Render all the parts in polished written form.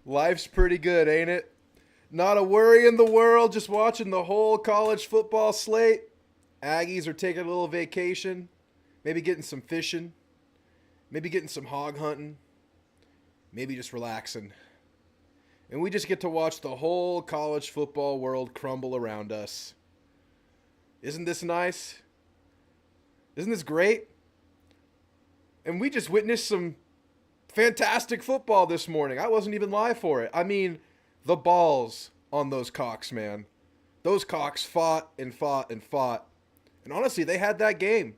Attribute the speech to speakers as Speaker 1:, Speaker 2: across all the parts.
Speaker 1: Life's pretty good, ain't it? Not a worry in the world, just watching the whole college football slate. Aggies are taking a little vacation, maybe getting some fishing, maybe getting some hog hunting, maybe just relaxing. And we just get to watch the whole college football world crumble around us. Isn't this nice? Isn't this great? And we just witnessed some fantastic football this morning. I wasn't even live for it. I mean, the balls on those cocks, man. Those cocks fought and fought and fought. And honestly, they had that game.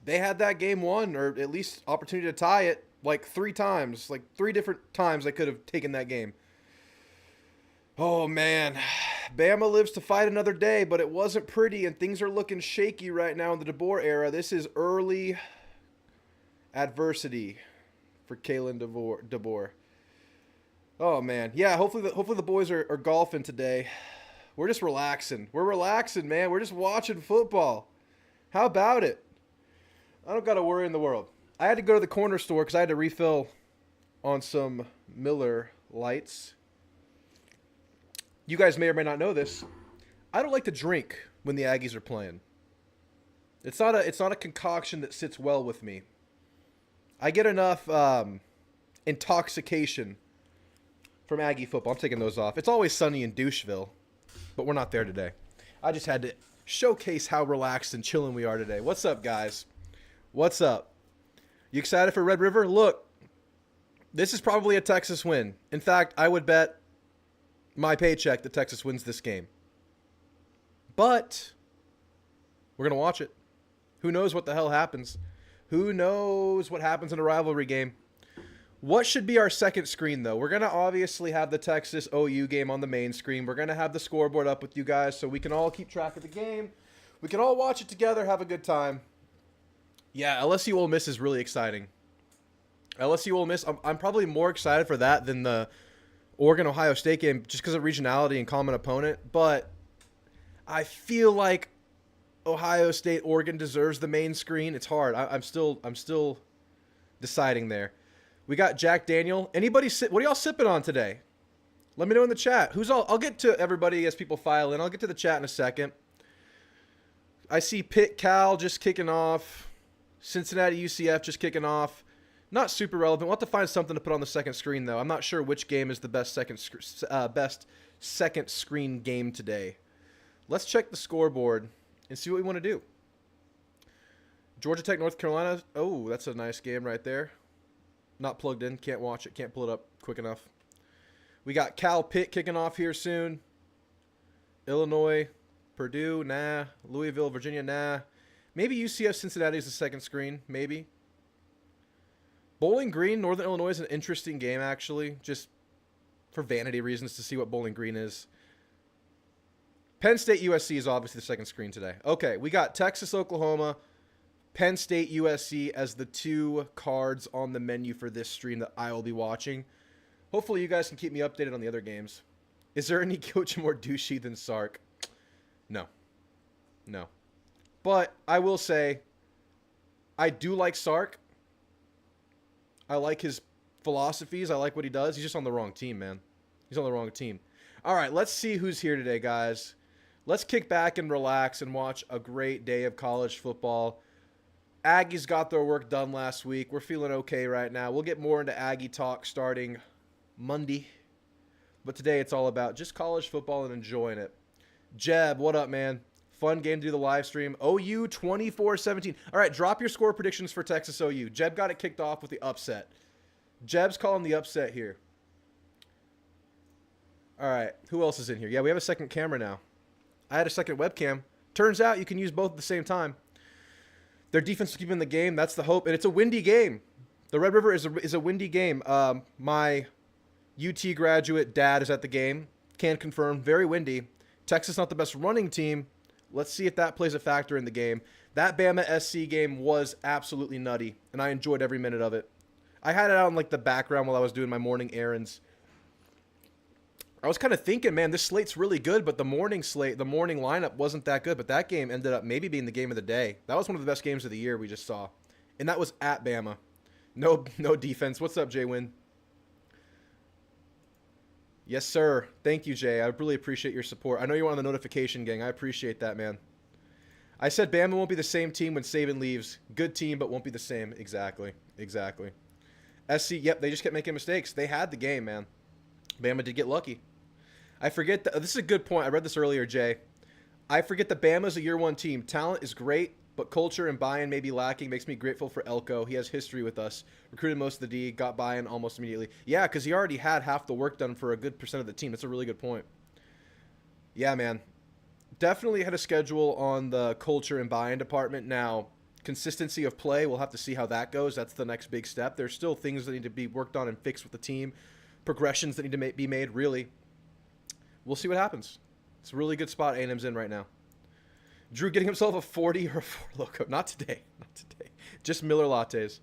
Speaker 1: They had that game won, or at least opportunity to tie it like 3 times. Like 3 different times they could have taken that game. Oh, man. Bama lives to fight another day, but it wasn't pretty, and things are looking shaky right now in the DeBoer era. This is early adversity for Kalen DeBoer. Oh, man. Yeah, hopefully the boys are golfing today. We're just relaxing. We're relaxing, man. We're just watching football. How about it? I don't got to worry in the world. I had to go to the corner store because I had to refill on some Miller Lights. You guys may or may not know this. I don't like to drink when the Aggies are playing. It's not a concoction that sits well with me. I get enough intoxication from Aggie football. I'm taking those off. It's always sunny in Doucheville, but we're not there today. I just had to showcase how relaxed and chilling we are today. What's up, guys? What's up? You excited for Red River? Look, this is probably a Texas win. In fact, I would bet my paycheck that Texas wins this game. But we're going to watch it. Who knows what the hell happens? Who knows what happens in a rivalry game? What should be our second screen, though? We're going to obviously have the Texas OU game on the main screen. We're going to have the scoreboard up with you guys so we can all keep track of the game. We can all watch it together, have a good time. Yeah, LSU Ole Miss is really exciting. LSU Ole Miss, I'm probably more excited for that than the Oregon-Ohio State game just because of regionality and common opponent. But I feel like Ohio State, Oregon deserves the main screen. It's hard. I'm still deciding there. We got Jack Daniel. Anybody what are y'all sipping on today? Let me know in the chat. I'll get to everybody as people file in. I'll get to the chat in a second. I see Pitt Cal just kicking off. Cincinnati UCF just kicking off. Not super relevant. We'll have to find something to put on the second screen, though. I'm not sure which game is the best second screen game today. Let's check the scoreboard and see what we want to do. Georgia Tech, North Carolina. Oh, that's a nice game right there. Not plugged in. Can't watch it. Can't pull it up quick enough. We got Cal Pitt kicking off here soon. Illinois, Purdue, nah. Louisville, Virginia, nah. Maybe UCF Cincinnati is the second screen. Maybe. Bowling Green, Northern Illinois is an interesting game, actually. Just for vanity reasons to see what Bowling Green is. Penn State USC is obviously the second screen today. Okay, we got Texas, Oklahoma, Penn State USC as the 2 cards on the menu for this stream that I will be watching. Hopefully you guys can keep me updated on the other games. Is there any coach more douchey than Sark? No. No. But I will say, I do like Sark. I like his philosophies. I like what he does. He's just on the wrong team, man. He's on the wrong team. All right, let's see who's here today, guys. Let's kick back and relax and watch a great day of college football. Aggies got their work done last week. We're feeling okay right now. We'll get more into Aggie talk starting Monday. But today it's all about just college football and enjoying it. Jeb, what up, man? Fun game to do the live stream. OU 24-17. All right, drop your score predictions for Texas OU. Jeb got it kicked off with the upset. Jeb's calling the upset here. All right, who else is in here? Yeah, we have a second camera now. I had a second webcam. Turns out you can use both at the same time. Their defense is keeping the game. That's the hope. And it's a windy game. The Red River is a windy game. My UT graduate dad is at the game. Can confirm. Very windy. Texas not the best running team. Let's see if that plays a factor in the game. That Bama SC game was absolutely nutty, and I enjoyed every minute of it. I had it out in like the background while I was doing my morning errands. I was kind of thinking, man, this slate's really good, but the morning slate, the morning lineup wasn't that good. But that game ended up maybe being the game of the day. That was one of the best games of the year we just saw. And that was at Bama. No defense. What's up, Jay Wynn? Yes, sir. Thank you, Jay. I really appreciate your support. I know you're on the notification gang. I appreciate that, man. I said Bama won't be the same team when Saban leaves. Good team, but won't be the same. Exactly. Exactly. SC, yep, they just kept making mistakes. They had the game, man. Bama did get lucky. I forget that. This is a good point. I read this earlier, Jay. I forget that Bama's a year one team. Talent is great, but culture and buy-in may be lacking. Makes me grateful for Elko. He has history with us. Recruited most of the D, got buy-in almost immediately. Yeah, because he already had half the work done for a good percent of the team. That's a really good point. Yeah, man. Definitely had a schedule on the culture and buy-in department. Now, consistency of play, we'll have to see how that goes. That's the next big step. There's still things that need to be worked on and fixed with the team. Progressions that need to be made, really. We'll see what happens. It's a really good spot A&M's in right now. Drew getting himself a 40 or a 4 Loco. Not today. Not today. Just Miller lattes.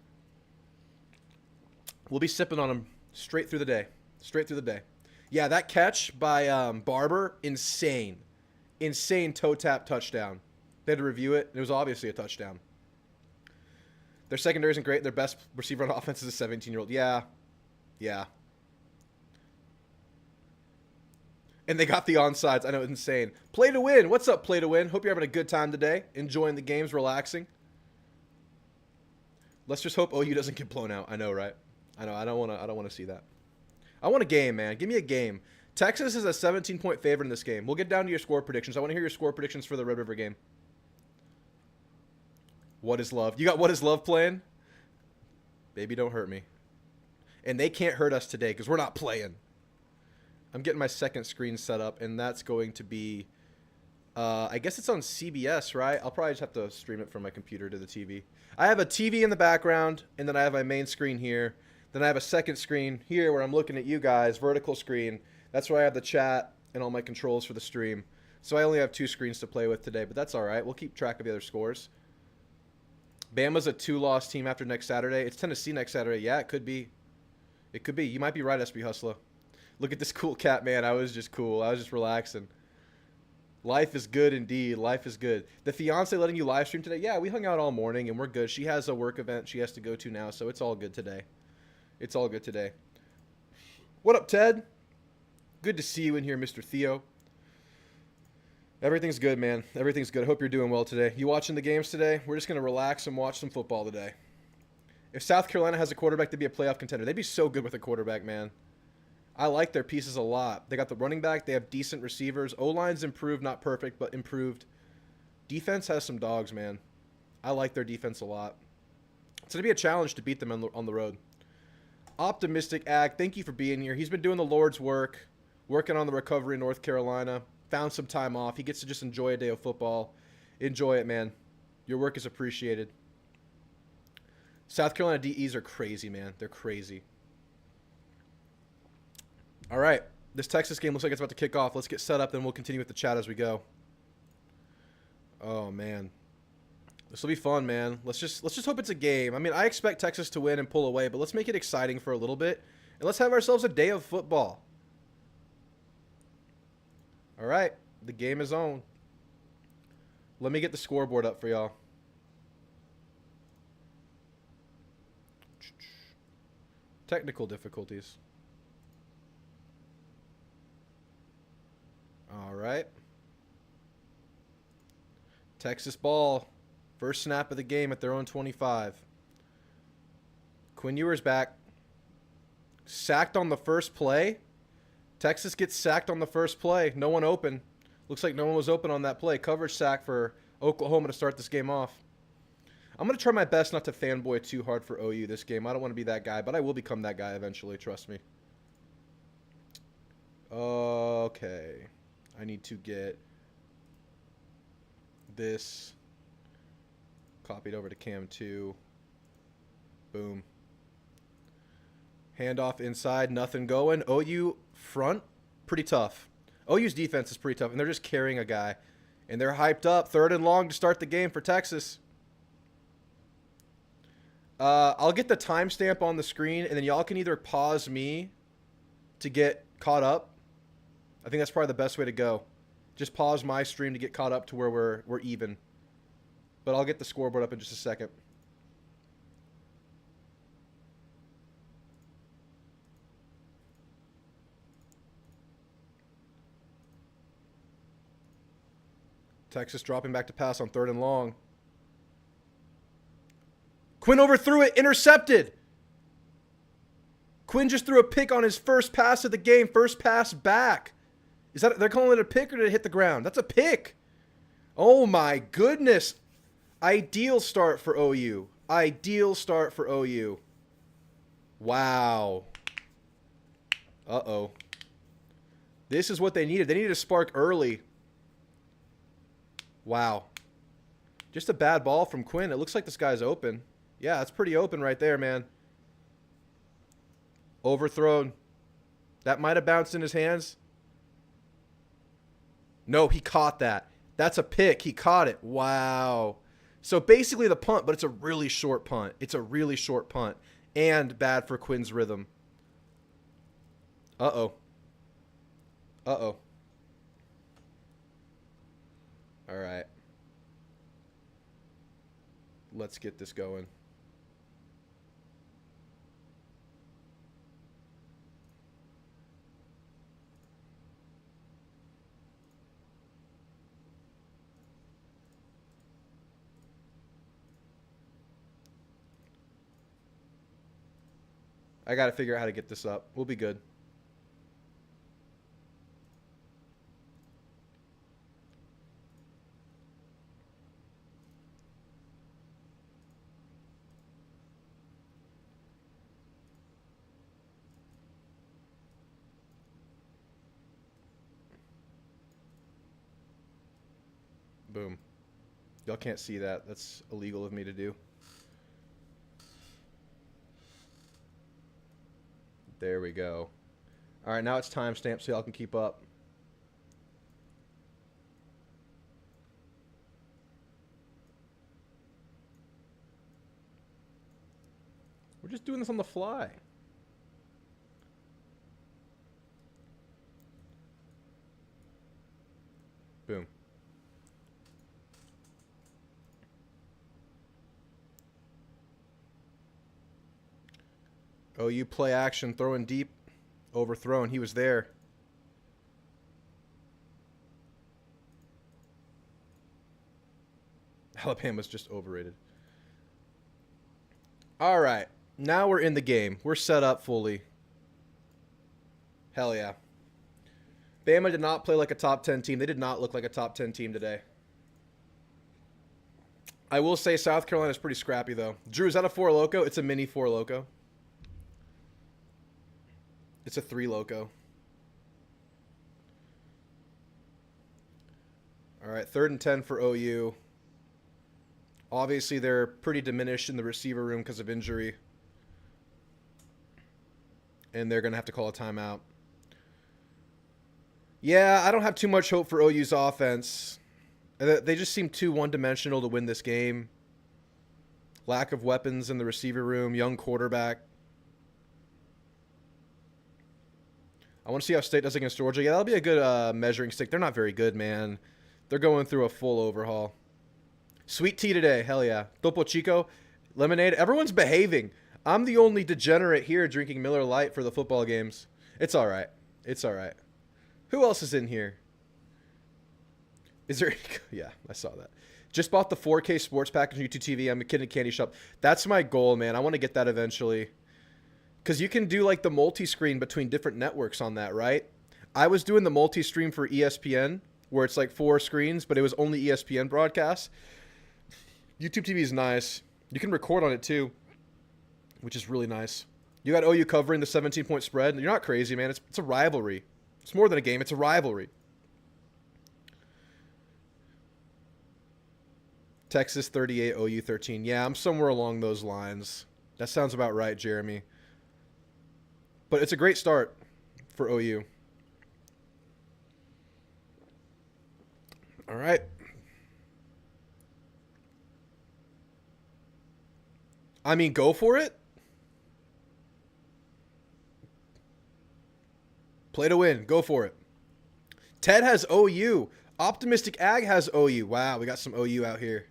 Speaker 1: We'll be sipping on them straight through the day. Straight through the day. Yeah, that catch by Barber, insane. Insane toe tap touchdown. They had to review it. It was obviously a touchdown. Their secondary isn't great. Their best receiver on offense is a 17-year-old. Yeah. Yeah. And they got the onsides. I know, it's insane. Play to win. What's up, play to win? Hope you're having a good time today. Enjoying the games, relaxing. Let's just hope OU doesn't get blown out. I know, right? I know. I don't want to see that. I want a game, man. Give me a game. Texas is a 17-point favorite in this game. We'll get down to your score predictions. I want to hear your score predictions for the Red River game. What is love? You got What is love playing? Baby, don't hurt me. And they can't hurt us today because we're not playing. I'm getting my second screen set up, and that's going to be, I guess it's on CBS, right? I'll probably just have to stream it from my computer to the TV. I have a TV in the background, and then I have my main screen here. Then I have a second screen here where I'm looking at you guys, vertical screen. That's where I have the chat and all my controls for the stream. So I only have 2 screens to play with today, but that's all right. We'll keep track of the other scores. Bama's a 2-loss team after next Saturday. It's Tennessee next Saturday. Yeah, it could be. It could be. You might be right, SB Hustler. Look at this cool cat, man. I was just cool. I was just relaxing. Life is good indeed. Life is good. The fiance letting you live stream today? Yeah, we hung out all morning, and we're good. She has a work event she has to go to now, so it's all good today. It's all good today. What up, Ted? Good to see you in here, Mr. Theo. Everything's good, man. Everything's good. I hope you're doing well today. You watching the games today? We're just going to relax and watch some football today. If South Carolina has a quarterback, they'd be a playoff contender. They'd be so good with a quarterback, man. I like their pieces a lot. They got the running back. They have decent receivers. O-line's improved, not perfect, but improved. Defense has some dogs, man. I like their defense a lot. It's going to be a challenge to beat them on the road. Optimistic Ag, thank you for being here. He's been doing the Lord's work, working on the recovery in North Carolina. Found some time off. He gets to just enjoy a day of football. Enjoy it, man. Your work is appreciated. South Carolina DEs are crazy, man. They're crazy. All right. This Texas game looks like it's about to kick off. Let's get set up, then we'll continue with the chat as we go. Oh, man. This will be fun, man. Let's just hope it's a game. I mean, I expect Texas to win and pull away, but let's make it exciting for a little bit. And let's have ourselves a day of football. All right. The game is on. Let me get the scoreboard up for y'all. Technical difficulties. All right. Texas ball. First snap of the game at their own 25. Quinn Ewers back. Sacked on the first play. Texas gets sacked on the first play. No one open. Looks like no one was open on that play. Coverage sack for Oklahoma to start this game off. I'm going to try my best not to fanboy too hard for OU this game. I don't want to be that guy, but I will become that guy eventually. Trust me. Okay. I need to get this copied over to Cam 2. Boom. Handoff inside, nothing going. OU front, pretty tough. OU's defense is pretty tough, and they're just carrying a guy. And they're hyped up. 3rd and long to start the game for Texas. I'll get the timestamp on the screen, and then y'all can either pause me to get caught up. I think that's probably the best way to go. Just pause my stream to get caught up to where we're even. But I'll get the scoreboard up in just a second. Texas dropping back to pass on 3rd and long. Quinn overthrew it. Intercepted. Quinn just threw a pick on his first pass of the game. First pass back. Is that, they're calling it a pick or did it hit the ground? That's a pick. Oh my goodness. Ideal start for OU. Ideal start for OU. Wow. Uh-oh. This is what they needed. They needed a spark early. Wow. Just a bad ball from Quinn. It looks like this guy's open. Yeah, it's pretty open right there, man. Overthrown. That might have bounced in his hands. No, he caught that. That's a pick. He caught it. Wow. So basically the punt, but it's a really short punt. It's a really short punt. And bad for Quinn's rhythm. Uh-oh. Uh-oh. All right. Let's get this going. I got to figure out how to get this up. We'll be good. Boom. Y'all can't see that. That's illegal of me to do. There we go. All right, now it's timestamp so y'all can keep up. We're just doing this on the fly. Boom. Oh, you play action, throwing deep, overthrown. He was there. Alabama's just overrated. All right. Now we're in the game. We're set up fully. Hell yeah. Bama did not play like a top 10 team. They did not look like a top 10 team today. I will say South Carolina's pretty scrappy, though. Drew, is that a 4 Loco? It's a mini 4 Loco. It's a 3 Loco. All right, 3rd and 10 for OU. Obviously, they're pretty diminished in the receiver room because of injury. And they're going to have to call a timeout. Yeah, I don't have too much hope for OU's offense. They just seem too one-dimensional to win this game. Lack of weapons in the receiver room, young quarterback. I want to see how State does against Georgia. Yeah, that'll be a good measuring stick. They're not very good, man. They're going through a full overhaul. Sweet tea today. Hell yeah. Topo Chico. Lemonade. Everyone's behaving. I'm the only degenerate here drinking Miller Lite for the football games. It's all right. It's all right. Who else is in here? Is there... Yeah, I saw that. Just bought the 4K sports package on YouTube TV. I'm a kid in a candy shop. That's my goal, man. I want to get that eventually. Because you can do like the multi-screen between different networks on that, right? I was doing the multi-stream for ESPN, where it's like 4 screens, but it was only ESPN broadcasts. YouTube TV is nice. You can record on it too, which is really nice. You got OU covering the 17-point spread. You're not crazy, man. It's a rivalry. It's more than a game. It's a rivalry. Texas 38, OU 13. Yeah, I'm somewhere along those lines. That sounds about right, Jeremy. But it's a great start for OU. All right. I mean, go for it. Play to win. Go for it. Ted has OU. Optimistic Ag has OU. Wow, we got some OU out here.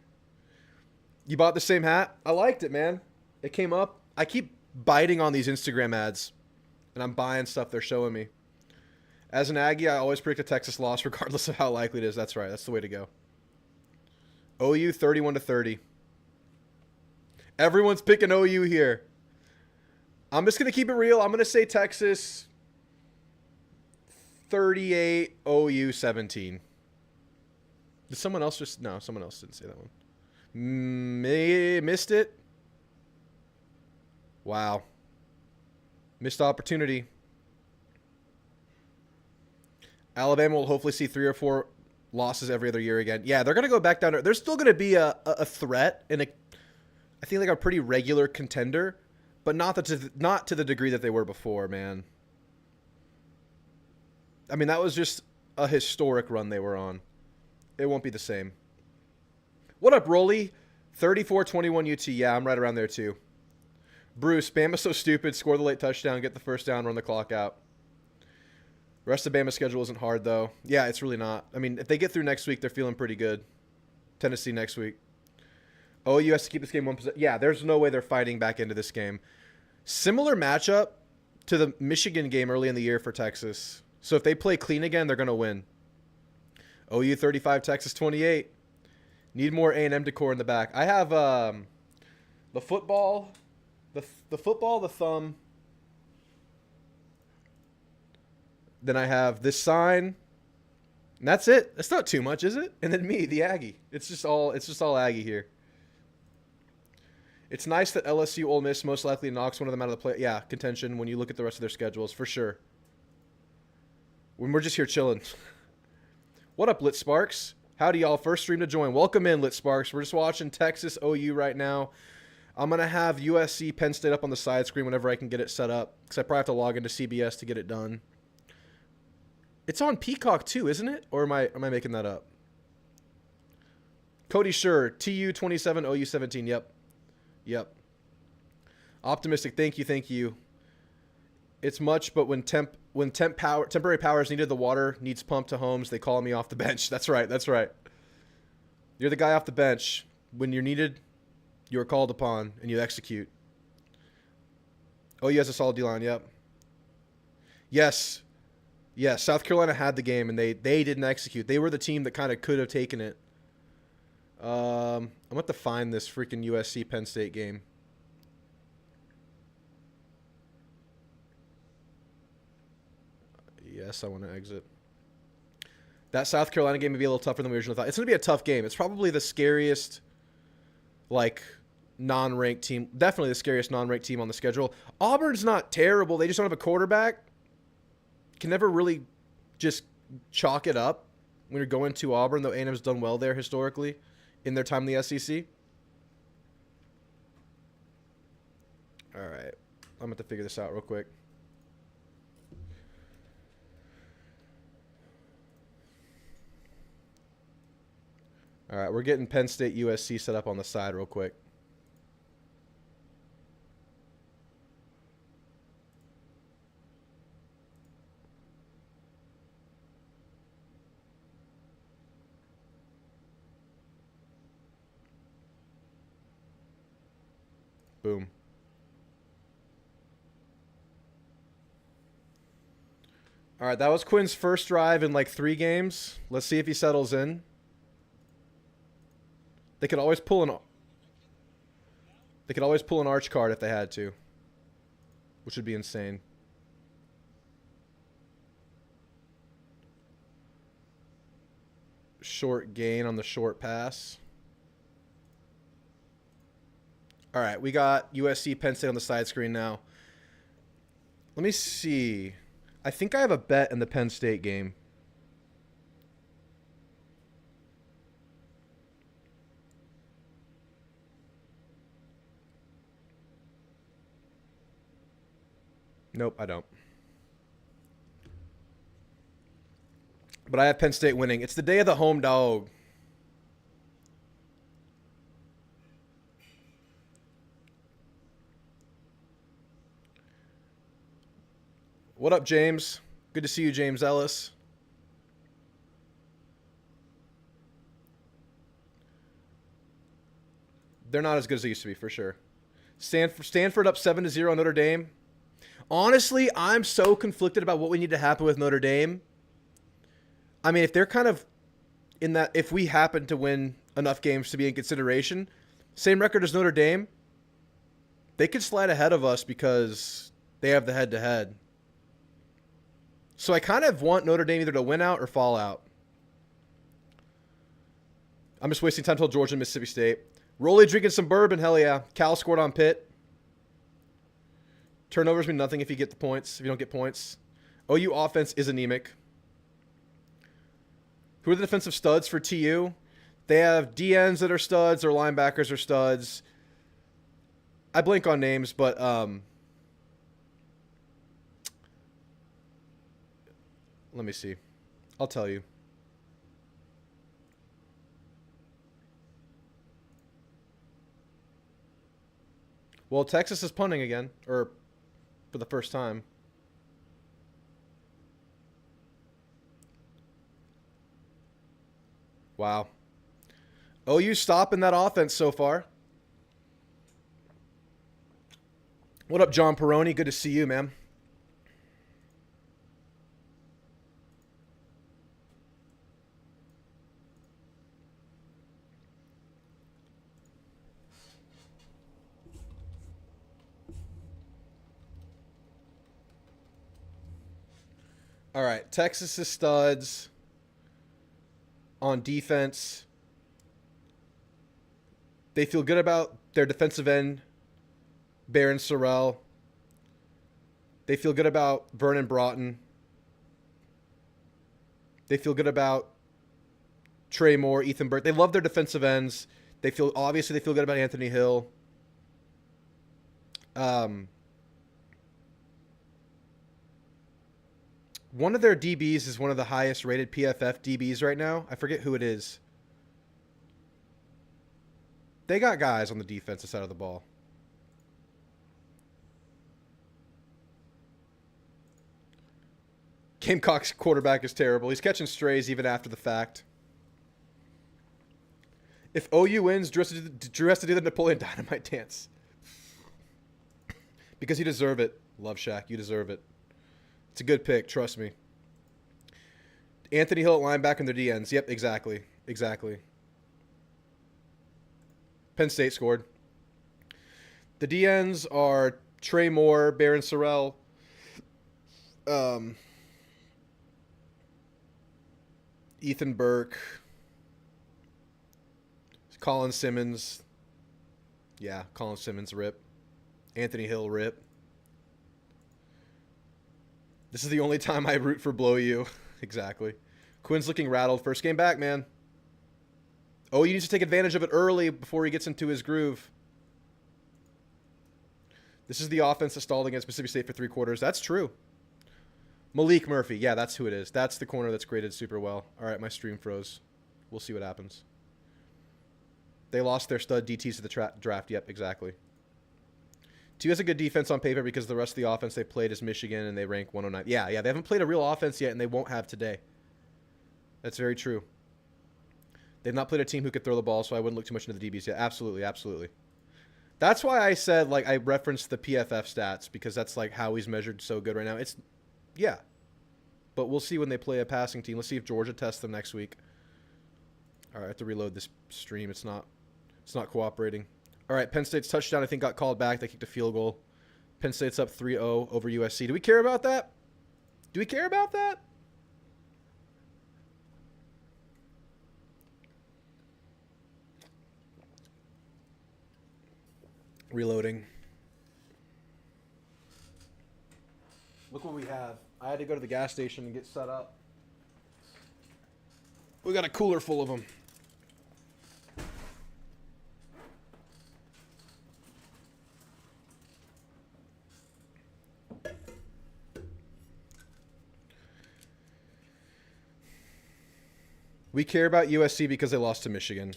Speaker 1: You bought the same hat? I liked it, man. It came up. I keep biting on these Instagram ads, and I'm buying stuff they're showing me. As an Aggie, I always predict a Texas loss regardless of how likely it is. That's right. That's the way to go. OU 31-30. Everyone's picking OU here. I'm just going to keep it real. I'm going to say Texas 38, OU 17. Did someone else just... No, someone else didn't say that one. Missed it? Wow. Missed opportunity. Alabama will hopefully see 3 or 4 losses every other year again. Yeah, they're going to go back down. There's still going to be a threat and I think like a pretty regular contender, but not to the degree that they were before, man. I mean, that was just a historic run they were on. It won't be the same. What up, Rolly? 34-21 UT. Yeah, I'm right around there too. Bruce, Bama's so stupid. Score the late touchdown, get the first down, run the clock out. Rest of Bama's schedule isn't hard, though. Yeah, it's really not. I mean, if they get through next week, they're feeling pretty good. Tennessee next week. OU has to keep this game 1%. Yeah, there's no way they're fighting back into this game. Similar matchup to the Michigan game early in the year for Texas. So if they play clean again, they're going to win. OU 35, Texas 28. Need more A&M decor in the back. I have the football, the football, the thumb. Then I have this sign. And that's it. That's not too much, is it? And then me, the Aggie. It's just all Aggie here. It's nice that LSU, Ole Miss most likely knocks one of them out of the play. Yeah, contention when you look at the rest of their schedules, for sure. When we're just here chilling. What up, Lit Sparks? Howdy, y'all. First stream to join. Welcome in, Lit Sparks. We're just watching Texas OU right now. I'm going to have USC Penn State up on the side screen whenever I can get it set up, because I probably have to log into CBS to get it done. It's on Peacock too, isn't it? Or am I making that up? Cody Sure, TU 27, OU 17. Yep. Optimistic. Thank you. It's much, but when temporary power is needed, the water needs pumped to homes. They call me off the bench. That's right. You're the guy off the bench. When you're needed, you are called upon and you execute. OU has a solid D-line. Yep. Yes. Yeah, South Carolina had the game, and they didn't execute. They were the team that kind of could have taken it. I'm going to find this freaking USC Penn State game. Yes, I want to exit. That South Carolina game may be a little tougher than we originally thought. It's going to be a tough game. It's probably the scariest, non-ranked team. Definitely the scariest non-ranked team on the schedule. Auburn's not terrible. They just don't have a quarterback. Can never really just chalk it up when you're going to Auburn, though A&M's done well there historically in their time in the SEC. All right. I'm going to figure this out real quick. All right, we're getting Penn State USC set up on the side real quick. Boom. All right, that was Quinn's first drive in 3 games. Let's see if he settles in. They could always pull an arch card if they had to, which would be insane. Short gain on the short pass. All right, we got USC Penn State on the side screen now. Let me see. I think I have a bet in the Penn State game. Nope, I don't. But I have Penn State winning. It's the day of the home dog. What up, James? Good to see you, James Ellis. They're not as good as they used to be, for sure. Stanford up 7-0 on Notre Dame. Honestly, I'm so conflicted about what we need to happen with Notre Dame. I mean, if they're kind of in that, if we happen to win enough games to be in consideration. Same record as Notre Dame. They could slide ahead of us because they have the head-to-head. So I kind of want Notre Dame either to win out or fall out. I'm just wasting time till Georgia and Mississippi State. Rolly drinking some bourbon, hell yeah. Cal scored on Pitt. Turnovers mean nothing if you get the points, if you don't get points. OU offense is anemic. Who are the defensive studs for TU? They have DNs that are studs, or linebackers are studs. I blank on names, but let me see. I'll tell you. Well, Texas is punting again, or for the first time. Wow. OU stopping that offense so far. What up, John Peroni? Good to see you, man. All right, Texas' studs on defense. They feel good about their defensive end, Barron Sorrell. They feel good about Vernon Broughton. They feel good about Trey Moore, Ethan Burke. They love their defensive ends. They feel good about Anthony Hill. One of their DBs is one of the highest rated PFF DBs right now. I forget who it is. They got guys on the defensive side of the ball. Gamecocks quarterback is terrible. He's catching strays even after the fact. If OU wins, Drew has to do the Napoleon Dynamite dance. Because you deserve it, Love Shack. You deserve it. It's a good pick, trust me. Anthony Hill at linebacker and their DNs. Yep, exactly. Exactly. Penn State scored. The DNs are Trey Moore, Barron Sorrell, Ethan Burke, Colin Simmons. Yeah, Colin Simmons, rip. Anthony Hill, rip. This is the only time I root for Blow You. Exactly. Quinn's looking rattled. First game back, man. Oh, you need to take advantage of it early before he gets into his groove. This is the offense that stalled against Mississippi State for 3 quarters. That's true. Malik Murphy. Yeah, that's who it is. That's the corner that's graded super well. All right, my stream froze. We'll see what happens. They lost their stud DTs to the draft. Yep, exactly. TU has a good defense on paper because the rest of the offense they played is Michigan, and they rank 109. Yeah, they haven't played a real offense yet, and they won't have today. That's very true. They've not played a team who could throw the ball, so I wouldn't look too much into the DBs yet. Absolutely, absolutely. That's why I said, like, I referenced the PFF stats, because that's, like, how he's measured so good right now. Yeah. But we'll see when they play a passing team. Let's see if Georgia tests them next week. All right, I have to reload this stream. It's not cooperating. All right, Penn State's touchdown, I think, got called back. They kicked a field goal. Penn State's up 3-0 over USC. Do we care about that? Do we care about that? Reloading. Look what we have. I had to go to the gas station and get set up. We got a cooler full of them. We care about USC because they lost to Michigan.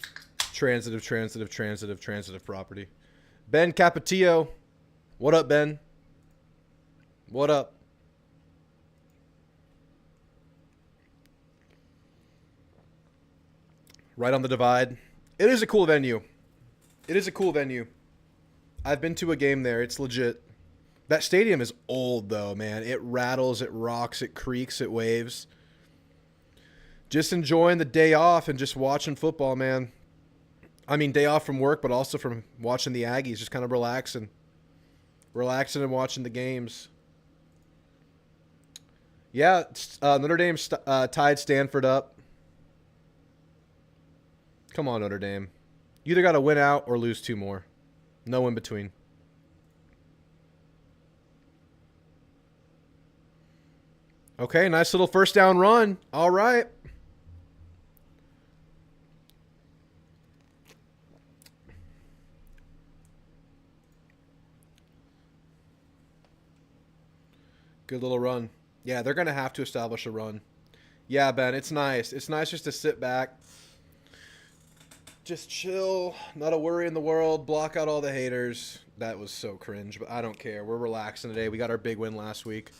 Speaker 1: Transitive property. Ben Capatillo. What up, Ben? What up? Right on the divide. It is a cool venue. It is a cool venue. I've been to a game there. It's legit. That stadium is old, though, man. It rattles, it rocks, it creaks, it waves. Just enjoying the day off and just watching football, man. I mean, day off from work, but also from watching the Aggies, just kind of relaxing and watching the games. Yeah, Notre Dame tied Stanford up. Come on, Notre Dame. You either got to win out or lose 2 more. No in between. Okay, nice little first down run. All right. Good little run. Yeah, they're going to have to establish a run. Yeah, Ben, it's nice. It's nice just to sit back. Just chill. Not a worry in the world. Block out all the haters. That was so cringe, but I don't care. We're relaxing today. We got our big win last week.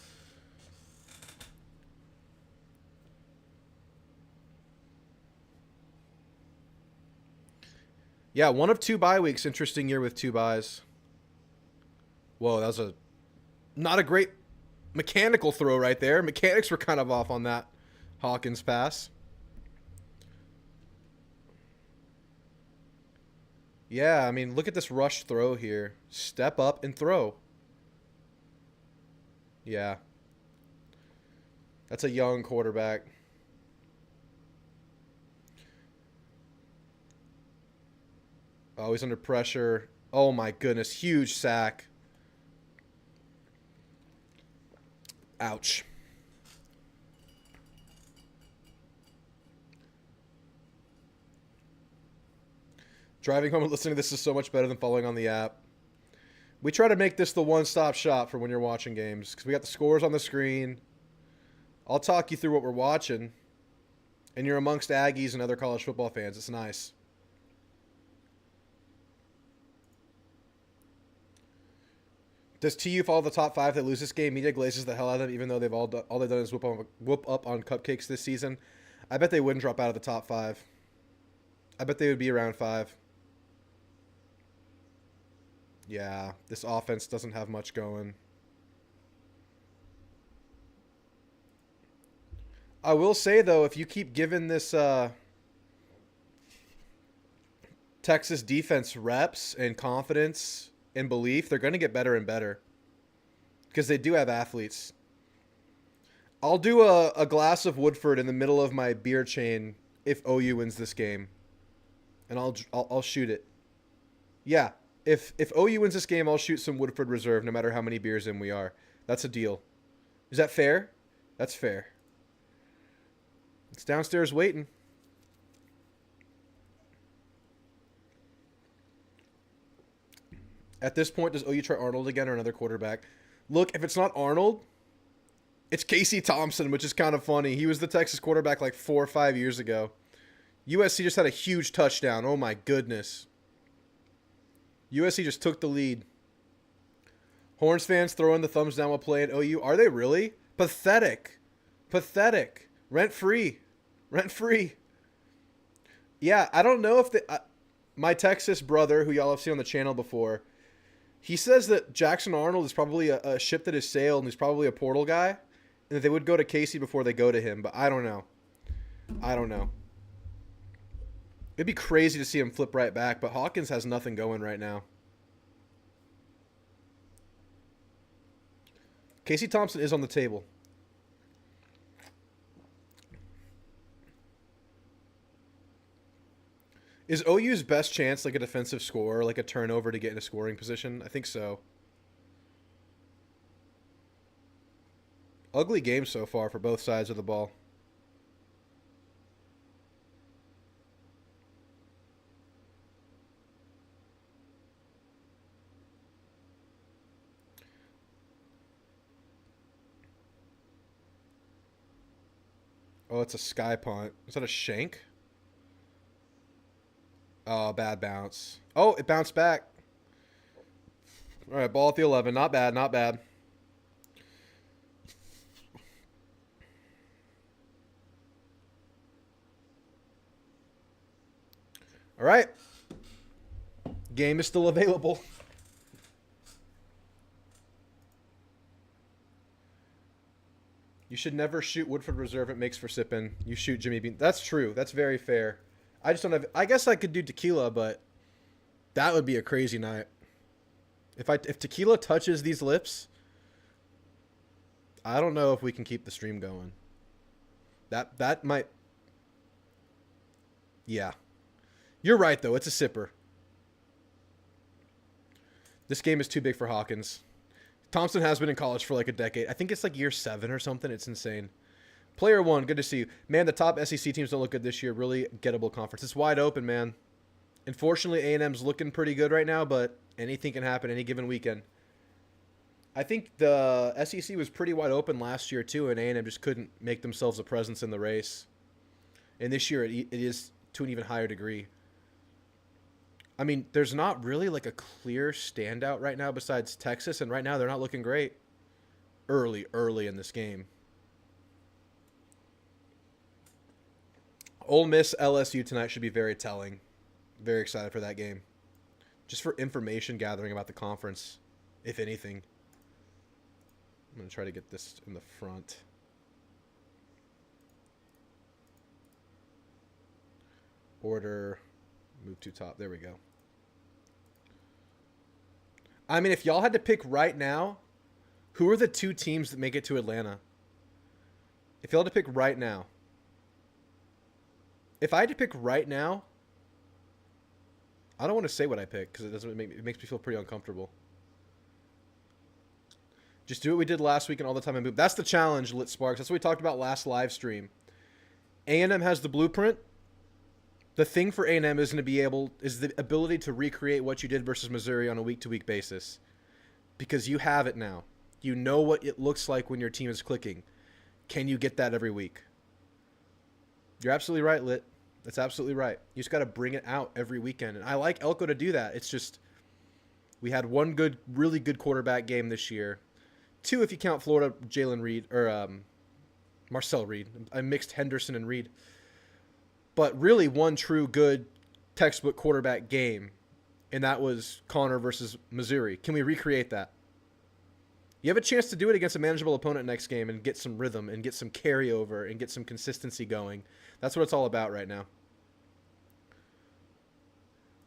Speaker 1: Yeah, 1 of 2 bye weeks. Interesting year with 2 byes. Whoa, that was not a great mechanical throw right there. Mechanics were kind of off on that Hawkins pass. Yeah, I mean, look at this rush throw here. Step up and throw. Yeah. That's a young quarterback. Oh, he's under pressure. Oh, my goodness. Huge sack. Ouch. Driving home and listening to this is so much better than following on the app. We try to make this the one-stop shop for when you're watching games because we got the scores on the screen. I'll talk you through what we're watching, and you're amongst Aggies and other college football fans. It's nice. Does TU follow the top 5 that lose this game? Media glazes the hell out of them, even though all they've done is whoop up on cupcakes this season. I bet they wouldn't drop out of the top 5. I bet they would be around 5. Yeah, this offense doesn't have much going. I will say, though, if you keep giving this Texas defense reps and confidence and belief, they're going to get better and better because they do have athletes. I'll do a glass of Woodford in the middle of my beer chain if OU wins this game, and I'll shoot it. Yeah. If OU wins this game, I'll shoot some Woodford Reserve no matter how many beers in we are. That's a deal. Is that fair? That's fair. It's downstairs waiting. At this point, does OU try Arnold again or another quarterback? Look, if it's not Arnold, it's Casey Thompson, which is kind of funny. He was the Texas quarterback like 4 or 5 years ago. USC just had a huge touchdown. Oh, my goodness. USC just took the lead. Horns fans throwing the thumbs down while playing OU. Are they really? Pathetic. Pathetic. Rent-free. Rent-free. Yeah, I don't know if my Texas brother, who y'all have seen on the channel before, he says that Jackson Arnold is probably a ship that has sailed and he's probably a portal guy, and that they would go to Casey before they go to him, but I don't know. I don't know. It'd be crazy to see him flip right back, but Hawkins has nothing going right now. Casey Thompson is on the table. Is OU's best chance like a defensive score, like a turnover to get in a scoring position? I think so. Ugly game so far for both sides of the ball. Oh, it's a sky punt. Is that a shank? Oh, bad bounce. Oh, it bounced back. All right, ball at the 11. Not bad, not bad. All right. Game is still available. You should never shoot Woodford Reserve. It makes for sipping. You shoot Jimmy Bean. That's true. That's very fair. I just don't have. I guess I could do tequila, but that would be a crazy night. If tequila touches these lips, I don't know if we can keep the stream going. That might. Yeah, you're right though. It's a sipper. This game is too big for Hawkins. Thompson has been in college for like a decade. I think it's like year 7 or something. It's insane. Player 1, good to see you. Man, the top SEC teams don't look good this year. Really gettable conference. It's wide open, man. Unfortunately, A&M's looking pretty good right now, but anything can happen any given weekend. I think the SEC was pretty wide open last year, too, and A&M just couldn't make themselves a presence in the race. And this year, it is to an even higher degree. I mean, there's not really like a clear standout right now besides Texas, and right now they're not looking great early in this game. Ole Miss LSU tonight should be very telling. Very excited for that game. Just for information gathering about the conference, if anything. I'm going to try to get this in the front. Order. Move to top. There we go. I mean, if y'all had to pick right now, who are the 2 teams that make it to Atlanta? If y'all had to pick right now. If I had to pick right now, I don't want to say what I pick because it makes me feel pretty uncomfortable. Just do what we did last week and all the time and move. That's the challenge, Lit Sparks. That's what we talked about last live stream. A&M has the blueprint. The thing for A&M is the ability to recreate what you did versus Missouri on a week-to-week basis. Because you have it now. You know what it looks like when your team is clicking. Can you get that every week? You're absolutely right, Lit. That's absolutely right. You just got to bring it out every weekend. And I like Elko to do that. It's just we had one really good quarterback game this year. 2 if you count Florida, Jalen Reed, or Marcel Reed. I mixed Henderson and Reed. But really one true good textbook quarterback game, and that was Connor versus Missouri. Can we recreate that? You have a chance to do it against a manageable opponent next game and get some rhythm and get some carryover and get some consistency going. That's what it's all about right now.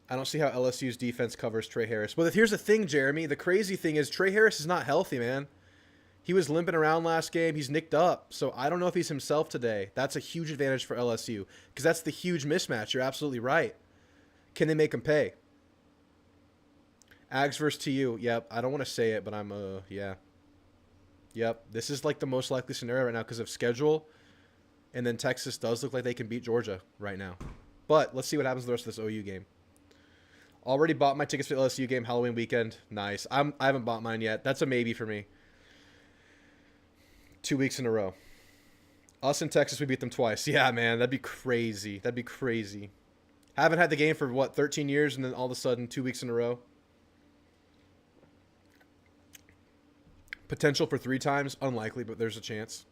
Speaker 1: I don't see how LSU's defense covers Trey Harris. Well, here's the thing, Jeremy. The crazy thing is Trey Harris is not healthy, man. He was limping around last game. He's nicked up. So I don't know if he's himself today. That's a huge advantage for LSU because that's the huge mismatch. You're absolutely right. Can they make him pay? Ags versus TU. Yep. I don't want to say it, but yeah. Yep. This is like the most likely scenario right now because of schedule. And then Texas does look like they can beat Georgia right now. But let's see what happens the rest of this OU game. Already bought my tickets for the LSU game Halloween weekend. Nice. I haven't bought mine yet. That's a maybe for me. 2 weeks in a row. Us in Texas, we beat them twice. Yeah, man, that'd be crazy. That'd be crazy. Haven't had the game for, 13 years, and then all of a sudden, 2 weeks in a row. Potential for 3 times. Unlikely, but there's a chance.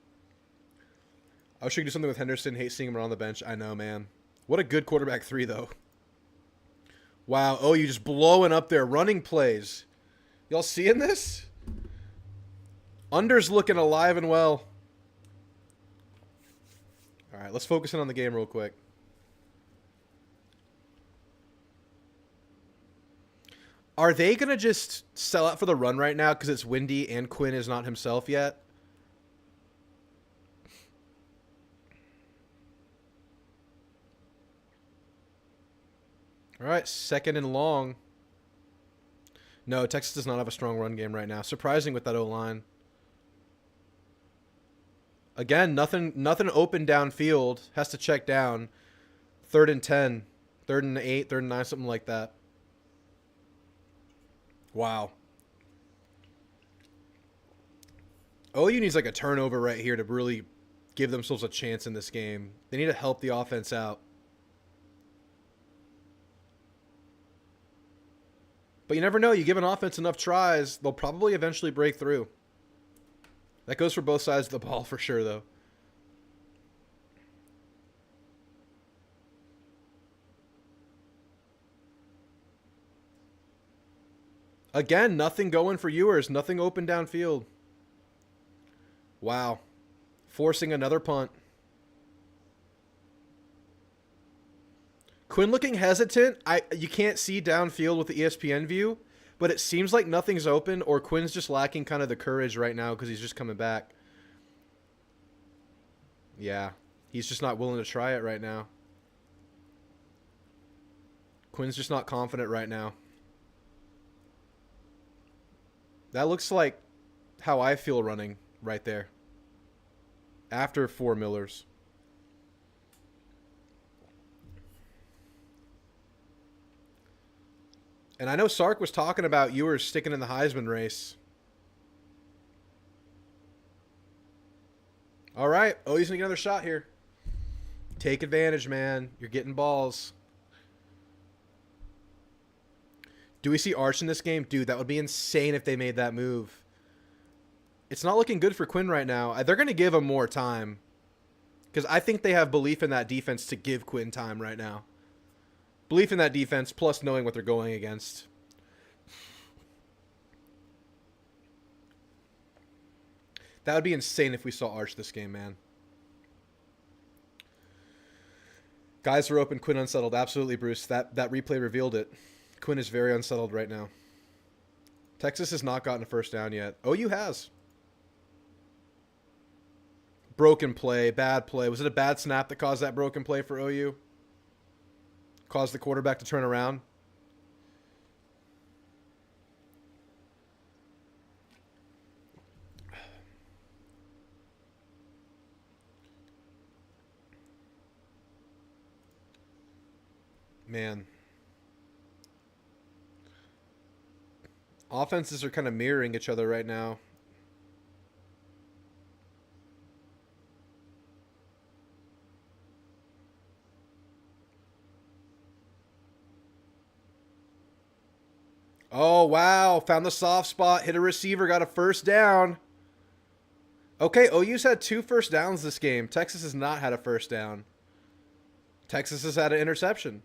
Speaker 1: I wish we could do something with Henderson. Hate seeing him around the bench. I know, man. What a good quarterback 3, though. Wow. Oh, you just blowing up there. Running plays. Y'all seeing this? Under's looking alive and well. All right, let's focus in on the game real quick. Are they going to just sell out for the run right now because it's windy and Quinn is not himself yet? All right, 2nd and long. No, Texas does not have a strong run game right now. Surprising with that O-line. Again, nothing open downfield. Has to check down. 3rd and 10. 3rd and 8. 3rd and 9. Something like that. Wow. OU needs like a turnover right here to really give themselves a chance in this game. They need to help the offense out. But you never know. You give an offense enough tries, they'll probably eventually break through. That goes for both sides of the ball for sure, though. Again, nothing going for Ewers. Nothing open downfield. Wow. Forcing another punt. Quinn looking hesitant. You can't see downfield with the ESPN view, but it seems like nothing's open, or Quinn's just lacking kind of the courage right now because he's just coming back. Yeah, he's just not willing to try it right now. Quinn's just not confident right now. That looks like how I feel running right there. After 4 Millers. And I know Sark was talking about you were sticking in the Heisman race. All right. Oh, he's going to get another shot here. Take advantage, man. You're getting balls. Do we see Arch in this game? Dude, that would be insane if they made that move. It's not looking good for Quinn right now. They're going to give him more time. Because I think they have belief in that defense to give Quinn time right now. Belief in that defense, plus knowing what they're going against. That would be insane if we saw Arch this game, man. Guys are open, Quinn unsettled. Absolutely, Bruce. That replay revealed it. Quinn is very unsettled right now. Texas has not gotten a first down yet. OU has. Broken play, bad play. Was it a bad snap that caused that broken play for OU? Caused the quarterback to turn around? Man. Offenses are kind of mirroring each other right now. Oh, wow. Found the soft spot. Hit a receiver. Got a first down. Okay, OU's had 2 first downs this game. Texas has not had a first down. Texas has had an interception.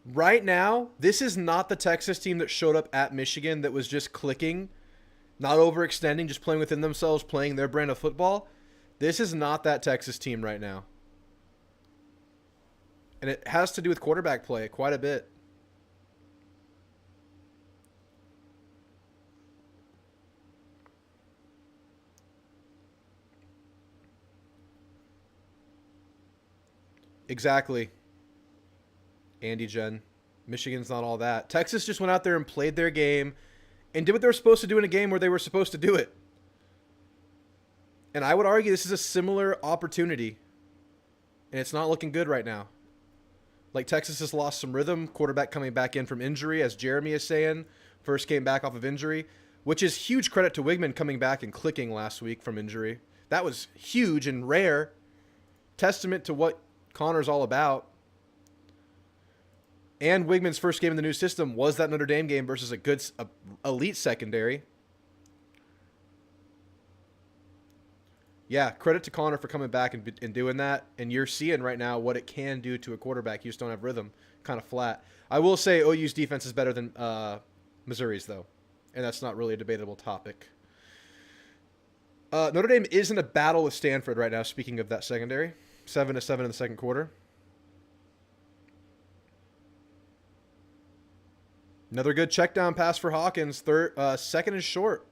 Speaker 1: Right now, this is not the Texas team that showed up at Michigan that was just clicking, not overextending, just playing within themselves, playing their brand of football. This is not that Texas team right now. And it has to do with quarterback play quite a bit. Exactly. Andy Jen. Michigan's not all that. Texas just went out there and played their game and did what they were supposed to do in a game where they were supposed to do it. And I would argue this is a similar opportunity. And it's not looking good right now. Like, Texas has lost some rhythm. Quarterback coming back in from injury, as Jeremy is saying. First came back off of injury, which is huge credit to Wigman coming back and clicking last week from injury. That was huge and rare. Testament to what Connor's all about. And Wigman's first game in the new system was that Notre Dame game versus a good elite secondary. Yeah, credit to Connor for coming back and doing that. And you're seeing right now what it can do to a quarterback. You just don't have rhythm. Kind of flat. I will say OU's defense is better than Missouri's, though. And that's not really a debatable topic. Notre Dame is in a battle with Stanford right now, speaking of that secondary. 7-7 in the second quarter. Another good check down pass for Hawkins. Second is short.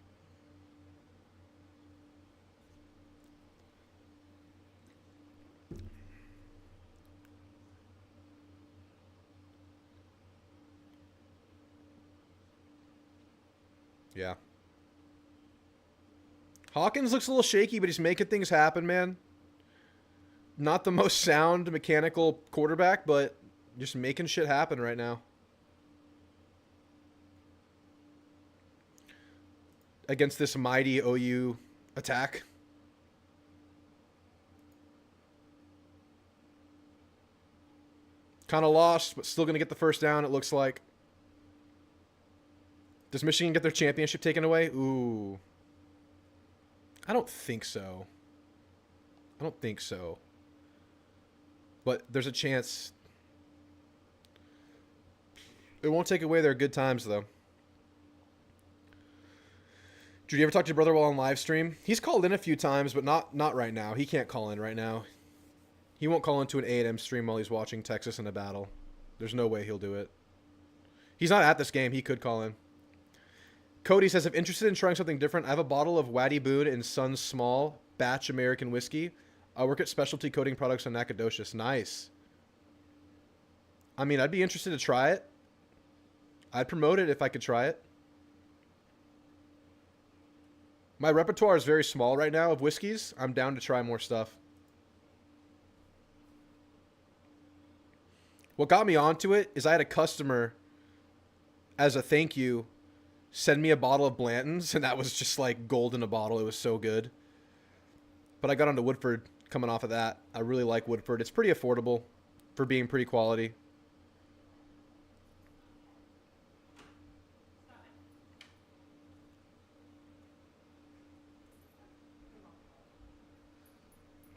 Speaker 1: Yeah. Hawkins looks a little shaky, but he's making things happen, man. Not the most sound mechanical quarterback, but just making shit happen right now. Against this mighty OU attack. Kind of lost, but still going to get the first down, it looks like. Does Michigan get their championship taken away? Ooh. I don't think so. I don't think so. But there's a chance. It won't take away their good times, though. Did you ever talk to your brother while on live stream? He's called in a few times, but not right now. He can't call in right now. He won't call into an A&M stream while he's watching Texas in a battle. There's no way he'll do it. He's not at this game. He could call in. Cody says, if interested in trying something different, I have a bottle of Waddy Boone and Sons Small Batch American Whiskey. I work at Specialty Coating Products on Nacogdoches. Nice. I mean, I'd be interested to try it. I'd promote it if I could try it. My repertoire is very small right now of whiskeys. I'm down to try more stuff. What got me onto it is I had a customer, as a thank you, send me a bottle of Blanton's, and that was just like gold in a bottle. It was so good. But I got onto Woodford coming off of that. I really like Woodford. It's pretty affordable for being pretty quality.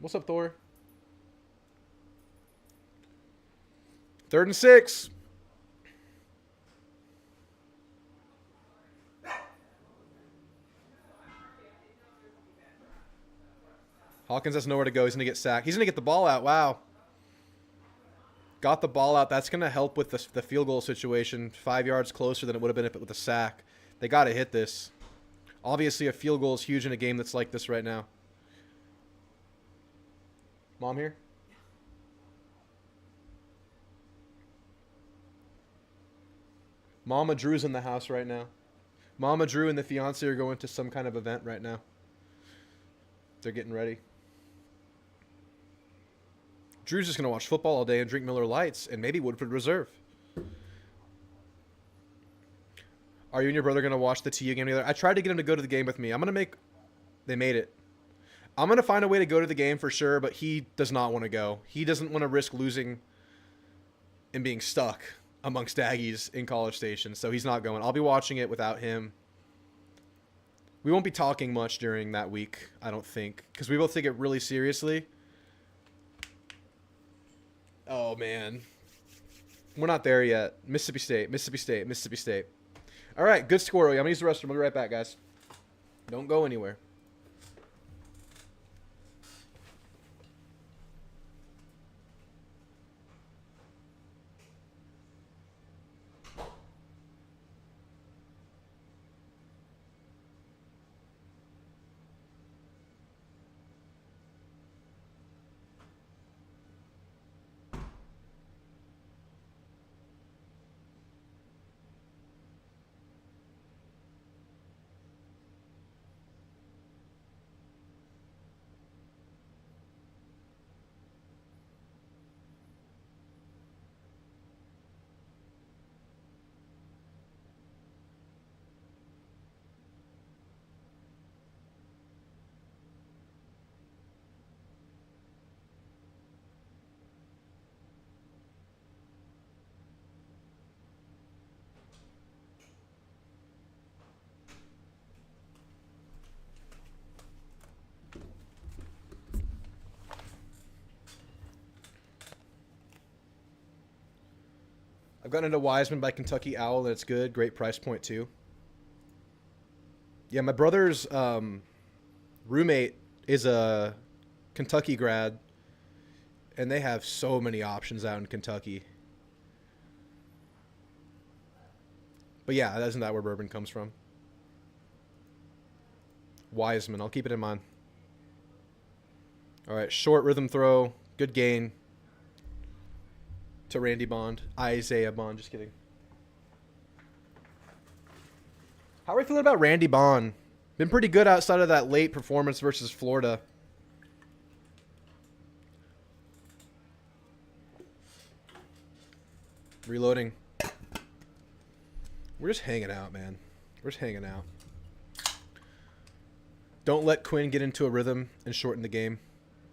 Speaker 1: What's up, Thor? 3rd and 6. Hawkins has nowhere to go. He's going to get sacked. He's going to get the ball out. Wow. Got the ball out. That's going to help with the field goal situation. 5 yards closer than it would have been if it with a sack. They got to hit this. Obviously, a field goal is huge in a game that's like this right now. Mom here? Mama Drew's in the house right now. Mama Drew and the fiance are going to some kind of event right now. They're getting ready. Drew's just going to watch football all day and drink Miller Lights and maybe Woodford Reserve. Are you and your brother going to watch the TU game together? I tried to get him to go to the game with me. They made it. I'm going to find a way to go to the game for sure, but he does not want to go. He doesn't want to risk losing and being stuck amongst Aggies in College Station, so he's not going. I'll be watching it without him. We won't be talking much during that week, I don't think, because we both take it really seriously. Oh, man. We're not there yet. Mississippi State, Mississippi State, Mississippi State. All right, good score. I'm going to use the restroom. I'll be right back, guys. Don't go anywhere. I've gotten into Wiseman by Kentucky Owl, and it's good. Great price point, too. Yeah, my brother's roommate is a Kentucky grad, and they have so many options out in Kentucky. But yeah, isn't that where bourbon comes from? Wiseman, I'll keep it in mind. All right, short rhythm throw, good gain. To Randy Bond. Isaiah Bond. Just kidding. How are we feeling about Randy Bond? Been pretty good outside of that late performance versus Florida. Reloading. We're just hanging out, man. We're just hanging out. Don't let Quinn get into a rhythm and shorten the game.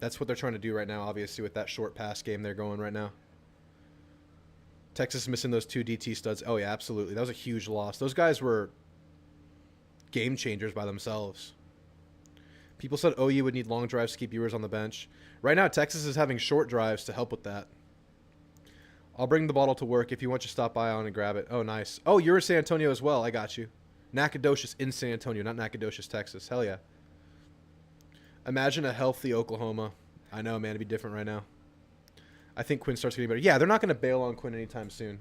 Speaker 1: That's what they're trying to do right now, obviously, with that short pass game they're going right now. Texas is missing those 2 DT studs. Oh, yeah, absolutely. That was a huge loss. Those guys were game changers by themselves. People said OU would need long drives to keep viewers on the bench. Right now, Texas is having short drives to help with that. I'll bring the bottle to work if you want to stop by on and grab it. Oh, nice. Oh, you're in San Antonio as well. I got you. Nacogdoches in San Antonio, not Nacogdoches, Texas. Hell yeah. Imagine a healthy Oklahoma. I know, man. It'd be different right now. I think Quinn starts getting better. Yeah, they're not going to bail on Quinn anytime soon.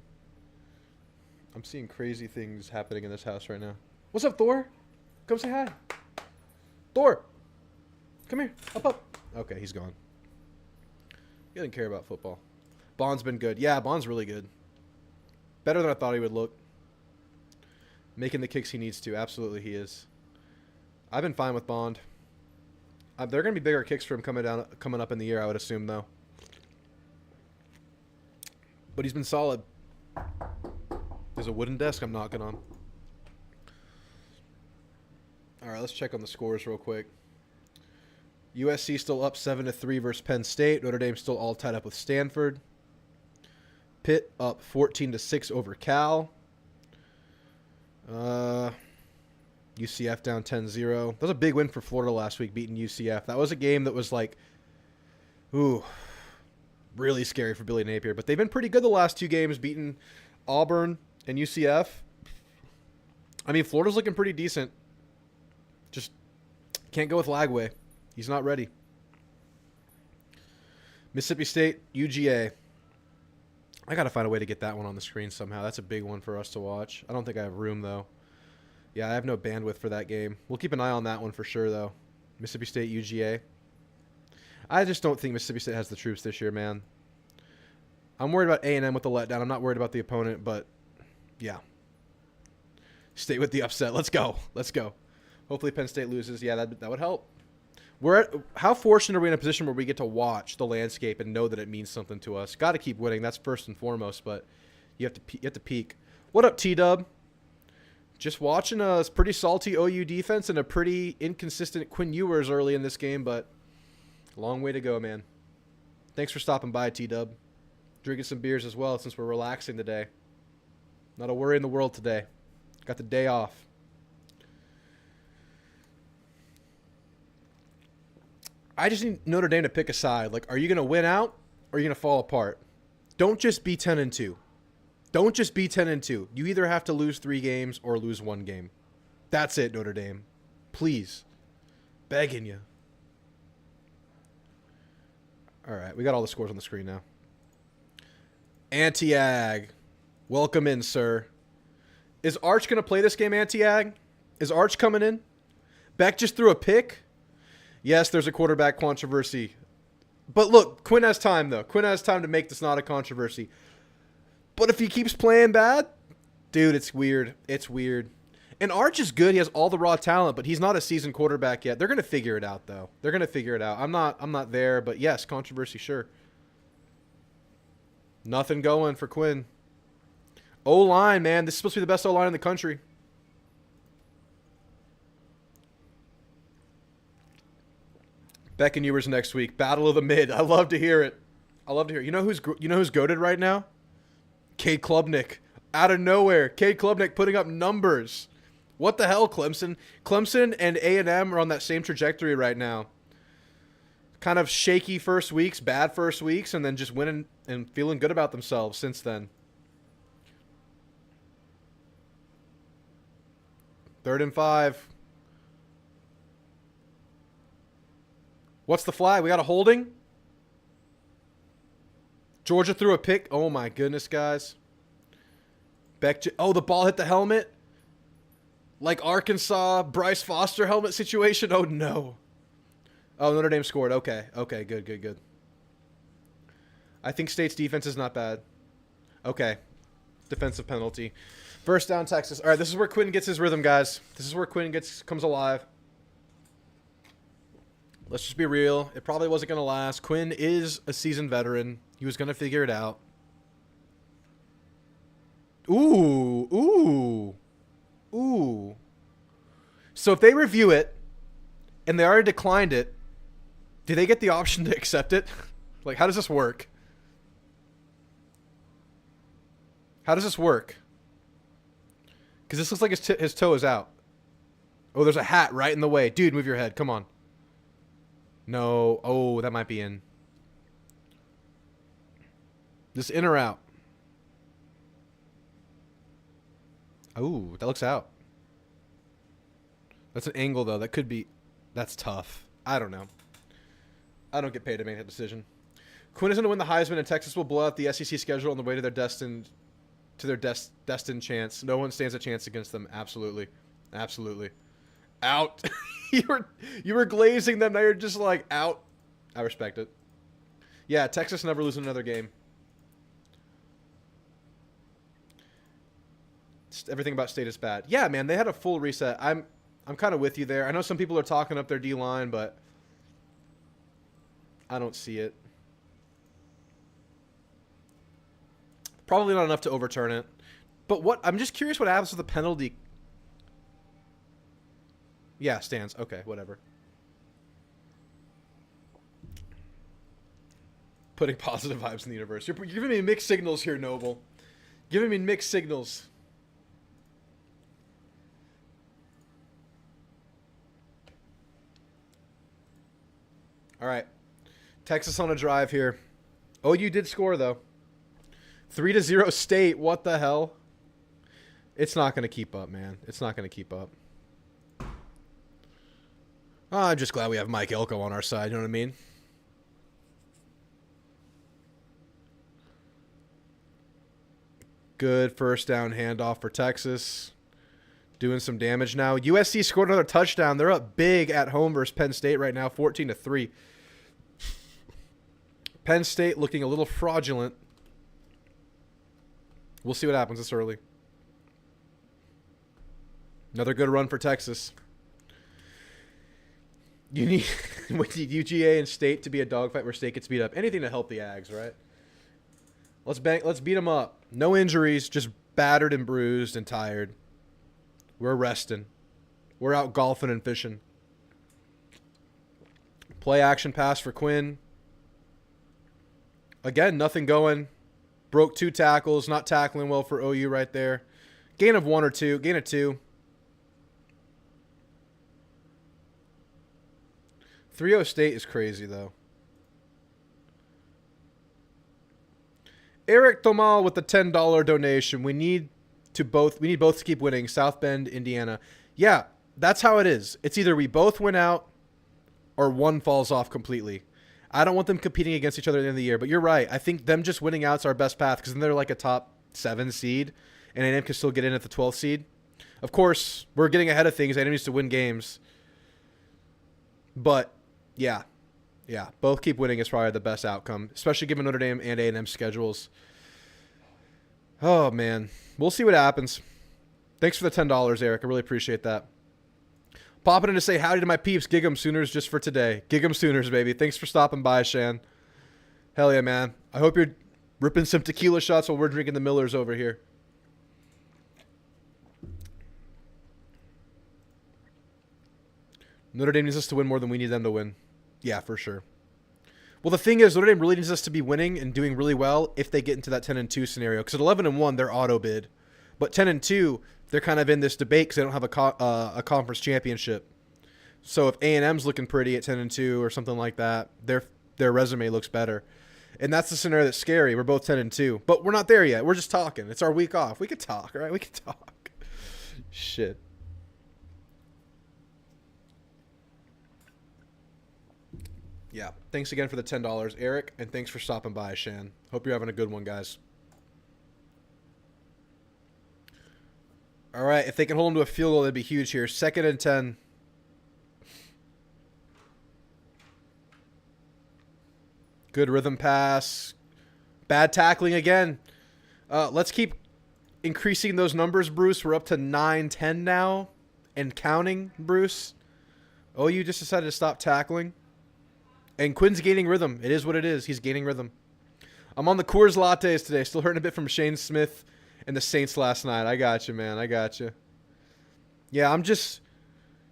Speaker 1: I'm seeing crazy things happening in this house right now. What's up, Thor? Come say hi. Thor! Come here. Up. Okay, he's gone. He doesn't care about football. Bond's been good. Yeah, Bond's really good. Better than I thought he would look. Making the kicks he needs to. Absolutely he is. I've been fine with Bond. There are going to be bigger kicks for him coming up in the year, I would assume, though. But he's been solid. There's a wooden desk I'm knocking on. All right, let's check on the scores real quick. USC still up 7-3 versus Penn State. Notre Dame still all tied up with Stanford. Pitt up 14-6 over Cal. UCF down 10-0. That was a big win for Florida last week, beating UCF. That was a game that was like, ooh, really scary for Billy Napier. But they've been pretty good the last two games, beating Auburn and UCF. I mean, Florida's looking pretty decent. Just can't go with Lagway. He's not ready. Mississippi State, UGA. I got to find a way to get that one on the screen somehow. That's a big one for us to watch. I don't think I have room, though. Yeah, I have no bandwidth for that game. We'll keep an eye on that one for sure, though. Mississippi State, UGA. I just don't think Mississippi State has the troops this year, man. I'm worried about A&M with the letdown. I'm not worried about the opponent, but yeah. State with the upset. Let's go. Let's go. Hopefully Penn State loses. Yeah, that would help. How fortunate are we in a position where we get to watch the landscape and know that it means something to us? Got to keep winning. That's first and foremost, but you have to peak. What up, T-Dub? Just watching a pretty salty OU defense and a pretty inconsistent Quinn Ewers early in this game, but a long way to go, man. Thanks for stopping by, T-Dub. Drinking some beers as well since we're relaxing today. Not a worry in the world today. Got the day off. I just need Notre Dame to pick a side. Like, are you going to win out or are you going to fall apart? Don't just be 10-2. Don't just be 10-2. You either have to lose 3 games or lose 1 game. That's it, Notre Dame. Please. Begging you. All right, we got all the scores on the screen now. Anti-Ag. Welcome in, sir. Is Arch going to play this game, Anti-Ag? Is Arch coming in? Beck just threw a pick? Yes, there's a quarterback controversy. But look, Quinn has time, though. Quinn has time to make this not a controversy. But if he keeps playing bad, dude, it's weird. It's weird. And Arch is good. He has all the raw talent, but he's not a seasoned quarterback yet. They're going to figure it out, though. They're going to figure it out. I'm not there, but yes, controversy, sure. Nothing going for Quinn. O-line, man. This is supposed to be the best O-line in the country. Beck and Ewers next week. Battle of the mid. I love to hear it. I love to hear it. You know who's goated right now? Cade Klubnik. Out of nowhere. Cade Klubnik putting up numbers. What the hell, Clemson? Clemson and A&M are on that same trajectory right now. Kind of shaky first weeks, bad first weeks, and then just winning and feeling good about themselves since then. 3rd and 5. What's the flag? We got a holding? Georgia threw a pick. Oh, my goodness, guys. Oh, the ball hit the helmet? Like Arkansas, Bryce Foster helmet situation? Oh, no. Oh, Notre Dame scored. Okay. Okay, good. I think State's defense is not bad. Okay. Defensive penalty. First down, Texas. All right, this is where Quinn gets his rhythm, guys. This is where Quinn comes alive. Let's just be real. It probably wasn't going to last. Quinn is a seasoned veteran. He was going to figure it out. Ooh. So if they review it and they already declined it, do they get the option to accept it? Like, how does this work? How does this work? Because this looks like his toe is out. Oh, there's a hat right in the way. Dude, move your head. Come on. No. Oh, that might be in. This in or out? Oh, that looks out. That's an angle, though. That could be... That's tough. I don't know. I don't get paid to make that decision. Quinn is going to win the Heisman, and Texas will blow out the SEC schedule on the way to their destined chance. No one stands a chance against them. Absolutely, absolutely. Out. you were glazing them. Now you're just like out. I respect it. Yeah, Texas never loses another game. Everything about State is bad. Yeah, man, they had a full reset. I'm kind of with you there. I know some people are talking up their D-line, but I don't see it. Probably not enough to overturn it. But I'm just curious what happens with the penalty. Yeah, stands. Okay, whatever. Putting positive vibes in the universe. You're giving me mixed signals here, Noble. Giving me mixed signals. All right. Texas on a drive here. OU did score, though. 3-0 State. What the hell? It's not going to keep up, man. It's not going to keep up. Oh, I'm just glad we have Mike Elko on our side. You know what I mean? Good first down handoff for Texas. Doing some damage now. USC scored another touchdown. They're up big at home versus Penn State right now, 14-3. Penn State looking a little fraudulent. We'll see what happens this early. Another good run for Texas. You need UGA and State to be a dogfight where State gets beat up. Anything to help the Ags, right? Let's beat them up. No injuries, just battered and bruised and tired. We're resting. We're out golfing and fishing. Play action pass for Quinn. Again, nothing going. Broke 2 tackles. Not tackling well for OU right there. Gain of 1 or 2. Gain of 2. 3-0 State is crazy, though. Eric Tomal with the $10 donation. We need both to keep winning. South Bend, Indiana. Yeah, that's how it is. It's either we both win out or one falls off completely. I don't want them competing against each other at the end of the year, but you're right. I think them just winning out's our best path because then they're like a top 7 seed, and A&M can still get in at the 12th seed. Of course, we're getting ahead of things. A&M needs to win games. But, yeah, both keep winning is probably the best outcome, especially given Notre Dame and A&M schedules. Oh, man. We'll see what happens. Thanks for the $10, Eric. I really appreciate that. Popping in to say howdy to my peeps. Gig 'em Sooners just for today. Gig 'em Sooners, baby. Thanks for stopping by, Shan. Hell yeah, man. I hope you're ripping some tequila shots while we're drinking the Millers over here. Notre Dame needs us to win more than we need them to win. Yeah, for sure. Well, the thing is, Notre Dame really needs us to be winning and doing really well if they get into that 10-2 scenario. Because at 11-1, they're auto bid. But 10-2, they're kind of in this debate because they don't have a conference championship. So if A&M's looking pretty at 10-2 or something like that, their resume looks better. And that's the scenario that's scary. We're both 10-2. But we're not there yet. We're just talking. It's our week off. We could talk, right? We could talk. Shit. Yeah. Thanks again for the $10, Eric. And thanks for stopping by, Shan. Hope you're having a good one, guys. All right. If they can hold them to a field goal, that'd be huge here. 2nd and 10. Good rhythm pass. Bad tackling again. Let's keep increasing those numbers, Bruce. We're up to 9-10 now and counting, Bruce. Oh, you just decided to stop tackling. And Quinn's gaining rhythm. It is what it is. He's gaining rhythm. I'm on the Coors Lattes today. Still hurting a bit from Shane Smith and the Saints last night. I got you, man. I got you. Yeah, I'm just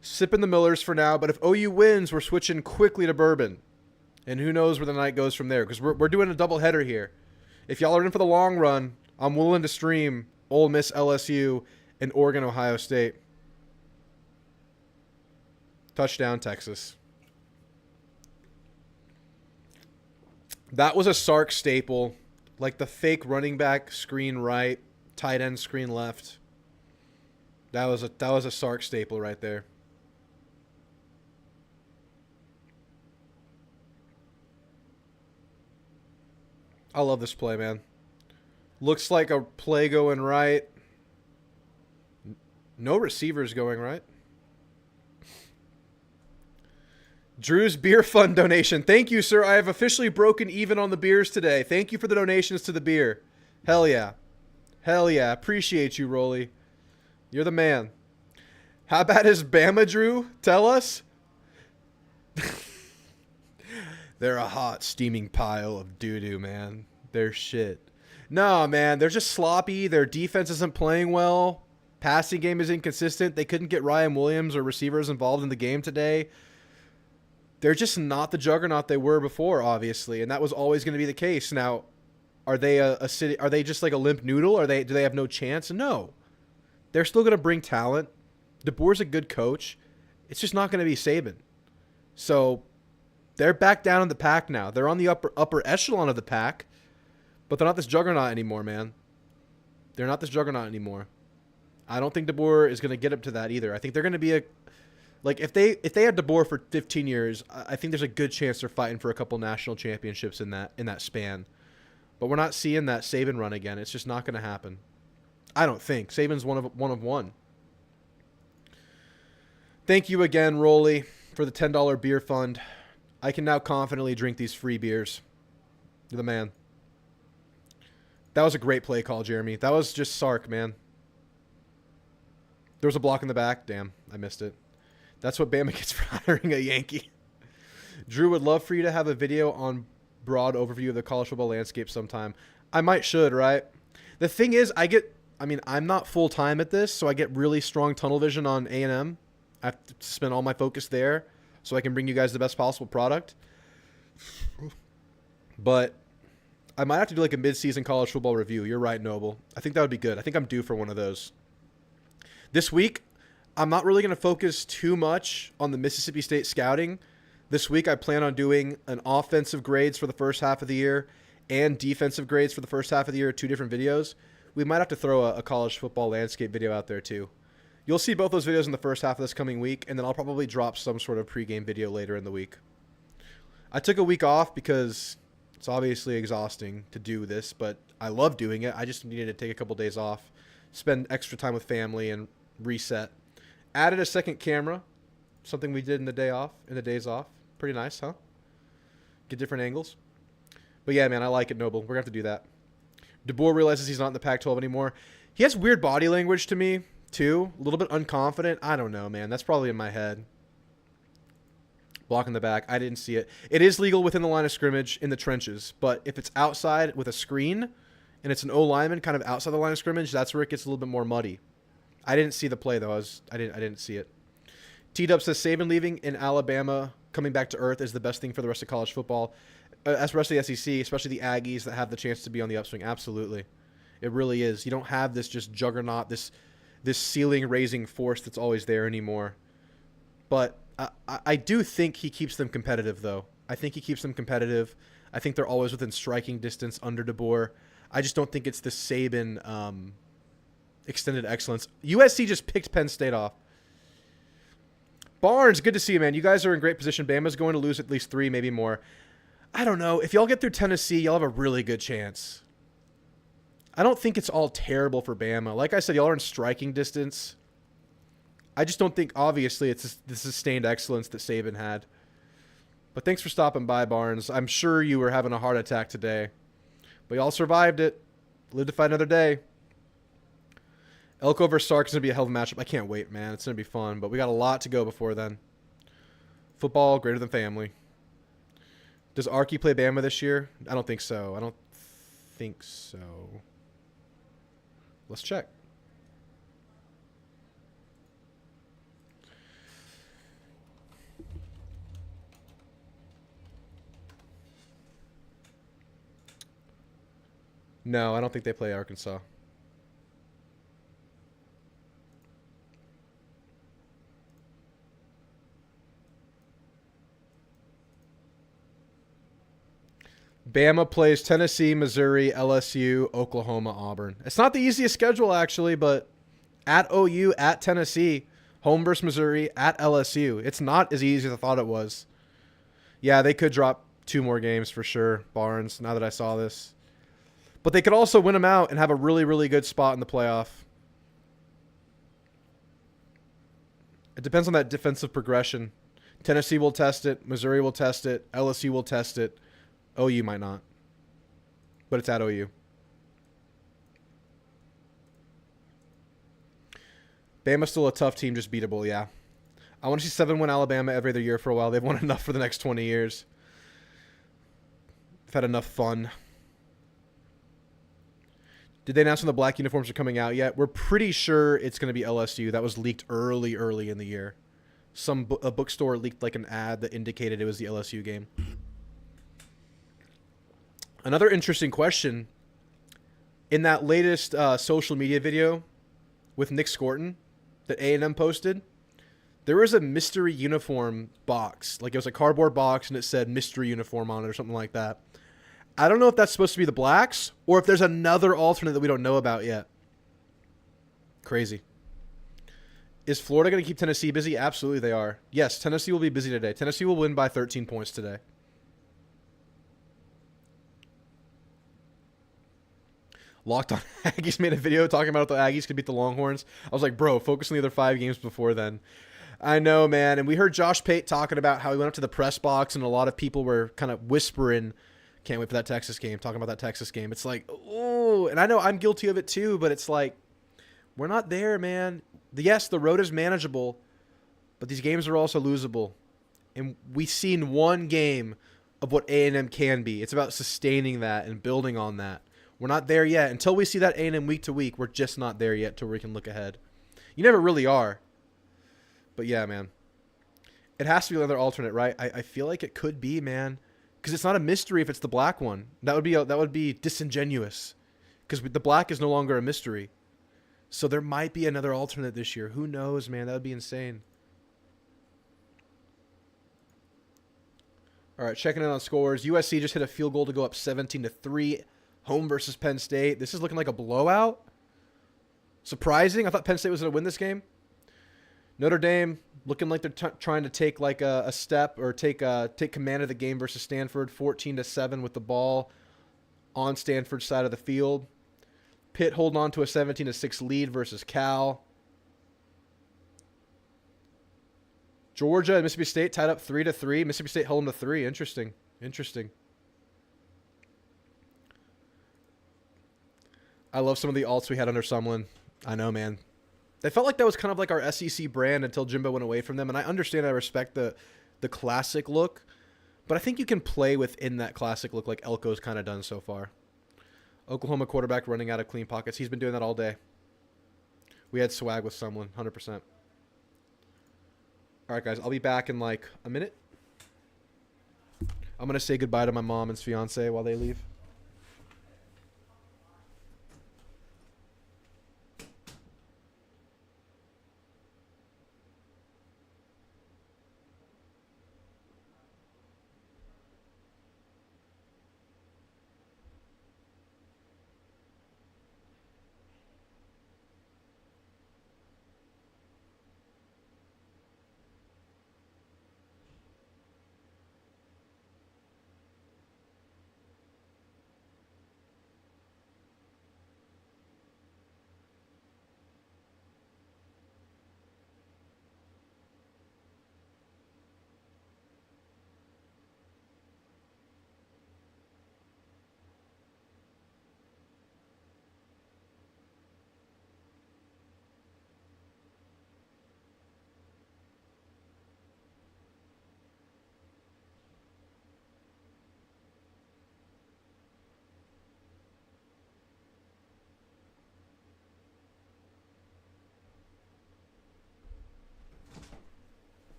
Speaker 1: sipping the Millers for now. But if OU wins, we're switching quickly to bourbon. And who knows where the night goes from there. Because we're doing a doubleheader here. If y'all are in for the long run, I'm willing to stream Ole Miss, LSU, and Oregon, Ohio State. Touchdown, Texas. That was a Sark staple. Like the fake running back screen right, tight end screen left. That was a Sark staple right there. I love this play, man. Looks like a play going right. No receivers going right. Drew's beer fund donation. Thank you, sir. I have officially broken even on the beers today. Thank you for the donations to the beer. Hell yeah. Hell yeah. Appreciate you, Rolly. You're the man. How bad is Bama, Drew? Tell us. They're a hot, steaming pile of doo-doo, man. They're shit. No, man. They're just sloppy. Their defense isn't playing well. Passing game is inconsistent. They couldn't get Ryan Williams or receivers involved in the game today. They're just not the juggernaut they were before, obviously, and that was always going to be the case. Now, are they a city? Are they just like a limp noodle? Do they have no chance? No, they're still going to bring talent. DeBoer's a good coach. It's just not going to be Saban. So they're back down in the pack now. They're on the upper echelon of the pack, but they're not this juggernaut anymore, man. They're not this juggernaut anymore. I don't think DeBoer is going to get up to that either. I think they're going to be a Like, if they had DeBoer for 15 years, I think there's a good chance they're fighting for a couple national championships in that span. But we're not seeing that Saban run again. It's just not going to happen. I don't think. Saban's one of one. Thank you again, Rolly, for the $10 beer fund. I can now confidently drink these free beers. You're the man. That was a great play call, Jeremy. That was just Sark, man. There was a block in the back. Damn, I missed it. That's what Bama gets for hiring a Yankee. Drew would love for you to have a video on broad overview of the college football landscape sometime. I should, right? The thing is, I'm not full-time at this, so I get really strong tunnel vision on A&M. I have to spend all my focus there so I can bring you guys the best possible product. But I might have to do like a mid-season college football review. You're right, Noble. I think that would be good. I think I'm due for one of those. This week, I'm not really going to focus too much on the Mississippi State scouting. This week, I plan on doing an offensive grades for the first half of the year and defensive grades for the first half of the year, 2 different videos. We might have to throw a college football landscape video out there too. You'll see both those videos in the first half of this coming week, and then I'll probably drop some sort of pregame video later in the week. I took a week off because it's obviously exhausting to do this, but I love doing it. I just needed to take a couple days off, spend extra time with family, and reset. Added a second camera, something we did in the days off. Pretty nice, huh? Get different angles. But yeah, man, I like it, Noble. We're going to have to do that. DeBoer realizes he's not in the Pac-12 anymore. He has weird body language to me, too. A little bit unconfident. I don't know, man. That's probably in my head. Block in the back. I didn't see it. It is legal within the line of scrimmage in the trenches, but if it's outside with a screen and it's an O-lineman kind of outside the line of scrimmage, that's where it gets a little bit more muddy. I didn't see the play, though. I didn't see it. T-Dub says Saban leaving in Alabama, coming back to earth is the best thing for the rest of college football. As the rest of the SEC, especially the Aggies that have the chance to be on the upswing. Absolutely. It really is. You don't have this just juggernaut, this ceiling-raising force that's always there anymore. But I do think he keeps them competitive, though. I think he keeps them competitive. I think they're always within striking distance under DeBoer. I just don't think it's the Saban extended excellence. USC just picked Penn State off. Barnes, good to see you, man. You guys are in great position. Bama's going to lose at least 3, maybe more. I don't know. If y'all get through Tennessee, y'all have a really good chance. I don't think it's all terrible for Bama. Like I said, y'all are in striking distance. I just don't think, obviously, it's the sustained excellence that Saban had. But thanks for stopping by, Barnes. I'm sure you were having a heart attack today. But y'all survived it. Lived to fight another day. Elko versus Sark is going to be a hell of a matchup. I can't wait, man. It's going to be fun. But we got a lot to go before then. Football, greater than family. Does Arky play Bama this year? I don't think so. Let's check. No, I don't think they play Arkansas. Bama plays Tennessee, Missouri, LSU, Oklahoma, Auburn. It's not the easiest schedule, actually, but at OU, at Tennessee, home versus Missouri, at LSU. It's not as easy as I thought it was. Yeah, they could drop 2 more games for sure, Barnes, now that I saw this. But they could also win them out and have a really, really good spot in the playoff. It depends on that defensive progression. Tennessee will test it. Missouri will test it. LSU will test it. OU might not. But it's at OU. Bama's still a tough team, just beatable, yeah. I want to see 7-win Alabama every other year for a while. They've won enough for the next 20 years. They've had enough fun. Did they announce when the black uniforms are coming out yet? We're pretty sure it's going to be LSU. That was leaked early in the year. A bookstore leaked like an ad that indicated it was the LSU game. Another interesting question. In that latest social media video with Nick Scorton that A&M posted, there was a mystery uniform box. Like it was a cardboard box and it said mystery uniform on it or something like that. I don't know if that's supposed to be the Blacks or if there's another alternate that we don't know about yet. Crazy. Is Florida going to keep Tennessee busy? Absolutely they are. Yes, Tennessee will be busy today. Tennessee will win by 13 points today. Locked on Aggies made a video talking about the Aggies could beat the Longhorns. I was like, bro, focus on the other 5 games before then. I know, man. And we heard Josh Pate talking about how he went up to the press box and a lot of people were kind of whispering, can't wait for that Texas game, talking about that Texas game. It's like, oh, and I know I'm guilty of it too, but it's like, we're not there, man. Yes, the road is manageable, but these games are also losable. And we've seen one game of what A&M can be. It's about sustaining that and building on that. We're not there yet. Until we see that A&M week to week, we're just not there yet to where we can look ahead. You never really are. But yeah, man. It has to be another alternate, right? I feel like it could be, man. Because it's not a mystery if it's the black one. That would be disingenuous. Because the black is no longer a mystery. So there might be another alternate this year. Who knows, man? That would be insane. All right, checking in on scores. USC just hit a field goal to go up 17-3. Home versus Penn State. This is looking like a blowout. Surprising. I thought Penn State was going to win this game. Notre Dame looking like they're trying to take like a step or take command of the game versus Stanford. 14-7 with the ball on Stanford's side of the field. Pitt holding on to a 17-6 lead versus Cal. Georgia and Mississippi State tied up 3-3. Mississippi State held them to 3. Interesting. I love some of the alts we had under Sumlin. I know, man. They felt like that was kind of like our SEC brand until Jimbo went away from them. And I understand, I respect the classic look. But I think you can play within that classic look like Elko's kind of done so far. Oklahoma quarterback running out of clean pockets. He's been doing that all day. We had swag with Sumlin, 100%. All right, guys. I'll be back in like a minute. I'm going to say goodbye to my mom and fiance while they leave.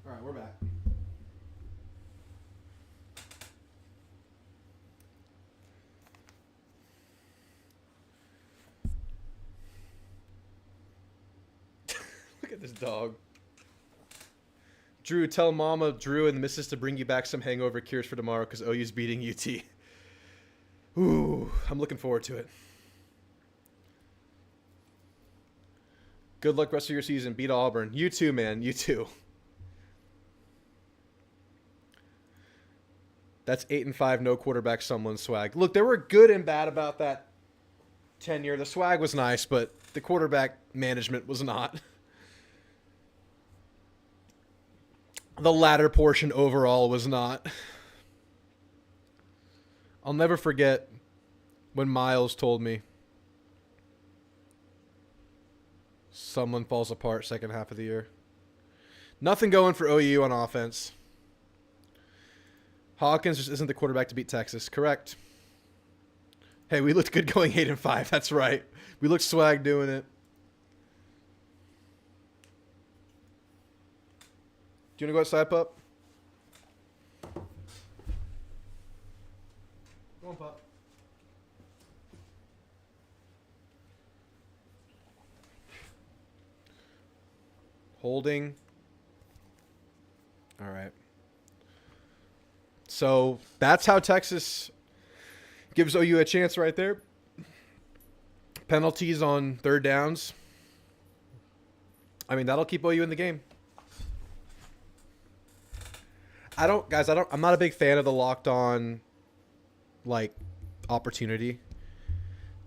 Speaker 1: All right, we're back. Look at this dog. Drew, tell Mama, Drew, and the missus to bring you back some hangover cures for tomorrow because OU's beating UT. Ooh, I'm looking forward to it. Good luck rest of your season. Beat Auburn. You too, man. You too. That's 8-5, no quarterback, someone swag. Look, there were good and bad about that tenure. The swag was nice, but the quarterback management was not. The latter portion overall was not. I'll never forget when Miles told me someone falls apart second half of the year. Nothing going for OU on offense. Hawkins just isn't the quarterback to beat Texas. Correct. Hey, we looked good going 8-5. That's right. We looked swag doing it. Do you want to go outside, Pup? Go on, Pup. Holding. All right. So that's how Texas gives OU a chance right there. Penalties on third downs. I mean, that'll keep OU in the game. I'm not a big fan of the locked on, like, opportunity.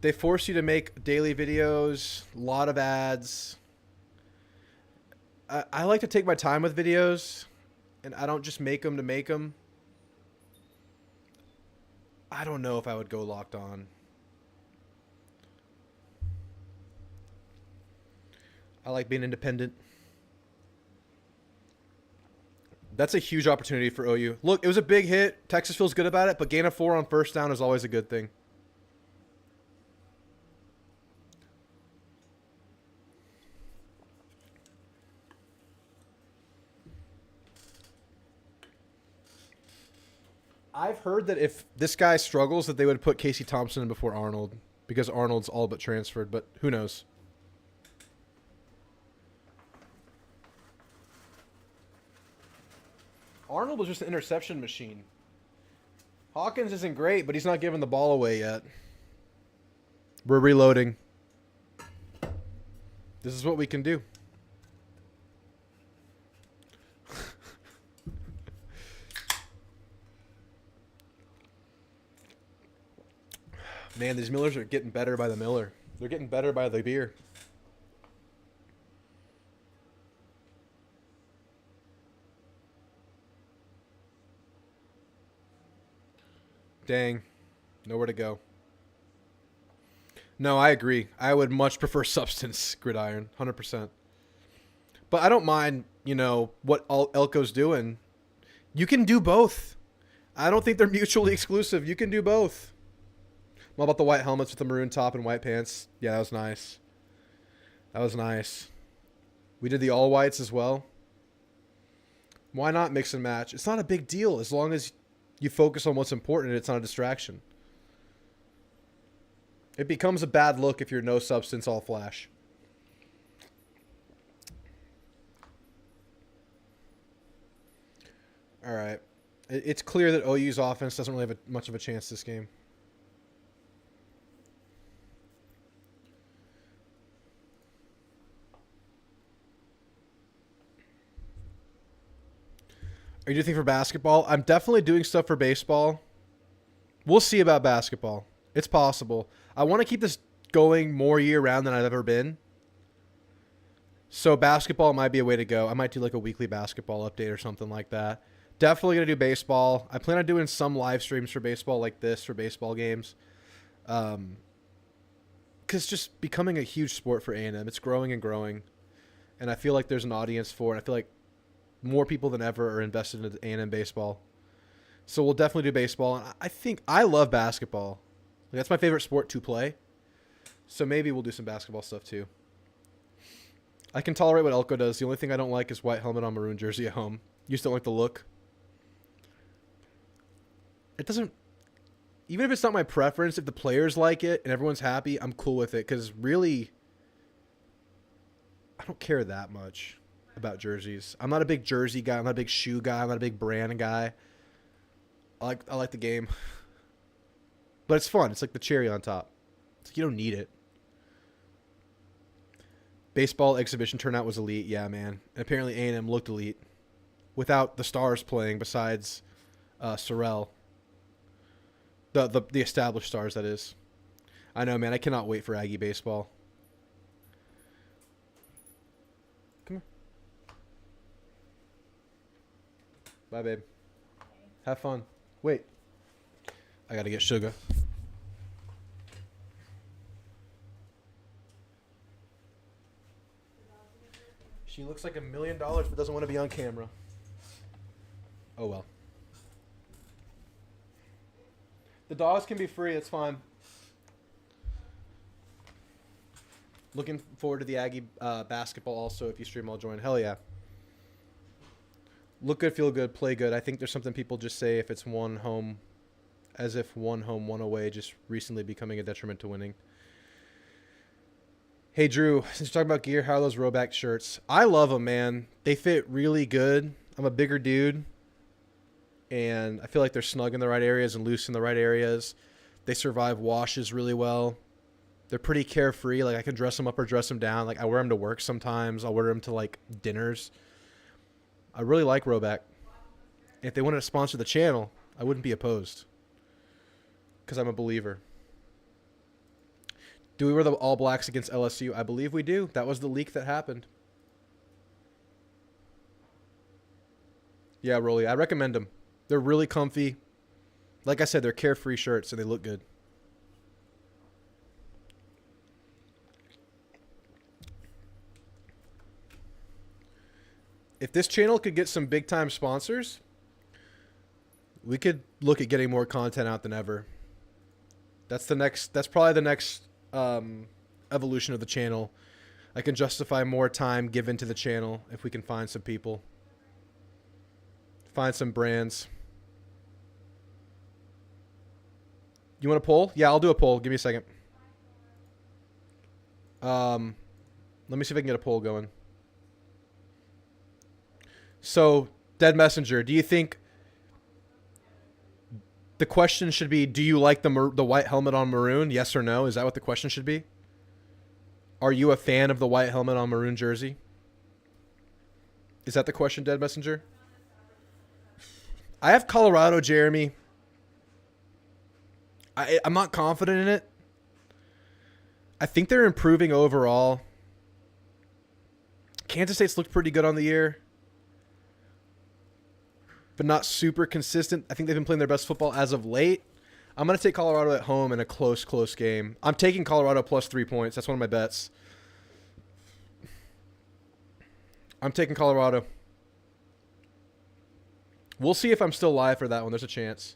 Speaker 1: They force you to make daily videos, a lot of ads. I like to take my time with videos, and I don't just make them to make them. I don't know if I would go locked on. I like being independent. That's a huge opportunity for OU. Look, it was a big hit. Texas feels good about it, but gain of 4 on first down is always a good thing. I've heard that if this guy struggles, that they would put Casey Thompson in before Arnold because Arnold's all but transferred, but who knows? Arnold was just an interception machine. Hawkins isn't great, but he's not giving the ball away yet. We're reloading. This is what we can do. Man, these Millers are getting better by the Miller. They're getting better by the beer. Dang. Nowhere to go. No, I agree. I would much prefer substance gridiron. 100%. But I don't mind, what Elko's doing. You can do both. I don't think they're mutually exclusive. You can do both. What about the white helmets with the maroon top and white pants? Yeah, that was nice. That was nice. We did the all whites as well. Why not mix and match? It's not a big deal as long as you focus on what's important and it's not a distraction. It becomes a bad look if you're no substance, all flash. All right. It's clear that OU's offense doesn't really have much of a chance this game. Are you doing anything for basketball? I'm definitely doing stuff for baseball. We'll see about basketball. It's possible. I want to keep this going more year-round than I've ever been. So basketball might be a way to go. I might do like a weekly basketball update or something like that. Definitely going to do baseball. I plan on doing some live streams for baseball like this for baseball games. Because it's just becoming a huge sport for A&M. It's growing and growing. And I feel like there's an audience for it. I feel like more people than ever are invested in A&M baseball. So we'll definitely do baseball. And I think I love basketball. Like, that's my favorite sport to play. So maybe we'll do some basketball stuff too. I can tolerate what Elko does. The only thing I don't like is white helmet on maroon jersey at home. You just don't like the look. It doesn't... Even if it's not my preference, if the players like it and everyone's happy, I'm cool with it. Because really, I don't care that much about jerseys. I'm not a big jersey guy. I'm not a big shoe guy. I'm not a big brand guy. I like the game. But it's fun. It's like the cherry on top. It's like you don't need it. Baseball exhibition turnout was elite. Yeah, man. And apparently A&M looked elite without the stars playing besides Sorrell. The established stars, that is. I know, man. I cannot wait for Aggie baseball. Come here. Bye, babe. Have fun. Wait. I got to get sugar. She looks like $1 million but doesn't want to be on camera. Oh, well. The dogs can be free. It's fine. Looking forward to the Aggie basketball also. If you stream, I'll join. Hell yeah. Look good, feel good, play good. I think there's something people just say if it's one home, as if one home, one away, just recently becoming a detriment to winning. Hey, Drew, since you're talking about gear, how are those Roback shirts? I love them, man. They fit really good. I'm a bigger dude, and I feel like they're snug in the right areas and loose in the right areas. They survive washes really well. They're pretty carefree. Like, I can dress them up or dress them down. Like, I wear them to work sometimes. I'll wear them to, like, dinners. I really like Roback. If they wanted to sponsor the channel, I wouldn't be opposed, because I'm a believer. Do we wear the All Blacks against LSU? I believe we do. That was the leak that happened. Yeah, Rolly. I recommend them. They're really comfy. Like I said, they're carefree shirts, and they look good. If this channel could get some big-time sponsors, we could look at getting more content out than ever. That's probably the next evolution of the channel. I can justify more time given to the channel if we can find some people, find some brands. You want a poll? Yeah, I'll do a poll. Give me a second. Let me see if I can get a poll going. So, Dead Messenger, do you think the question should be, do you like the white helmet on maroon? Yes or no? Is that what the question should be? Are you a fan of the white helmet on maroon jersey? Is that the question, Dead Messenger? I have Colorado, Jeremy. I'm not confident in it. I think they're improving overall. Kansas State's looked pretty good on the year, but not super consistent. I think they've been playing their best football as of late. I'm going to take Colorado at home in a close game. I'm taking Colorado plus 3 points. That's one of my bets. I'm taking Colorado. We'll see if I'm still live for that one. There's a chance.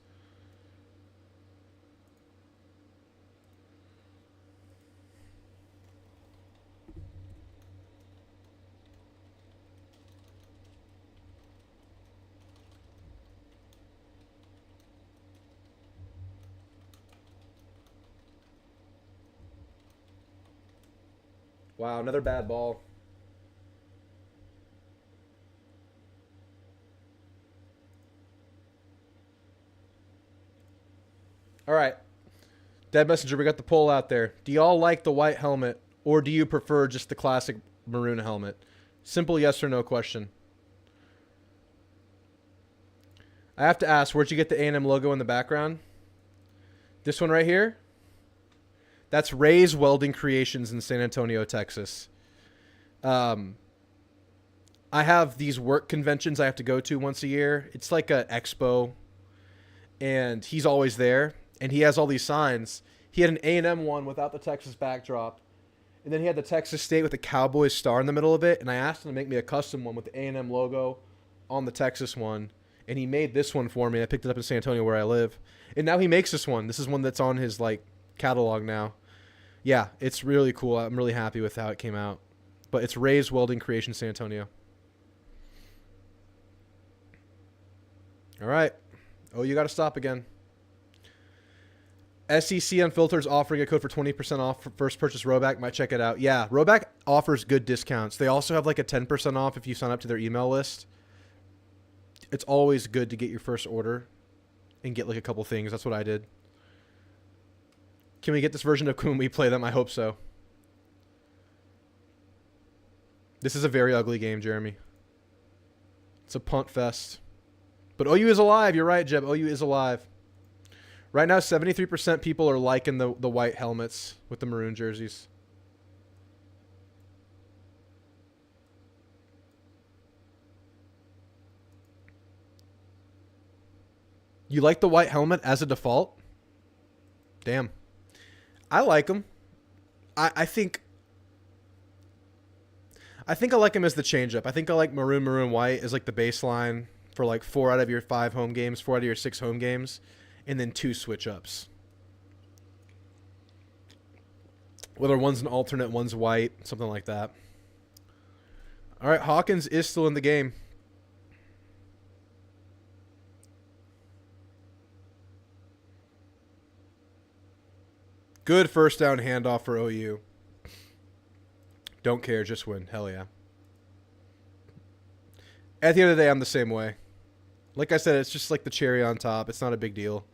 Speaker 1: Wow, another bad ball. All right. Dead Messenger, we got the poll out there. Do y'all like the white helmet, or do you prefer just the classic maroon helmet? Simple yes or no question. I have to ask, where'd you get the A&M logo in the background? This one right here? That's Ray's Welding Creations in San Antonio, Texas. I have these work conventions I have to go to once a year. It's like an expo, and he's always there, and he has all these signs. He had an A&M one without the Texas backdrop, and then he had the Texas State with the Cowboys star in the middle of it, and I asked him to make me a custom one with the A&M logo on the Texas one, and he made this one for me. I picked it up in San Antonio where I live, and now he makes this one. This is one that's on his catalog now. Yeah, it's really cool. I'm really happy with how it came out. But it's Ray's Welding Creation San Antonio. All right. Oh, you got to stop again. SEC Unfiltered's offering a code for 20% off for first purchase Roback. Might check it out. Yeah, Roback offers good discounts. They also have a 10% off if you sign up to their email list. It's always good to get your first order and get a couple things. That's what I did. Can we get this version of Kun we play them? I hope so. This is a very ugly game, Jeremy. It's a punt fest. But OU is alive. You're right, Jeb. OU is alive. Right now, 73% people are liking the white helmets with the maroon jerseys. You like the white helmet as a default? Damn. I like them. I think I like him as the change-up. I think I like maroon, white as like the baseline for like 4 out of your 5 home games, 4 out of your 6 home games, and then 2 switch-ups. Whether one's an alternate, one's white, something like that. All right, Hawkins is still in the game. Good first down handoff for OU. Don't care, just win. Hell yeah. At the end of the day, I'm the same way. Like I said, it's just like the cherry on top. It's not a big deal.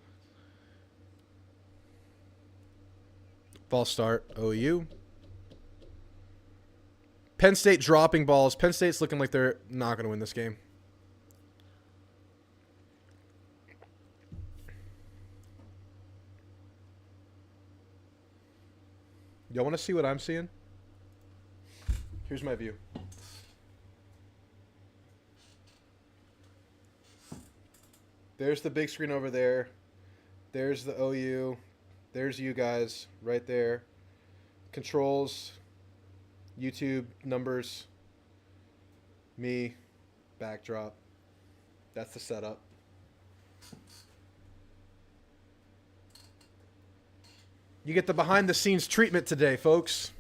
Speaker 1: False start, OU. Penn State dropping balls. Penn State's looking like they're not going to win this game. Y'all want to see what I'm seeing? Here's my view. There's the big screen over there. There's the OU. There's you guys right there. Controls, YouTube, numbers, me, backdrop. That's the setup. You get the behind-the-scenes treatment today, folks.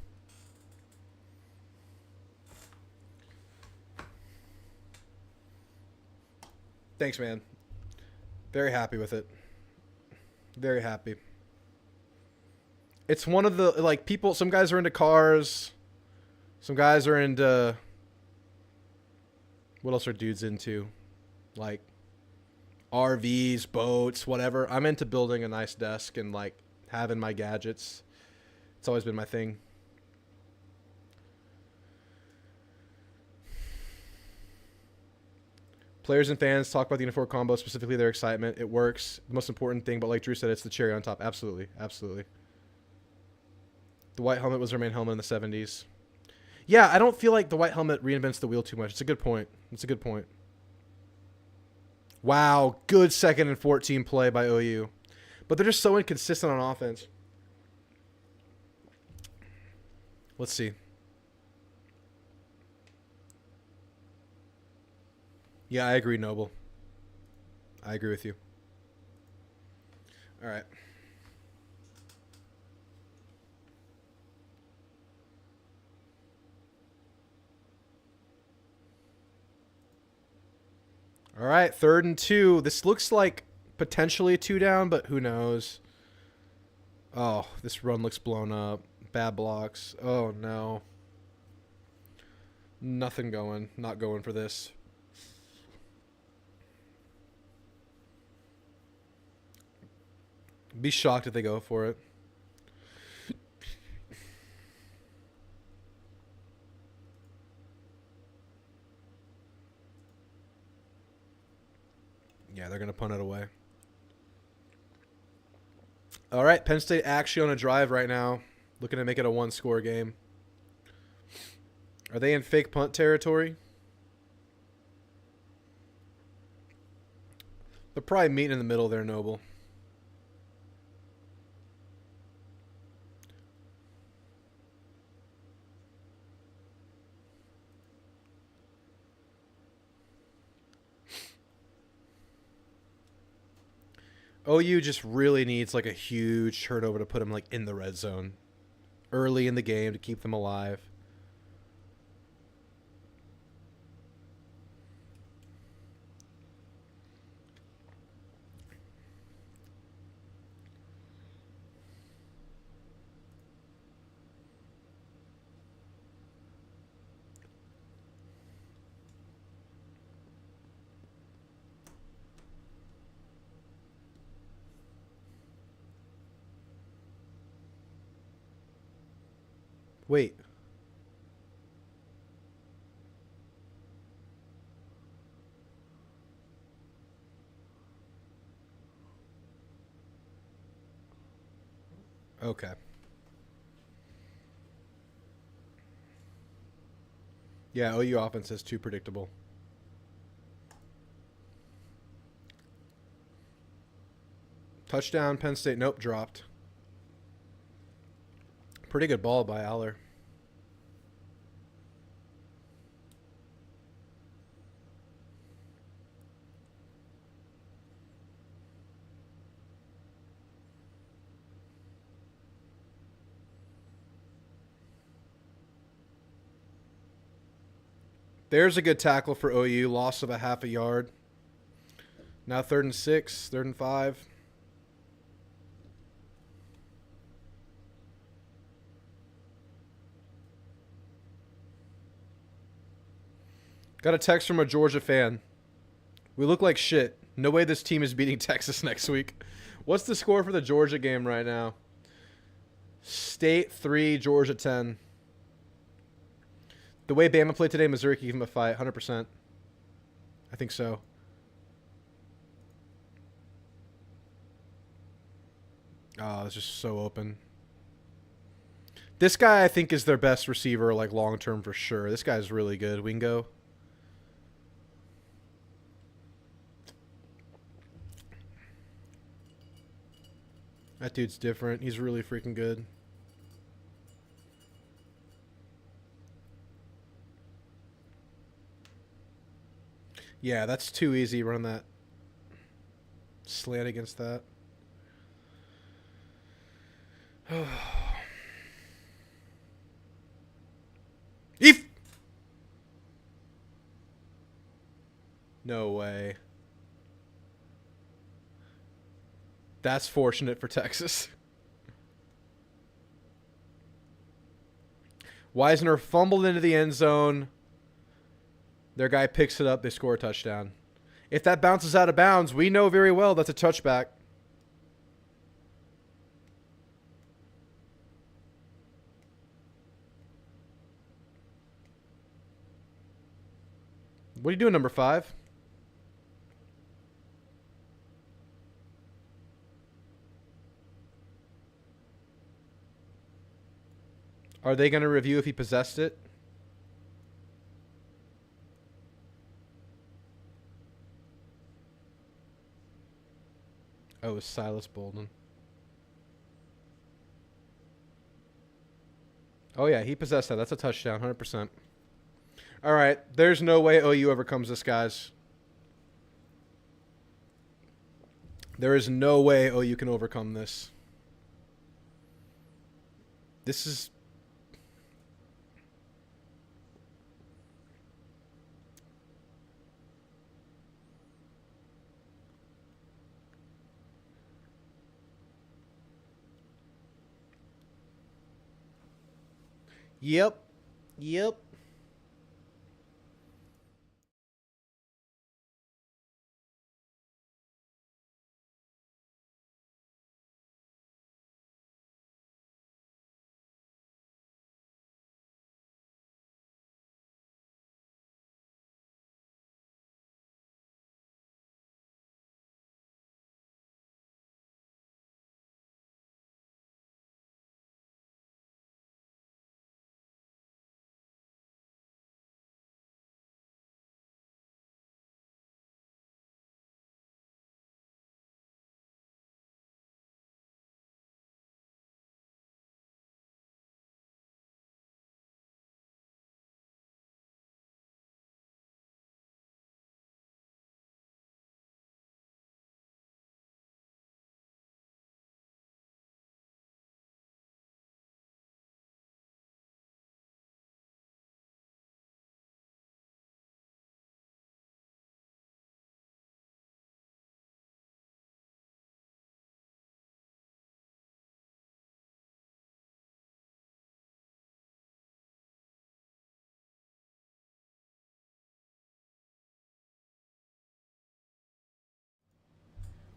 Speaker 1: Thanks, man. Very happy with it. Very happy. It's one of the, like, people, some guys are into cars. Some guys are into, what else are dudes into? Like, RVs, boats, whatever. I'm into building a nice desk and, like, having my gadgets. It's always been my thing. Players and fans talk about the uniform combo, specifically their excitement. It works. The most important thing, but like Drew said, it's the cherry on top. Absolutely. Absolutely. The white helmet was their main helmet in the 70s. Yeah, I don't feel like the white helmet reinvents the wheel too much. It's a good point. It's a good point. Wow. Good 2nd and 14 play by OU. But they're just so inconsistent on offense. Let's see. Yeah, I agree, Noble. I agree with you. All right. All right, 3rd and 2. This looks like potentially a 2 down, but who knows? Oh, this run looks blown up. Bad blocks. Oh, no. Nothing going. Not going for this. Be shocked if they go for it. Yeah, they're going to punt it away. All right, Penn State actually on a drive right now. Looking to make it a 1-score game. Are they in fake punt territory? They're probably meeting in the middle there, Noble. OU just really needs like a huge turnover to put them like in the red zone early in the game to keep them alive. Wait. Okay. Yeah, OU offense is too predictable. Touchdown, Penn State. Nope, dropped. Pretty good ball by Aller. There's a good tackle for OU. Loss of a half a yard. Now 3rd and 6, 3rd and 5. Got a text from a Georgia fan. We look like shit. No way this team is beating Texas next week. What's the score for the Georgia game right now? State 3, Georgia 10. The way Bama played today, Missouri can give him a fight, 100%. I think so. Oh, it's just so open. This guy, I think, is their best receiver, like, long-term for sure. This guy's really good. Wingo. That dude's different. He's really freaking good. Yeah, that's too easy. Run that slant against that. Eef! No way. That's fortunate for Texas. Wisner fumbled into the end zone. Their guy picks it up. They score a touchdown. If that bounces out of bounds, we know very well that's a touchback. What are you doing, number 5? Are they going to review if he possessed it? Oh, it's Silas Bolden. Oh, yeah, he possessed that. That's a touchdown, 100%. All right, there's no way OU overcomes this, guys. There is no way OU can overcome this. This is... Yep.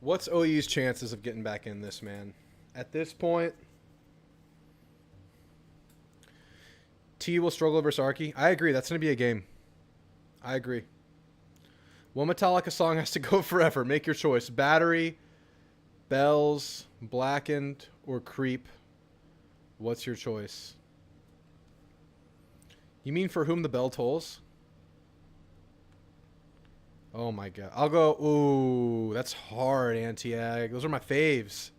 Speaker 1: What's OU's chances of getting back in this, man? At this point, T will struggle versus Arky. I agree. That's going to be a game. I agree. One Metallica song has to go forever. Make your choice. Battery, Bells, Blackened, or Creep. What's your choice? You mean for whom the bell tolls? Oh my god. I'll go. Ooh, that's hard, Anti-Ag. Those are my faves.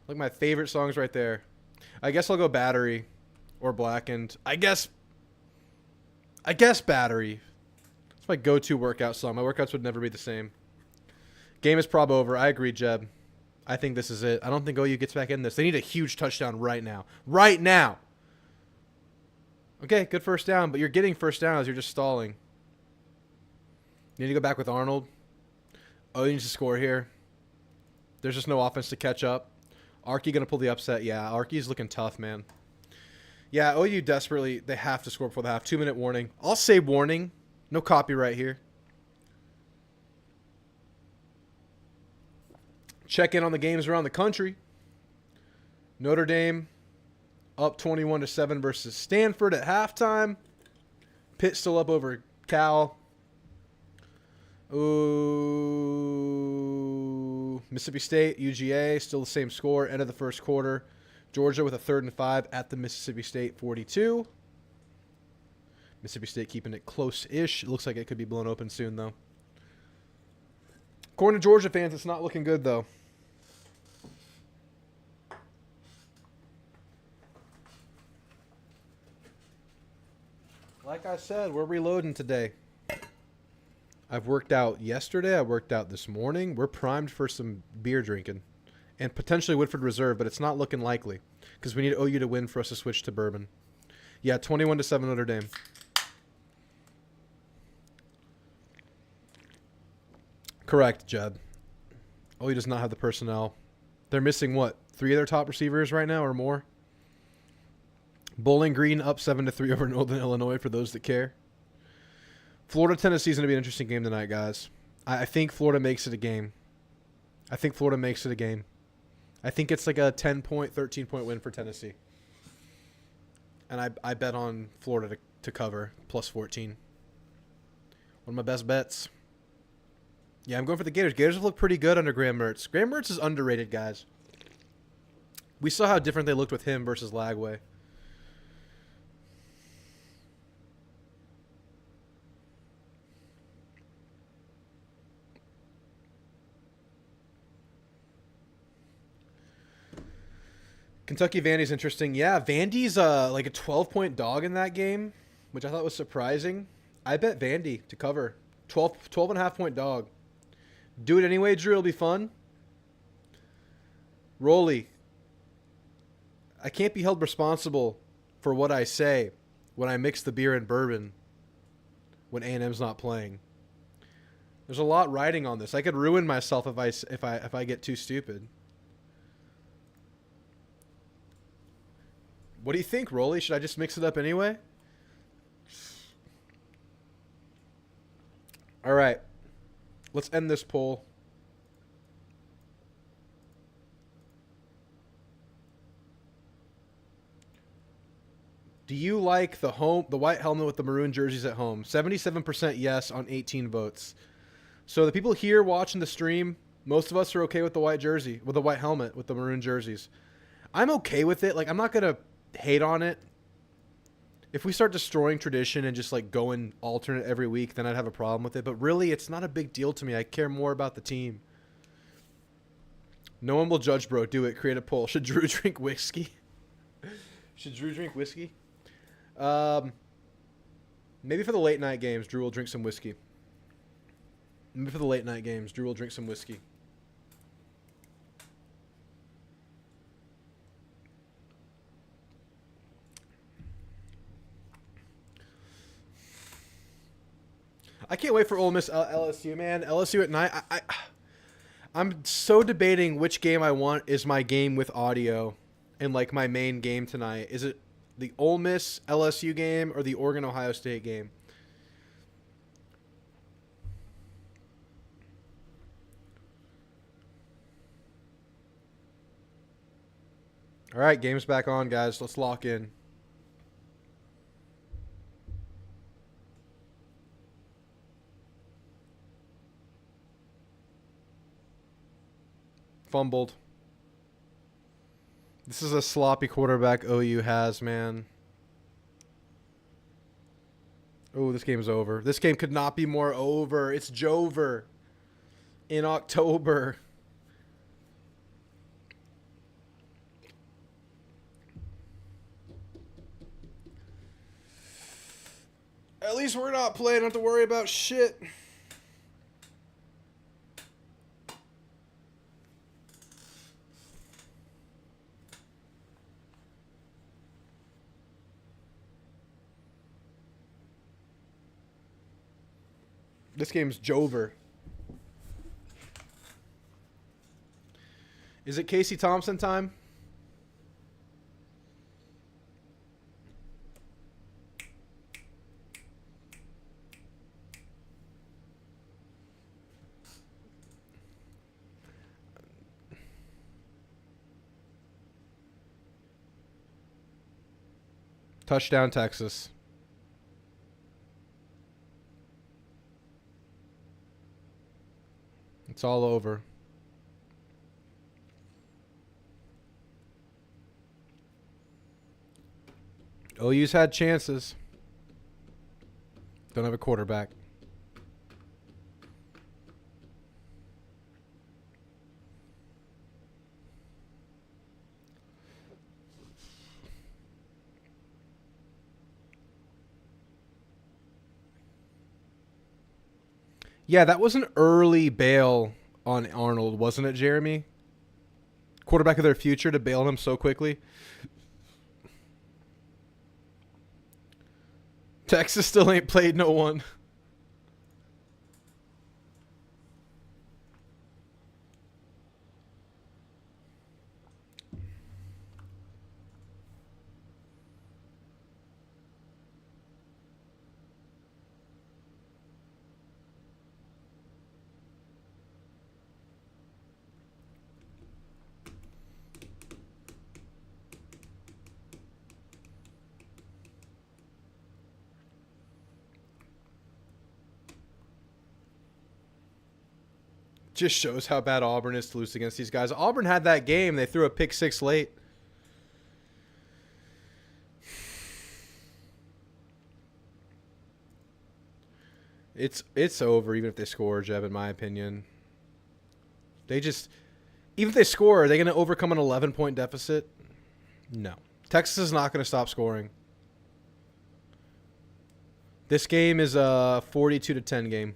Speaker 1: Like my favorite songs right there. I guess I'll go Battery or Blackened. I guess Battery. It's my go-to workout song. My workouts would never be the same. Game is prob over. I agree, Jeb. I think this is it. I don't think OU gets back in this. They need a huge touchdown right now. Right now. Okay, good first down, but you're getting first downs. You're just stalling. You need to go back with Arnold. OU needs to score here. There's just no offense to catch up. Archie going to pull the upset. Yeah, Archie's looking tough, man. Yeah, OU desperately, they have to score before the half. 2-minute warning. I'll say warning. No copyright here. Check in on the games around the country. Notre Dame up 21-7 versus Stanford at halftime. Pitt still up over Cal. Ooh, Mississippi State, UGA, still the same score. End of the first quarter. Georgia with a 3rd and 5 at the Mississippi State 42. Mississippi State keeping it close-ish. It looks like it could be blown open soon, though. According to Georgia fans, it's not looking good, though. Like I said, we're reloading today. I've worked out yesterday. I worked out this morning. We're primed for some beer drinking. And potentially Woodford Reserve, but it's not looking likely. Because we need OU to win for us to switch to bourbon. Yeah, 21-7 Notre Dame. Correct, Jed. OU does not have the personnel. They're missing, what, 3 of their top receivers right now or more? Bowling Green up 7-3 over Northern Illinois for those that care. Florida-Tennessee is going to be an interesting game tonight, guys. I think Florida makes it a game. I think it's like a 10-point, 13-point win for Tennessee. And I bet on Florida to cover, plus 14. One of my best bets. Yeah, I'm going for the Gators. Gators have looked pretty good under Graham Mertz. Graham Mertz is underrated, guys. We saw how different they looked with him versus Lagway. Kentucky Vandy's interesting. Yeah, Vandy's like a 12-point dog in that game, which I thought was surprising. I bet Vandy to cover. 12.5-point dog. Do it anyway, Drew. It'll be fun. Rolly. I can't be held responsible for what I say when I mix the beer and bourbon when A&M's not playing. There's a lot riding on this. I could ruin myself if I get too stupid. What do you think, Rolly? Should I just mix it up anyway? All right. Let's end this poll. Do you like the white helmet with the maroon jerseys at home? 77% yes on 18 votes. So the people here watching the stream, most of us are okay with the white jersey, with the white helmet with the maroon jerseys. I'm okay with it. Like, I'm not going to hate on it. If we start destroying tradition and just like going alternate every week, then I'd have a problem with it. But really, it's not a big deal to me. I care more about the team. No one will judge, bro. Do it. Create a poll. Should Drew drink whiskey? Should Drew drink whiskey? Maybe for the late night games, Drew will drink some whiskey. Maybe for the late night games, Drew will drink some whiskey. I can't wait for Ole Miss LSU, man. LSU at night. I'm so debating which game I want is my game with audio and like my main game tonight. Is it the Ole Miss LSU game or the Oregon Ohio State game? All right, game's back on, guys. Let's lock in. Fumbled. This is a sloppy quarterback OU has, man. Oh, this game's over. This game could not be more over. It's Jover in October. At least we're not playing. Don't have to worry about shit. This game's Jover. Is it Casey Thompson time? Touchdown, Texas. It's all over. OU's had chances. Don't have a quarterback. Yeah, that was an early bail on Arnold, wasn't it, Jeremy? Quarterback of their future to bail him so quickly. Texas still ain't played no one. Just shows how bad Auburn is to lose against these guys. Auburn had that game. They threw a pick six late. It's over even if they score, Jeb, in my opinion. They just... Even if they score, are they going to overcome an 11-point deficit? No. Texas is not going to stop scoring. This game is a 42-10 game.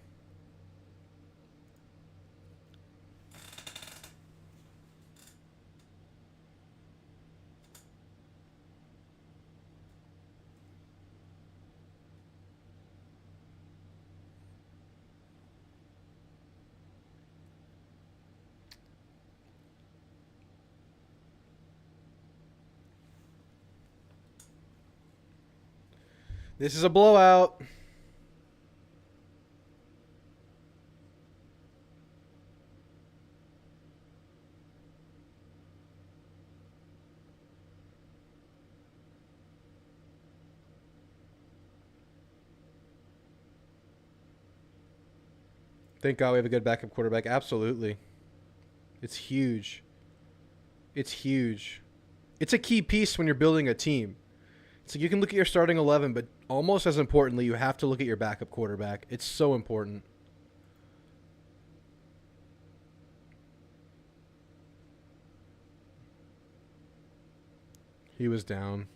Speaker 1: This is a blowout. Thank God we have a good backup quarterback. Absolutely. It's huge. It's huge. It's a key piece when you're building a team. So you can look at your starting 11, but almost as importantly, you have to look at your backup quarterback. It's so important. He was down.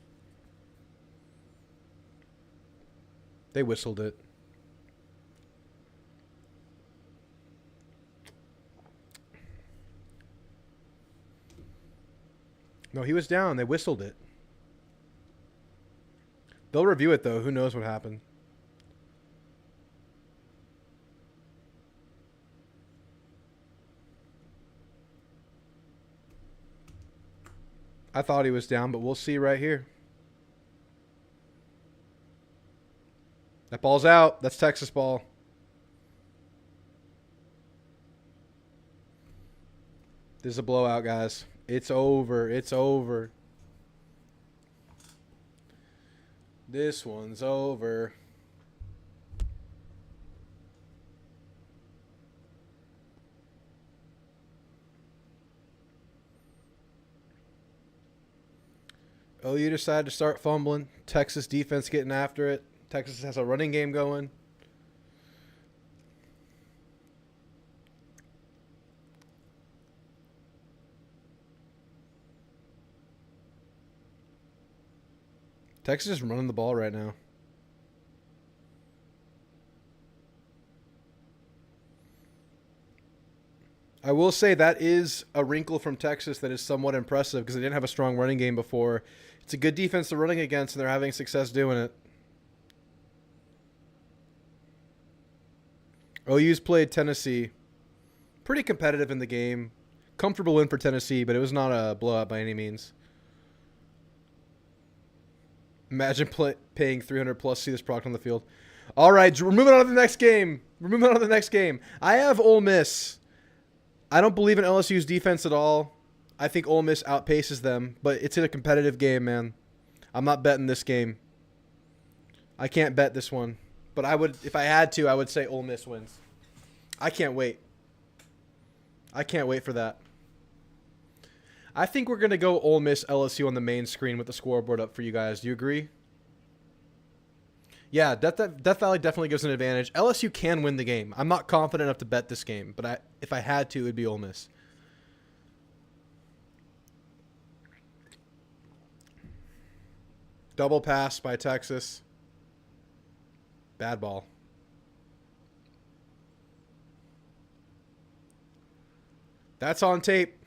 Speaker 1: They whistled it. No, he was down. They whistled it. They'll review it, though. Who knows what happened? I thought he was down, but we'll see right here. That ball's out. That's Texas ball. This is a blowout, guys. It's over. It's over. This one's over. OU decided to start fumbling. Texas defense getting after it. Texas has a running game going. Texas is running the ball right now. I will say that is a wrinkle from Texas that is somewhat impressive because they didn't have a strong running game before. It's a good defense they're running against, and they're having success doing it. OU's played Tennessee. Pretty competitive in the game. Comfortable win for Tennessee, but it was not a blowout by any means. Imagine paying $300 to see this product on the field. All right, we're moving on to the next game. I have Ole Miss. I don't believe in LSU's defense at all. I think Ole Miss outpaces them, but it's in a competitive game, man. I'm not betting this game. I can't bet this one. But I would, if I had to, I would say Ole Miss wins. I can't wait. I can't wait for that. I think we're going to go Ole Miss LSU on the main screen with the scoreboard up for you guys. Do you agree? Yeah, Death Valley definitely gives an advantage. LSU can win the game. I'm not confident enough to bet this game, but if I had to, it would be Ole Miss. Double pass by Texas. Bad ball. That's on tape.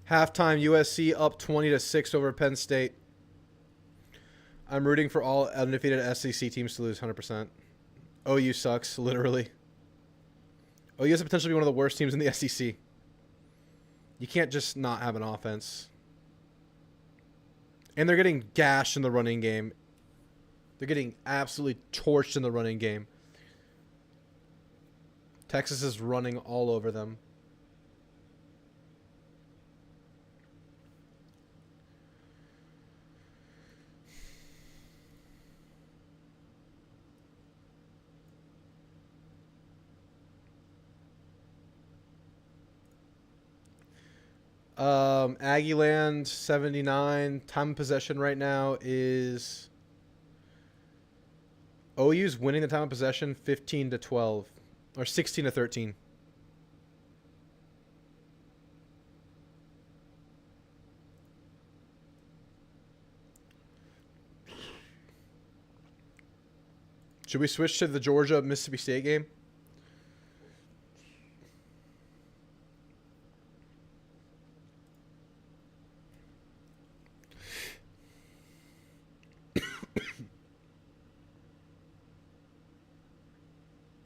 Speaker 1: Halftime, USC up 20-6 over Penn State. I'm rooting for all undefeated SEC teams to lose 100%. OU sucks, literally. OU has the potential to be one of the worst teams in the SEC. You can't just not have an offense. And they're getting gashed in the running game. They're getting absolutely torched in the running game. Texas is running all over them. Aggieland 79. Time of possession right now is OU's winning the time of possession 15-12 or 16-13. Should we switch to the Georgia-Mississippi State game?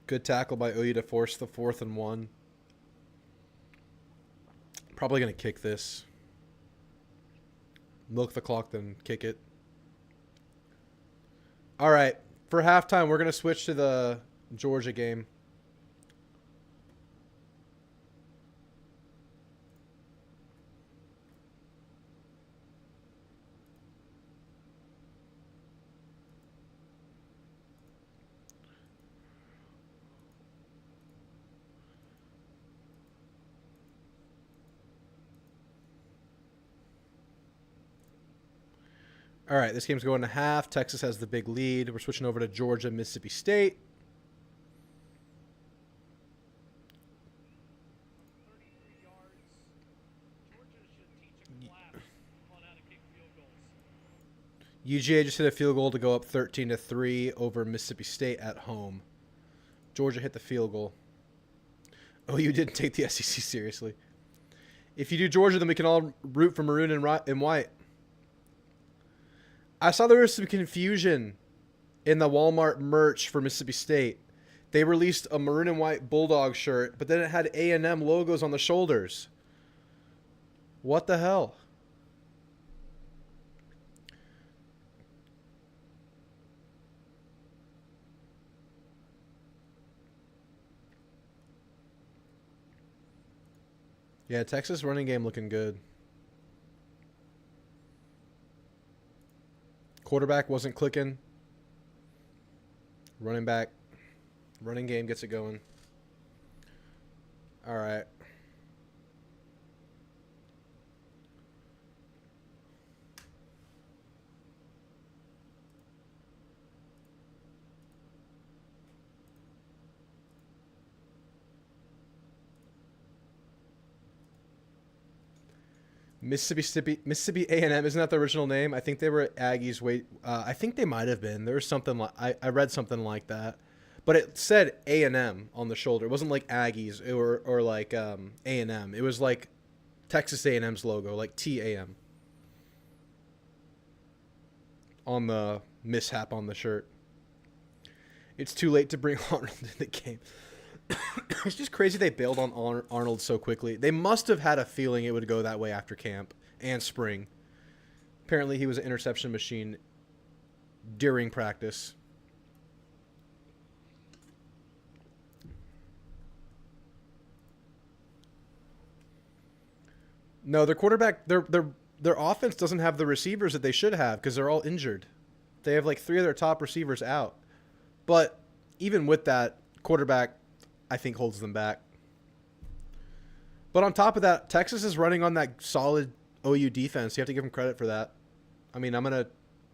Speaker 1: Good tackle by OU to force the 4th and 1. Probably going to kick this. Milk the clock, then kick it. All right. For halftime, we're going to switch to the Georgia game. All right, this game's going to half. Texas has the big lead. We're switching over to Georgia, Mississippi State. UGA just hit a field goal to go up 13-3 over Mississippi State at home. Georgia hit the field goal. Oh, you didn't take the SEC seriously. If you do Georgia, then we can all root for maroon and white. I saw there was some confusion in the Walmart merch for Mississippi State. They released a maroon and white Bulldog shirt, but then it had A&M logos on the shoulders. What the hell? Yeah, Texas running game looking good. Quarterback wasn't clicking. Running back. Running game gets it going. All right. Mississippi A&M, isn't that the original name? I think they were Aggies. Wait, I think they might have been. There was something like I read something like that, but it said A&M on the shoulder. It wasn't like Aggies or like A&M. It was like Texas A&M's logo, like TAM on the mishap on the shirt. It's too late to bring Arnold in the game. It's just crazy they bailed on Arnold so quickly. They must have had a feeling it would go that way after camp and spring. Apparently he was an interception machine during practice. No, their quarterback, their offense doesn't have the receivers that they should have because they're all injured. They have like 3 of their top receivers out. But even with that, quarterback, I think, holds them back. But on top of that, Texas is running on that solid OU defense. You have to give them credit for that. I mean, you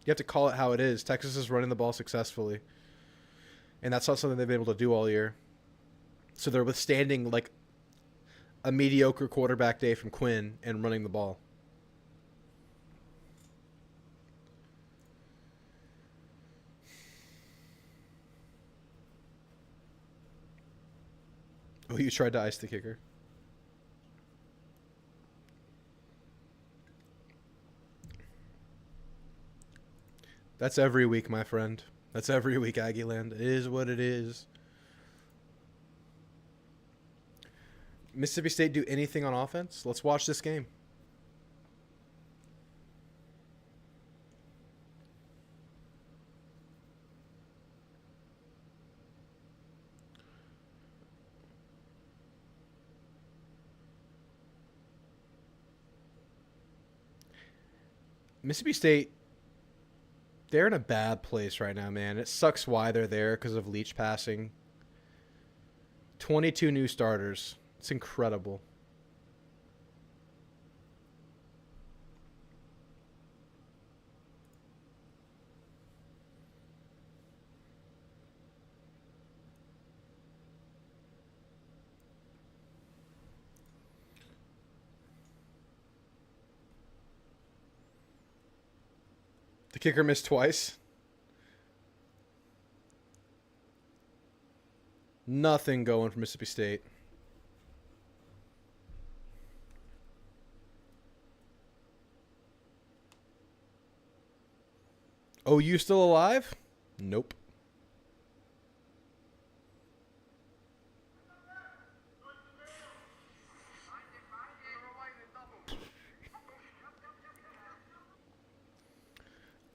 Speaker 1: have to call it how it is. Texas is running the ball successfully. And that's not something they've been able to do all year. So they're withstanding like a mediocre quarterback day from Quinn and running the ball. Oh, you tried to ice the kicker. That's every week, my friend. That's every week, Aggieland. It is what it is. Mississippi State do anything on offense? Let's watch this game. Mississippi State, they're in a bad place right now, man. It sucks why they're there because of Leach passing. 22 new starters. It's incredible. The kicker missed twice. Nothing going for Mississippi State. OU still alive? Nope.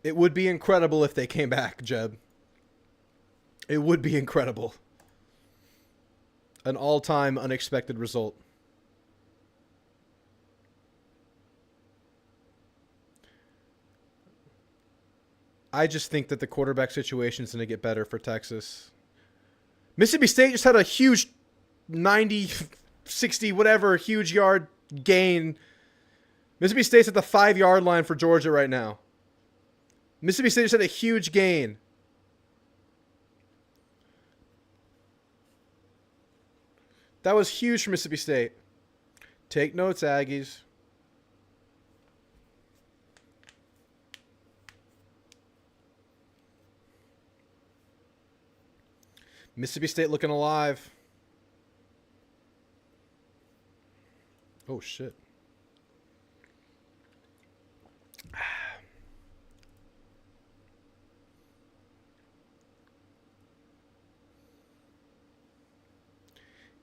Speaker 1: It would be incredible if they came back, Jeb. It would be incredible. An all-time unexpected result. I just think that the quarterback situation is going to get better for Texas. Mississippi State just had a huge 90, 60, whatever, huge yard gain. Mississippi State's at the 5-yard line for Georgia right now. Mississippi State just had a huge gain. That was huge for Mississippi State. Take notes, Aggies. Mississippi State looking alive. Oh, shit.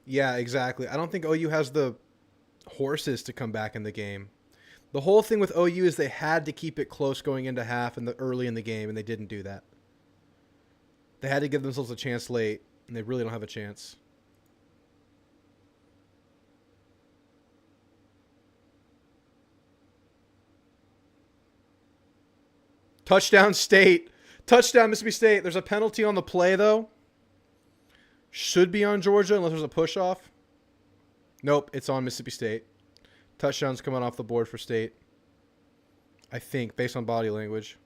Speaker 1: Yeah, exactly. I don't think OU has the horses to come back in the game. The whole thing with OU is they had to keep it close going into half and early in the game, and they didn't do that. They had to give themselves a chance late, and they really don't have a chance. Touchdown State. Touchdown Mississippi State. There's a penalty on the play, though. Should be on Georgia unless there's a push-off. Nope, it's on Mississippi State. Touchdowns coming off the board for State. I think, based on body language.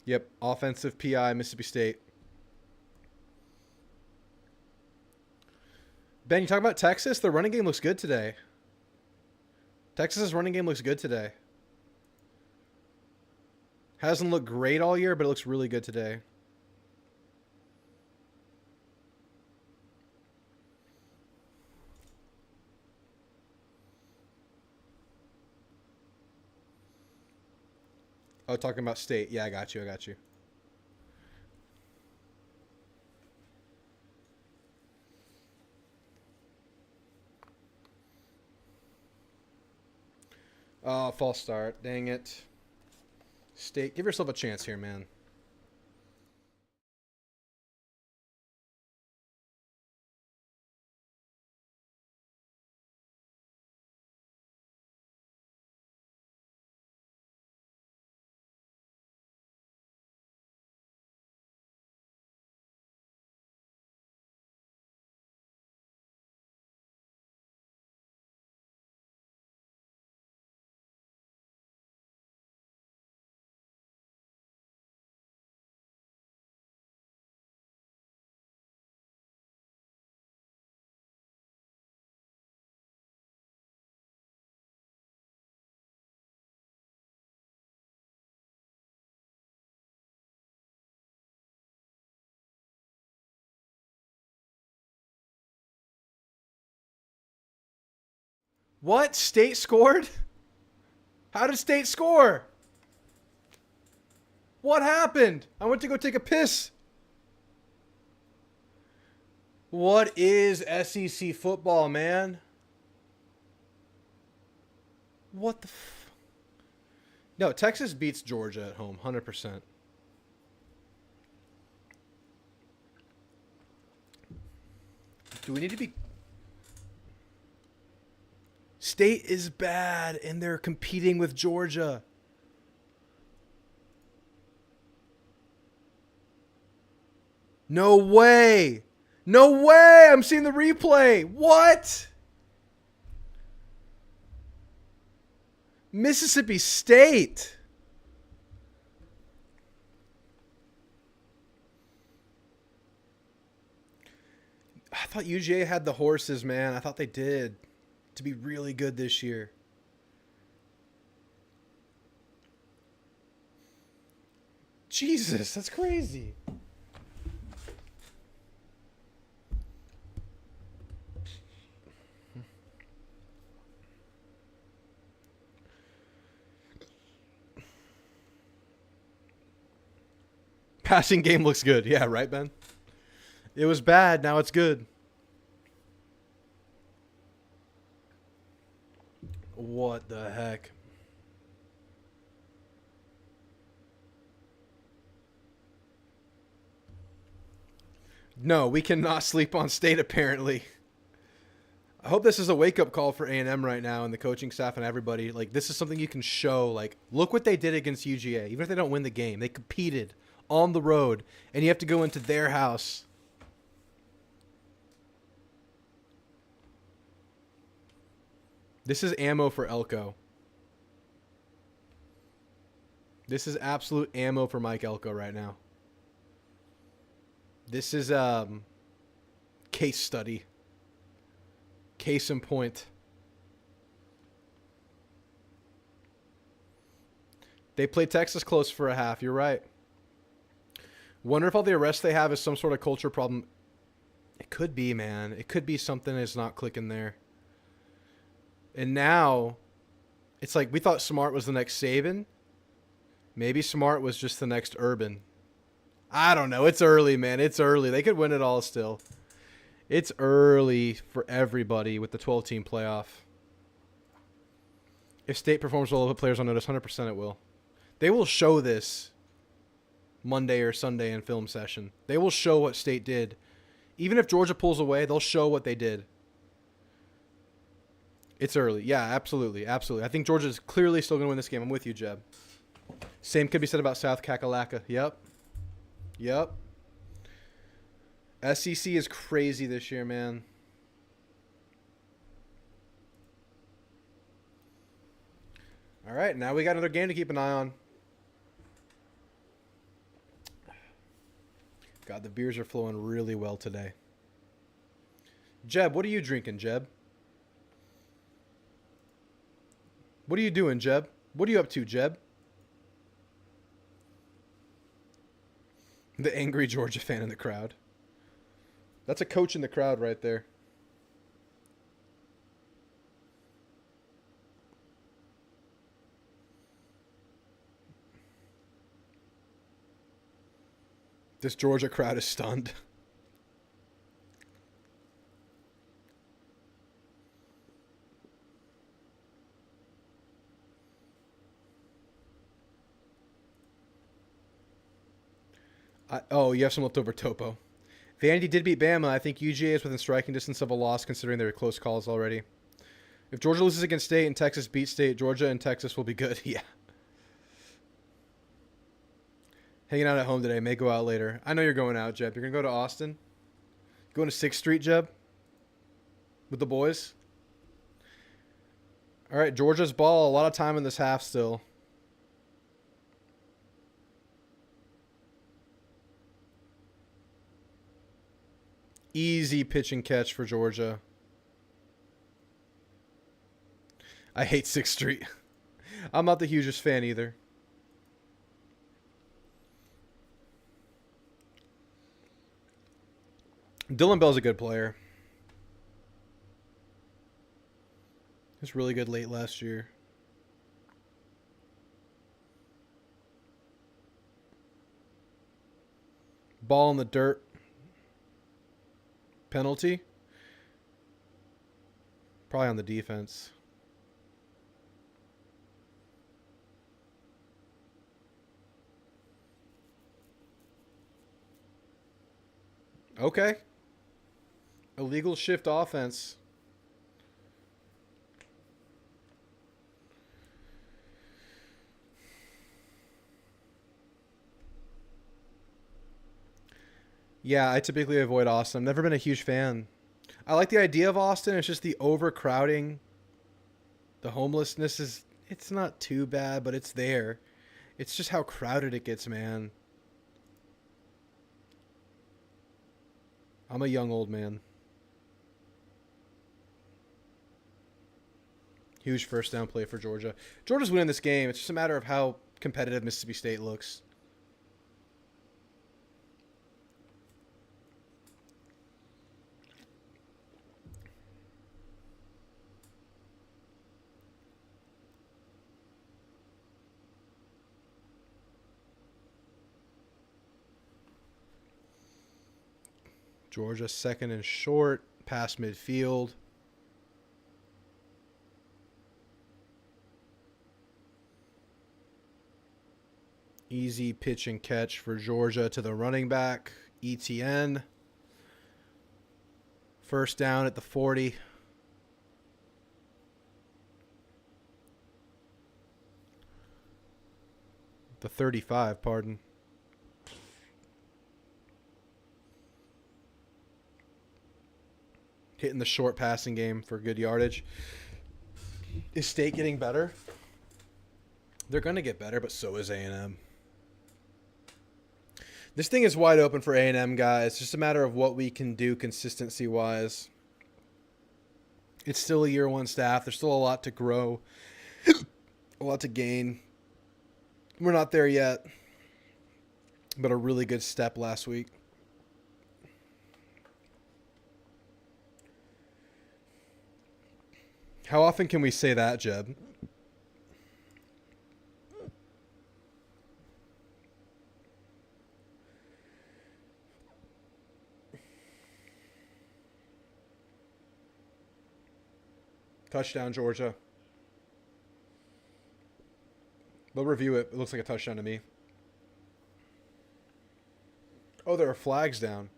Speaker 1: Yep, offensive PI, Mississippi State. Ben, you talking about Texas? The running game looks good today. Texas's running game looks good today. Hasn't looked great all year, but it looks really good today. Oh, talking about State. Yeah, I got you. I got you. Oh, false start. Dang it. State, give yourself a chance here, man. What? State scored? How did State score? What happened? I went to go take a piss. What is SEC football, man? What the f... No, Texas beats Georgia at home, 100%. Do we need to be... State is bad, and they're competing with Georgia. No way. No way. I'm seeing the replay. What? Mississippi State. I thought UGA had the horses, man. I thought they did. To be really good this year. Jesus, that's crazy. Passing game looks good. Yeah, right, Ben? It was bad. Now it's good. What the heck? No, we cannot sleep on State, apparently. I hope this is a wake-up call for A&M right now and the coaching staff and everybody. Like, this is something you can show. Like, look what they did against UGA. Even if they don't win the game, they competed on the road, and you have to go into their house. This is ammo for Elko. This is absolute ammo for Mike Elko right now. This is case study. Case in point. They played Texas close for a half. You're right. Wonder if all the arrests they have is some sort of culture problem. It could be, man. It could be something that's not clicking there. And now, it's like we thought Smart was the next Saban. Maybe Smart was just the next Urban. I don't know. It's early, man. It's early. They could win it all still. It's early for everybody with the 12-team playoff. If State performs well, put players on notice, 100% it will. They will show this Monday or Sunday in film session. They will show what State did. Even if Georgia pulls away, they'll show what they did. It's early. Yeah, absolutely. Absolutely. I think Georgia's clearly still going to win this game. I'm with you, Jeb. Same could be said about South Kakalaka. Yep. Yep. SEC is crazy this year, man. All right, now we got another game to keep an eye on. God, the beers are flowing really well today. Jeb, what are you drinking, Jeb? What are you doing, Jeb? What are you up to, Jeb? The angry Georgia fan in the crowd. That's a coach in the crowd right there. This Georgia crowd is stunned. Oh, you have some leftover topo. Vandy did beat Bama. I think UGA is within striking distance of a loss considering their close calls already. If Georgia loses against State and Texas beats State, Georgia and Texas will be good. Yeah. Hanging out at home today. May go out later. I know you're going out, Jeb. You're going to go to Austin? Going to 6th Street, Jeb? With the boys? All right, Georgia's ball. A lot of time in this half still. Easy pitch and catch for Georgia. I hate 6th Street. I'm not the hugest fan either. Dylan Bell's a good player. He was really good late last year. Ball in the dirt. Penalty? Probably on the defense. Okay. Illegal shift offense. Yeah, I typically avoid Austin. I've never been a huge fan. I like the idea of Austin. It's just the overcrowding. The homelessness is... It's not too bad, but it's there. It's just how crowded it gets, man. I'm a young old man. Huge first down play for Georgia. Georgia's winning this game. It's just a matter of how competitive Mississippi State looks. Georgia second and short, past midfield. Easy pitch and catch for Georgia to the running back, ETN. First down at the 40. The 35, pardon. Hitting the short passing game for good yardage. Is State getting better? They're going to get better, but so is A&M. This thing is wide open for A&M, guys. It's just a matter of what we can do consistency-wise. It's still a year one staff. There's still a lot to grow, a lot to gain. We're not there yet, but a really good step last week. How often can we say that, Jeb? Touchdown, Georgia. They'll review it. It looks like a touchdown to me. Oh, there are flags down.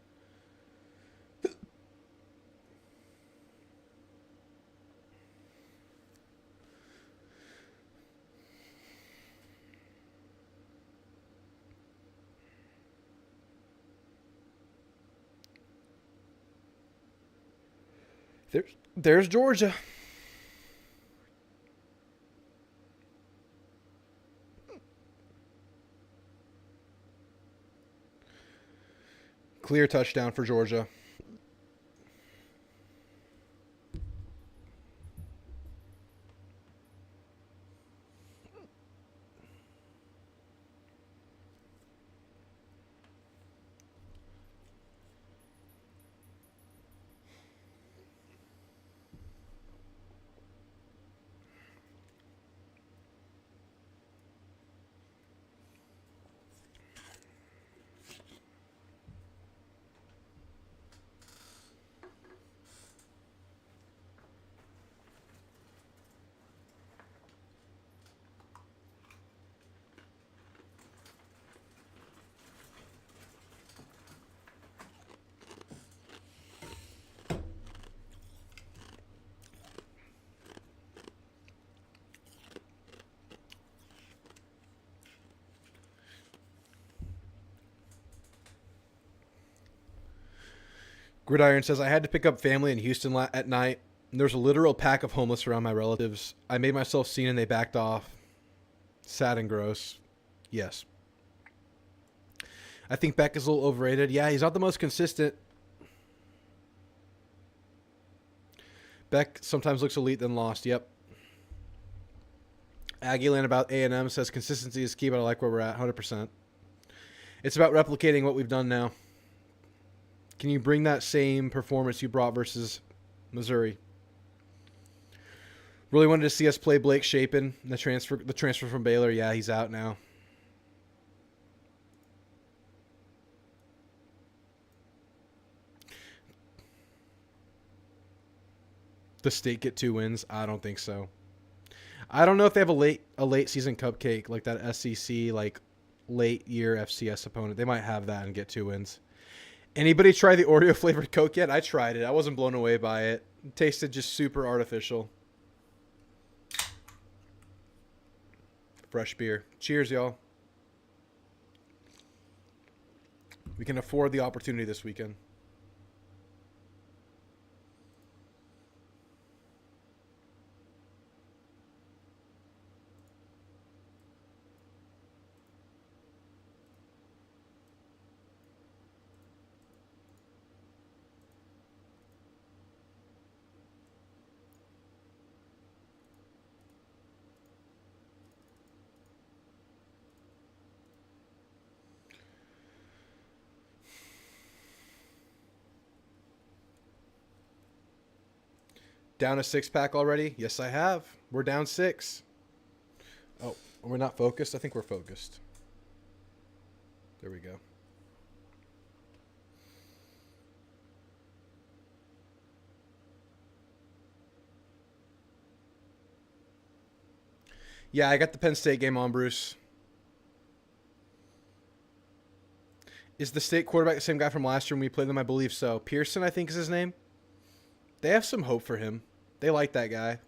Speaker 1: There's Georgia. Clear touchdown for Georgia. Gridiron says, I had to pick up family in Houston at night. And there was a literal pack of homeless around my relatives. I made myself seen and they backed off. Sad and gross. Yes. I think Beck is a little overrated. Yeah, he's not the most consistent. Beck sometimes looks elite then lost. Yep. Aggieland about A&M says consistency is key, but I like where we're at. 100%. It's about replicating what we've done now. Can you bring that same performance you brought versus Missouri? Really wanted to see us play Blake Shapen, the transfer from Baylor. Yeah, he's out now. The State get 2 wins? I don't think so. I don't know if they have a late season cupcake like that SEC like late year FCS opponent. They might have that and get 2 wins. Anybody try the Oreo flavored Coke yet? I tried it. I wasn't blown away by it. It tasted just super artificial. Fresh beer. Cheers, y'all. We can afford the opportunity this weekend. Down a 6-pack already? Yes, I have. We're down 6. Oh, we're not focused? I think we're focused. There we go. Yeah, I got the Penn State game on, Bruce. Is the State quarterback the same guy from last year when we played them? I believe so. Pearson, I think, is his name. They have some hope for him. They like that guy.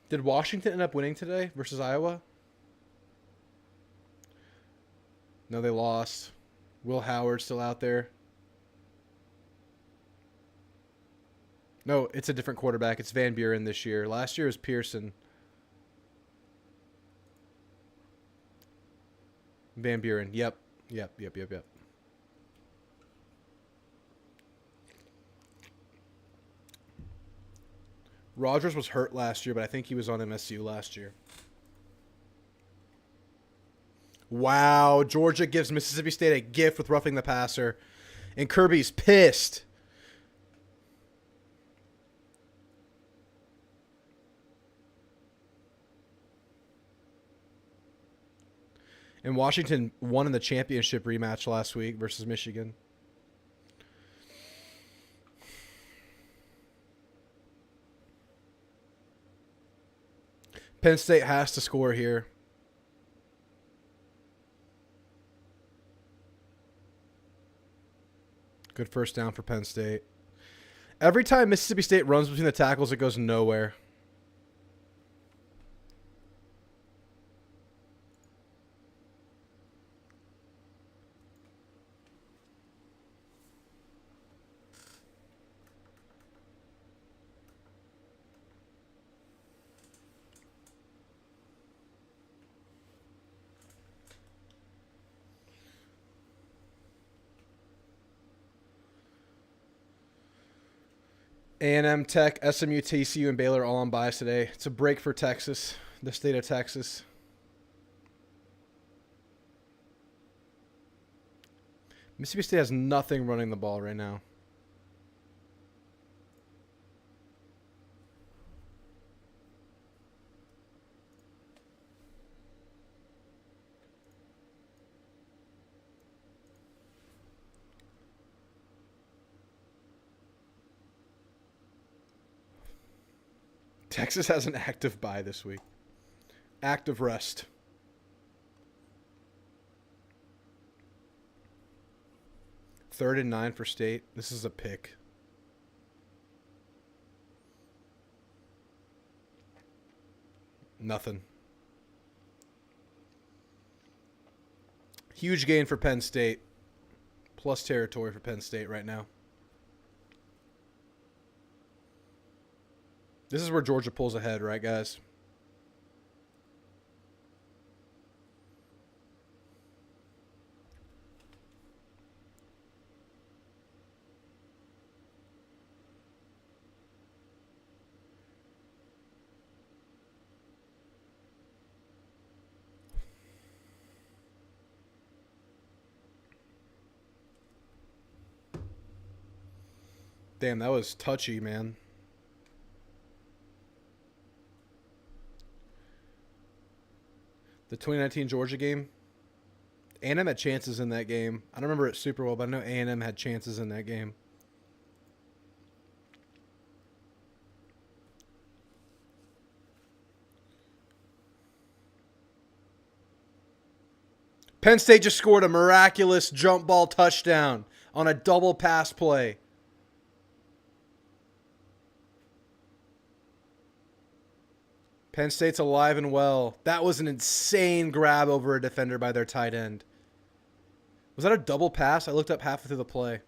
Speaker 1: Did Washington end up winning today versus Iowa? No, they lost. Will Howard's still out there. No, it's a different quarterback. It's Van Buren this year. Last year was Pearson. Van Buren. Yep. Rogers was hurt last year, but I think he was on MSU last year. Wow. Georgia gives Mississippi State a gift with roughing the passer. And Kirby's pissed. And Washington won in the championship rematch last week versus Michigan. Penn State has to score here. Good first down for Penn State. Every time Mississippi State runs between the tackles, it goes nowhere. A&M, Tech, SMU, TCU, and Baylor all on buys today. It's a break for Texas, the state of Texas. Mississippi State has nothing running the ball right now. Texas has an active bye this week. Active rest. Third and 9 for State. This is a pick. Nothing. Huge gain for Penn State. Plus territory for Penn State right now. This is where Georgia pulls ahead, right, guys? Damn, that was touchy, man. The 2019 Georgia game. A&M had chances in that game. I don't remember it super well, but I know A&M had chances in that game. Penn State just scored a miraculous jump ball touchdown on a double pass play. Penn State's alive and well. That was an insane grab over a defender by their tight end. Was that a double pass? I looked up halfway through the play.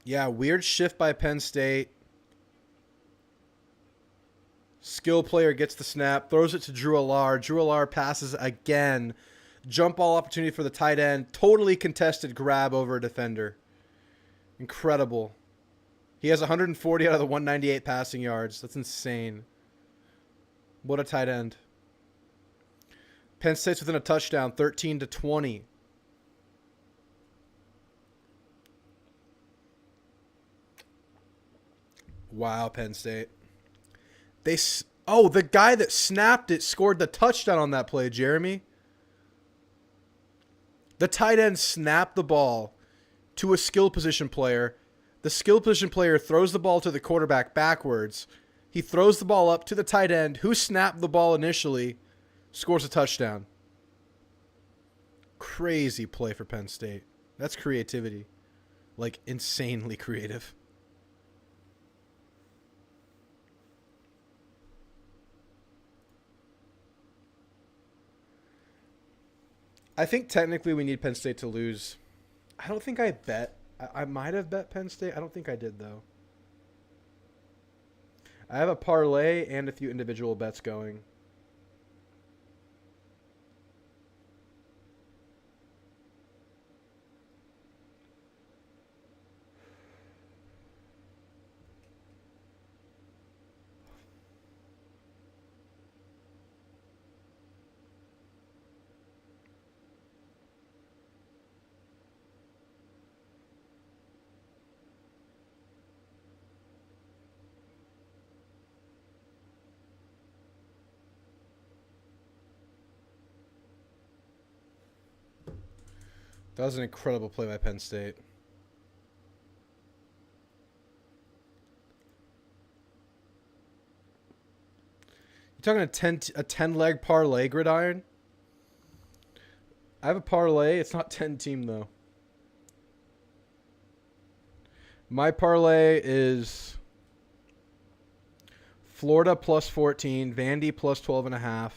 Speaker 1: Yeah, weird shift by Penn State. Skill player gets the snap, throws it to Drew Allar. Drew Allar passes again. Jump ball opportunity for the tight end. Totally contested grab over a defender. Incredible. He has 140 out of the 198 passing yards. That's insane. What a tight end. Penn State's within a touchdown, 13-20. Wow, Penn State. The guy that snapped it scored the touchdown on that play, Jeremy. The tight end snapped the ball to a skill position player. The skill position player throws the ball to the quarterback backwards. He throws the ball up to the tight end, who snapped the ball initially, scores a touchdown. Crazy play for Penn State. That's creativity. Like, insanely creative. I think technically we need Penn State to lose. I don't think I bet. I might have bet Penn State. I don't think I did, though. I have a parlay and a few individual bets going. That was an incredible play by Penn State. You talking a 10-leg parlay, Gridiron? I have a parlay. It's not 10-team, though. My parlay is Florida plus 14, Vandy plus 12.5,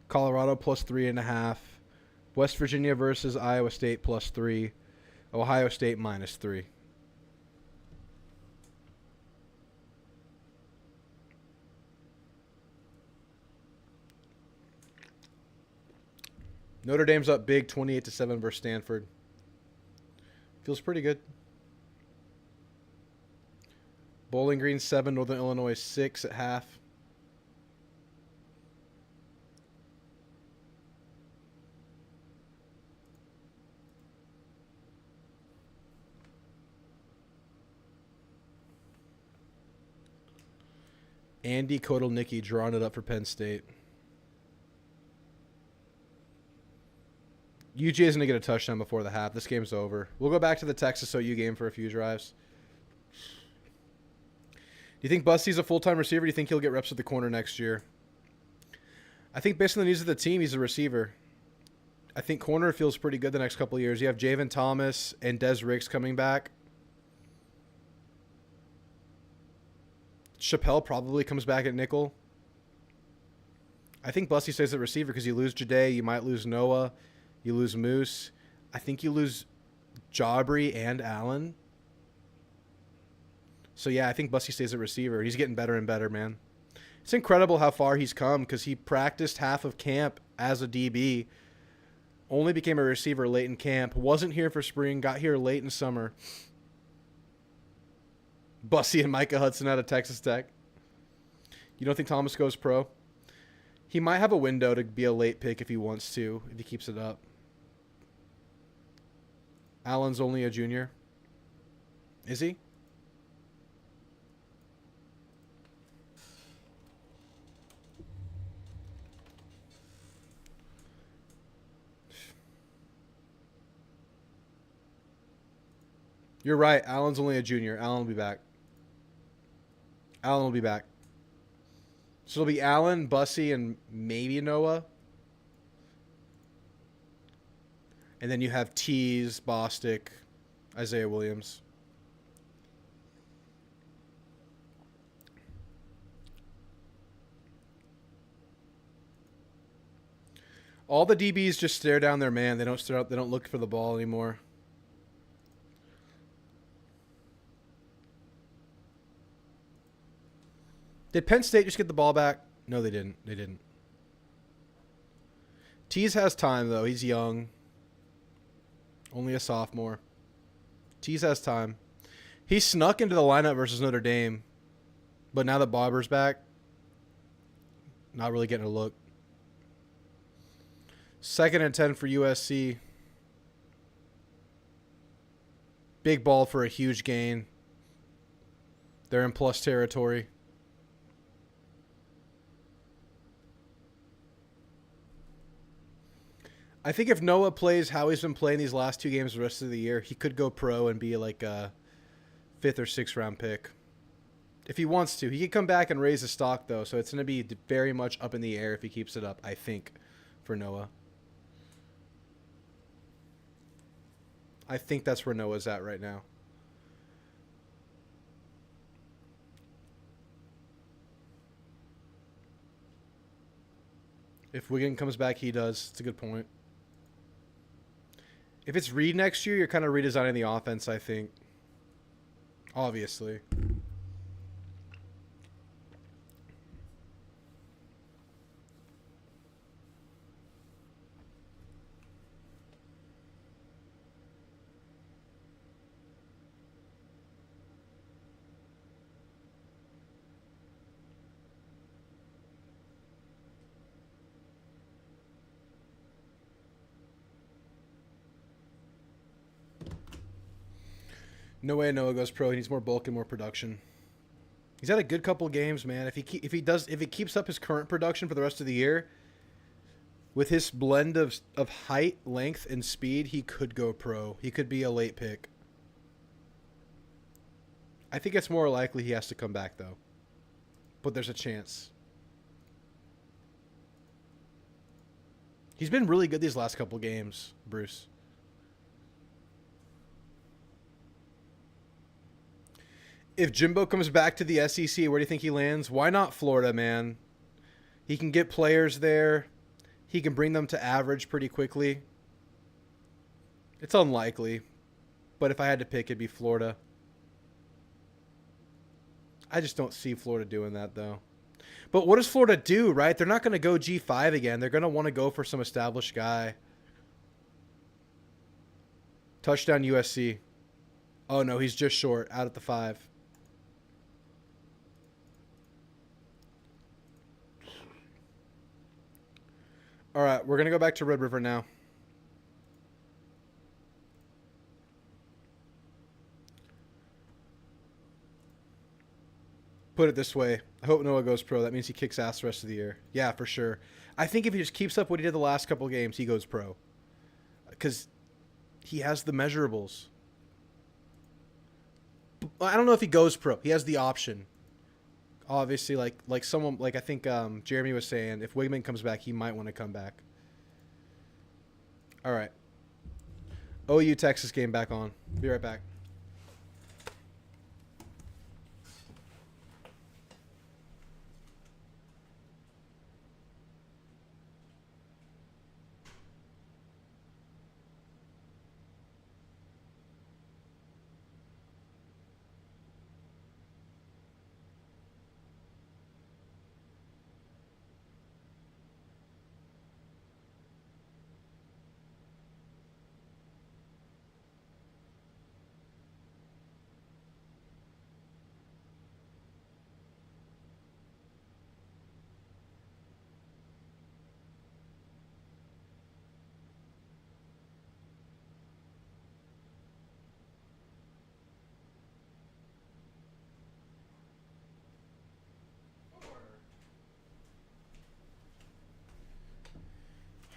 Speaker 1: Colorado plus 3.5, West Virginia versus Iowa State plus 3, Ohio State minus 3. Notre Dame's up big 28-7 versus Stanford. Feels pretty good. Bowling Green 7, Northern Illinois 6 at half. Andy Kotelnicki drawing it up for Penn State. UJ is going to get a touchdown before the half. This game's over. We'll go back to the Texas OU game for a few drives. Do you think Busty's a full-time receiver? Do you think he'll get reps at the corner next year? I think based on the needs of the team, he's a receiver. I think corner feels pretty good the next couple of years. You have Javen Thomas and Des Ricks coming back. Chappelle probably comes back at nickel. I think Busty stays at receiver because you lose Jade, you might lose Noah, you lose Moose. I think you lose Jaubrey and Allen. So, yeah, I think Busty stays at receiver. He's getting better and better, man. It's incredible how far he's come because he practiced half of camp as a DB, only became a receiver late in camp, wasn't here for spring, got here late in summer. Busty and Micah Hudson out of Texas Tech. You don't think Thomas goes pro? He might have a window to be a late pick if he wants to, if he keeps it up. Allen's only a junior. Is he? You're right. Allen's only a junior. Allen will be back. Allen will be back. So it'll be Allen, Bussy, and maybe Noah. And then you have Tease, Bostic, Isaiah Williams. All the DBs just stare down their man. They don't stare out. They don't look for the ball anymore. Did Penn State just get the ball back? No, they didn't. They didn't. Tease has time, though. He's young. Only a sophomore. Tease has time. He snuck into the lineup versus Notre Dame. But now that Barber's back, not really getting a look. 2nd and 10 for USC. Big ball for a huge gain. They're in plus territory. I think if Noah plays how he's been playing these last 2 games the rest of the year, he could go pro and be like a 5th or 6th round pick. If he wants to. He could come back and raise the stock, though, so it's going to be very much up in the air if he keeps it up, I think, for Noah. I think that's where Noah's at right now. If Wiggin comes back, he does. It's a good point. If it's Reed next year, you're kind of redesigning the offense, I think. Obviously. No way Noah goes pro. He needs more bulk and more production. He's had a good couple games, man. If he keeps up his current production for the rest of the year, with his blend of height, length, and speed, he could go pro. He could be a late pick. I think it's more likely he has to come back, though. But there's a chance. He's been really good these last couple games, Bruce. If Jimbo comes back to the SEC, where do you think he lands? Why not Florida, man? He can get players there. He can bring them to average pretty quickly. It's unlikely. But if I had to pick, it'd be Florida. I just don't see Florida doing that, though. But what does Florida do, right? They're not going to go G5 again. They're going to want to go for some established guy. Touchdown USC. Oh, no, he's just short. Out at the 5. All right, we're going to go back to Red River now. Put it this way. I hope Noah goes pro. That means he kicks ass the rest of the year. Yeah, for sure. I think if he just keeps up what he did the last couple of games, he goes pro. Because he has the measurables. I don't know if he goes pro. He has the option. Obviously, like someone, like I think Jeremy was saying, if Wigman comes back, he might want to come back. All right. OU Texas game back on. Be right back.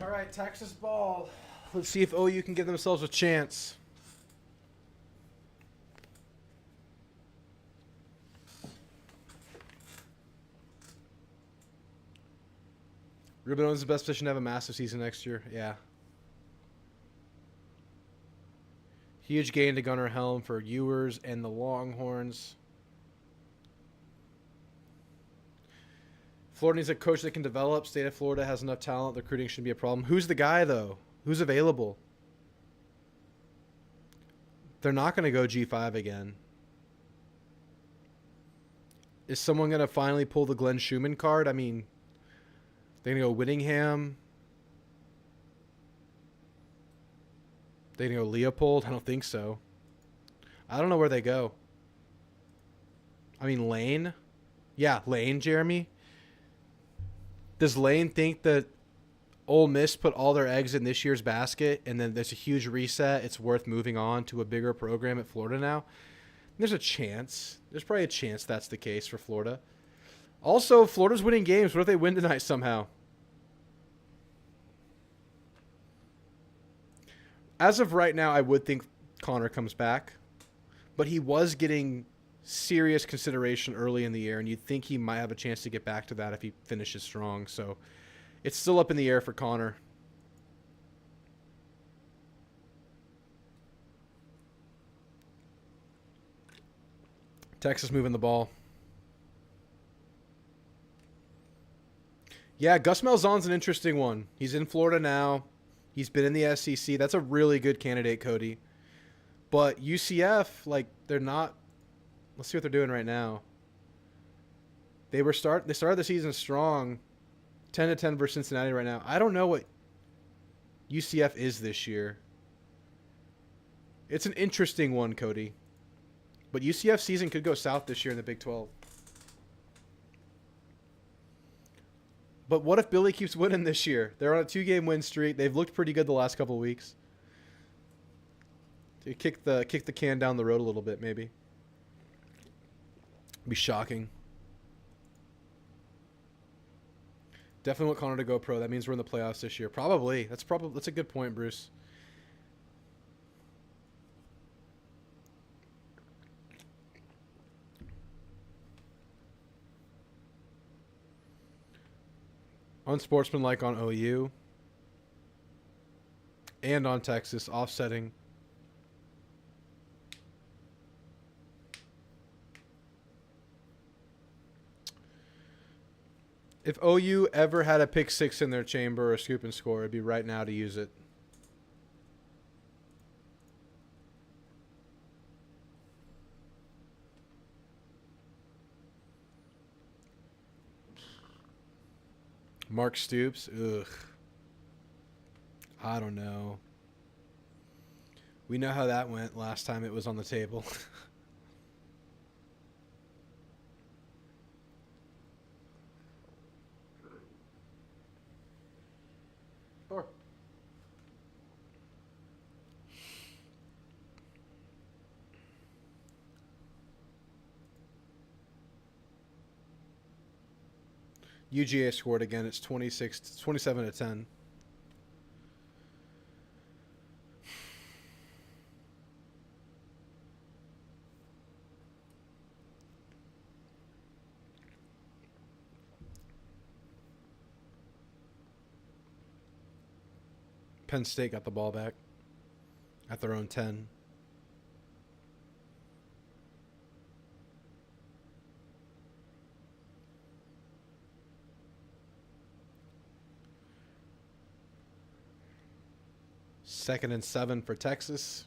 Speaker 1: All right, Texas ball. Let's see if OU can give themselves a chance. Ruben owns the best position to have a massive season next year. Yeah. Huge gain to Gunnar Helm for Ewers and the Longhorns. Florida needs a coach that can develop. State of Florida has enough talent. The recruiting shouldn't be a problem. Who's the guy, though? Who's available? They're not going to go G5 again. Is someone going to finally pull the Glenn Schumann card? I mean, they're going to go Whittingham. They're going to go Leopold? I don't think so. I don't know where they go. I mean, Lane? Yeah, Lane, Jeremy. Does Lane think that Ole Miss put all their eggs in this year's basket and then there's a huge reset, it's worth moving on to a bigger program at Florida now? There's a chance. There's probably a chance that's the case for Florida. Also, Florida's winning games. What if they win tonight somehow? As of right now, I would think Connor comes back. But he was getting serious consideration early in the year, and you'd think he might have a chance to get back to that if he finishes strong. So it's still up in the air for Connor. Texas moving the ball. Yeah, Gus Malzahn's an interesting one. He's in Florida now. He's been in the SEC. That's a really good candidate, Cody. But UCF, like, they're not. Let's see what they're doing right now. They started the season strong, 10-10 versus Cincinnati right now. I don't know what UCF is this year. It's an interesting one, Cody. But UCF season could go south this year in the Big 12. But what if Billy keeps winning this year? They're on a 2-game win streak. They've looked pretty good the last couple of weeks. To kick the can down the road a little bit, maybe. Be shocking. Definitely want Connor to go pro. That means we're in the playoffs this year. Probably. That's a good point, Bruce. Unsportsmanlike on OU. And on Texas, offsetting. If OU ever had a pick six in their chamber or a scoop and score, it'd be right now to use it. Mark Stoops, ugh. I don't know. We know how that went last time it was on the table. Sure. UGA scored again. It's 27 to 10. Penn State got the ball back at their own 10. Second and 7 for Texas.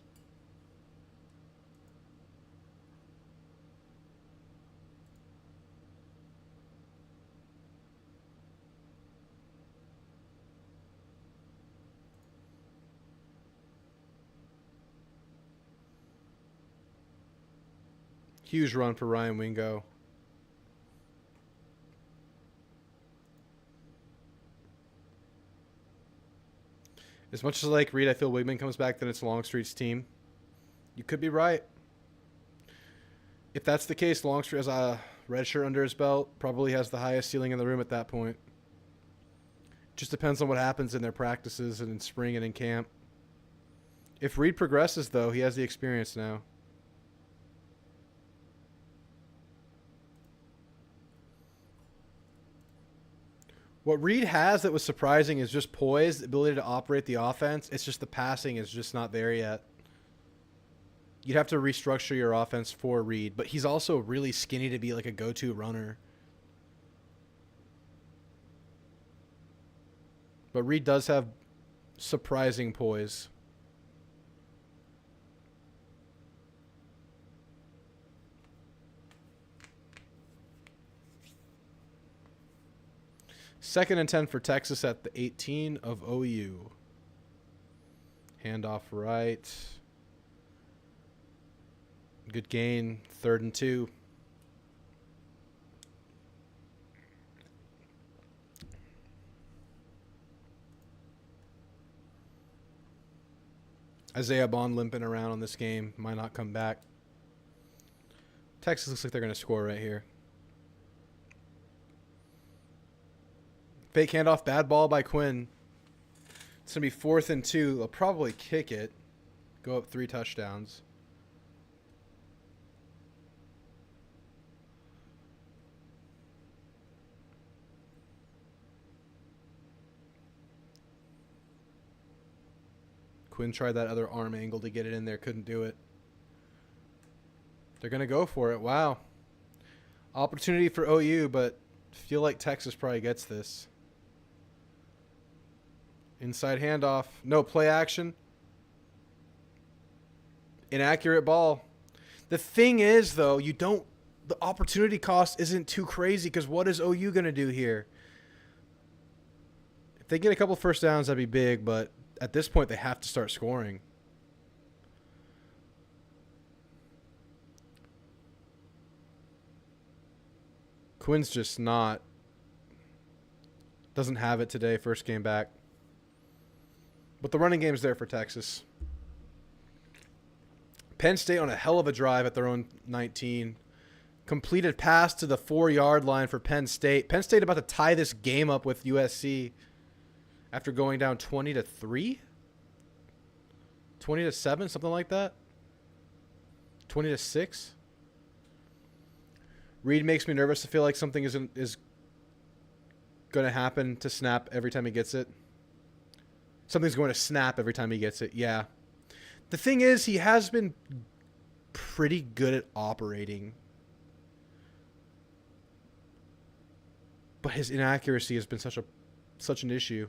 Speaker 1: Huge run for Ryan Wingo. As much as I like Reed, I feel Wigman comes back, then it's Longstreet's team. You could be right. If that's the case, Longstreet has a red shirt under his belt, probably has the highest ceiling in the room at that point. Just depends on what happens in their practices and in spring and in camp. If Reed progresses, though, he has the experience now. What Reed has that was surprising is just poise, the ability to operate the offense. It's just the passing is just not there yet. You'd have to restructure your offense for Reed, but he's also really skinny to be like a go-to runner. But Reed does have surprising poise. Second and 10 for Texas at the 18 of OU. Handoff right. Good gain. 3rd and 2. Isaiah Bond limping around on this game. Might not come back. Texas looks like they're going to score right here. Fake handoff, bad ball by Quinn. It's going to be 4th and 2. They'll probably kick it. Go up 3 touchdowns. Quinn tried that other arm angle to get it in there. Couldn't do it. They're going to go for it. Wow. Opportunity for OU, but feel like Texas probably gets this. Inside handoff. No play action. Inaccurate ball. The thing is, though, the opportunity cost isn't too crazy because what is OU going to do here? If they get a couple first downs, that'd be big, but at this point, they have to start scoring. Quinn's just doesn't have it today, first game back. But the running game's there for Texas. Penn State on a hell of a drive at their own 19. Completed pass to the 4-yard line for Penn State. Penn State about to tie this game up with USC after going down 20-3? 20-7, something like that? 20-6? Reed makes me nervous to feel like something is going to happen to snap every time he gets it. Something's going to snap every time he gets it. Yeah. The thing is, he has been pretty good at operating. But his inaccuracy has been such an issue.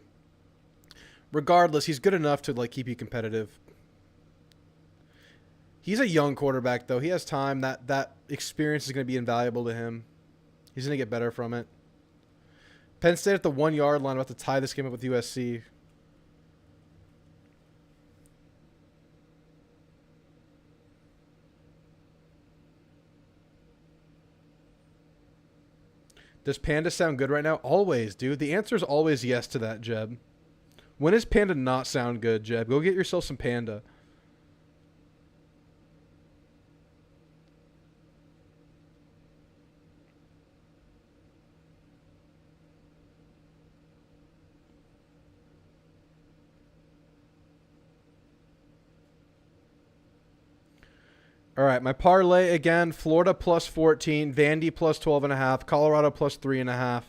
Speaker 1: Regardless, he's good enough to keep you competitive. He's a young quarterback, though. He has time. That experience is going to be invaluable to him. He's going to get better from it. Penn State at the 1-yard line about to tie this game up with USC. Does Panda sound good right now? Always, dude. The answer is always yes to that, Jeb. When does Panda not sound good, Jeb? Go get yourself some Panda. All right, my parlay again, Florida plus 14, Vandy plus 12.5, Colorado plus 3.5,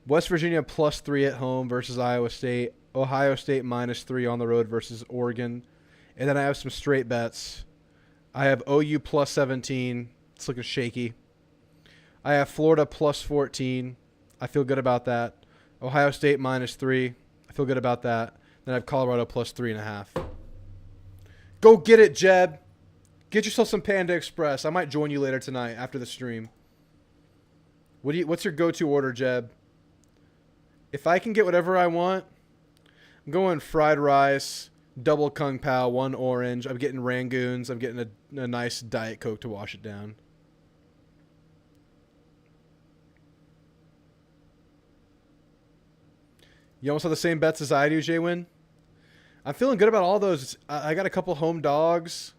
Speaker 1: West Virginia plus 3 at home versus Iowa State, Ohio State minus 3 on the road versus Oregon. And then I have some straight bets. I have OU plus 17. It's looking shaky. I have Florida plus 14. I feel good about that. Ohio State minus 3. I feel good about that. Then I have Colorado plus 3.5. Go get it, Jeb. Get yourself some Panda Express. I might join you later tonight after the stream. What's your go-to order, Jeb? If I can get whatever I want, I'm going fried rice, double kung pao, 1 orange. I'm getting Rangoons. I'm getting a nice Diet Coke to wash it down. You almost have the same bets as I do, Jay-Win? I'm feeling good about all those. I got a couple home dogs.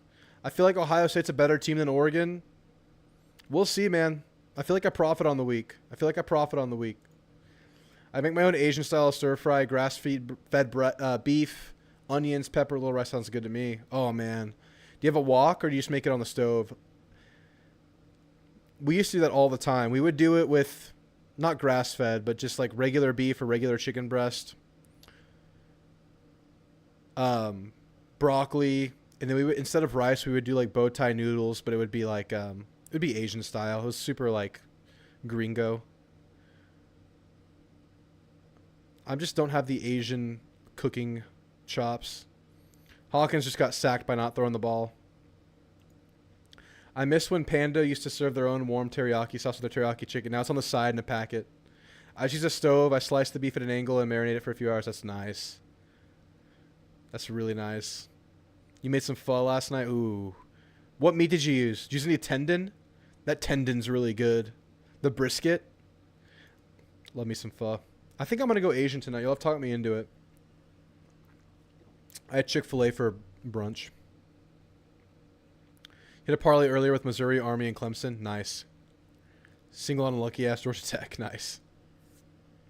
Speaker 1: I feel like Ohio State's a better team than Oregon. We'll see, man. I feel like I profit on the week. I make my own Asian-style stir-fry, grass-fed beef, onions, pepper, little rice. Sounds good to me. Oh, man. Do you have a wok, or do you just make it on the stove? We used to do that all the time. We would do it with, not grass-fed, but just like regular beef or regular chicken breast. Broccoli. And then we would, instead of rice, we would do like bow tie noodles, but it would be like, it would be Asian style. It was super like gringo. I just don't have the Asian cooking chops. Hawkins just got sacked by not throwing the ball. I miss when Panda used to serve their own warm teriyaki sauce with their teriyaki chicken. Now it's on the side in a packet. I just use a stove. I slice the beef at an angle and marinate it for a few hours. That's nice. That's really nice. You made some pho last night? Ooh. What meat did you use? Did you use any tendon? That tendon's really good. The brisket? Love me some pho. I think I'm going to go Asian tonight. You'll have to talk me into it. I had Chick-fil-A for brunch. Hit a parlay earlier with Missouri, Army, and Clemson. Nice. Single on a lucky-ass Georgia Tech. Nice.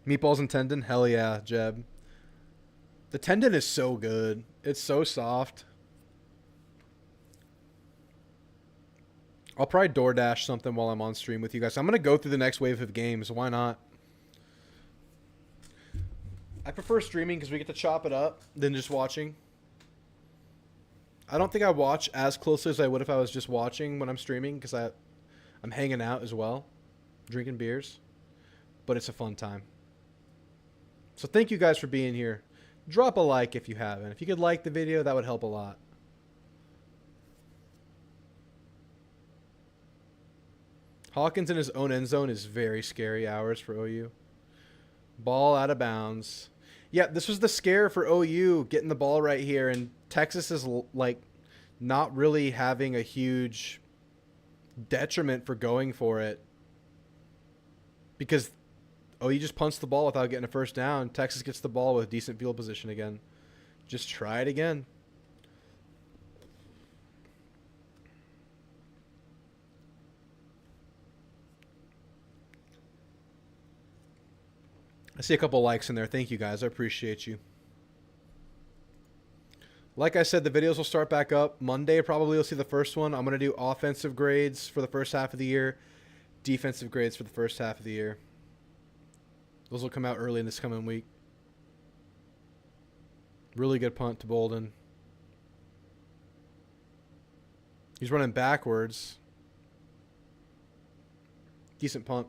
Speaker 1: Meatballs and tendon? Hell yeah, Jeb. The tendon is so good. It's so soft. I'll probably DoorDash something while I'm on stream with you guys. I'm going to go through the next wave of games. Why not? I prefer streaming because we get to chop it up than just watching. I don't think I watch as closely as I would if I was just watching when I'm streaming because I'm hanging out as well, drinking beers. But it's a fun time. So thank you guys for being here. Drop a like if you haven't. If you could like the video, that would help a lot. Hawkins in his own end zone is very scary hours for OU. Ball out of bounds. Yeah, this was the scare for OU, getting the ball right here. And Texas is like not really having a huge detriment for going for it. Because OU just punts the ball without getting a first down. Texas gets the ball with decent field position again. Just try it again. I see a couple likes in there. Thank you, guys. I appreciate you. Like I said, the videos will start back up. Monday, probably you'll see the first one. I'm going to do offensive grades for the first half of the year. Defensive grades for the first half of the year. Those will come out early in this coming week. Really good punt to Bolden. He's running backwards. Decent punt.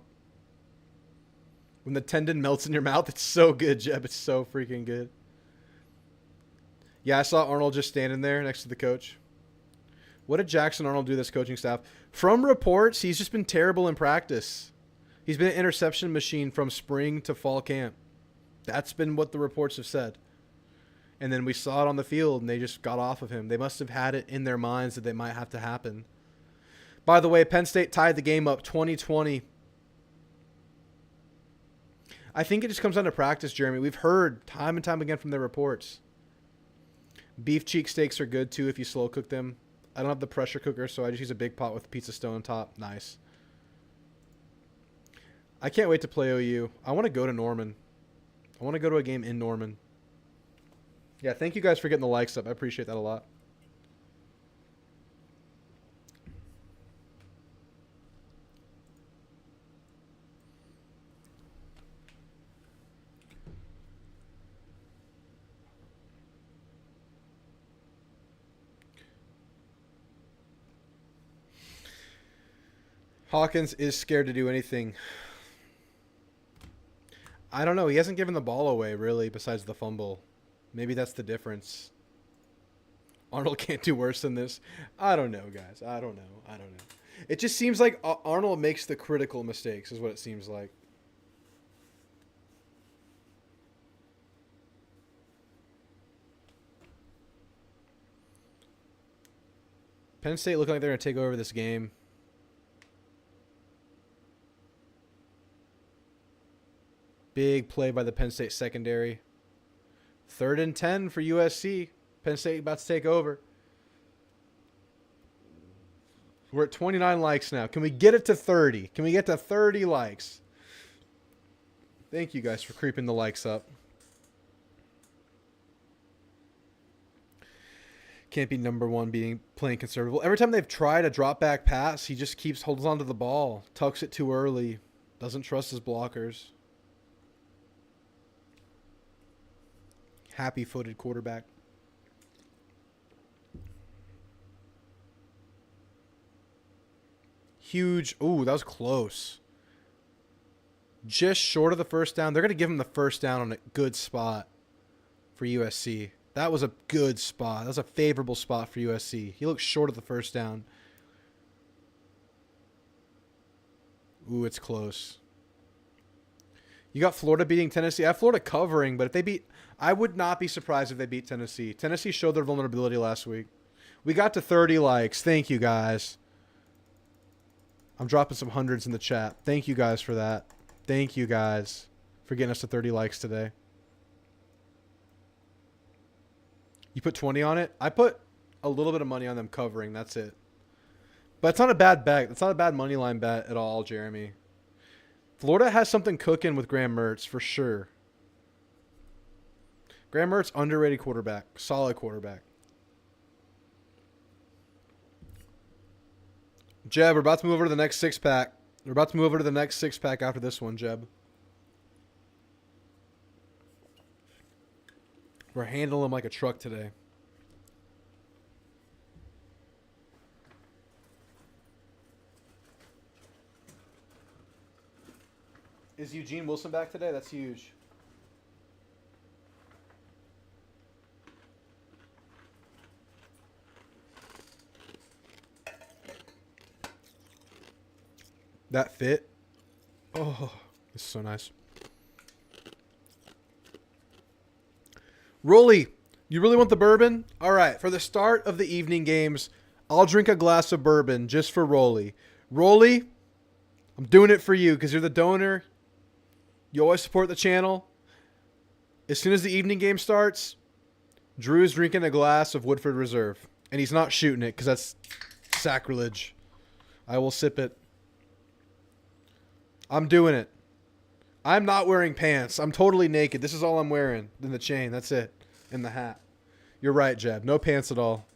Speaker 1: When the tendon melts in your mouth, it's so good, Jeb. It's so freaking good. Yeah, I saw Arnold just standing there next to the coach. What did Jackson Arnold do this coaching staff? From reports, he's just been terrible in practice. He's been an interception machine from spring to fall camp. That's been what the reports have said. And then we saw it on the field, and they just got off of him. They must have had it in their minds that they might have to happen. By the way, Penn State tied the game up 20-20. I think it just comes down to practice, Jeremy. We've heard time and time again from their reports. Beef cheek steaks are good, too, if you slow cook them. I don't have the pressure cooker, so I just use a big pot with pizza stone on top. Nice. I can't wait to play OU. I want to go to Norman. I want to go to a game in Norman. Yeah, thank you guys for getting the likes up. I appreciate that a lot. Hawkins is scared to do anything. I don't know. He hasn't given the ball away, really, besides the fumble. Maybe that's the difference. Arnold can't do worse than this. I don't know, guys. I don't know. It just seems like Arnold makes the critical mistakes, is what it seems like. Penn State looking like they're going to take over this game. Big play by the Penn State secondary. 3rd and 10 for USC. Penn State about to take over. We're at 29 likes now. Can we get it to 30? Can we get to 30 likes? Thank you guys for creeping the likes up. Can't be number one playing conservative. Every time they've tried a drop back pass, he just holds on to the ball. Tucks it too early. Doesn't trust his blockers. Happy-footed quarterback. Huge. Ooh, that was close. Just short of the first down. They're going to give him the first down on a good spot for USC. That was a good spot. That was a favorable spot for USC. He looks short of the first down. Ooh, it's close. You got Florida beating Tennessee. I have Florida covering, but if they beat... I would not be surprised if they beat Tennessee. Tennessee showed their vulnerability last week. We got to 30 likes. Thank you, guys. I'm dropping some hundreds in the chat. Thank you guys for that. Thank you guys for getting us to 30 likes today. You put 20 on it? I put a little bit of money on them covering. That's it. But it's not a bad bet. It's not a bad money line bet at all, Jeremy. Florida has something cooking with Graham Mertz for sure. Graham Mertz, underrated quarterback. Solid quarterback. Jeb, we're about to move over to the next six-pack. We're about to move over to the next six-pack after this one, Jeb. We're handling him like a truck today. Is Eugene Wilson back today? That's huge. That fit. Oh, this is so nice. Rolly, you really want the bourbon? All right, for the start of the evening games, I'll drink a glass of bourbon just for Rolly. Rolly, I'm doing it for you because you're the donor. You always support the channel. As soon as the evening game starts, Drew's drinking a glass of Woodford Reserve. And he's not shooting it because that's sacrilege. I will sip it. I'm doing it. I'm not wearing pants. I'm totally naked. This is all I'm wearing. And the chain. That's it. And the hat. You're right, Jeb. No pants at all.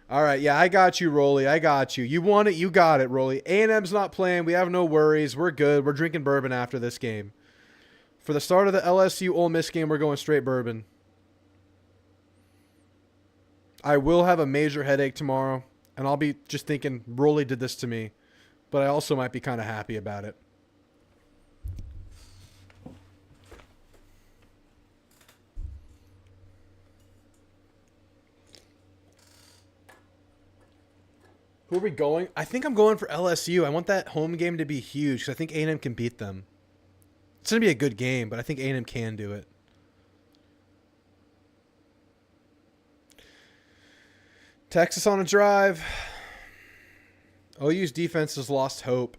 Speaker 1: All right. Yeah, I got you, Rolly. I got you. You want it. You got it, Rolly. A&M's not playing. We have no worries. We're good. We're drinking bourbon after this game. For the start of the LSU Ole Miss game, we're going straight bourbon. I will have a major headache tomorrow. And I'll be just thinking, Rolly did this to me. But I also might be kind of happy about it. Who are we going? I think I'm going for LSU. I want that home game to be huge because I think A&M can beat them. It's going to be a good game, but I think A&M can do it. Texas on a drive. OU's defense has lost hope.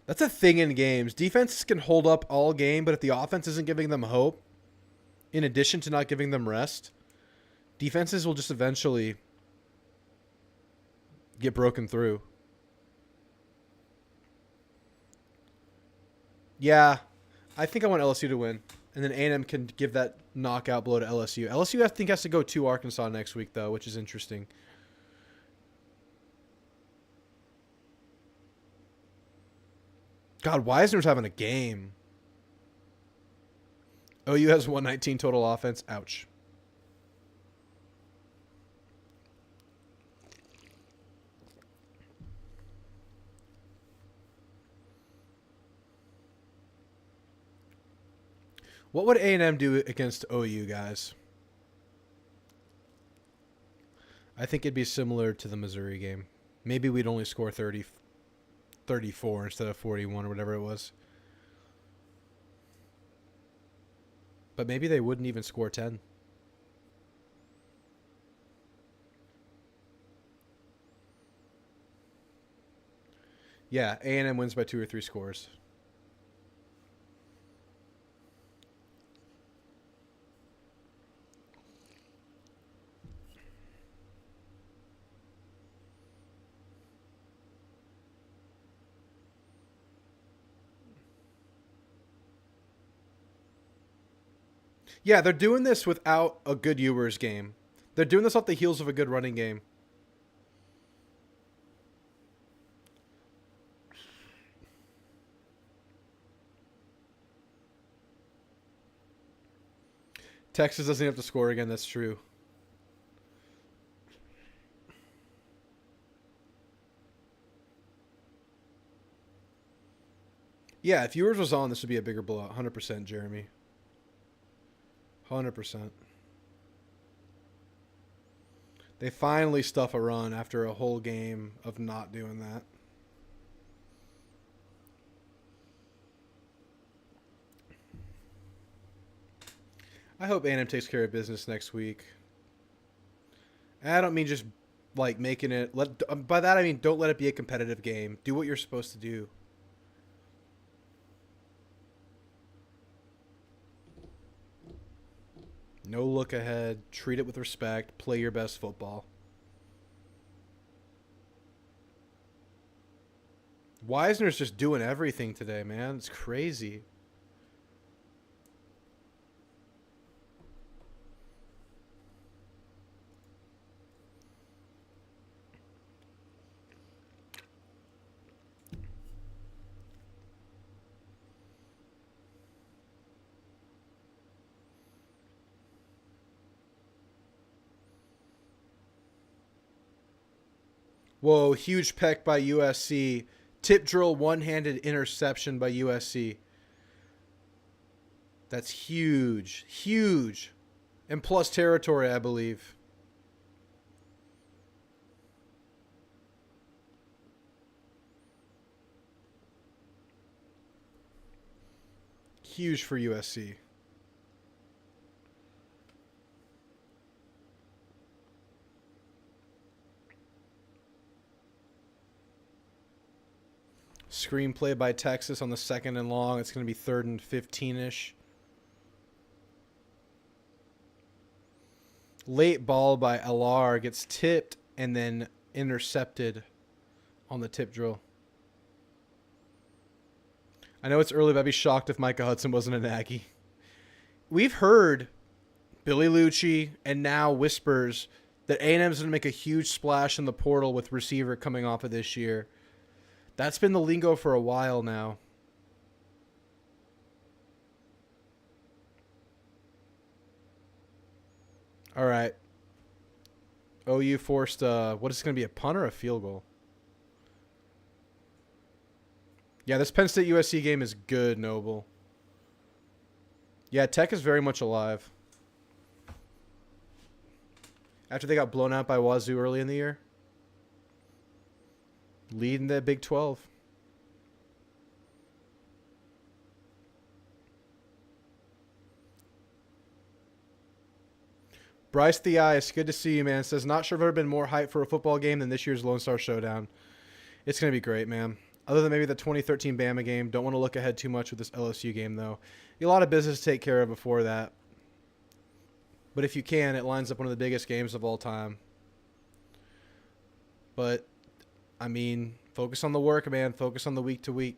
Speaker 1: That's a thing in games. Defenses can hold up all game, but if the offense isn't giving them hope, in addition to not giving them rest, defenses will just eventually get broken through. Yeah, I think I want LSU to win. And then A&M can give that knockout blow to LSU. LSU, I think, has to go to Arkansas next week, though, which is interesting. God, Wisner's having a game. OU has 119 total offense. Ouch. What would A&M do against OU, guys? I think it'd be similar to the Missouri game. Maybe we'd only score 34 instead of 41 or whatever it was. But maybe they wouldn't even score 10. Yeah, A&M wins by 2 or 3 scores. Yeah, they're doing this without a good Ewers game. They're doing this off the heels of a good running game. Texas doesn't have to score again. That's true. Yeah, if Ewers was on, this would be a bigger blowout. 100%, Jeremy. 100%. They finally stuff a run after a whole game of not doing that. I hope A&M takes care of business next week. I don't mean just like making it. By that I mean don't let it be a competitive game. Do what you're supposed to do. No look ahead. Treat it with respect. Play your best football. Wisner's just doing everything today, man. It's crazy. Whoa, huge peck by USC. Tip drill, one-handed interception by USC. That's huge. Huge. And plus territory, I believe. Huge for USC. Screenplay by Texas on the 2nd and long. It's going to be 3rd and 15-ish. Late ball by LR gets tipped and then intercepted on the tip drill. I know it's early, but I'd be shocked if Micah Hudson wasn't an Aggie. We've heard Billy Lucci and now whispers that A&M's going to make a huge splash in the portal with receiver coming off of this year. That's been the lingo for a while now. All right. OU forced, what is it going to be, a punt or a field goal? Yeah, this Penn State USC game is good, Noble. Yeah, Tech is very much alive. After they got blown out by Wazoo early in the year. Leading the Big 12. Bryce the Ice, good to see you, man. Says, not sure if I've ever been more hyped for a football game than this year's Lone Star Showdown. It's going to be great, man. Other than maybe the 2013 Bama game. Don't want to look ahead too much with this LSU game, though. A lot of business to take care of before that. But if you can, it lines up one of the biggest games of all time. But, I mean, focus on the work, man. Focus on the week to week.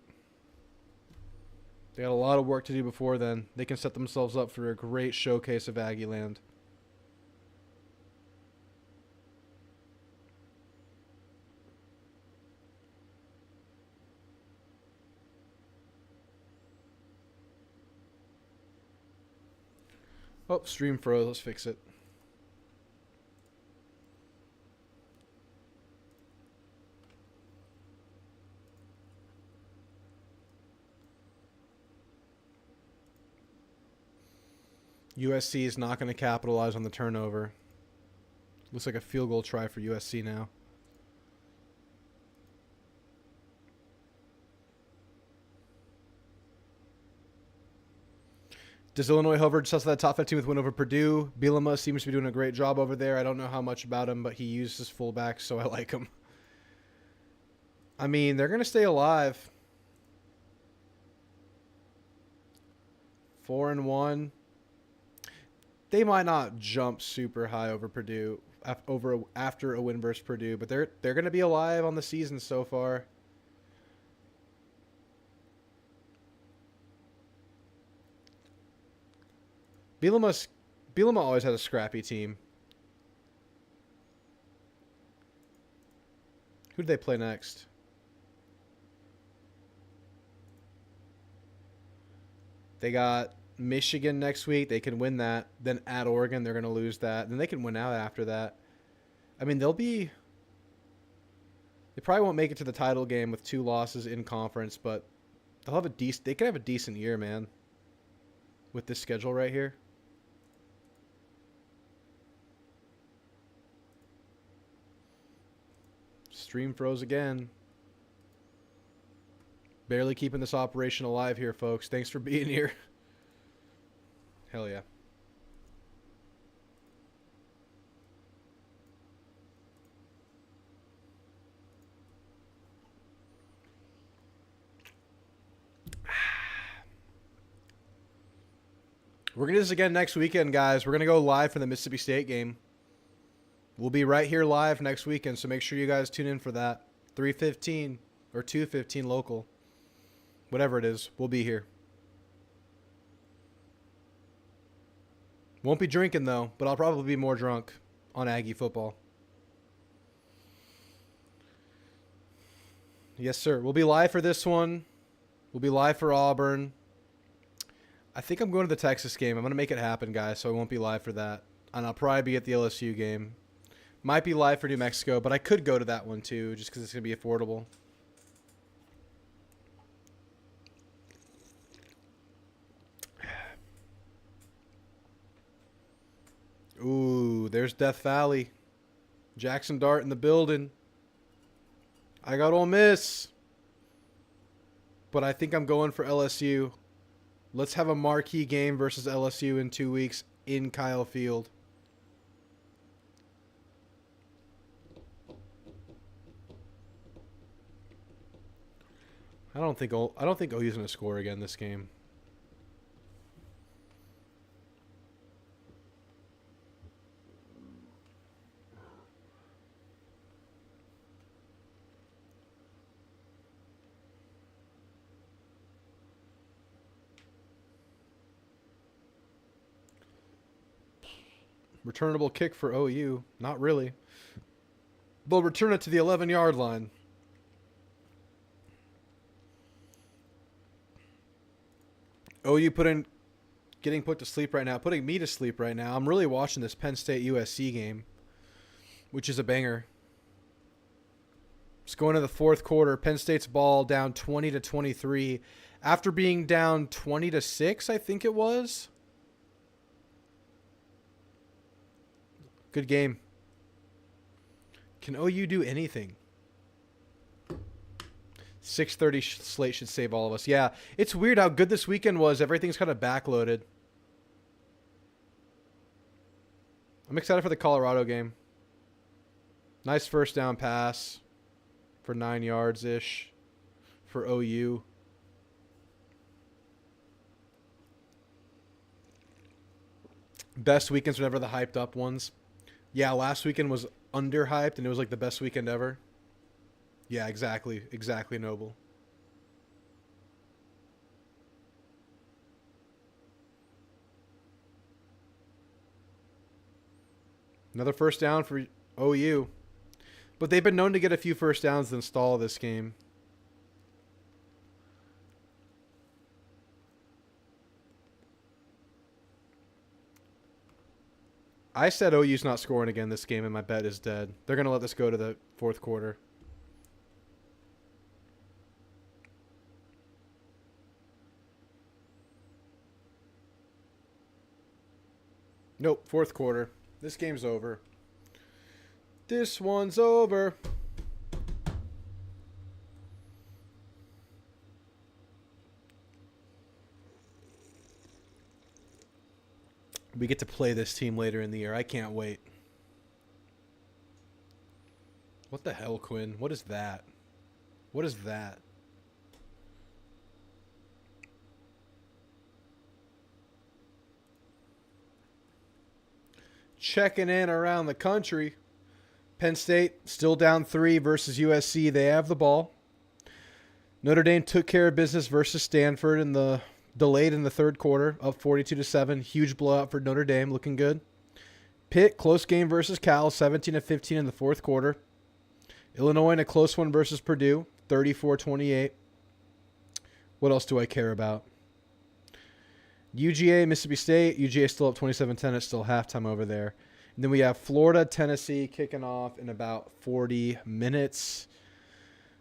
Speaker 1: They got a lot of work to do before then. They can set themselves up for a great showcase of Aggie Land. Oh, stream froze. Let's fix it. USC is not going to capitalize on the turnover. Looks like a field goal try for USC now. Does Illinois hover just outside the top 15 with win over Purdue? Bielema seems to be doing a great job over there. I don't know how much about him, but he uses fullback, so I like him. I mean, they're going to stay alive. 4-1. They might not jump super high over Purdue after a win versus Purdue, but they're going to be alive on the season so far. Bielema always had a scrappy team. Who do they play next? They got Michigan next week. They can win that. Then at Oregon, they're going to lose that. Then they can win out after that. I mean, they probably won't make it to the title game with 2 losses in conference, but they can have a decent year, man, with this schedule right here. Stream froze again. Barely keeping this operation alive here, folks. Thanks for being here. Hell yeah. We're going to do this again next weekend, guys. We're going to go live for the Mississippi State game. We'll be right here live next weekend, so make sure you guys tune in for that. 3:15 or 2:15 local. Whatever it is, we'll be here. Won't be drinking, though, but I'll probably be more drunk on Aggie football. Yes, sir. We'll be live for this one. We'll be live for Auburn. I think I'm going to the Texas game. I'm going to make it happen, guys, so I won't be live for that. And I'll probably be at the LSU game. Might be live for New Mexico, but I could go to that one, too, just because it's going to be affordable. Ooh, there's Death Valley. Jackson Dart in the building. I got Ole Miss. But I think I'm going for LSU. Let's have a marquee game versus LSU in 2 weeks in Kyle Field. I don't think OU's going to score again this game. Returnable kick for OU. Not really. They'll return it to the 11-yard line. OU getting put to sleep right now. Putting me to sleep right now. I'm really watching this Penn State USC game, which is a banger. It's going to the fourth quarter. Penn State's ball down 20-23 after being down 20-6, I think it was. Good game. Can OU do anything? 6:30 slate should save all of us. Yeah, it's weird how good this weekend was. Everything's kind of backloaded. I'm excited for the Colorado game. Nice first down pass for 9 yards-ish for OU. Best weekends were never the hyped up ones. Yeah, last weekend was underhyped, and it was like the best weekend ever. Yeah, exactly. Exactly, Noble. Another first down for OU. But they've been known to get a few first downs and stall this game. I said OU's not scoring again this game, and my bet is dead. They're going to let this go to the fourth quarter. Nope, fourth quarter. This game's over. This one's over. We get to play this team later in the year. I can't wait. What the hell, Quinn? What is that? What is that? Checking in around the country. Penn State still down 3 versus USC. They have the ball. Notre Dame took care of business versus Stanford in the delayed in the third quarter, up 42-7. Huge blowout for Notre Dame, looking good. Pitt, close game versus Cal, 17-15 in the fourth quarter. Illinois in a close one versus Purdue, 34-28. What else do I care about? UGA, Mississippi State. UGA still up 27-10. It's still halftime over there. And then we have Florida, Tennessee kicking off in about 40 minutes.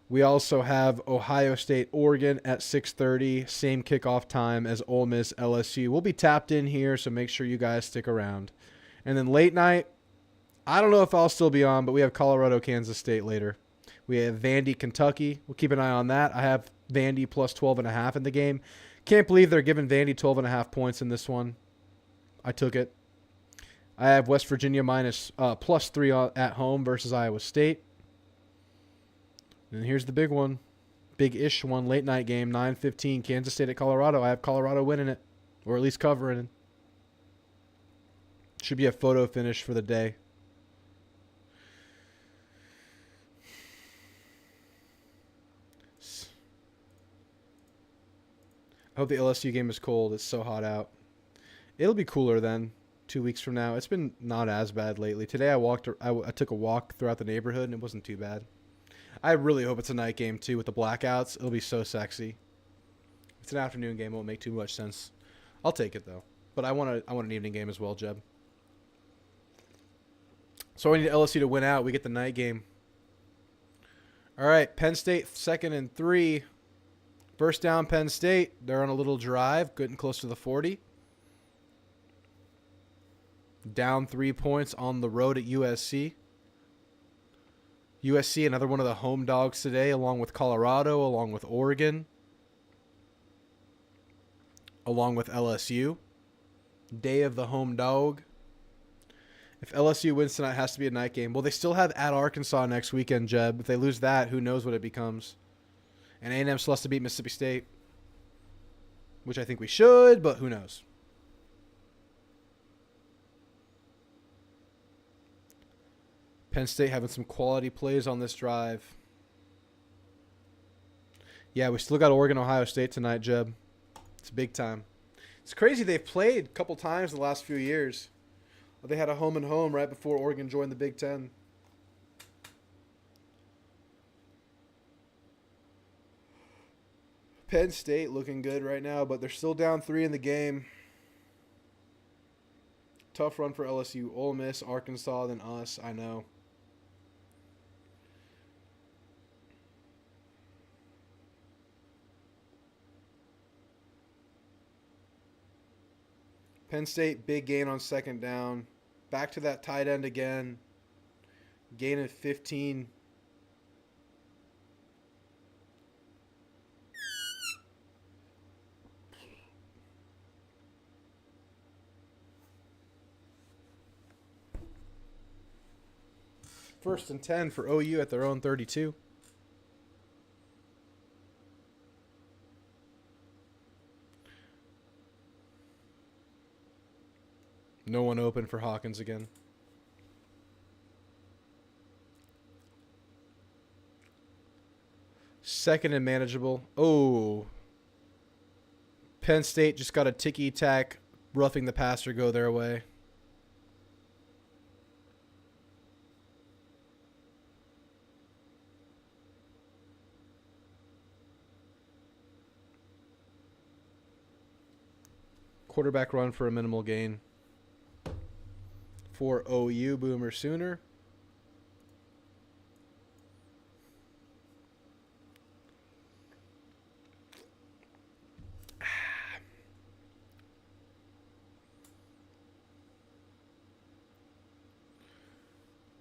Speaker 1: We also have Ohio State, Oregon at 6:30. Same kickoff time as Ole Miss, LSU. We'll be tapped in here, so make sure you guys stick around. And then late night, I don't know if I'll still be on, but we have Colorado, Kansas State later. We have Vandy, Kentucky. We'll keep an eye on that. I have Vandy plus 12.5 in the game. Can't believe they're giving Vandy 12.5 points in this one. I took it. I have West Virginia plus 3 at home versus Iowa State. And here's the big one. Big-ish one, late night game, 9:15, Kansas State at Colorado. I have Colorado winning it, or at least covering it. Should be a photo finish for the day. I hope the LSU game is cold. It's so hot out. It'll be cooler then, 2 weeks from now. It's been not as bad lately. Today I took a walk throughout the neighborhood, and it wasn't too bad. I really hope it's a night game, too, with the blackouts. It'll be so sexy. If it's an afternoon game, it won't make too much sense. I'll take it, though. But I want an evening game as well, Jeb. So I need LSU to win out. We get the night game. All right, Penn State, 2nd and 3. First down, Penn State. They're on a little drive, getting close to the 40. Down 3 points on the road at USC. USC, another one of the home dogs today, along with Colorado, along with Oregon, along with LSU. Day of the home dog. If LSU wins tonight, it has to be a night game. Well, they still have at Arkansas next weekend, Jeb. If they lose that, who knows what it becomes. And A&M still has to beat Mississippi State, which I think we should, but who knows. Penn State having some quality plays on this drive. Yeah, we still got Oregon, Ohio State tonight, Jeb. It's big time. It's crazy they've played a couple times in the last few years. They had a home and home right before Oregon joined the Big Ten. Penn State looking good right now, but they're still down 3 in the game. Tough run for LSU. Ole Miss, Arkansas, then us. I know. Penn State, big gain on second down. Back to that tight end again. Gain of 15. First and 10 for OU at their own 32. No one open for Hawkins again. Second and manageable. Oh. Penn State just got a ticky-tack, roughing the passer go their way. Quarterback run for a minimal gain. For OU, Boomer Sooner.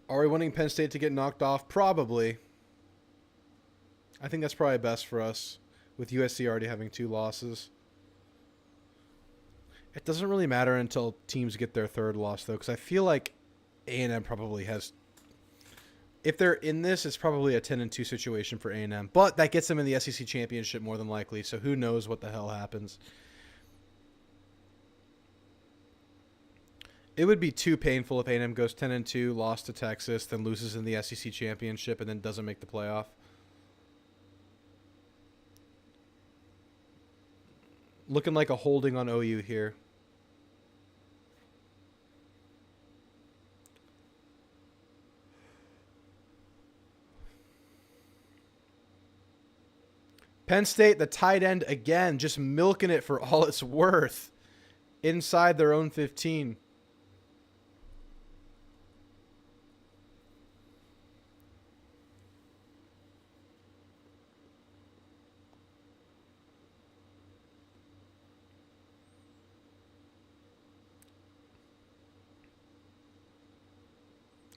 Speaker 1: Are we wanting Penn State to get knocked off? Probably. I think that's probably best for us, with USC already having 2 losses. It doesn't really matter until teams get their 3rd loss, though, because I feel like A&M probably has... If they're in this, it's probably a 10-2 situation for A&M. But that gets them in the SEC championship more than likely, so who knows what the hell happens. It would be too painful if A&M goes 10-2, lost to Texas, then loses in the SEC championship, and then doesn't make the playoff. Looking like a holding on OU here. Penn State, the tight end again, just milking it for all it's worth inside their own 15.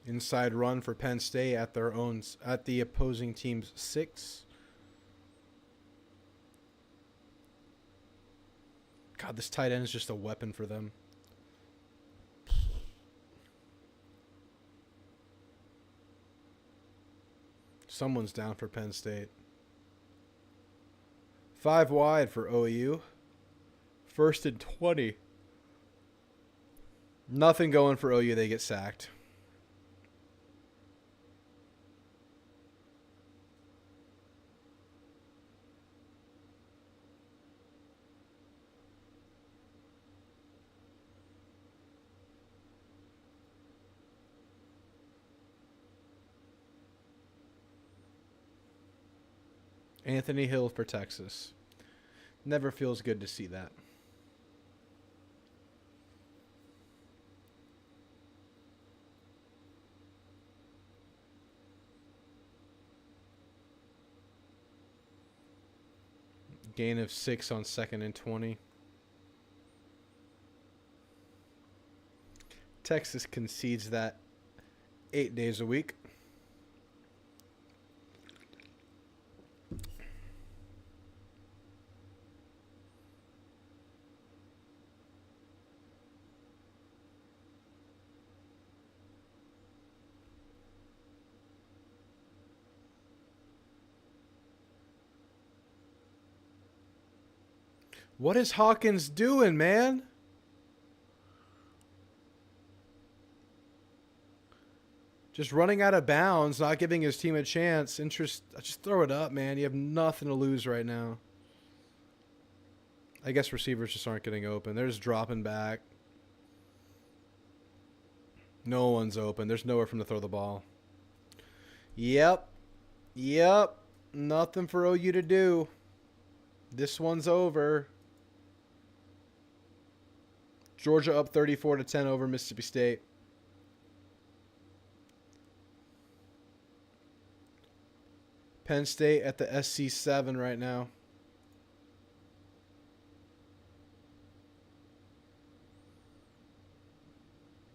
Speaker 1: Inside run for Penn State at the opposing team's 6. God, this tight end is just a weapon for them. Someone's down for Penn State. 5 wide for OU. 1st and 20. Nothing going for OU. They get sacked. Anthony Hill for Texas. Never feels good to see that. Gain of 6 on 2nd and 20. Texas concedes that 8 days a week. What is Hawkins doing, man? Just running out of bounds, not giving his team a chance. Just throw it up, man. You have nothing to lose right now. I guess receivers just aren't getting open. They're just dropping back. No one's open. There's nowhere for him to throw the ball. Yep. Nothing for OU to do. This one's over. Georgia up 34-10 over Mississippi State. Penn State at the SC7 right now.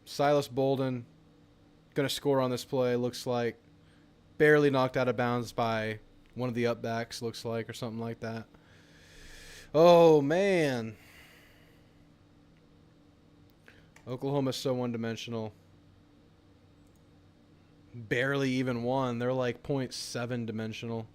Speaker 1: Silas Bolden going to score on this play, looks like. Barely knocked out of bounds by one of the upbacks, looks like, or something like that. Oh, man. Oklahoma's so one-dimensional. Barely even won. They're like 0.7 dimensional.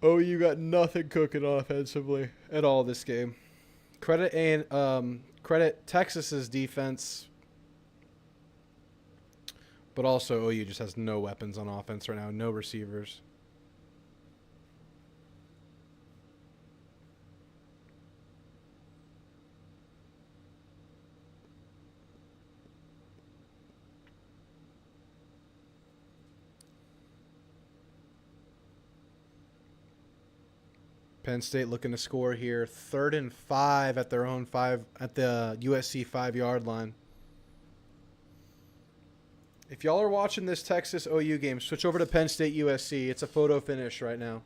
Speaker 1: Oh, you got nothing cooking offensively at all this game. Credit Texas's defense, but also OU just has no weapons on offense right now, no receivers. Penn State looking to score here. 3rd and 5 at their own 5 at the USC 5-yard line. If y'all are watching this Texas OU game, switch over to Penn State USC. It's a photo finish right now.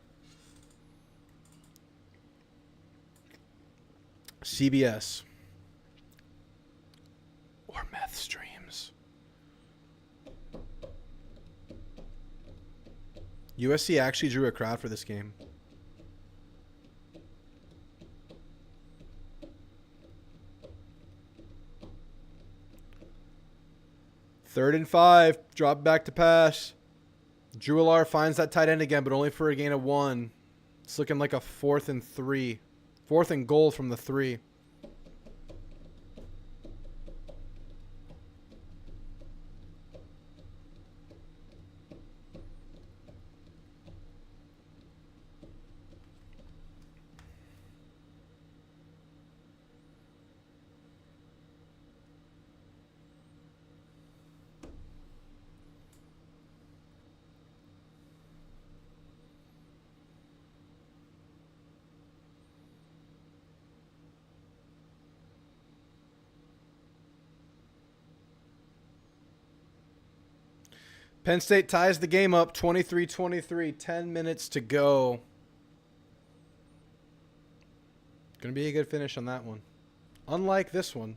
Speaker 1: CBS or meth streams. USC actually drew a crowd for this game. Third and 5. Drop back to pass. Drew finds that tight end again, but only for a gain of 1. It's looking like a 4th and 3. 4th and goal from the 3. Penn State ties the game up 23-23. 10 minutes to go. Going to be a good finish on that one. Unlike this one.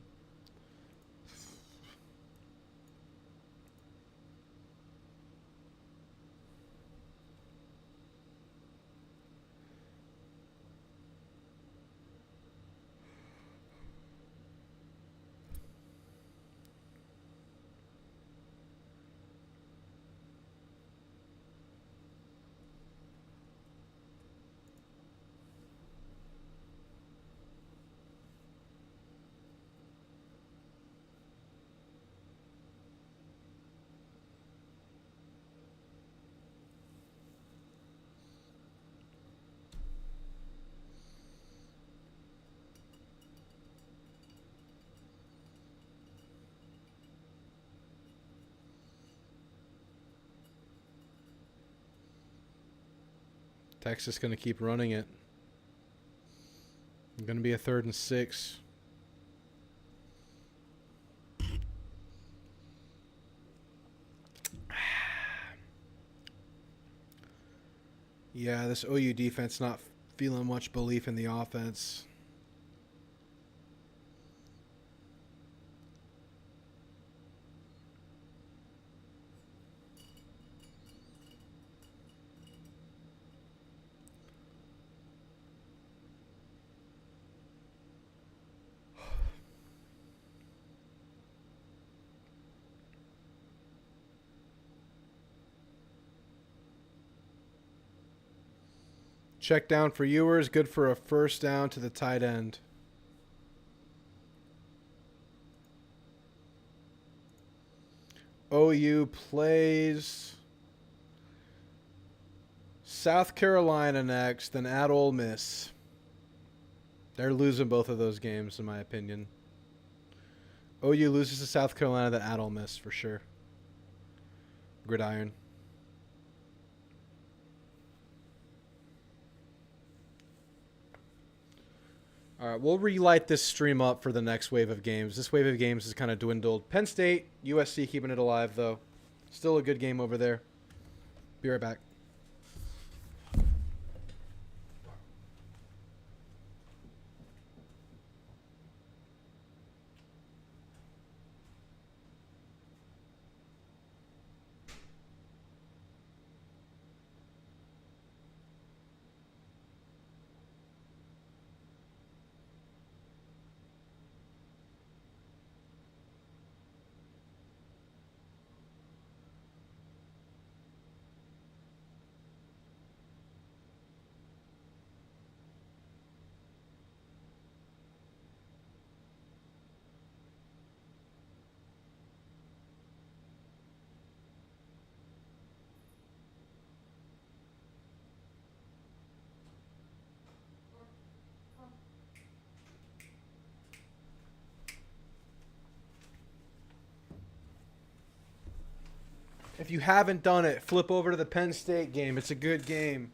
Speaker 1: Texas going to keep running it. Going to be a 3rd and 6. Yeah, this OU defense not feeling much belief in the offense. Check down for Ewers. Good for a 1st down to the tight end. OU plays South Carolina next, then at Ole Miss. They're losing both of those games, in my opinion. OU loses to South Carolina, then at Ole Miss for sure. Gridiron. All right, we'll relight this stream up for the next wave of games. This wave of games has kind of dwindled. Penn State, USC keeping it alive, though. Still a good game over there. Be right back. If you haven't done it, flip over to the Penn State game. It's a good game.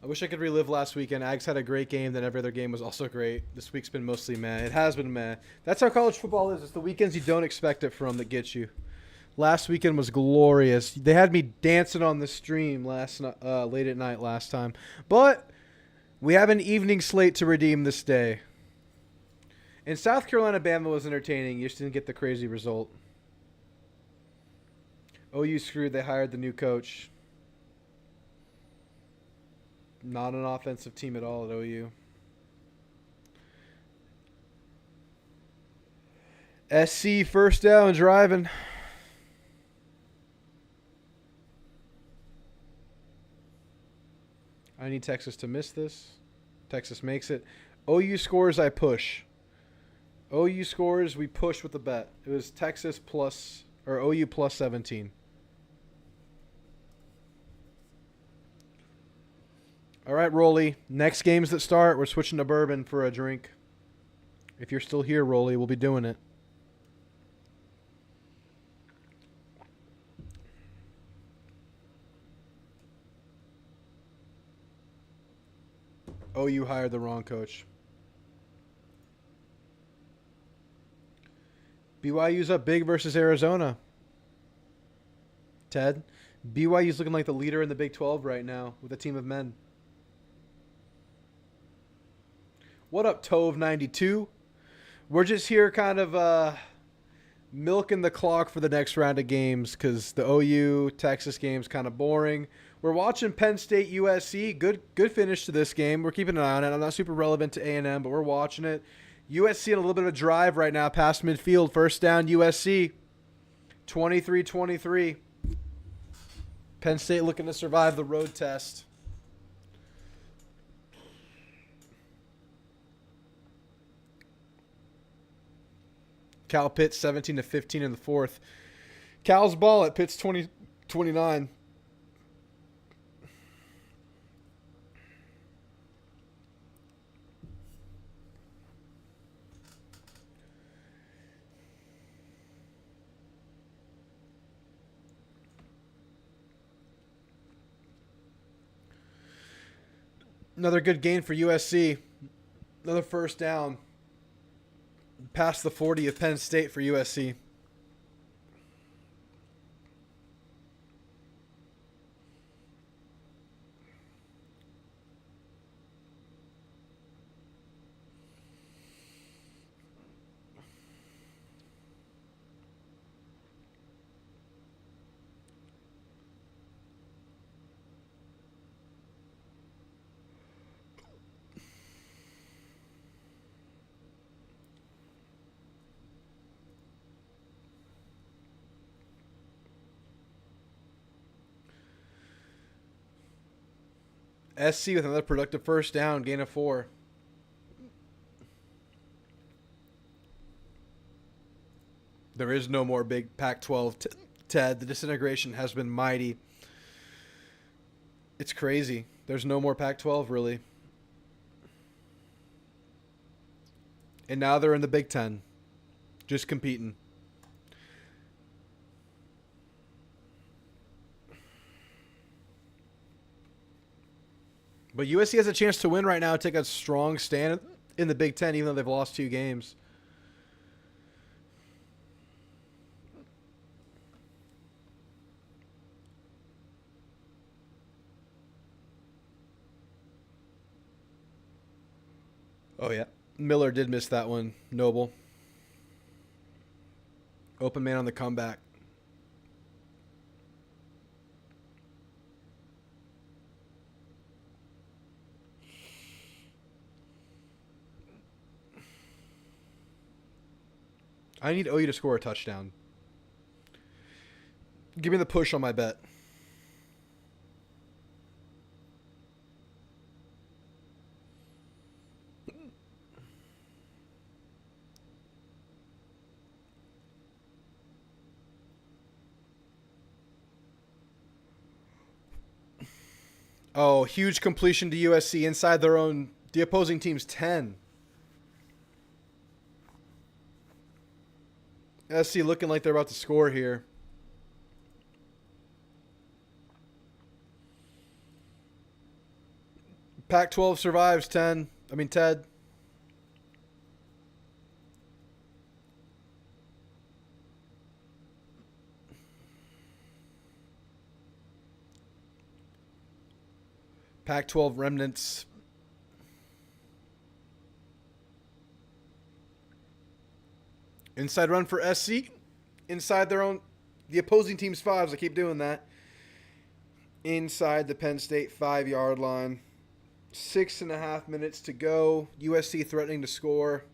Speaker 1: I wish I could relive last weekend. Ags had a great game. Then every other game was also great. This week's been mostly meh. It has been meh. That's how college football is. It's the weekends you don't expect it from that get you. Last weekend was glorious. They had me dancing on the stream late at night last time. But we have an evening slate to redeem this day. In South Carolina, Bama was entertaining. You just didn't get the crazy result. OU screwed. They hired the new coach. Not an offensive team at all at OU. SC first down driving. I need Texas to miss this. Texas makes it. OU scores, I push. OU scores, we push with the bet. It was Texas plus, or OU plus 17. All right, Rolly. Next games that start, we're switching to bourbon for a drink. If you're still here, Rolly, we'll be doing it. OU hired the wrong coach. BYU's up big versus Arizona. Ted, BYU's looking like the leader in the Big 12 right now with a team of men. What up, Tove92? We're just here kind of milking the clock for the next round of games because the OU Texas game's kind of boring. We're watching Penn State USC. Good finish to this game. We're keeping an eye on it. I'm not super relevant to A&M, but we're watching it. USC on a little bit of a drive right now past midfield. First down, USC. 23-23. Penn State looking to survive the road test. Cal Pitt 17-15 in the fourth. Cal's ball at Pitt's 20-29. Another good gain for USC. Another first down. Past the 40 of Penn State for USC. SC with another productive first down, gain of 4. There is no more big Pac-12. Ted, the disintegration has been mighty. It's crazy. There's no more Pac-12, really. And now they're in the Big Ten, just competing. But USC has a chance to win right now, take a strong stand in the Big Ten, even though they've lost 2 games. Oh, yeah. Miller did miss that one. Noble. Open man on the comeback. I need OU to score a touchdown. Give me the push on my bet. Oh, huge completion to USC inside the opposing team's 10. SC looking like they're about to score here. Pac-12 survives, Ted. Pac-12 remnants. Inside run for SC. Inside the opposing team's fives. I keep doing that. Inside the Penn State 5-yard line. 6.5 minutes to go. USC threatening to score.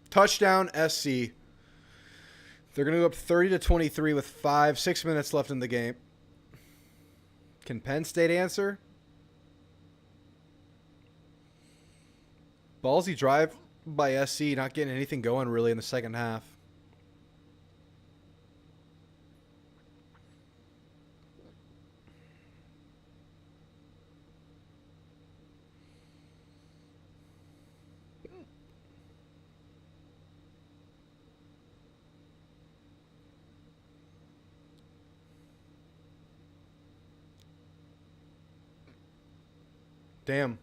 Speaker 1: Touchdown SC. They're going to go up 30-23 with 6 minutes left in the game. Can Penn State answer? Ballsy drive by SC, not getting anything going really in the second half. Damn.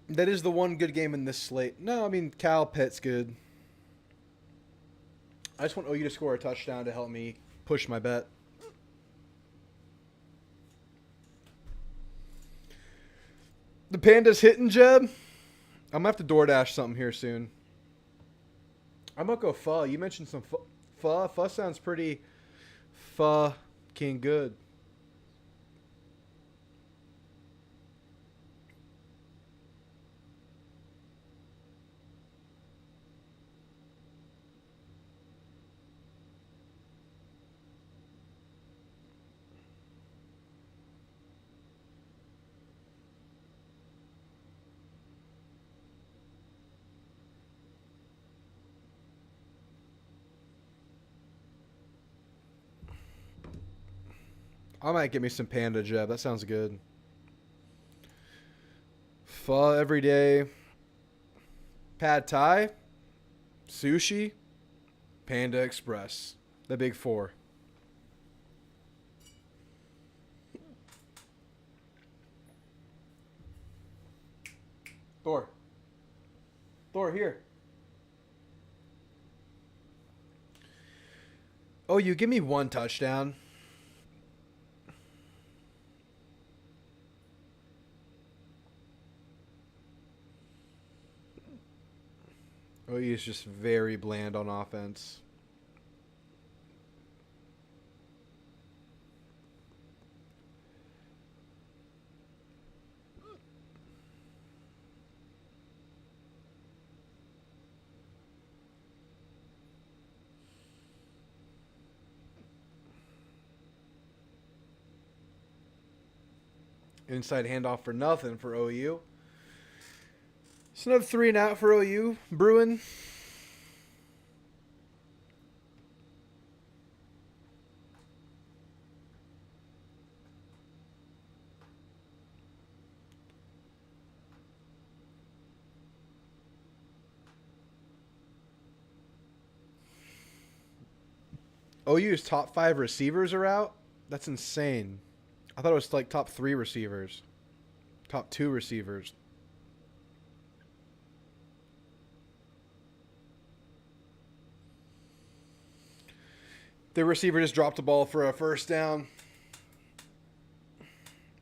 Speaker 1: That is the one good game in this slate. No, I mean, Cal Pitt's good. I just want OU to score a touchdown to help me push my bet. The Panda's hitting, Jeb. I'm going to have to DoorDash something here soon. I'm going to go pho. You mentioned some pho. Pho sounds pretty fucking good. I might get me some Panda, Jeb. That sounds good. Pho every day. Pad Thai. Sushi. Panda Express. The big four. Thor, here. Oh, you give me one touchdown. Oh, he's just very bland on offense. Inside handoff for nothing for OU. It's another 3 and out for OU. Bruin. OU's top 5 receivers are out? That's insane. I thought it was like top 3 receivers. Top 2 receivers. The receiver just dropped the ball for a first down.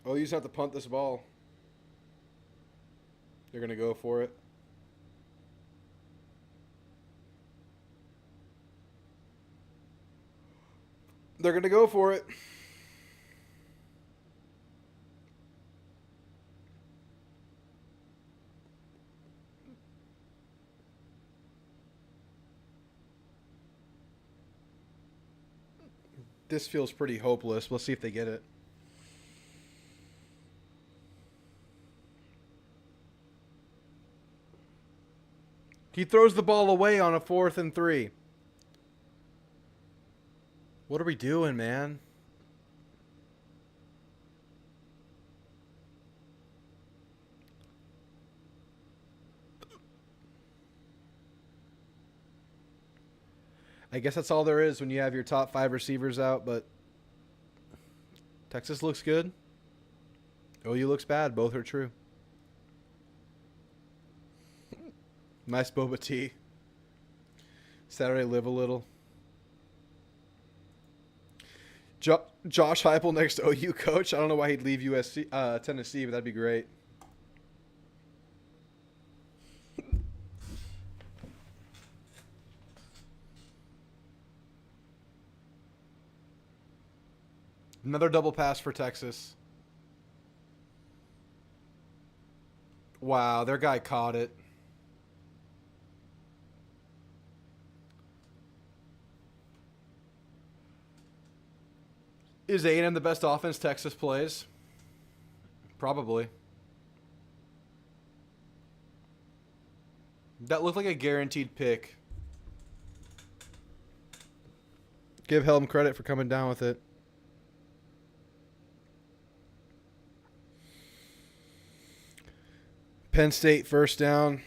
Speaker 1: Oh, you just have to punt this ball. They're going to go for it. They're going to go for it. This feels pretty hopeless. We'll see if they get it. He throws the ball away on a 4th and 3. What are we doing, man? I guess that's all there is when you have your top 5 receivers out, but Texas looks good. OU looks bad. Both are true. Nice boba tea. Saturday live a little. Josh Heupel next to OU coach. I don't know why he'd leave Tennessee, but that'd be great. Another double pass for Texas. Wow, their guy caught it. Is A&M the best offense Texas plays? Probably. That looked like a guaranteed pick. Give Helm credit for coming down with it. Penn State first down.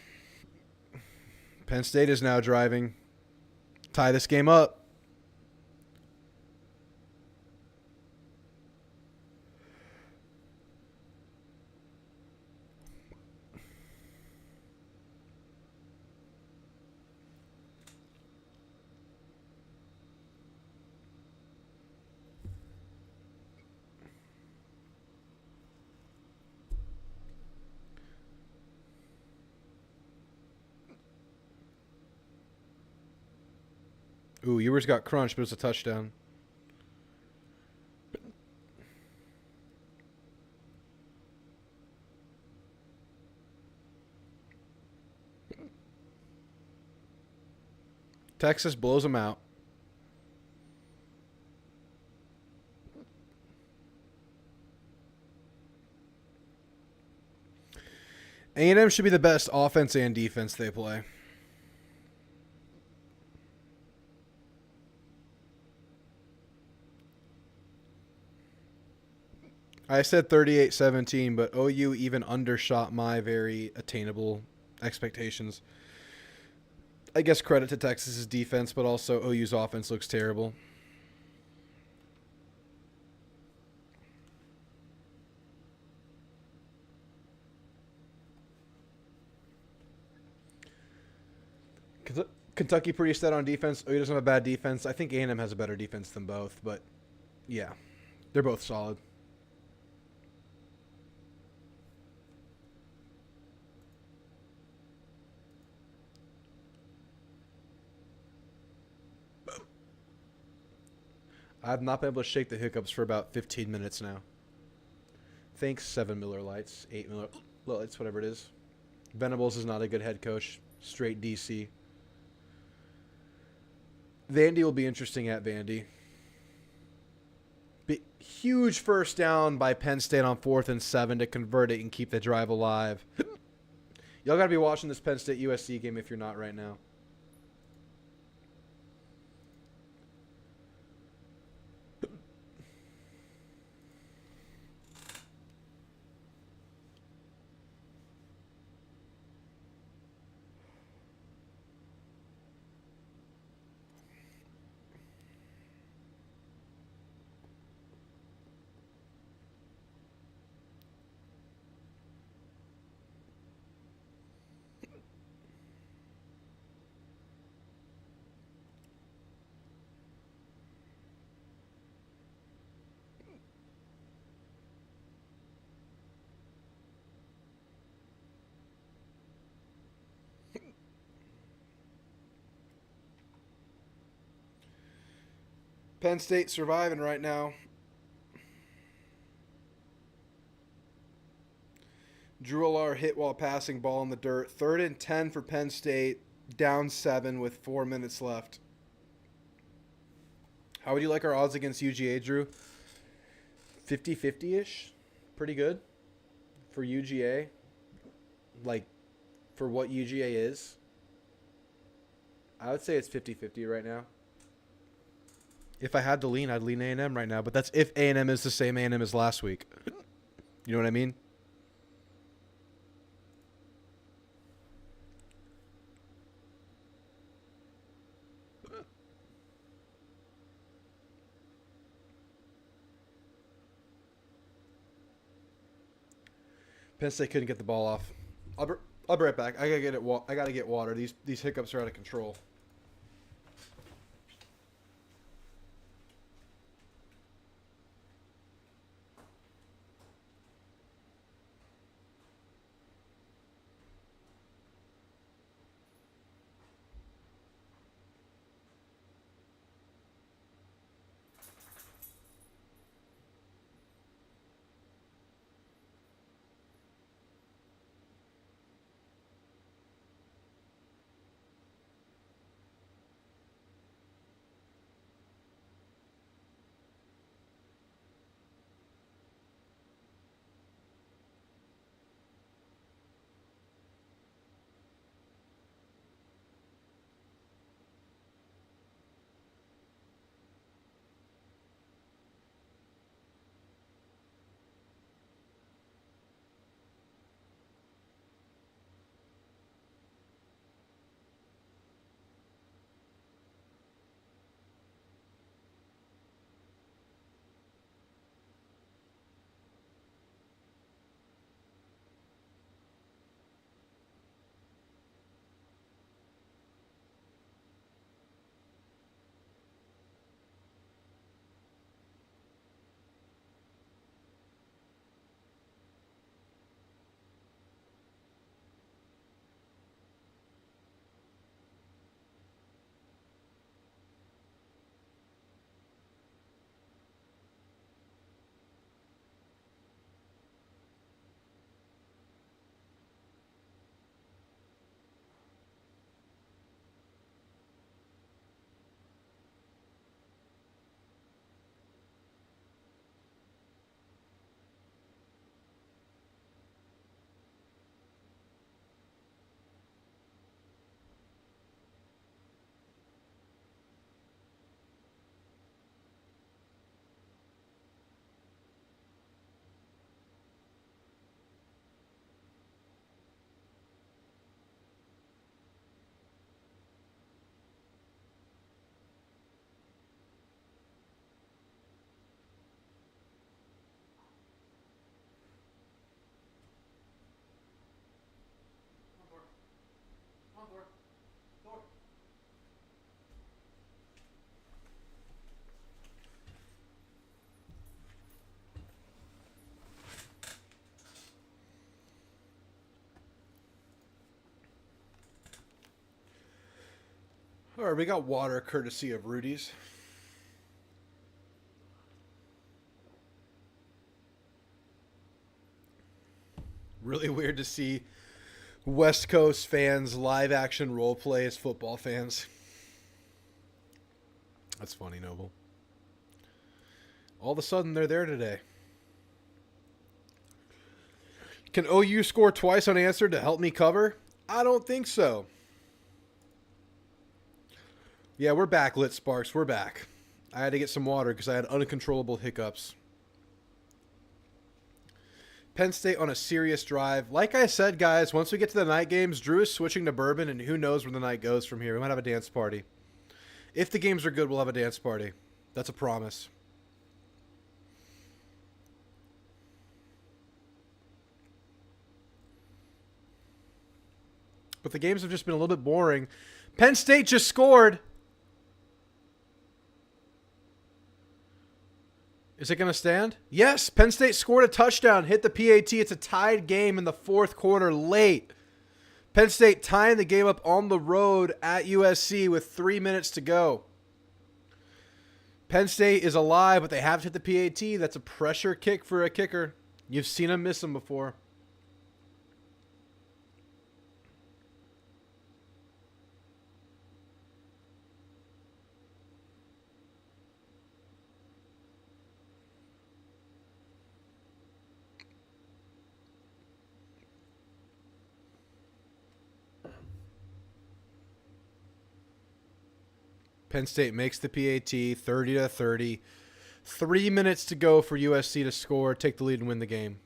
Speaker 1: Penn State is now driving. Tie this game up. Ooh, Ewers got crunched, but it's a touchdown. Texas blows them out. A&M should be the best offense and defense they play. I said 38-17, but OU even undershot my very attainable expectations. I guess credit to Texas's defense, but also OU's offense looks terrible. Kentucky pretty set on defense. OU doesn't have a bad defense. I think A&M has a better defense than both, but yeah, they're both solid. I've not been able to shake the hiccups for about 15 minutes now. Thanks, 7 Miller Lights, 8 Miller Lights, whatever it is. Venables is not a good head coach. Straight DC. Vandy will be interesting at Vandy. Huge first down by Penn State on 4th and 7 to convert it and keep the drive alive. Y'all got to be watching this Penn State USC game if you're not right now. Penn State surviving right now. Drew hit while passing, ball in the dirt. 3rd and 10 for Penn State. Down 7 with 4 minutes left. How would you like our odds against UGA, Drew? 50-50-ish? Pretty good for UGA. Like, for what UGA is. I would say it's 50-50 right now. If I had to lean, I'd lean A&M right now. But that's if A&M is the same A&M as last week. You know what I mean? Penn State couldn't get the ball off. I'll be right back. I gotta get water. These hiccups are out of control. All right, we got water courtesy of Rudy's. Really weird to see West Coast fans live action role play as football fans. That's funny, Noble. All of a sudden, they're there today. Can OU score twice unanswered to help me cover? I don't think so. Yeah, we're back, Lit Sparks. We're back. I had to get some water because I had uncontrollable hiccups. Penn State on a serious drive. Like I said, guys, once we get to the night games, Drew is switching to bourbon, and who knows where the night goes from here. We might have a dance party. If the games are good, we'll have a dance party. That's a promise. But the games have just been a little bit boring. Penn State just scored. Is it going to stand? Yes, Penn State scored a touchdown, hit the PAT. It's a tied game in the fourth quarter late. Penn State tying the game up on the road at USC with 3 minutes to go. Penn State is alive, but they have hit the PAT. That's a pressure kick for a kicker. You've seen him miss them before. Penn State makes the PAT 30-30. 3 minutes to go for USC to score, take the lead, and win the game.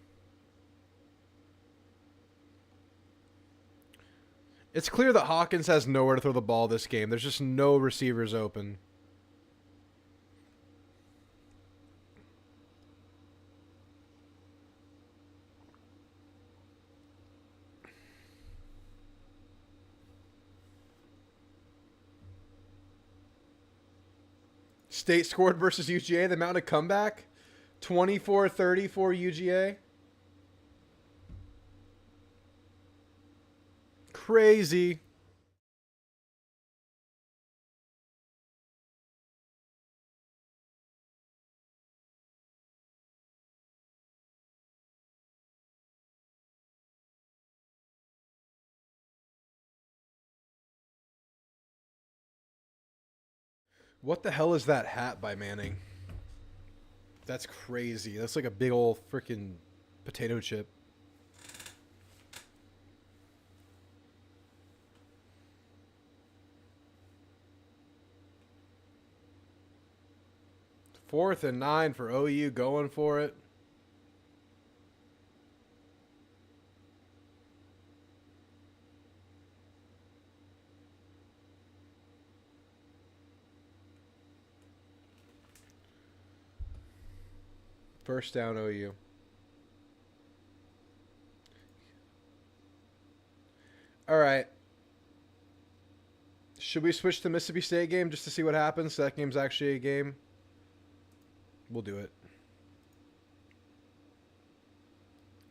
Speaker 1: It's clear that Hawkins has nowhere to throw the ball this game. There's just no receivers open. State scored versus UGA. The amount of comeback, 24-30 for UGA. Crazy. What the hell is that hat by Manning? That's crazy. That's like a big old freaking potato chip. Fourth and 9 for OU, going for it. First down, OU. All right. Should we switch to the Mississippi State game just to see what happens? That game's actually a game. We'll do it.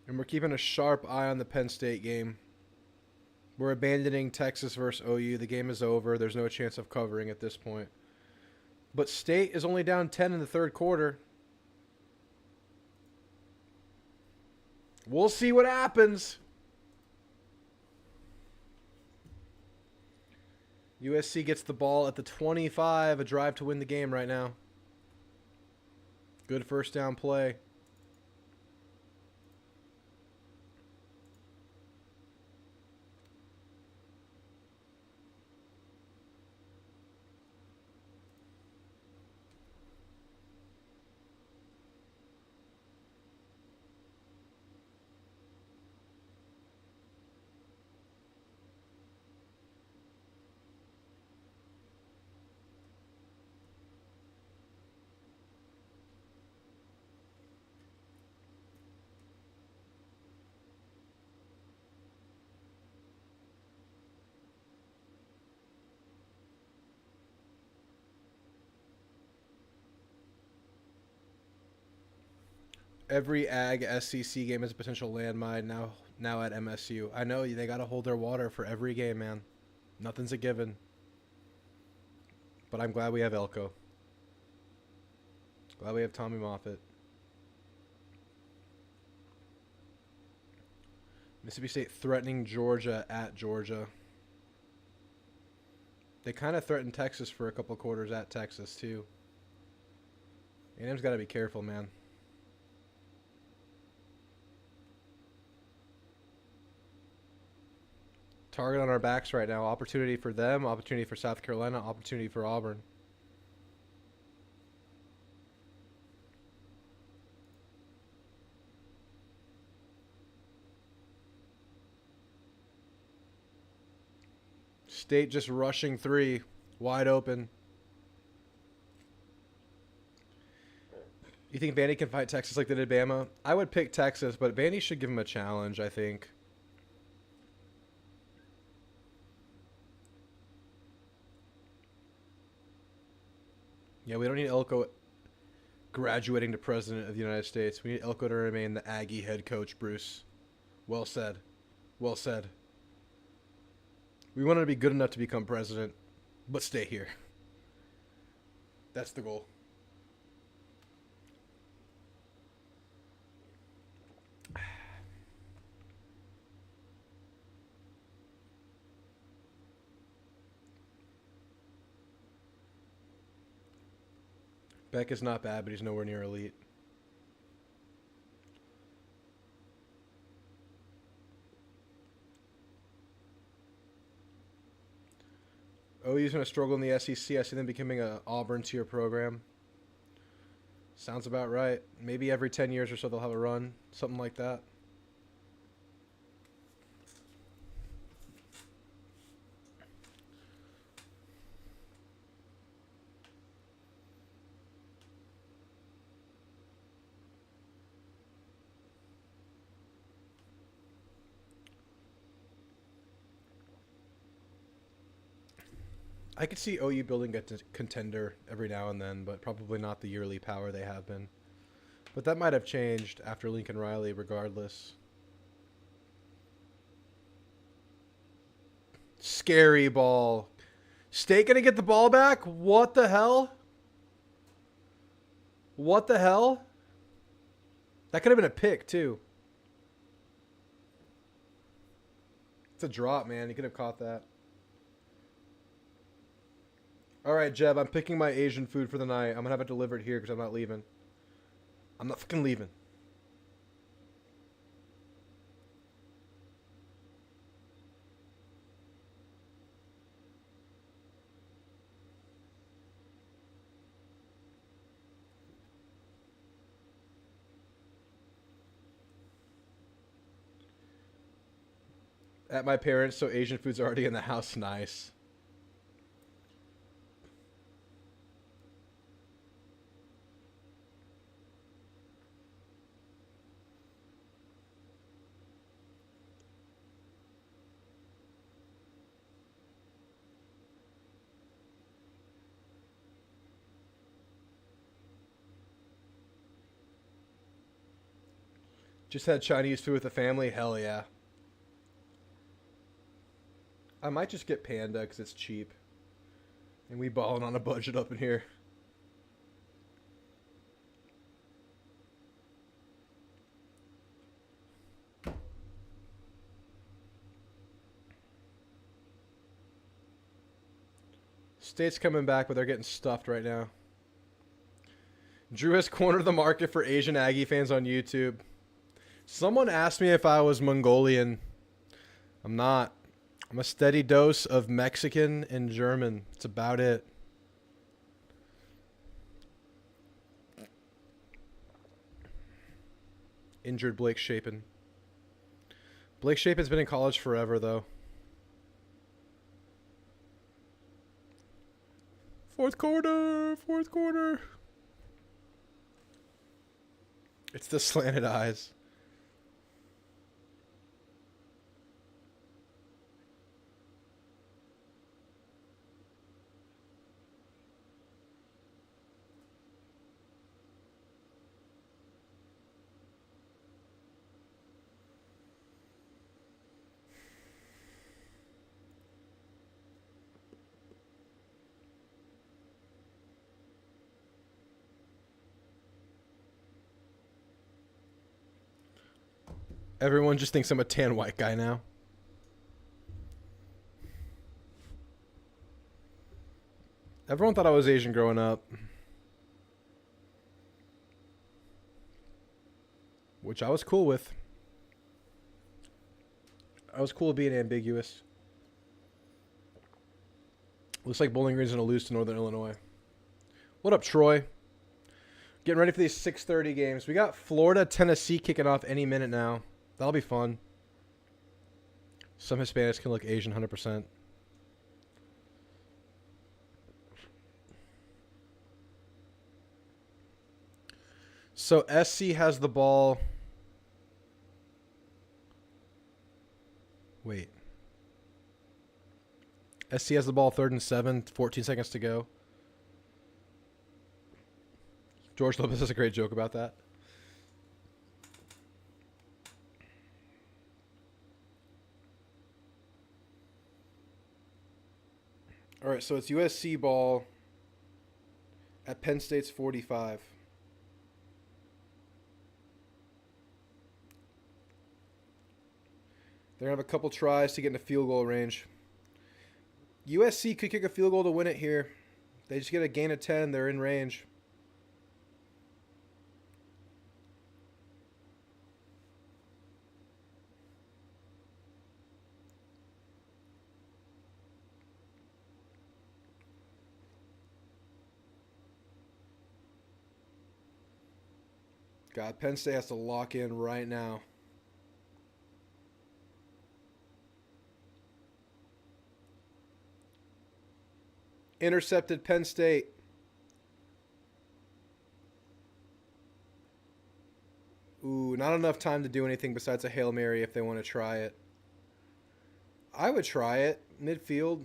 Speaker 1: And we're keeping a sharp eye on the Penn State game. We're abandoning Texas versus OU. The game is over. There's no chance of covering at this point. But State is only down 10 in the third quarter. We'll see what happens. USC gets the ball at the 25. A drive to win the game right now. Good first down play. Every Ag SEC game is a potential landmine now at MSU. I know they got to hold their water for every game, man. Nothing's a given. But I'm glad we have Elko. Glad we have Tommy Moffitt. Mississippi State threatening Georgia at Georgia. They kind of threatened Texas for a couple quarters at Texas, too. A&M's got to be careful, man. Target on our backs right now. Opportunity for them, opportunity for South Carolina, opportunity for Auburn. State just rushing three, wide open. You think Vandy can fight Texas like they did Bama? I would pick Texas, but Vandy should give him a challenge, I think. Yeah, we don't need Elko graduating to President of the United States. We need Elko to remain the Aggie head coach, Bruce. Well said. Well said. We want him to be good enough to become president, but stay here. That's the goal. Beck is not bad, but he's nowhere near elite. OU's going to struggle in the SEC. I see them becoming a Auburn tier program. Sounds about right. Maybe every 10 years or so they'll have a run. Something like that. I could see OU building a contender every now and then, but probably not the yearly power they have been. But that might have changed after Lincoln Riley regardless. Scary ball. State going to get the ball back? What the hell? What the hell? That could have been a pick, too. It's a drop, man. You could have caught that. All right, Jeb, I'm picking my Asian food for the night. I'm going to have it delivered here because I'm not leaving. I'm not fucking leaving. At my parents', so Asian food's already in the house. Nice. Just had Chinese food with the family? Hell yeah. I might just get Panda because it's cheap. And we balling on a budget up in here. State's coming back, but they're getting stuffed right now. Drew has cornered the market for Asian Aggie fans on YouTube. Someone asked me if I was Mongolian. I'm not. I'm a steady dose of Mexican and German. That's about it. Injured Blake Shapen. Blake Shapen's been in college forever, though. Fourth quarter. Fourth quarter. It's the slanted eyes. Everyone just thinks I'm a tan white guy now. Everyone thought I was Asian growing up. Which I was cool with. I was cool with being ambiguous. Looks like Bowling Green's going to lose to Northern Illinois. What up, Troy? Getting ready for these 6:30 games. We got Florida, Tennessee kicking off any minute now. That'll be fun. Some Hispanics can look Asian 100%. So SC has the ball. Wait. SC has the ball 3rd and 7, 14 seconds to go. George Lopez has a great joke about that. All right, so it's USC ball at Penn State's 45. They're going to have a couple tries to get into field goal range. USC could kick a field goal to win it here. They just get a gain of 10. They're in range. God, Penn State has to lock in right now. Intercepted Penn State. Ooh, not enough time to do anything besides a Hail Mary if they want to try it. I would try it. Midfield.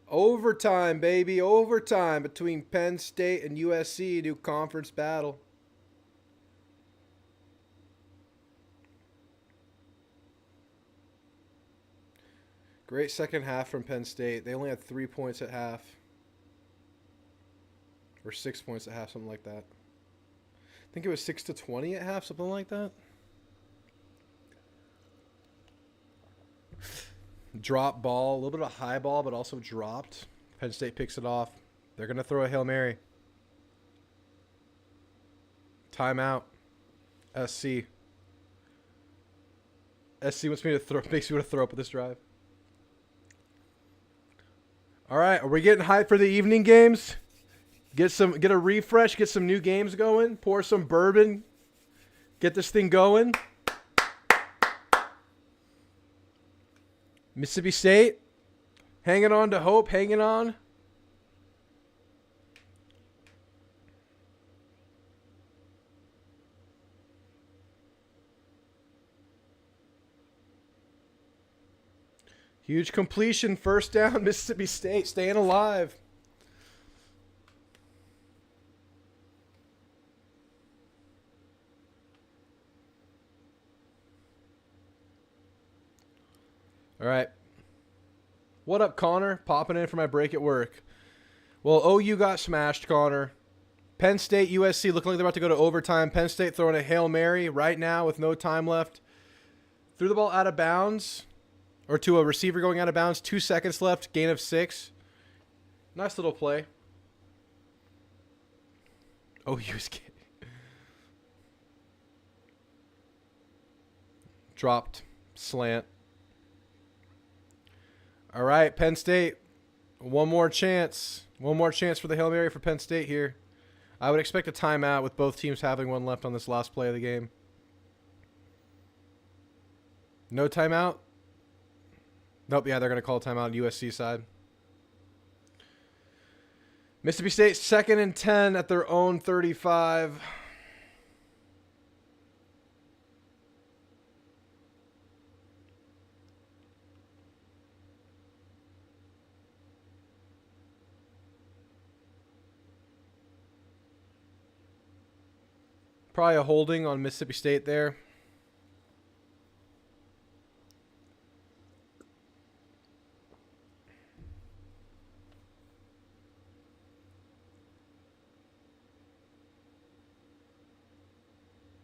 Speaker 1: Overtime, baby. Overtime between Penn State and USC. Do conference battle. Great second half from Penn State. They only had 3 points at half. Or 6 points at half, something like that. I think it was 6-20 at half, something like that. Drop ball. A little bit of a high ball, but also dropped. Penn State picks it off. They're going to throw a Hail Mary. Timeout. SC. SC wants me to throw, makes me want to throw up with this drive. All right, are we getting hyped for the evening games? Get a refresh, get some new games going, pour some bourbon, get this thing going. Mississippi State, hanging on to hope, hanging on. Huge completion, first down, Mississippi State staying alive. All right. What up, Connor? Popping in for my break at work. Well, OU got smashed, Connor. Penn State, USC looking like they're about to go to overtime. Penn State throwing a Hail Mary right now with no time left. Threw the ball out of bounds. Or to a receiver going out of bounds. 2 seconds left. Gain of 6. Nice little play. OU's kidding. Dropped. Slant. All right, Penn State. One more chance. One more chance for the Hail Mary for Penn State here. I would expect a timeout with both teams having one left on this last play of the game. No timeout? Nope, yeah, they're going to call a timeout on USC side. Mississippi State 2nd and 10 at their own 35. Probably a holding on Mississippi State there.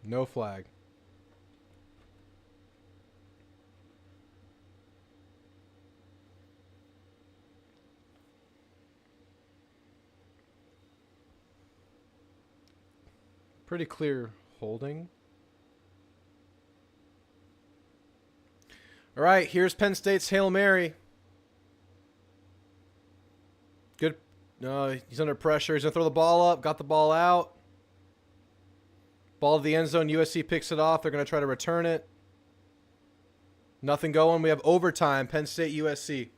Speaker 1: No flag. Pretty clear holding. All right, here's Penn State's Hail Mary. Good. He's under pressure. He's going to throw the ball up. Got the ball out. Ball to the end zone. USC picks it off. They're going to try to return it. Nothing going. We have overtime. Penn State, USC.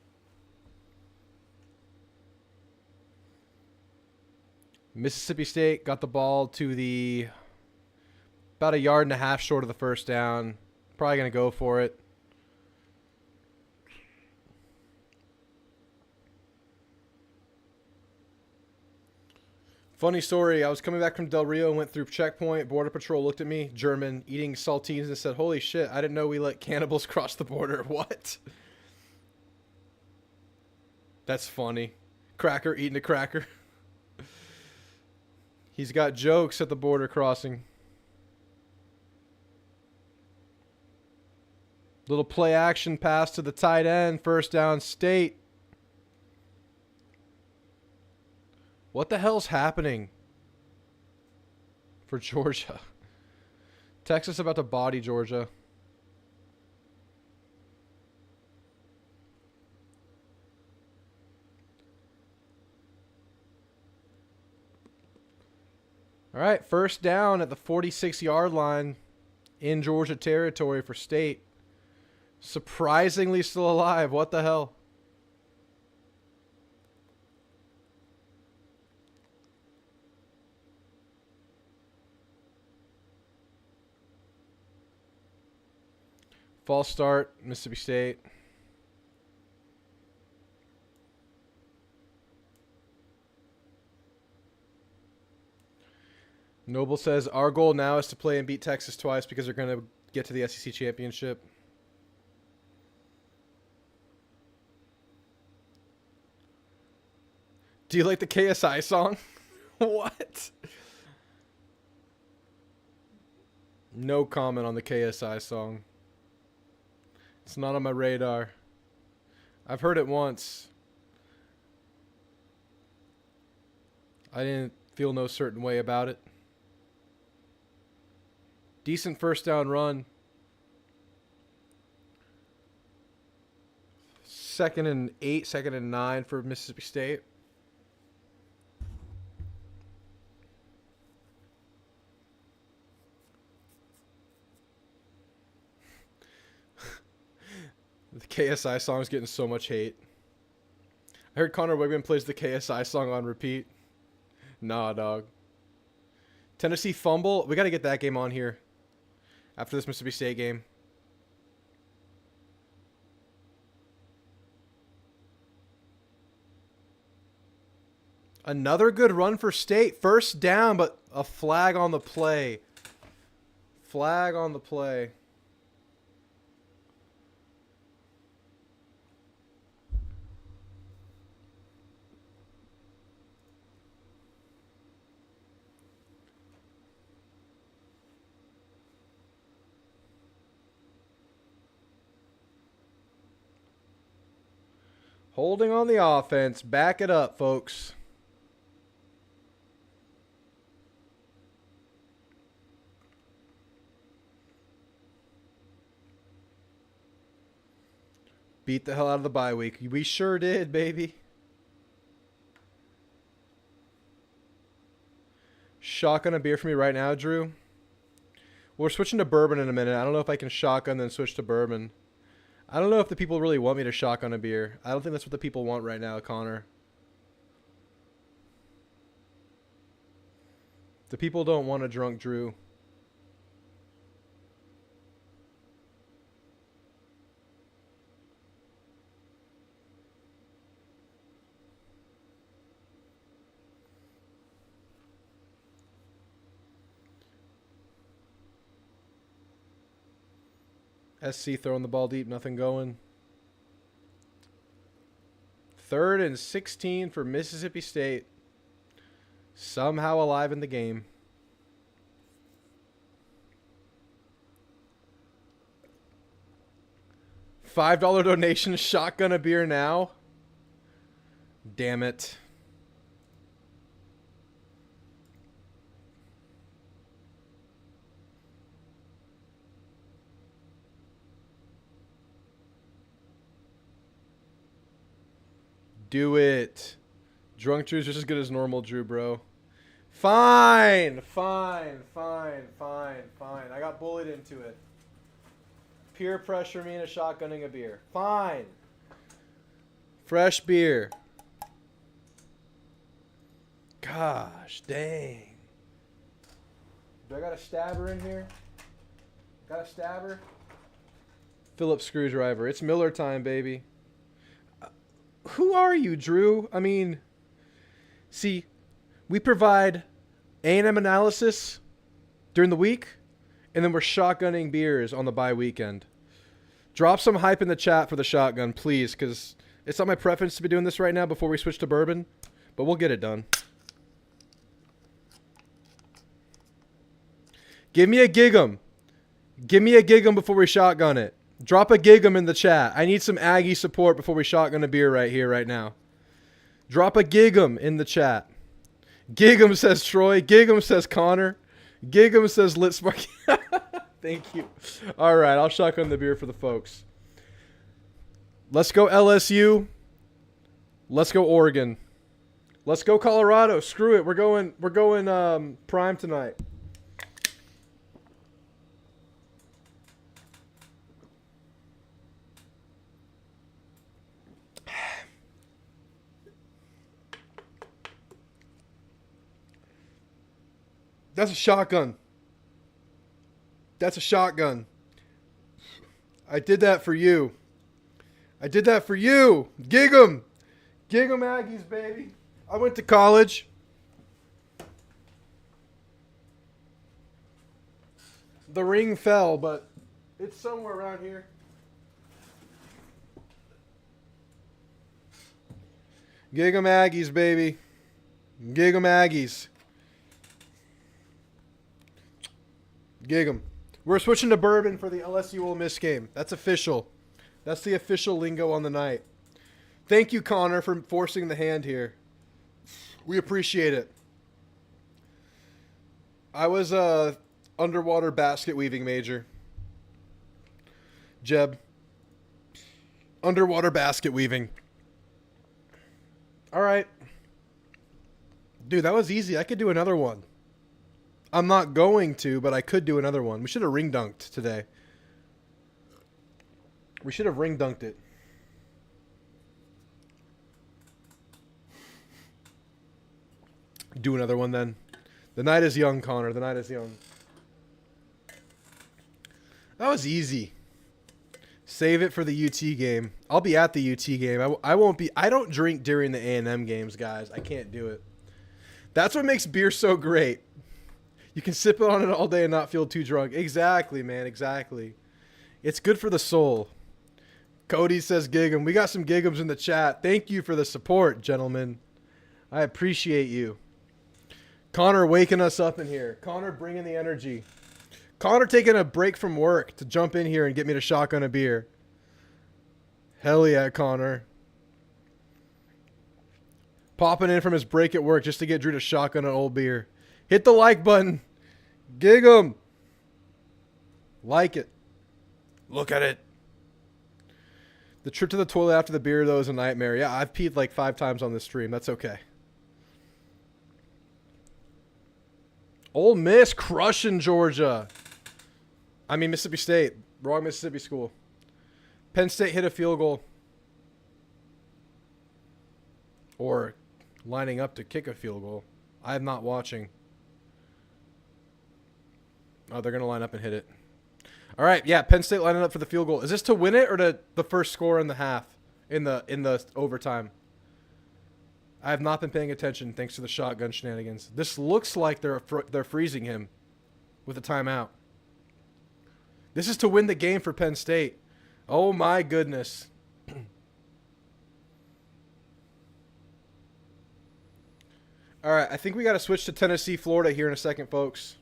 Speaker 1: Mississippi State got the ball to the about 1.5 yards short of the first down. Probably going to go for it. Funny story, I was coming back from Del Rio and went through checkpoint. Border Patrol looked at me, German, eating saltines, and said, "Holy shit, I didn't know we let cannibals cross the border." What? That's funny. Cracker eating a cracker. He's got jokes at the border crossing. Little play action pass to the tight end. First down, State. What the hell's happening for Georgia? Texas about to body Georgia. All right, first down at the 46-yard line in Georgia territory for State. Surprisingly still alive. What the hell? False start, Mississippi State. Noble says, our goal now is to play and beat Texas twice because they're going to get to the SEC championship. Do you like the KSI song? What? No comment on the KSI song. It's not on my radar. I've heard it once. I didn't feel no certain way about it. Decent first down run. 2nd and 8, 2nd and 9 for Mississippi State. The KSI song is getting so much hate. I heard Connor Wigman plays the KSI song on repeat. Nah, dog. Tennessee fumble. We got to get that game on here after this Mississippi State game. Another good run for State. First down, but a flag on the play. Flag on the play. Holding on the offense. Back it up, folks. Beat the hell out of the bye week. We sure did, baby. Shotgun a beer for me right now, Drew. We're switching to bourbon in a minute. I don't know if I can shotgun then switch to bourbon. I don't know if the people really want me to shotgun a beer. I don't think that's what the people want right now, Connor. The people don't want a drunk Drew. SC throwing the ball deep, nothing going. 3rd and 16 for Mississippi State. Somehow alive in the game. $5 donation, shotgun a beer now. Damn it. Do it. Drunk Drew's just as good as normal Drew, bro. Fine. I got bullied into it. Peer pressure me into shotgunning a beer. Fine. Fresh beer. Gosh, dang. Do I got a stabber in here? Got a stabber? Phillips screwdriver. It's Miller time, baby. Who are you, Drew? I mean, see, we provide A&M analysis during the week, and then we're shotgunning beers on the bye weekend. Drop some hype in the chat for the shotgun, please, because it's not my preference to be doing this right now before we switch to bourbon, but we'll get it done. Give me a gig'em. Give me a gig'em before we shotgun it. Drop a gig'em in the chat. I need some Aggie support before we shotgun a beer right here, right now. Drop a gig'em in the chat. Gig'em says Troy. Gig'em says Connor. Gig'em says Litspark. Thank you. All right, I'll shotgun the beer for the folks. Let's go LSU. Let's go Oregon. Let's go Colorado. Screw it. We're going prime tonight. That's a shotgun. That's a shotgun. I did that for you. I did that for you. Gig 'em. Gig 'em Aggies, baby. I went to college. The ring fell, but it's somewhere around here. Gig 'em Aggies, baby. Gig 'em Aggies. Gig 'em. We're switching to bourbon for the LSU Ole Miss game. That's official. That's the official lingo on the night. Thank you, Connor, for forcing the hand here. We appreciate it. I was a underwater basket weaving major. Jeb. Underwater basket weaving. All right. Dude, that was easy. I could do another one. I'm not going to, but I could do another one. We should have ring dunked today. We should have ring dunked it. Do another one then. The night is young, Connor. The night is young. That was easy. Save it for the UT game. I'll be at the UT game. I won't be. I don't drink during the A&M games, guys. I can't do it. That's what makes beer so great. You can sip on it all day and not feel too drunk. Exactly, man. Exactly. It's good for the soul. Cody says gig 'em. We got some gig 'ems in the chat. Thank you for the support, gentlemen. I appreciate you. Connor waking us up in here. Connor bringing the energy. Connor taking a break from work to jump in here and get me to shotgun a beer. Hell yeah, Connor. Popping in from his break at work just to get Drew to shotgun an old beer. Hit the like button. Gig 'em. Like it. Look at it. The trip to the toilet after the beer, though, is a nightmare. Yeah, I've peed like 5 times on this stream. That's okay. Ole Miss crushing Georgia. I mean, Mississippi State. Wrong Mississippi school. Penn State hit a field goal. Or lining up to kick a field goal. I am not watching. Oh, they're going to line up and hit it. All right, yeah, Penn State lining up for the field goal. Is this to win it or to the first score in the half, in the overtime? I have not been paying attention thanks to the shotgun shenanigans. This looks like they're freezing him with a timeout. This is to win the game for Penn State. Oh, my goodness. All right, I think we got to switch to Tennessee, Florida here in a second, folks.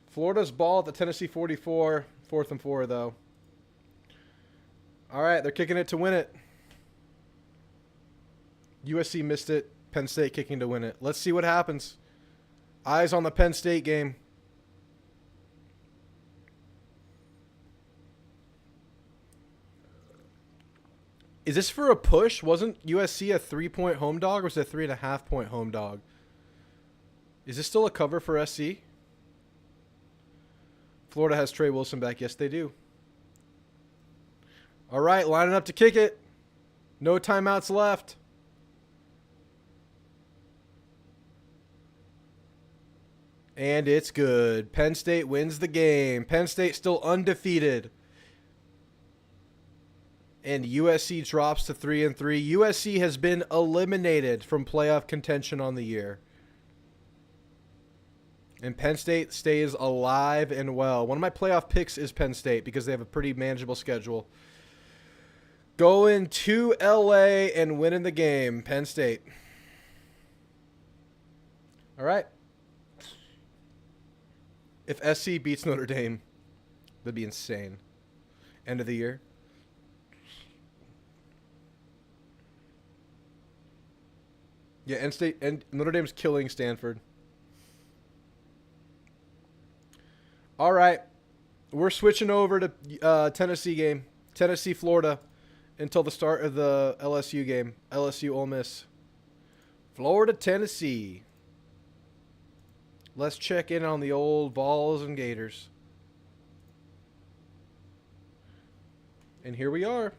Speaker 1: Florida's ball at the Tennessee 44. 4th and 4, though. All right, they're kicking it to win it. USC missed it. Penn State kicking to win it. Let's see what happens. Eyes on the Penn State game. Is this for a push? Wasn't USC a 3-point home dog or was it a 3.5-point home dog? Is this still a cover for SC? Florida has Trey Wilson back. Yes, they do. All right, lining up to kick it. No timeouts left. And it's good. Penn State wins the game. Penn State still undefeated. And USC drops to 3-3. USC has been eliminated from playoff contention on the year. And Penn State stays alive and well. One of my playoff picks is Penn State because they have a pretty manageable schedule. Going to LA and winning the game. Penn State. All right. If SC beats Notre Dame, that'd be insane. End of the year. Yeah, and Notre Dame's killing Stanford. All right. We're switching over to Tennessee game. Tennessee, Florida. until the start of the LSU game. LSU Ole Miss. Florida, Tennessee. Let's check in on the old Vols and Gators. And here we are.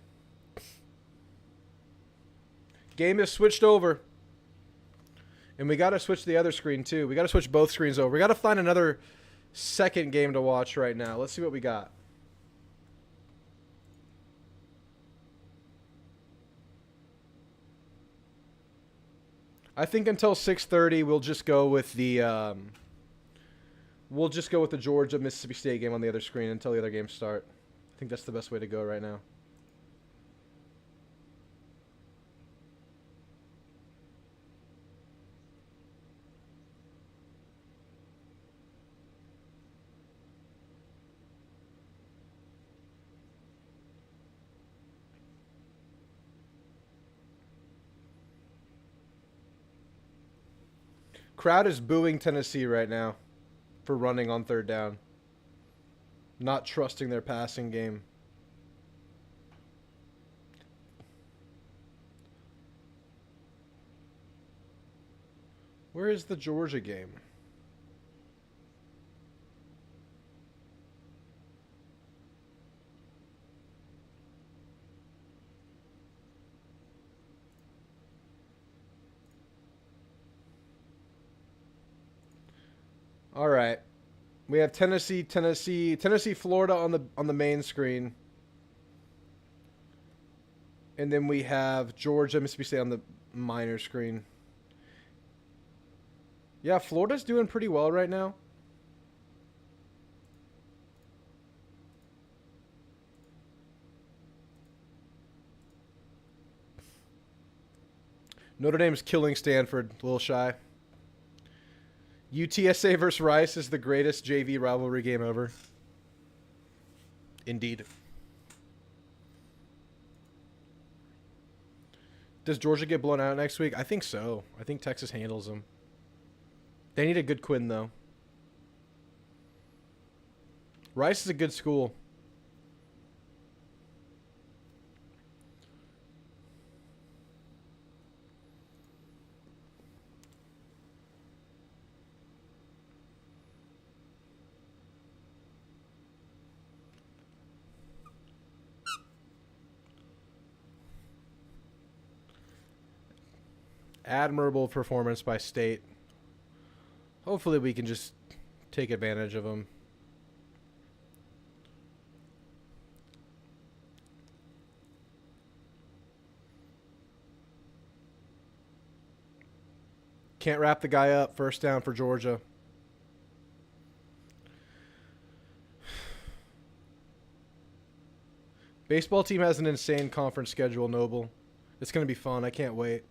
Speaker 1: Game is switched over. And we got to switch the other screen too. We got to switch both screens over. We got to find another second game to watch right now. Let's see what we got. I think until 6:30 we'll just go with the Georgia Mississippi State game on the other screen until the other games start. I think that's the best way to go right now. Crowd is booing Tennessee right now for running on third down. Not trusting their passing game. Where is the Georgia game? All right. We have Tennessee, Florida on the main screen. And then we have Georgia, Mississippi State on the minor screen. Yeah, Florida's doing pretty well right now. Notre Dame's killing Stanford, a little shy. UTSA versus Rice is the greatest JV rivalry game ever. Indeed. Does Georgia get blown out next week? I think so. I think Texas handles them. They need a good Quinn, though. Rice is a good school. Admirable performance by State. Hopefully we can just take advantage of them. Can't wrap the guy up. First down for Georgia. Baseball team has an insane conference schedule, Noble. It's going to be fun. I can't wait.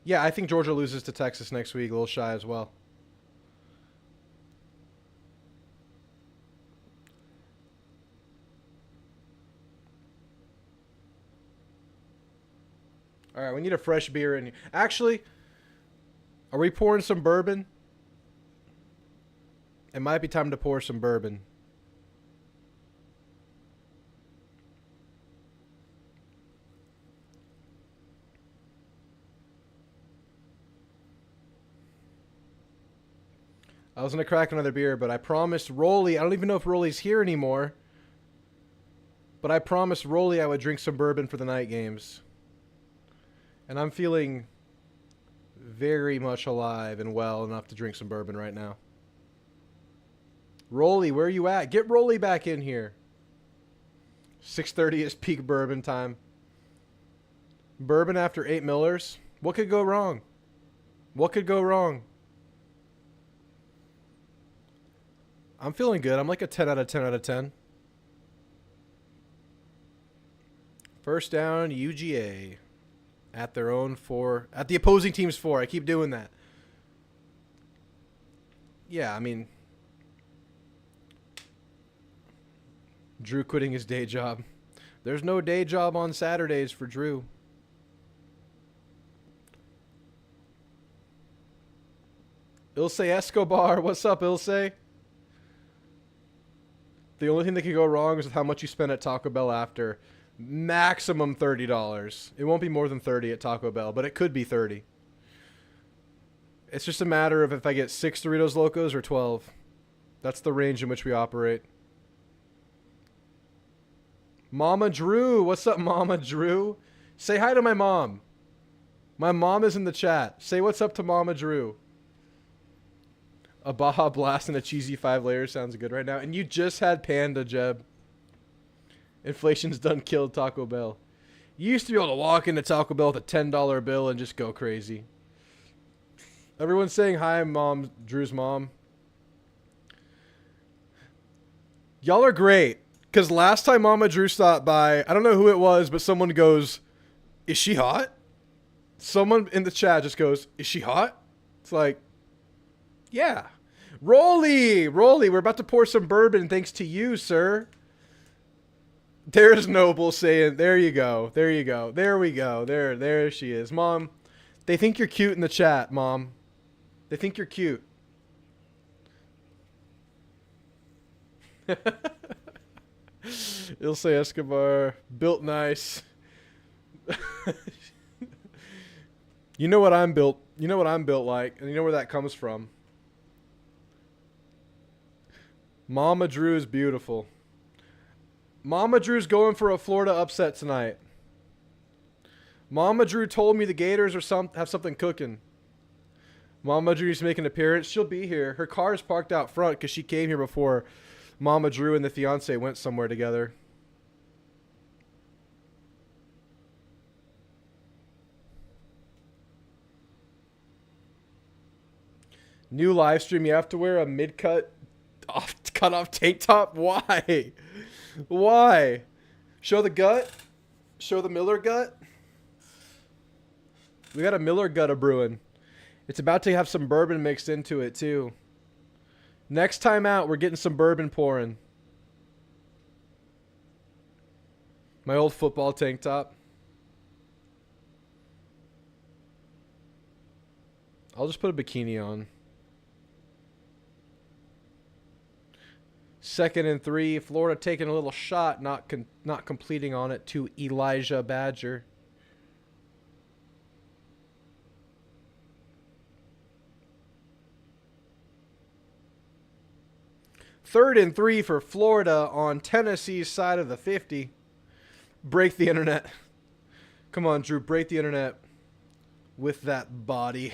Speaker 1: Yeah, I think Georgia loses to Texas next week. A little shy as well. All right, we need a fresh beer in here. Actually, are we pouring some bourbon? It might be time to pour some bourbon. I was going to crack another beer, but I promised Rolly, I don't even know if Rolly's here anymore, but I promised Rolly I would drink some bourbon for the night games. And I'm feeling very much alive and well enough to drink some bourbon right now. Rolly, where are you at? Get Rolly back in here. 6:30 is peak bourbon time. Bourbon after 8 Millers? What could go wrong? What could go wrong? I'm feeling good. I'm like a 10 out of 10 out of 10. First down, UGA. At their own 4. At the opposing team's 4. I keep doing that. Yeah, I mean. Drew quitting his day job. There's no day job on Saturdays for Drew. Ilse Escobar. What's up, Ilse? The only thing that could go wrong is with how much you spend at Taco Bell after. Maximum $30. It won't be more than 30 at Taco Bell, but it could be 30. It's just a matter of if I get 6 Doritos Locos or 12. That's the range in which we operate. Mama Drew. What's up, Mama Drew? Say hi to my mom. My mom is in the chat. Say what's up to Mama Drew. A Baja Blast and a cheesy 5 layers sounds good right now. And you just had Panda, Jeb. Inflation's done killed Taco Bell. You used to be able to walk into Taco Bell with a $10 bill and just go crazy. Everyone's saying hi, Mom, Drew's mom. Y'all are great. Because last time Mama Drew stopped by, I don't know who it was, but someone goes, is she hot? Someone in the chat just goes, is she hot? It's like, yeah. Rolly, we're about to pour some bourbon thanks to you, sir. There's Noble saying, there you go. There you go. There we go. There she is. Mom, they think you're cute in the chat, Mom. They think you're cute. Ilse Escobar, built nice. You know what I'm built. You know what I'm built like, and you know where that comes from. Mama Drew is beautiful. Mama Drew's going for a Florida upset tonight. Mama Drew told me the Gators have something cooking. Mama Drew needs to make an appearance. She'll be here. Her car is parked out front because she came here before Mama Drew and the fiance went somewhere together. New live stream. You have to wear a mid-cut, cut-off tank top. Why? Why? Show the gut. Show the Miller gut. We got a Miller gut a brewing. It's about to have some bourbon mixed into it too. Next time out, we're getting some bourbon pouring. My old football tank top. I'll just put a bikini on. 2nd and 3. Florida taking a little shot, not completing on it to Elijah Badger. Third and 3 for Florida on Tennessee's side of the 50. Break the internet. Come on, Drew. Break the internet with that body.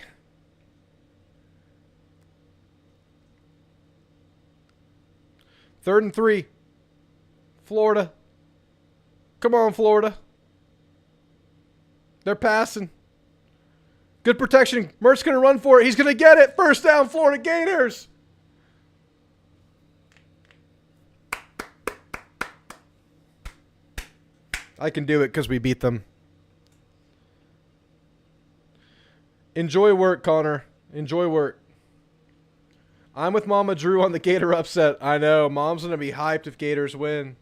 Speaker 1: Third and 3. Florida. Come on, Florida. They're passing. Good protection. Mert's going to run for it. He's going to get it. First down, Florida Gators. I can do it because we beat them. Enjoy work, Connor. Enjoy work. I'm with Mama Drew on the Gator upset. I know. Mom's going to be hyped if Gators win.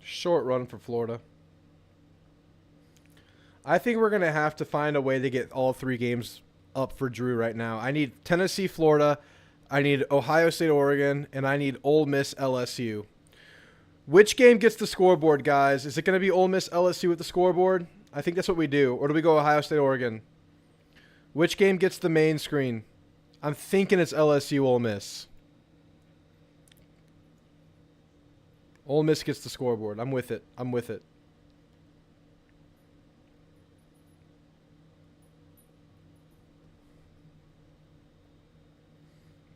Speaker 1: Short run for Florida. I think we're going to have to find a way to get all 3 games up for Drew right now. I need Tennessee, Florida. I need Ohio State, Oregon. And I need Ole Miss, LSU. Which game gets the scoreboard, guys? Is it going to be Ole Miss, LSU with the scoreboard? I think that's what we do. Or do we go Ohio State, Oregon? Which game gets the main screen? I'm thinking it's LSU, Ole Miss. Ole Miss gets the scoreboard. I'm with it. I'm with it.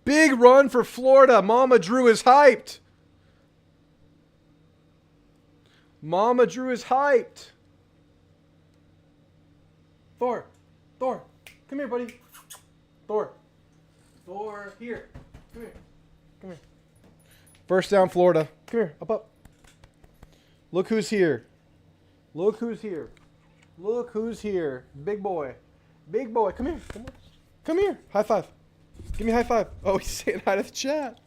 Speaker 1: Big run for Florida. Mama Drew is hyped. Mama Drew is hyped. Thor. Come here, buddy. Thor, here. Come here. First down, Florida. Come here, up. Look who's here. Look who's here. Big boy. Big boy. Come here. Come on. Come here. High five. Give me a high five. Oh, he's saying hi to the chat.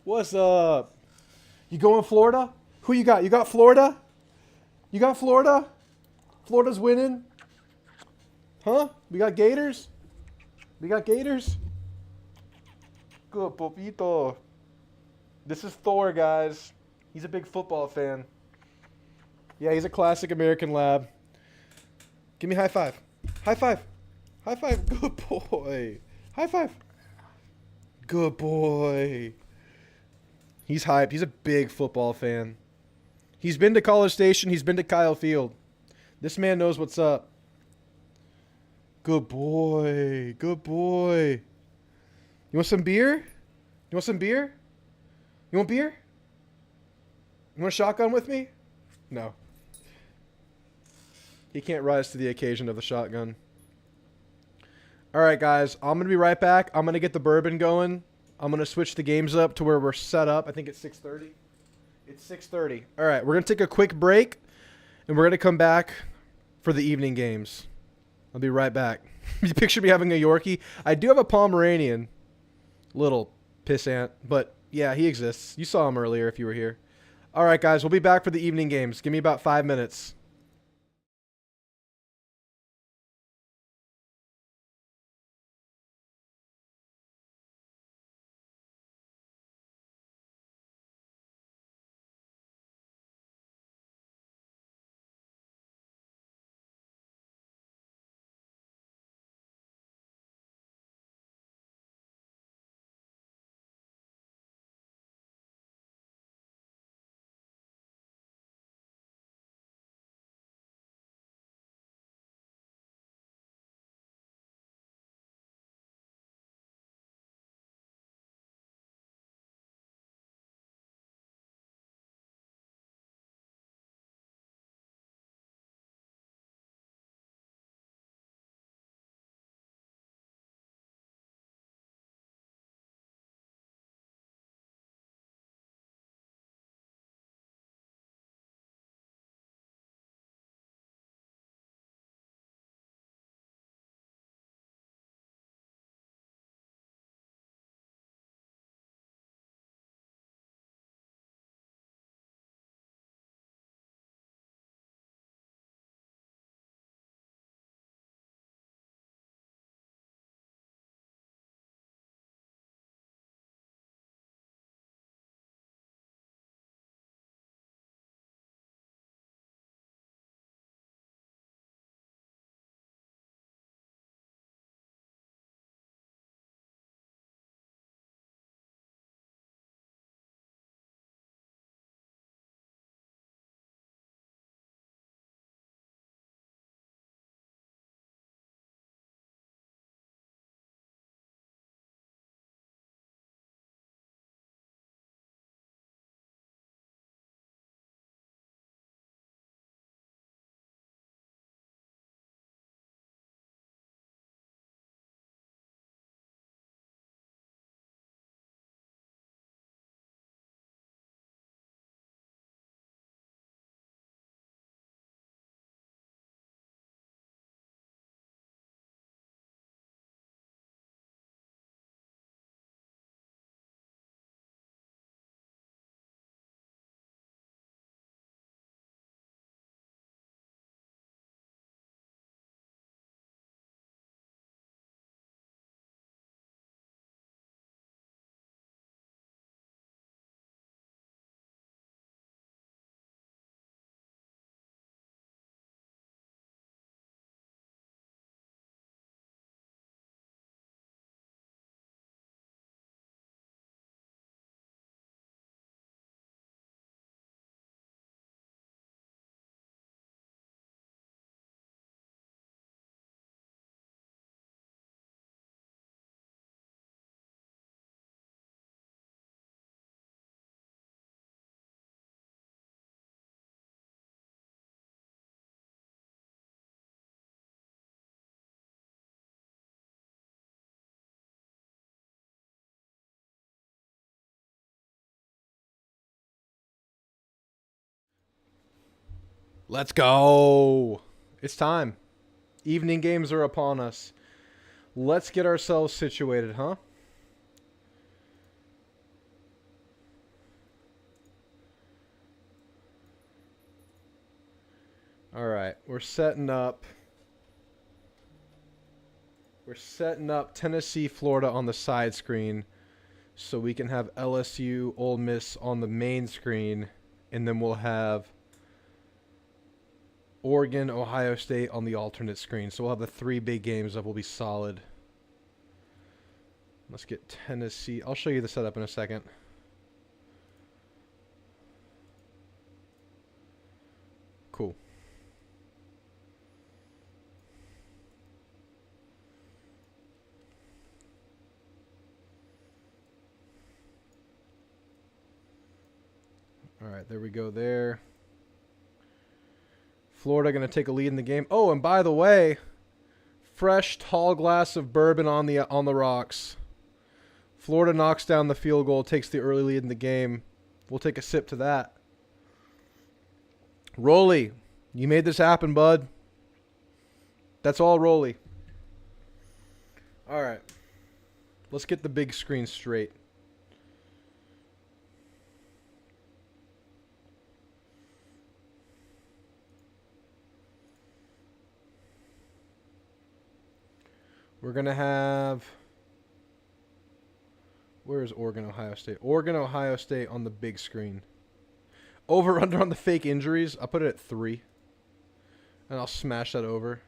Speaker 1: What's up? You going Florida? Who you got? You got Florida? You got Florida? Florida's winning? Huh? We got Gators? We got Gators? Good, Popito. This is Thor, guys. He's a big football fan. Yeah, he's a classic American lab. Give me a high five. High five. High five. Good boy. High five. Good boy. He's hyped. He's a big football fan. He's been to College Station. He's been to Kyle Field. This man knows what's up. Good boy. Good boy. You want some beer? You want some beer? You want beer? You want a shotgun with me? No. He can't rise to the occasion of the shotgun. All right, guys. I'm going to be right back. I'm going to get the bourbon going. I'm going to switch the games up to where we're set up. I think it's 6:30. It's 6:30. All right, we're going to take a quick break, and we're going to come back for the evening games. I'll be right back. You picture me having a Yorkie? I do have a Pomeranian. Little pissant, but yeah, he exists. You saw him earlier if you were here. All right, guys, we'll be back for the evening games. Give me about 5 minutes. Let's go. It's time. Evening games are upon us. Let's get ourselves situated, huh? All right, we're setting up Tennessee, Florida on the side screen so we can have LSU, Ole Miss on the main screen, and then we'll have Oregon, Ohio State on the alternate screen. So we'll have the 3 big games that will be solid. Let's get Tennessee. I'll show you the setup in a second. Cool. All right, there we go there. Florida going to take a lead in the game. Oh, and by the way, fresh tall glass of bourbon on the rocks. Florida knocks down the field goal, takes the early lead in the game. We'll take a sip to that. Rolly, you made this happen, bud. That's all Rolly. All right. Let's get the big screen straight. We're going to have... Where is Oregon, Ohio State? Oregon, Ohio State on the big screen. Over, under on the fake injuries. I'll put it at 3. And I'll smash that over.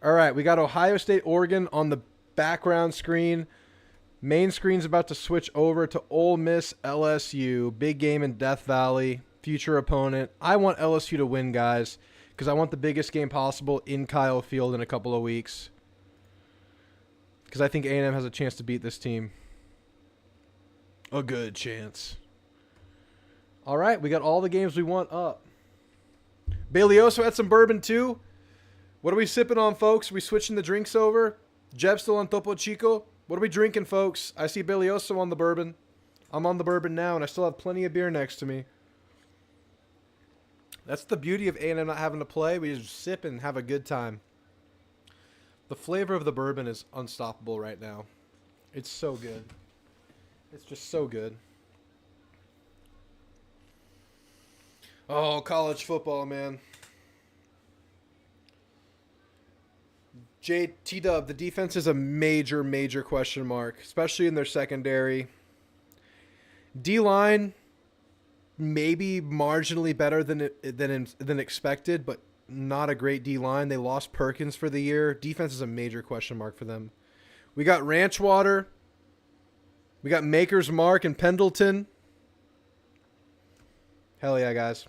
Speaker 1: All right, we got Ohio State, Oregon on the background screen. Main screen's about to switch over to Ole Miss, LSU. Big game in Death Valley. Future opponent. I want LSU to win, guys, because I want the biggest game possible in Kyle Field in a couple of weeks. Because I think A&M has a chance to beat this team. A good chance. All right, we got all the games we want up. Bailey also had some bourbon too. What are we sipping on, folks? Are we switching the drinks over? Jeb still on Topo Chico. What are we drinking, folks? I see Bailioso on the bourbon. I'm on the bourbon now, and I still have plenty of beer next to me. That's the beauty of A&M not having to play. We just sip and have a good time. The flavor of the bourbon is unstoppable right now. It's so good. It's just so good. Oh, college football, man. T-Dub, the defense is a major, major question mark, especially in their secondary. D-line, maybe marginally better than expected, but not a great D-line. They lost Perkins for the year. Defense is a major question mark for them. We got Ranchwater. We got Maker's Mark and Pendleton. Hell yeah, guys.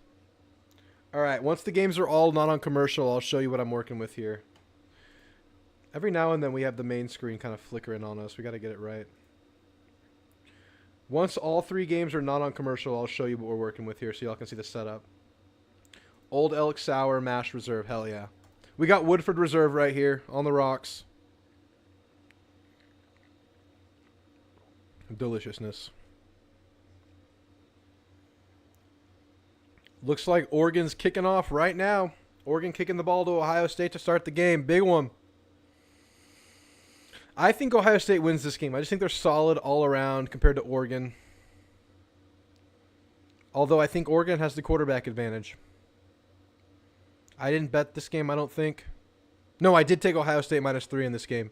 Speaker 1: All right, once the games are all not on commercial, I'll show you what I'm working with here. Every now and then we have the main screen kind of flickering on us. We got to get it right. Once all 3 games are not on commercial, I'll show you what we're working with here so y'all can see the setup. Old Elk Sour Mash Reserve. Hell yeah. We got Woodford Reserve right here on the rocks. Deliciousness. Looks like Oregon's kicking off right now. Oregon kicking the ball to Ohio State to start the game. Big one. I think Ohio State wins this game. I just think they're solid all around compared to Oregon. Although I think Oregon has the quarterback advantage. I didn't bet this game, I don't think. No, I did take Ohio State -3 in this game.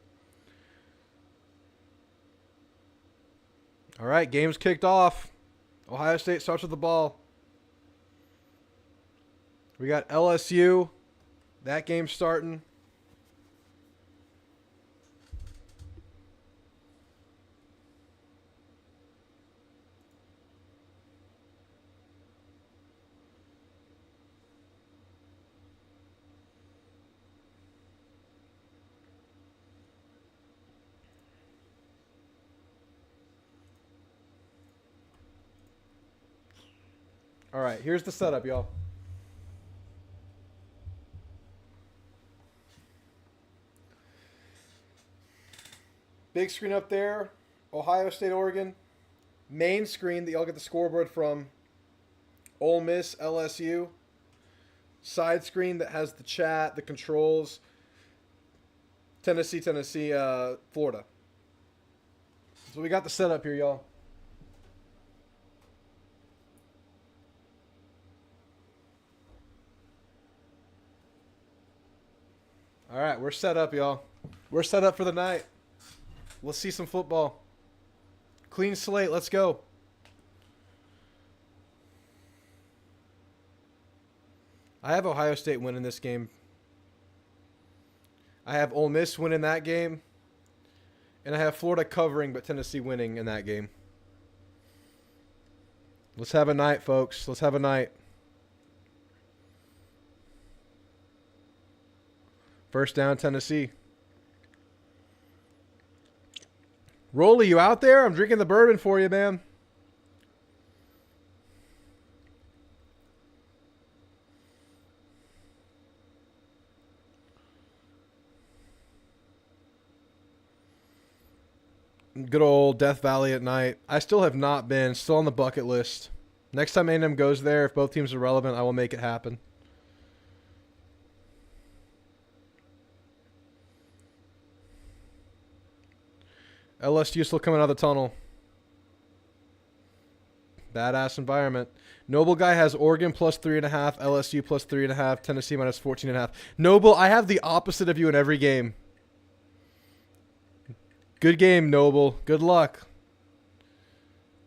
Speaker 1: All right, game's kicked off. Ohio State starts with the ball. We got LSU. That game's starting. All right, here's the setup, y'all. Big screen up there, Ohio State, Oregon. Main screen that y'all get the scoreboard from, Ole Miss, LSU. side screen that has the chat, the controls. Tennessee, Florida. So we got the setup here, y'all. All right, we're set up, y'all. We're set up for the night. Let's see some football. Clean slate. Let's go. I have Ohio State winning this game. I have Ole Miss winning that game. And I have Florida covering, but Tennessee winning in that game. Let's have a night, folks. Let's have a night. First down, Tennessee. Rolly, you out there? I'm drinking the bourbon for you, man. Good old Death Valley at night. I still have not been. Still on the bucket list. Next time A&M goes there, if both teams are relevant, I will make it happen. LSU still coming out of the tunnel. Badass environment. Noble Guy has Oregon plus 3.5, LSU plus 3.5, Tennessee minus 14.5. Noble, I have the opposite of you in every game. Good game, Noble. Good luck.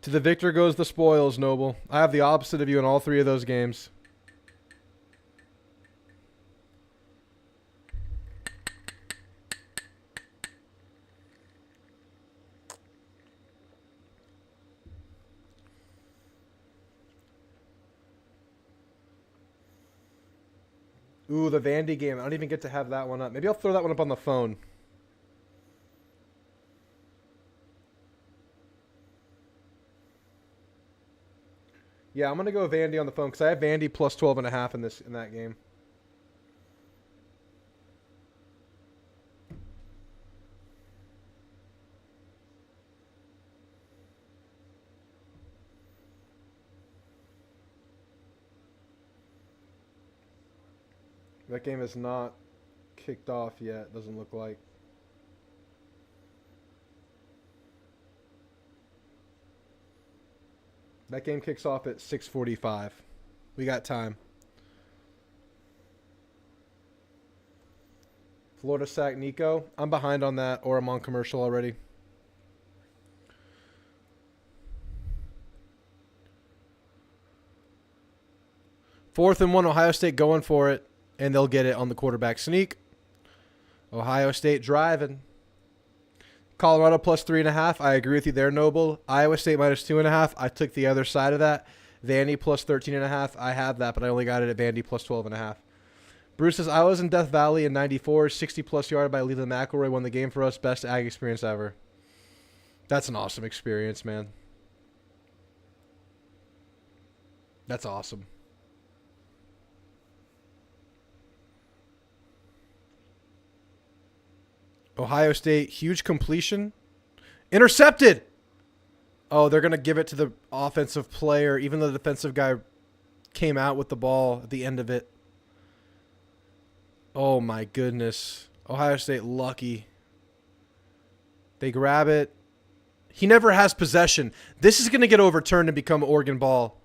Speaker 1: To the victor goes the spoils, Noble. I have the opposite of you in all three of those games. Ooh, the Vandy game. I don't even get to have that one up. Maybe I'll throw that one up on the phone. Yeah, I'm going to go Vandy on the phone because I have Vandy plus 12.5 in that game. That game is not kicked off yet, doesn't look like. That game kicks off at 6:45. We got time. Florida sack Nico. I'm behind on that, or I'm on commercial already. Fourth and 1, Ohio State going for it, and they'll get it on the quarterback sneak. Ohio State driving. Colorado plus 3.5. I agree with you there, Noble. Iowa State minus 2.5. I took the other side of that. Vandy plus 13.5. I have that, but I only got it at Vandy plus 12.5. Bruce says, I was in Death Valley in 94. 60-plus yard by Leland McElroy won the game for us. Best ag experience ever. That's an awesome experience, man. That's awesome. Ohio State, huge completion. Intercepted! Oh, they're going to give it to the offensive player, even though the defensive guy came out with the ball at the end of it. Oh, my goodness. Ohio State lucky. They grab it. He never has possession. This is going to get overturned and become Oregon ball.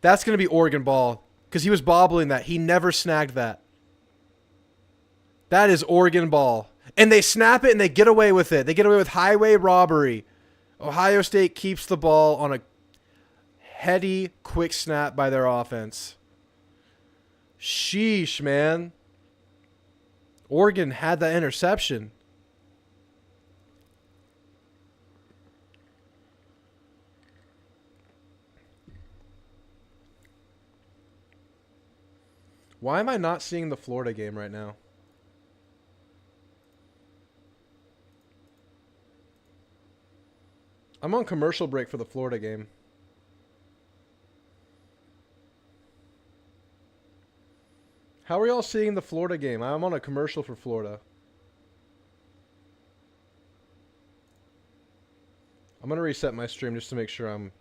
Speaker 1: That's going to be Oregon ball because he was bobbling that. He never snagged that. That is Oregon ball. And they snap it and they get away with it. They get away with highway robbery. Ohio State keeps the ball on a heady, quick snap by their offense. Sheesh, man. Oregon had that interception. Why am I not seeing the Florida game right now? I'm on commercial break for the Florida game. How are y'all seeing the Florida game? I'm on a commercial for Florida. I'm going to reset my stream just to make sure I'm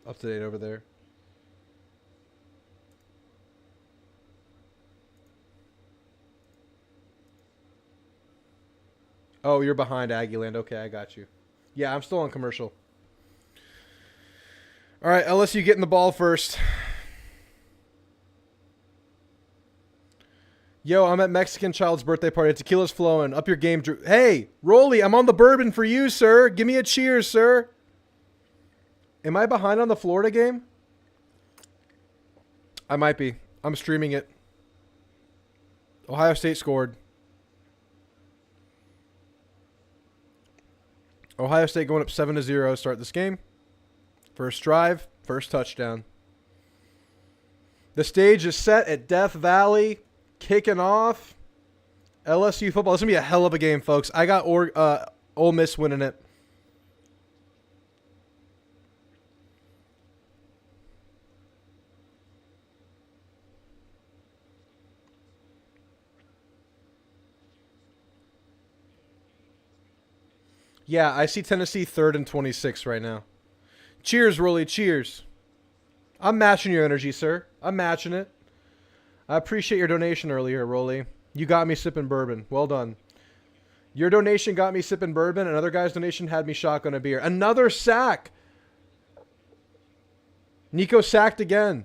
Speaker 1: up to date over there. Oh, you're behind Aggieland. Okay, I got you. Yeah, I'm still on commercial. All right, LSU getting the ball first. Yo, I'm at Mexican child's birthday party. Tequila's flowing. Up your game, Drew. Hey, Rolly, I'm on the bourbon for you, sir. Give me a cheers, sir. Am I behind on the Florida game? I might be. I'm streaming it. Ohio State scored. Ohio State going up 7-0 to start this game. First drive, first touchdown. The stage is set at Death Valley. Kicking off. LSU football. This is going to be a hell of a game, folks. I got Ole Miss winning it. Yeah, I see Tennessee 3rd and 26 right now. Cheers, Rolly. Cheers. I'm matching your energy, sir. I'm matching it. I appreciate your donation earlier, Rolly. You got me sipping bourbon. Well done. Your donation got me sipping bourbon. Another guy's donation had me shotgun a beer. Another sack. Nico sacked again.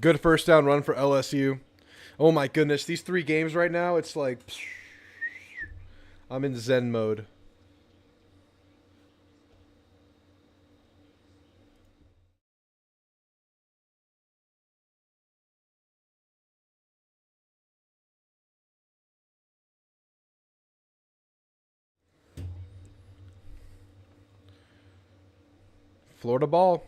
Speaker 1: Good first down run for LSU. Oh my goodness. These 3 games right now, it's like... I'm in Zen mode. Florida ball.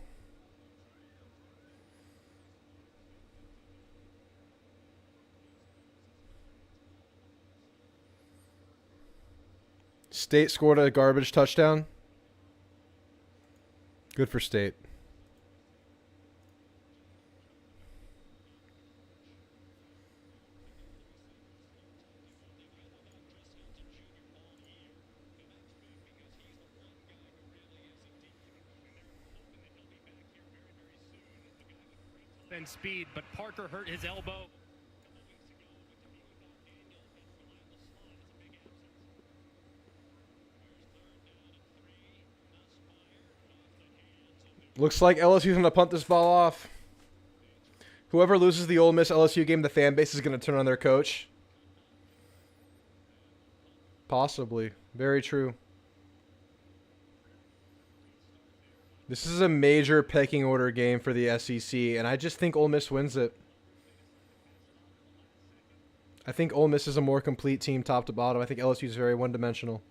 Speaker 1: State scored a garbage touchdown. Good for State.
Speaker 2: And speed, but Parker hurt his elbow.
Speaker 1: Looks like LSU's going to punt this ball off. Whoever loses the Ole Miss LSU game, the fan base is going to turn on their coach. Possibly. Very true. This is a major pecking order game for the SEC, and I just think Ole Miss wins it. I think Ole Miss is a more complete team top to bottom. I think LSU is very one-dimensional.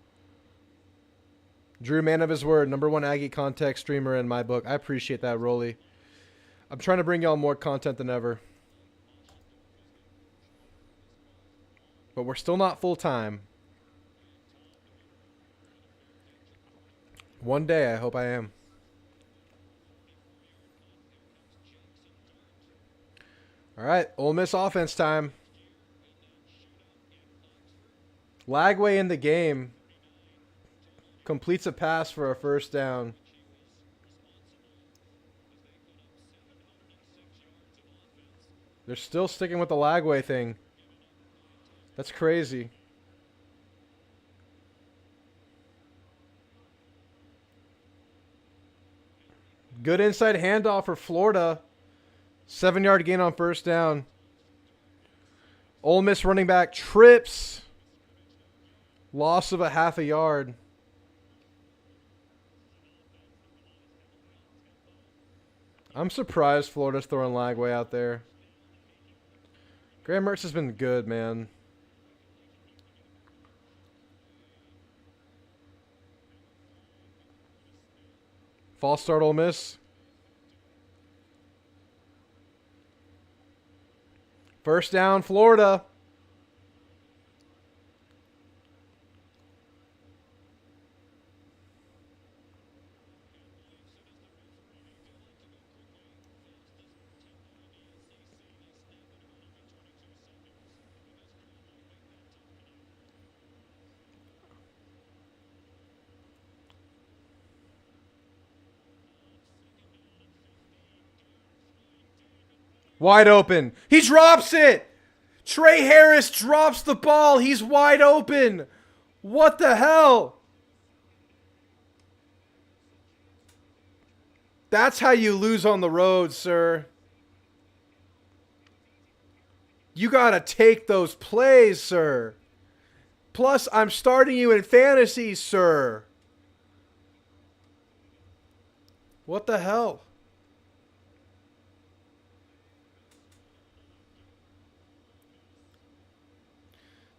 Speaker 1: Drew, man of his word, #1 Aggie context streamer in my book. I appreciate that, Rolly. I'm trying to bring y'all more content than ever. But we're still not full-time. One day, I hope I am. All right, Ole Miss offense time. Lagway in the game. Completes a pass for a first down. They're still sticking with the Lagway thing. That's crazy. Good inside handoff for Florida. 7-yard gain on first down. Ole Miss running back trips. Loss of a half a yard. I'm surprised Florida's throwing Lagway out there. Graham Mertz has been good, man. False start, Ole Miss. First down, Florida. Wide open. He drops it. Trey Harris drops the ball. He's wide open. What the hell? That's how you lose on the road, sir. You got to take those plays, sir. Plus, I'm starting you in fantasy, sir. What the hell?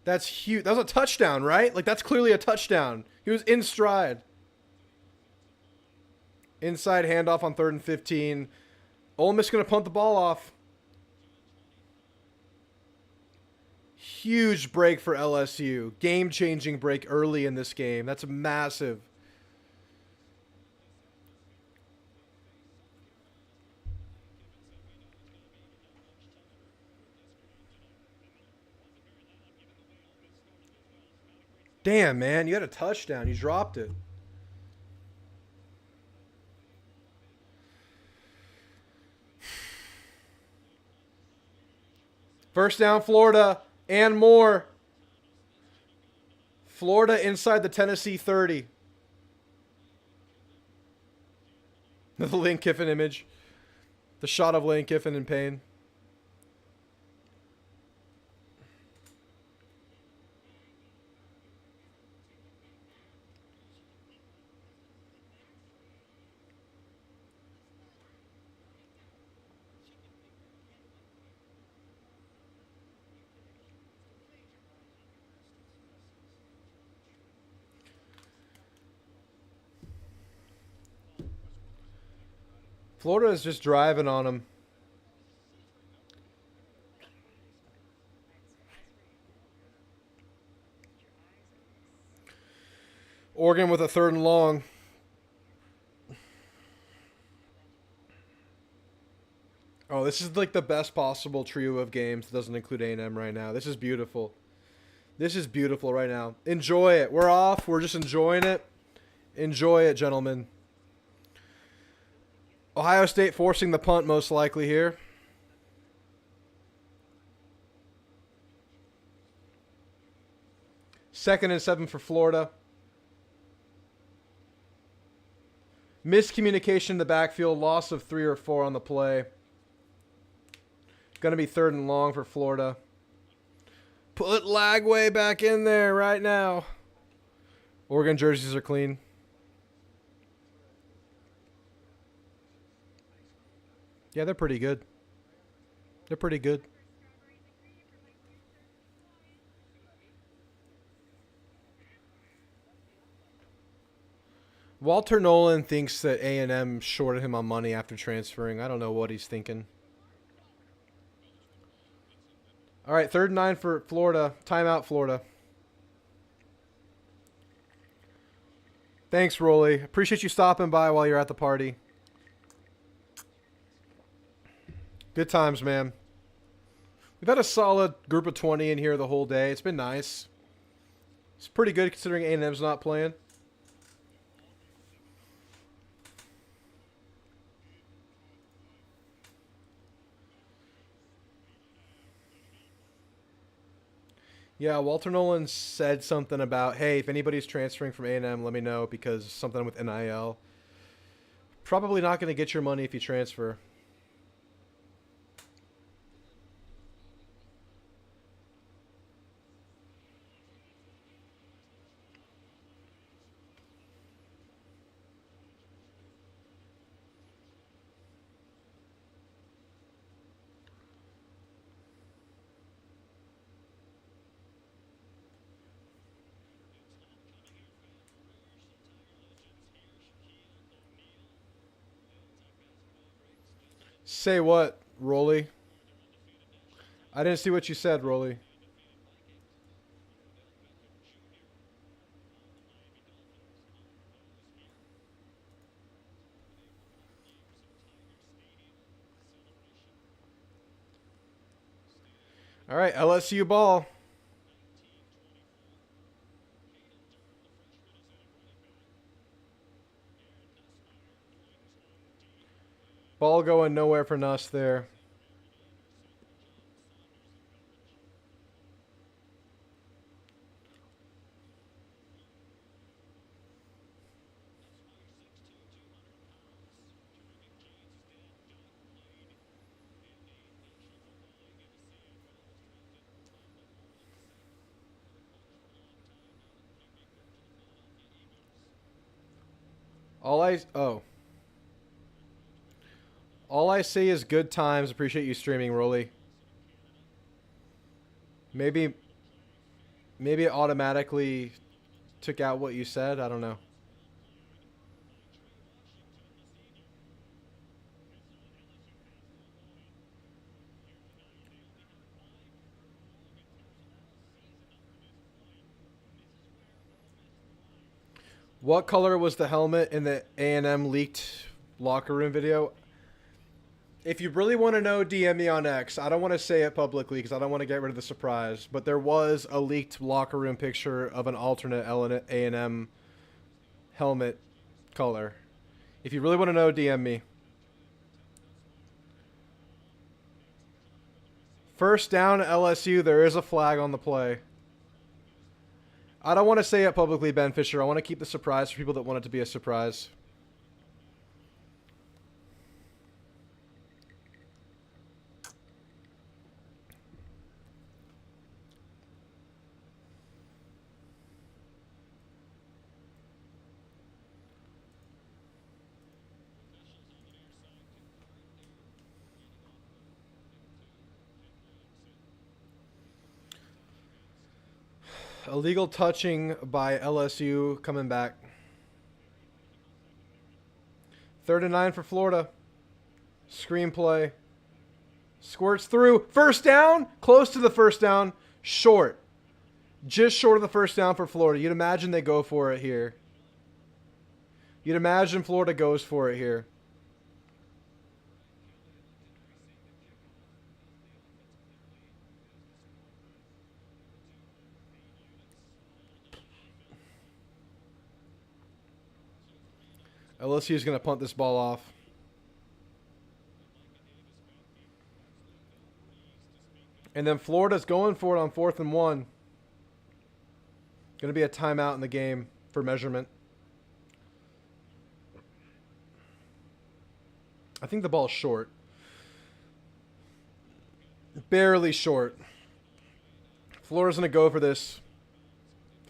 Speaker 1: That's huge. That was a touchdown, right? Like, that's clearly a touchdown. He was in stride. Inside handoff on 3rd and 15. Ole Miss going to punt the ball off. Huge break for LSU. Game-changing break early in this game. That's massive. Damn, man. You had a touchdown. You dropped it. First down, Florida, and more. Florida inside the Tennessee 30. The Lane Kiffin image. The shot of Lane Kiffin in pain. Florida is just driving on them. Oregon with a 3rd and long. Oh, this is like the best possible trio of games. It doesn't include A&M right now. This is beautiful. This is beautiful right now. Enjoy it. We're off. We're just enjoying it. Enjoy it, gentlemen. Ohio State forcing the punt most likely here. Second and 7 for Florida. Miscommunication in the backfield. Loss of 3 or 4 on the play. Going to be 3rd and long for Florida. Put Lagway back in there right now. Oregon jerseys are clean. Yeah, they're pretty good. They're pretty good. Walter Nolan thinks that A&M shorted him on money after transferring. I don't know what he's thinking. All right, 3rd and 9 for Florida. Timeout, Florida. Thanks, Rolly. Appreciate you stopping by while you're at the party. Good times, man. We've had a solid group of 20 in here the whole day. It's been nice. It's pretty good considering A&M's not playing. Yeah, Walter Nolan said something about, hey, if anybody's transferring from A&M, let me know because something with NIL. Probably not going to get your money if you transfer. Say what, Rolly? I didn't see what you said, Rolly. All right, LSU ball. Ball going nowhere for Nuss there. All I say is good times. Appreciate you streaming, Rolly. Maybe it automatically took out what you said. I don't know. What color was the helmet in the A&M leaked locker room video? If you really want to know, DM me on X. I don't want to say it publicly because I don't want to get rid of the surprise. But there was a leaked locker room picture of an alternate A&M helmet color. If you really want to know, DM me. First down LSU. There is a flag on the play. I don't want to say it publicly, Ben Fisher. I want to keep the surprise for people that want it to be a surprise. Illegal touching by LSU coming back. 3rd and 9 for Florida. Screenplay. Squirts through. First down. Close to the first down. Short. Just short of the first down for Florida. You'd imagine they go for it here. You'd imagine Florida goes for it here. LSU is going to punt this ball off. And then Florida's going for it on 4th and 1. Going to be a timeout in the game for measurement. I think the ball's short. Barely short. Florida's going to go for this.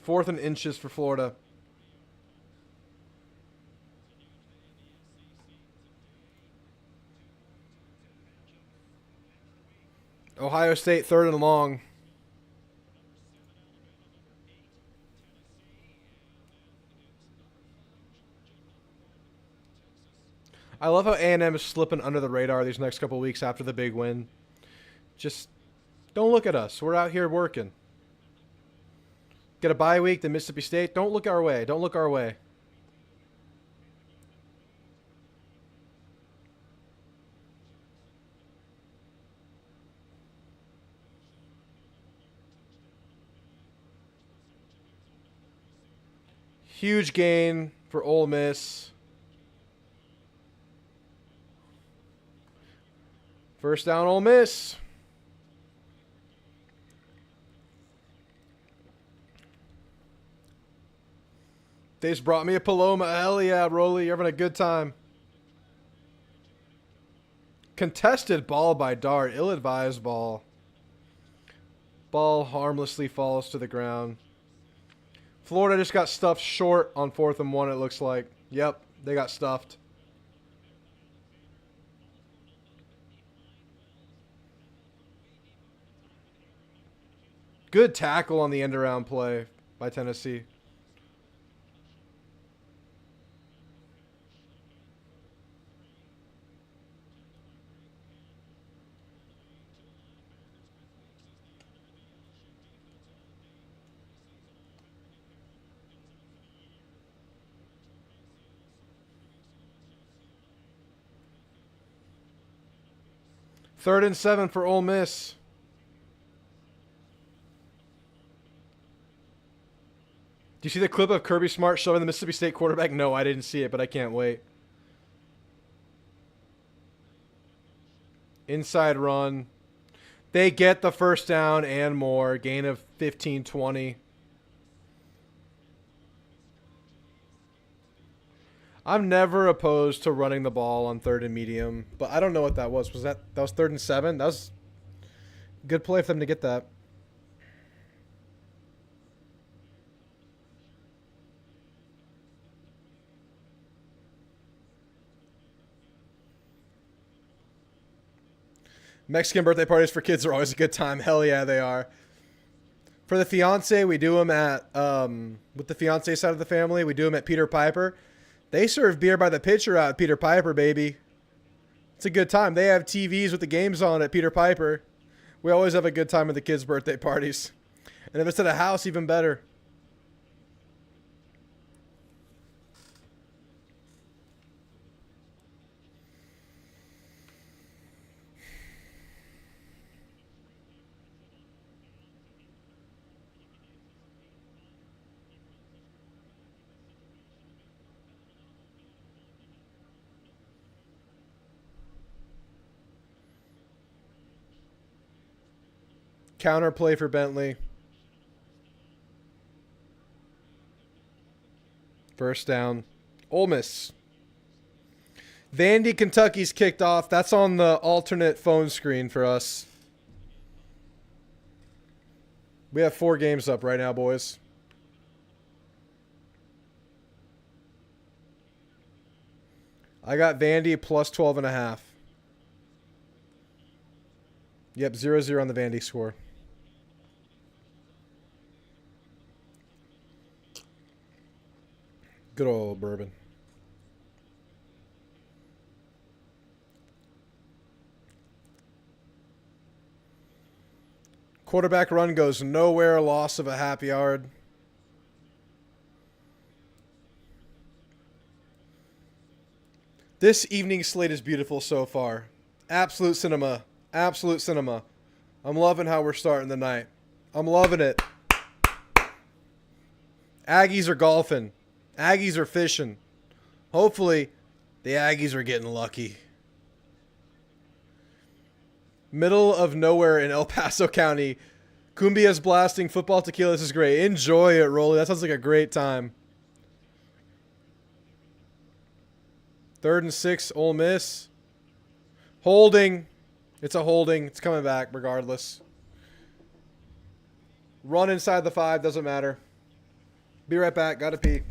Speaker 1: 4th and inches for Florida. Ohio State 3rd and long. I love how A&M is slipping under the radar these next couple weeks after the big win. Just don't look at us. We're out here working. Get a bye week, then Mississippi State. Don't look our way. Don't look our way. Huge gain for Ole Miss. First down, Ole Miss. They just brought me a Paloma. Hell yeah, Rolly. You're having a good time. Contested ball by Dart. Ill-advised ball. Ball harmlessly falls to the ground. Florida just got stuffed short on 4th and 1, it looks like. Yep, they got stuffed. Good tackle on the end-around play by Tennessee. Third and 7 for Ole Miss. Do you see the clip of Kirby Smart shoving the Mississippi State quarterback? No, I didn't see it, but I can't wait. Inside run. They get the first down and more. Gain of 15, 20. I'm never opposed to running the ball on 3rd and medium, but I don't know what that was. That was 3rd and 7? That was a good play for them to get that. Mexican birthday parties for kids are always a good time. Hell yeah, they are. For the fiance, we do them at, with the fiance side of the family, we do them at Peter Piper. They serve beer by the pitcher out at Peter Piper, baby. It's a good time. They have TVs with the games on at Peter Piper. We always have a good time at the kids' birthday parties. And if it's at a house, even better. Counterplay for Bentley. First down. Ole Miss. Vandy, Kentucky's kicked off. That's on the alternate phone screen for us. We have 4 games up right now, boys. I got Vandy plus 12.5. Yep, 0-0 on the Vandy score. Good old bourbon. Quarterback run goes nowhere. Loss of a half yard. This evening slate is beautiful so far. Absolute cinema. Absolute cinema. I'm loving how we're starting the night. I'm loving it. Aggies are golfing. Aggies are fishing. Hopefully, the Aggies are getting lucky. Middle of nowhere in El Paso County. Cumbia's blasting football tequila. This is great. Enjoy it, Rolly. That sounds like a great time. 3rd and 6, Ole Miss. Holding. It's a holding. It's coming back regardless. Run inside the 5. Doesn't matter. Be right back. Gotta pee.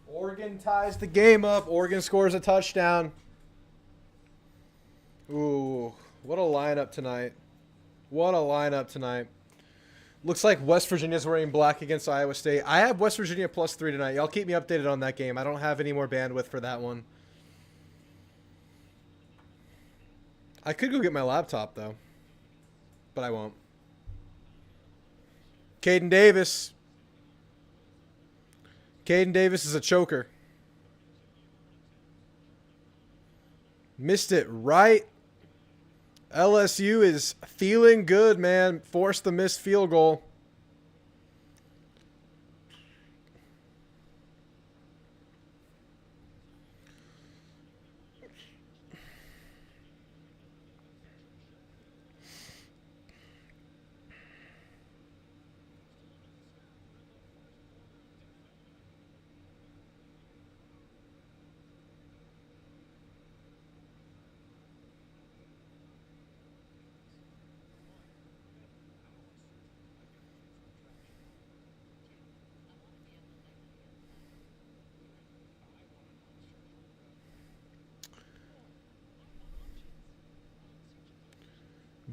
Speaker 1: Oregon ties the game up. Oregon scores a touchdown. Ooh, what a lineup tonight. What a lineup tonight. Looks like West Virginia's wearing black against Iowa State. I have West Virginia +3 tonight. Y'all keep me updated on that game. I don't have any more bandwidth for that one. I could go get my laptop, though. But I won't. Caden Davis. Caden Davis is a choker. Missed it right. LSU is feeling good, man. Forced the missed field goal.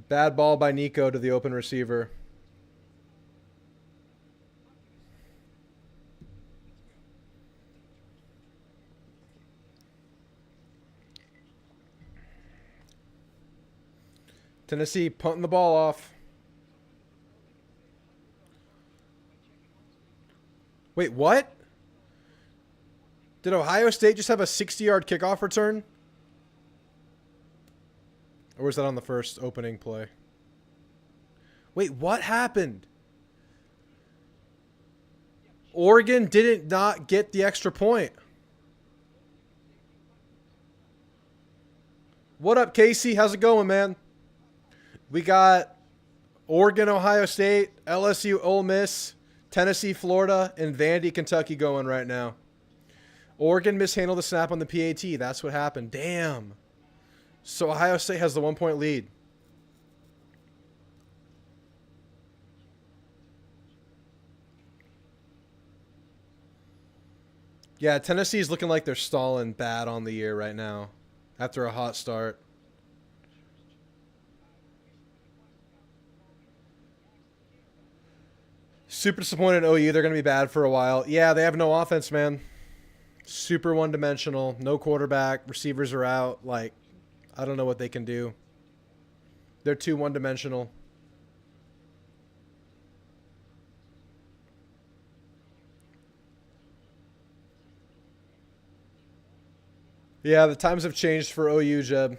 Speaker 1: Bad ball by Nico to the open receiver. Tennessee punting the ball off. Wait, what? Did Ohio State just have a 60-yard kickoff return? Or was that on the first opening play? Wait, what happened? Oregon didn't not get the extra point. What up, Casey? How's it going, man? We got Oregon, Ohio State, LSU, Ole Miss, Tennessee, Florida, and Vandy, Kentucky going right now. Oregon mishandled the snap on the PAT. That's what happened. Damn. So Ohio State has the 1-point lead. Yeah, Tennessee's looking like they're stalling bad on the year right now after a hot start. Super disappointed in OU. They're going to be bad for a while. Yeah, they have no offense, man. Super one-dimensional. No quarterback. Receivers are out. Like, I don't know what they can do. They're too one-dimensional. Yeah, the times have changed for OU, Jeb.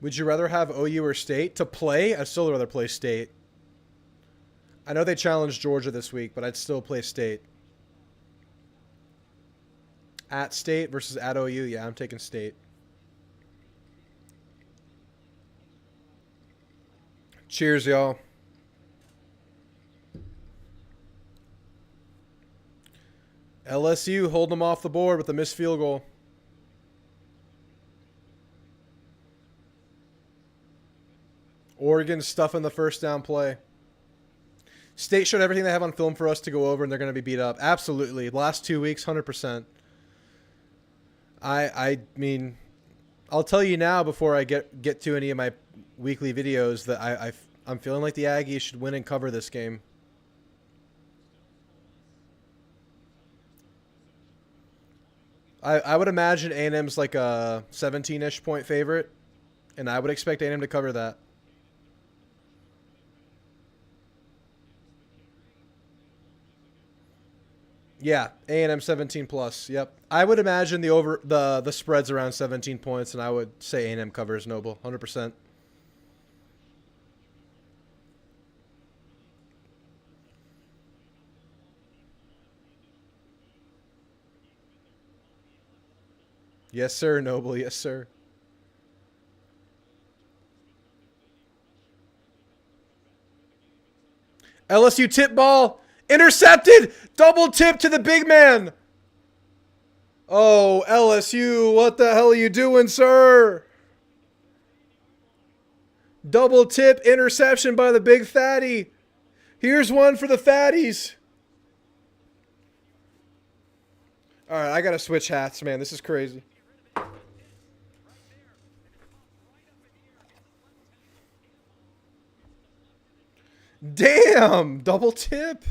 Speaker 1: Would you rather have OU or State to play? I'd still rather play State. I know they challenged Georgia this week, but I'd still play State. At State versus at OU, yeah, I'm taking State. Cheers, y'all. LSU holding them off the board with a missed field goal. Oregon stuffing the first down play. State showed everything they have on film for us to go over, and they're going to be beat up. Absolutely. Last 2 weeks, 100%. I mean, I'll tell you now before I get to any of my weekly videos that I'm feeling like the Aggies should win and cover this game. I would imagine A&M's like a 17-ish point favorite, and I would expect A&M to cover that. Yeah, A&M 17 plus. Yep. I would imagine the spread's around 17 points, and I would say A&M covers Noble 100%. Yes, sir, Noble. Yes, sir. LSU tip ball. Intercepted. Double tip to the big man. Oh, LSU, what the hell are you doing, sir? Double tip interception by the big fatty. Here's one for the fatties. All right, I got to switch hats, man. This is crazy. Damn, double tip.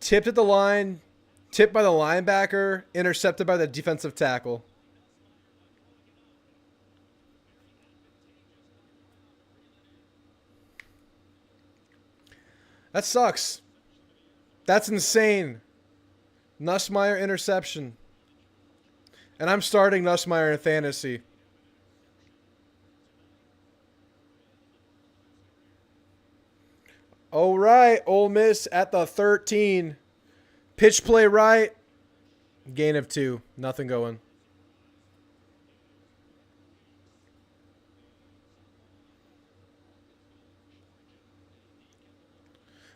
Speaker 1: Tipped at the line, tipped by the linebacker, intercepted by the defensive tackle. That sucks. That's insane. Nussmeier interception. And I'm starting Nussmeier in fantasy. All right, Ole Miss at the 13. Pitch play right. Gain of 2. Nothing going.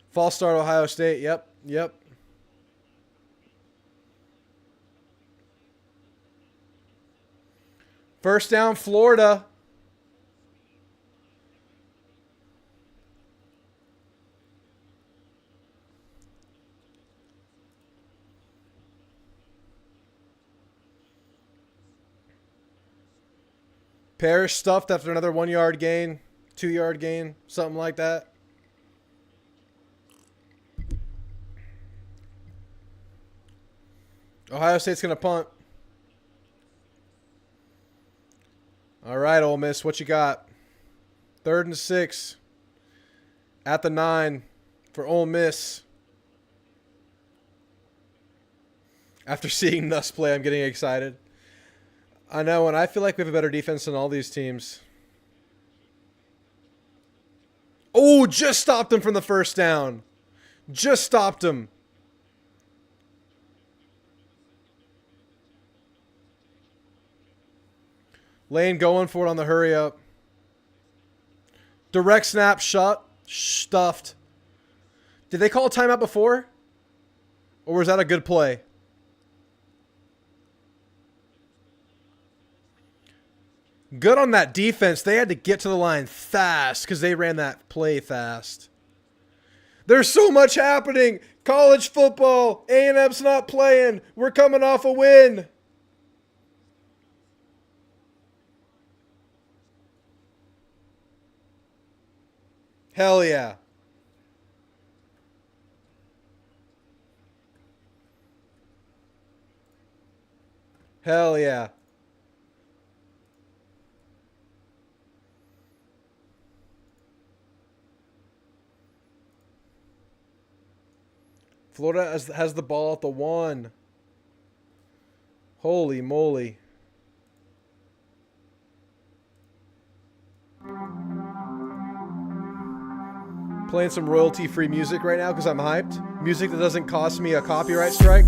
Speaker 1: False start, Ohio State. Yep. First down, Florida. Parrish stuffed after another 1 yard gain, 2 yard gain, something like that. Ohio State's going to punt. All right, Ole Miss, what you got? 3rd and 6 at the 9 for Ole Miss. After seeing Nuss play, I'm getting excited. I know, and I feel like we have a better defense than all these teams. Oh, just stopped him from the first down. Just stopped him. Lane going for it on the hurry up. Direct snap, stuffed. Did they call a timeout before? Or was that a good play? Good on that defense. They had to get to the line fast because they ran that play fast. There's so much happening. College football. A&M's not playing. We're coming off a win. Hell yeah. Hell yeah. Florida has the ball at the 1. Holy moly. Playing some royalty-free music right now because I'm hyped. Music that doesn't cost me a copyright strike.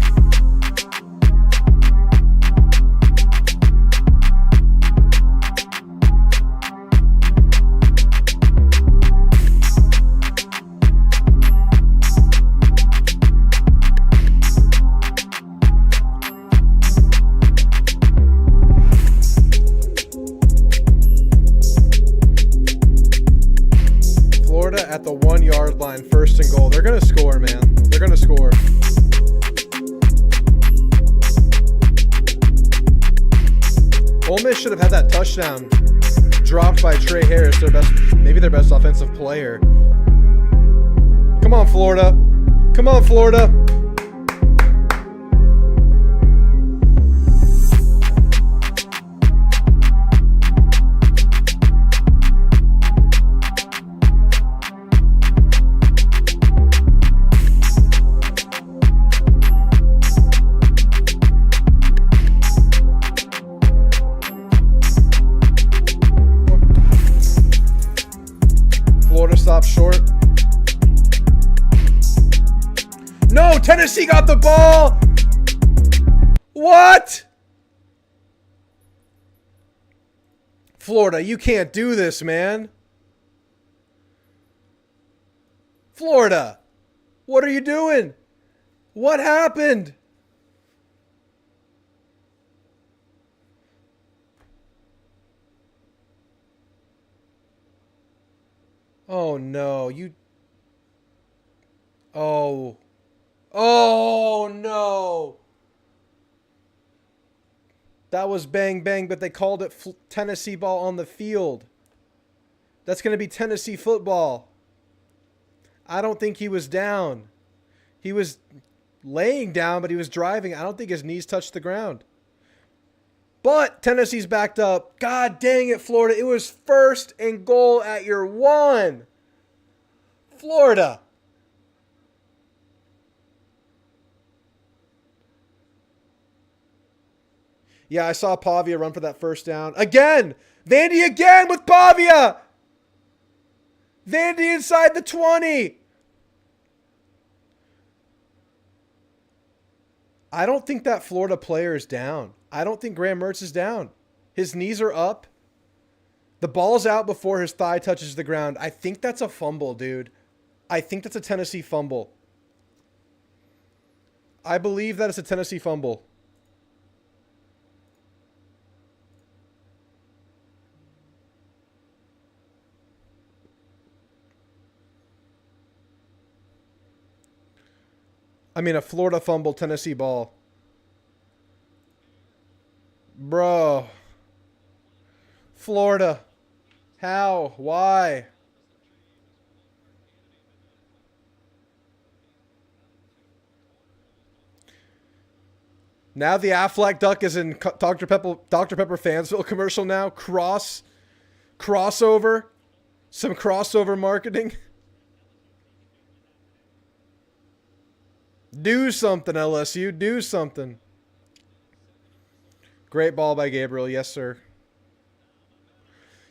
Speaker 1: At the 1 yard line, 1st and goal. They're going to score, man. They're going to score. Ole Miss should have had that touchdown dropped by Trey Harris, maybe their best offensive player. Come on, Florida. Come on, Florida. Stop short. No, Tennessee got the ball. What? Florida, you can't do this, man. Florida, what are you doing? What happened? Oh, no. Oh. Oh, no. That was bang, bang, but they called it Tennessee ball on the field. That's going to be Tennessee football. I don't think he was down. He was laying down, but he was driving. I don't think his knees touched the ground. But Tennessee's backed up. God dang it, Florida. It was 1st and goal at your 1. Florida. Yeah, I saw Pavia run for that 1st down. Again. Vandy again with Pavia. Vandy inside the 20. I don't think that Florida player is down. I don't think Graham Mertz is down. His knees are up. The ball's out before his thigh touches the ground. I think that's a fumble, dude. I think that's a Tennessee fumble. I believe that it's a Tennessee fumble. I mean, a Florida fumble, Tennessee ball. Bro. Florida. How? Why? Now the Aflac Duck is in Dr. Pepper Fansville commercial now. Crossover. Some crossover marketing. Do something, LSU. Do something. Great ball by Gabriel. Yes, sir.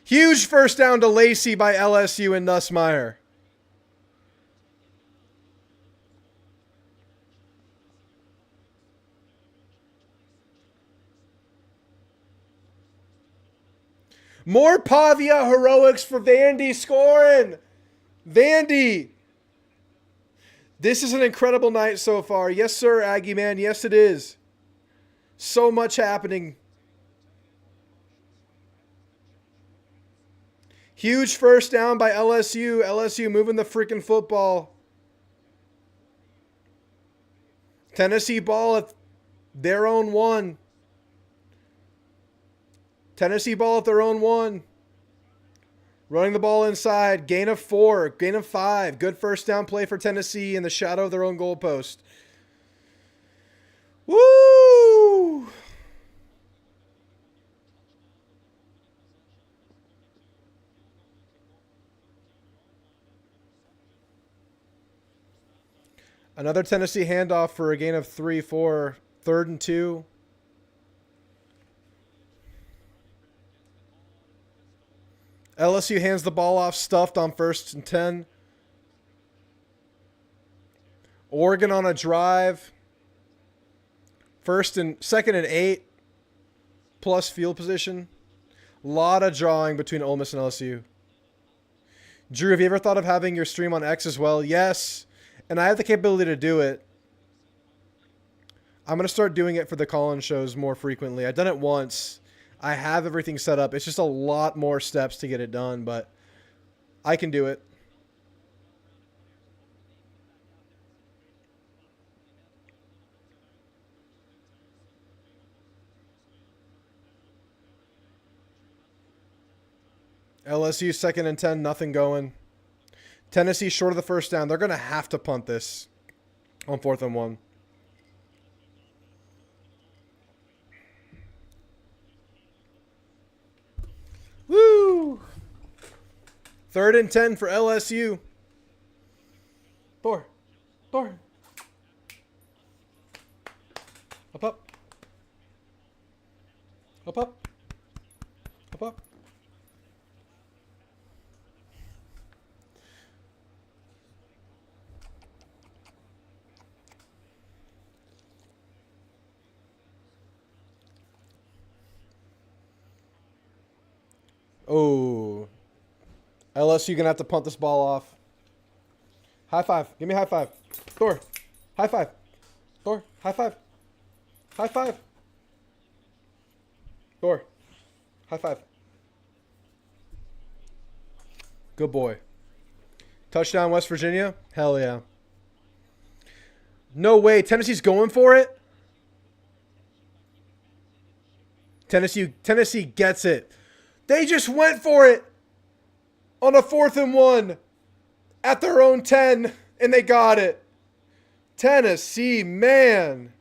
Speaker 1: Huge first down to Lacey by LSU and Nussmeier. More Pavia heroics for Vandy scoring. Vandy. This is an incredible night so far. Yes, sir, Aggie man. Yes, it is. So much happening. Huge first down by LSU. LSU moving the freaking football. Tennessee ball at their own 1. Tennessee ball at their own 1. Running the ball inside. Gain of 4. Gain of 5. Good first down play for Tennessee in the shadow of their own goalpost. Woo! Another Tennessee handoff for a gain of 3-4. 3rd and 2. LSU hands the ball off stuffed on 1st and 10. Oregon on a drive. 2nd and 8 plus field position. Lot of drawing between Ole Miss and LSU. Drew, have you ever thought of having your stream on X as well? Yes. And I have the capability to do it. I'm going to start doing it for the call-in shows more frequently. I've done it once. I have everything set up. It's just a lot more steps to get it done, but I can do it. LSU 2nd and 10, nothing going. Tennessee short of the first down. They're going to have to punt this on 4th and 1. Woo! 3rd and 10 for LSU. Thor. Up. Oh. LSU going to have to punt this ball off. High five. Give me a high five. Thor. High five. Thor. High five. High five. Thor. High five. Good boy. Touchdown, West Virginia? Hell yeah. No way. Tennessee's going for it? Tennessee gets it. They just went for it on a 4th and 1 at their own 10, and they got it. Tennessee, man.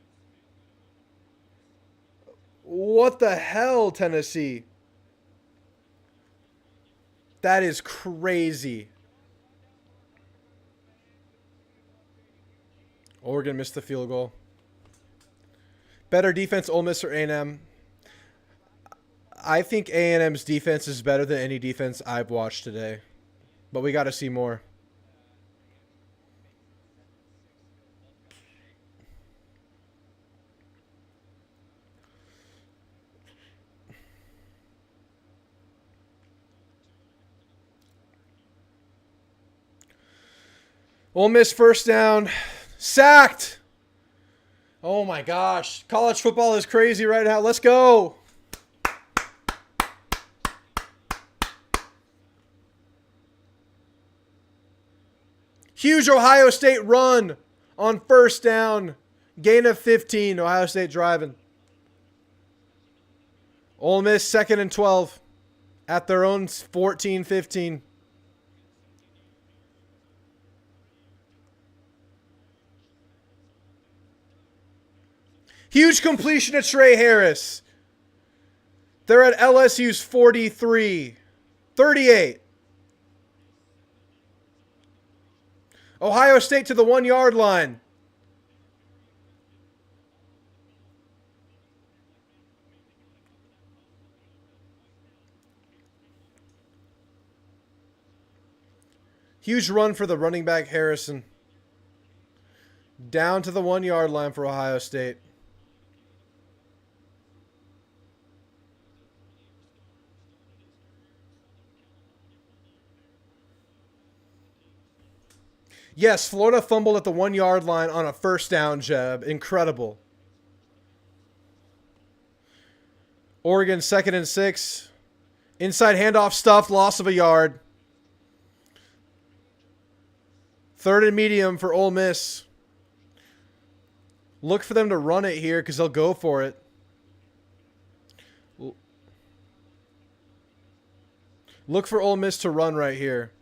Speaker 1: What the hell, Tennessee? That is crazy. Oregon missed the field goal. Better defense, Ole Miss or A&M? I think A&M's defense is better than any defense I've watched today. But we got to see more. Ole Miss first down. Sacked. Oh my gosh. College football is crazy right now. Let's go. Huge Ohio State run on first down. Gain of 15. Ohio State driving. Ole Miss 2nd and 12 at their own 14-15. Huge completion to Trey Harris. They're at LSU's 43. 38. Ohio State to the 1-yard line. Huge run for the running back Harrison. Down to the 1-yard line for Ohio State. Yes, Florida fumbled at the 1-yard line on a first down, Jeb. Incredible. Oregon 2nd and 6. Inside handoff stuffed, loss of a yard. 3rd and medium for Ole Miss. Look for them to run it here because they'll go for it. Look for Ole Miss to run right here.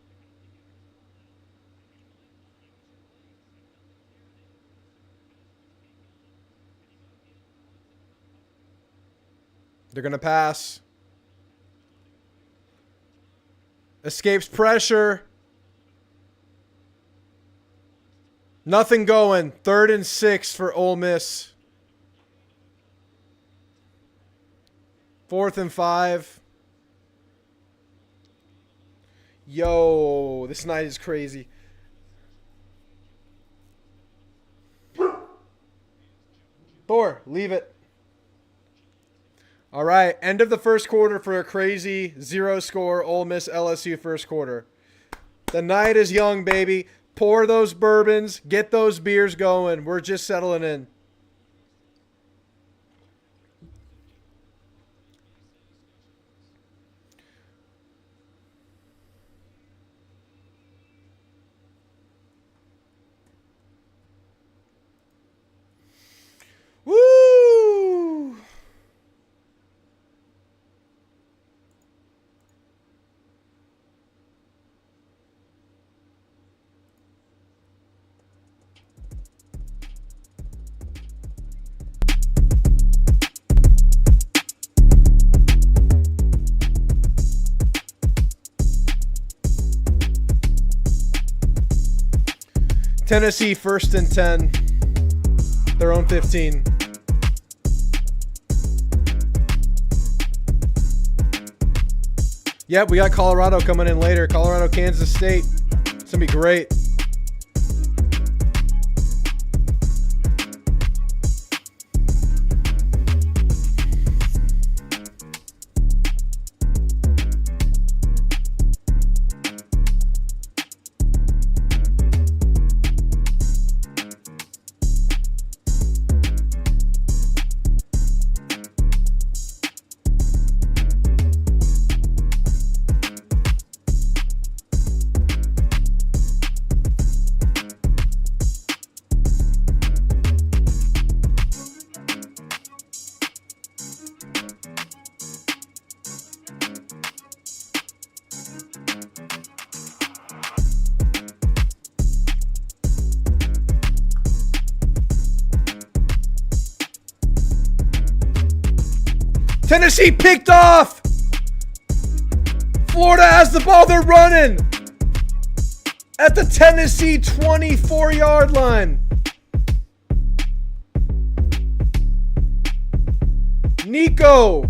Speaker 1: They're going to pass. Escapes pressure. Nothing going. 3rd and 6 for Ole Miss. 4th and 5. Yo, this night is crazy. Thor, leave it. All right, end of the first quarter for a crazy 0-score Ole Miss LSU first quarter. The night is young, baby. Pour those bourbons. Get those beers going. We're just settling in. Woo! Tennessee 1st and 10. Their own 15. Yep, we got Colorado coming in later. Colorado, Kansas State. It's going to be great. Tennessee picked off. Florida has the ball. They're running at the Tennessee 24-yard line. Nico.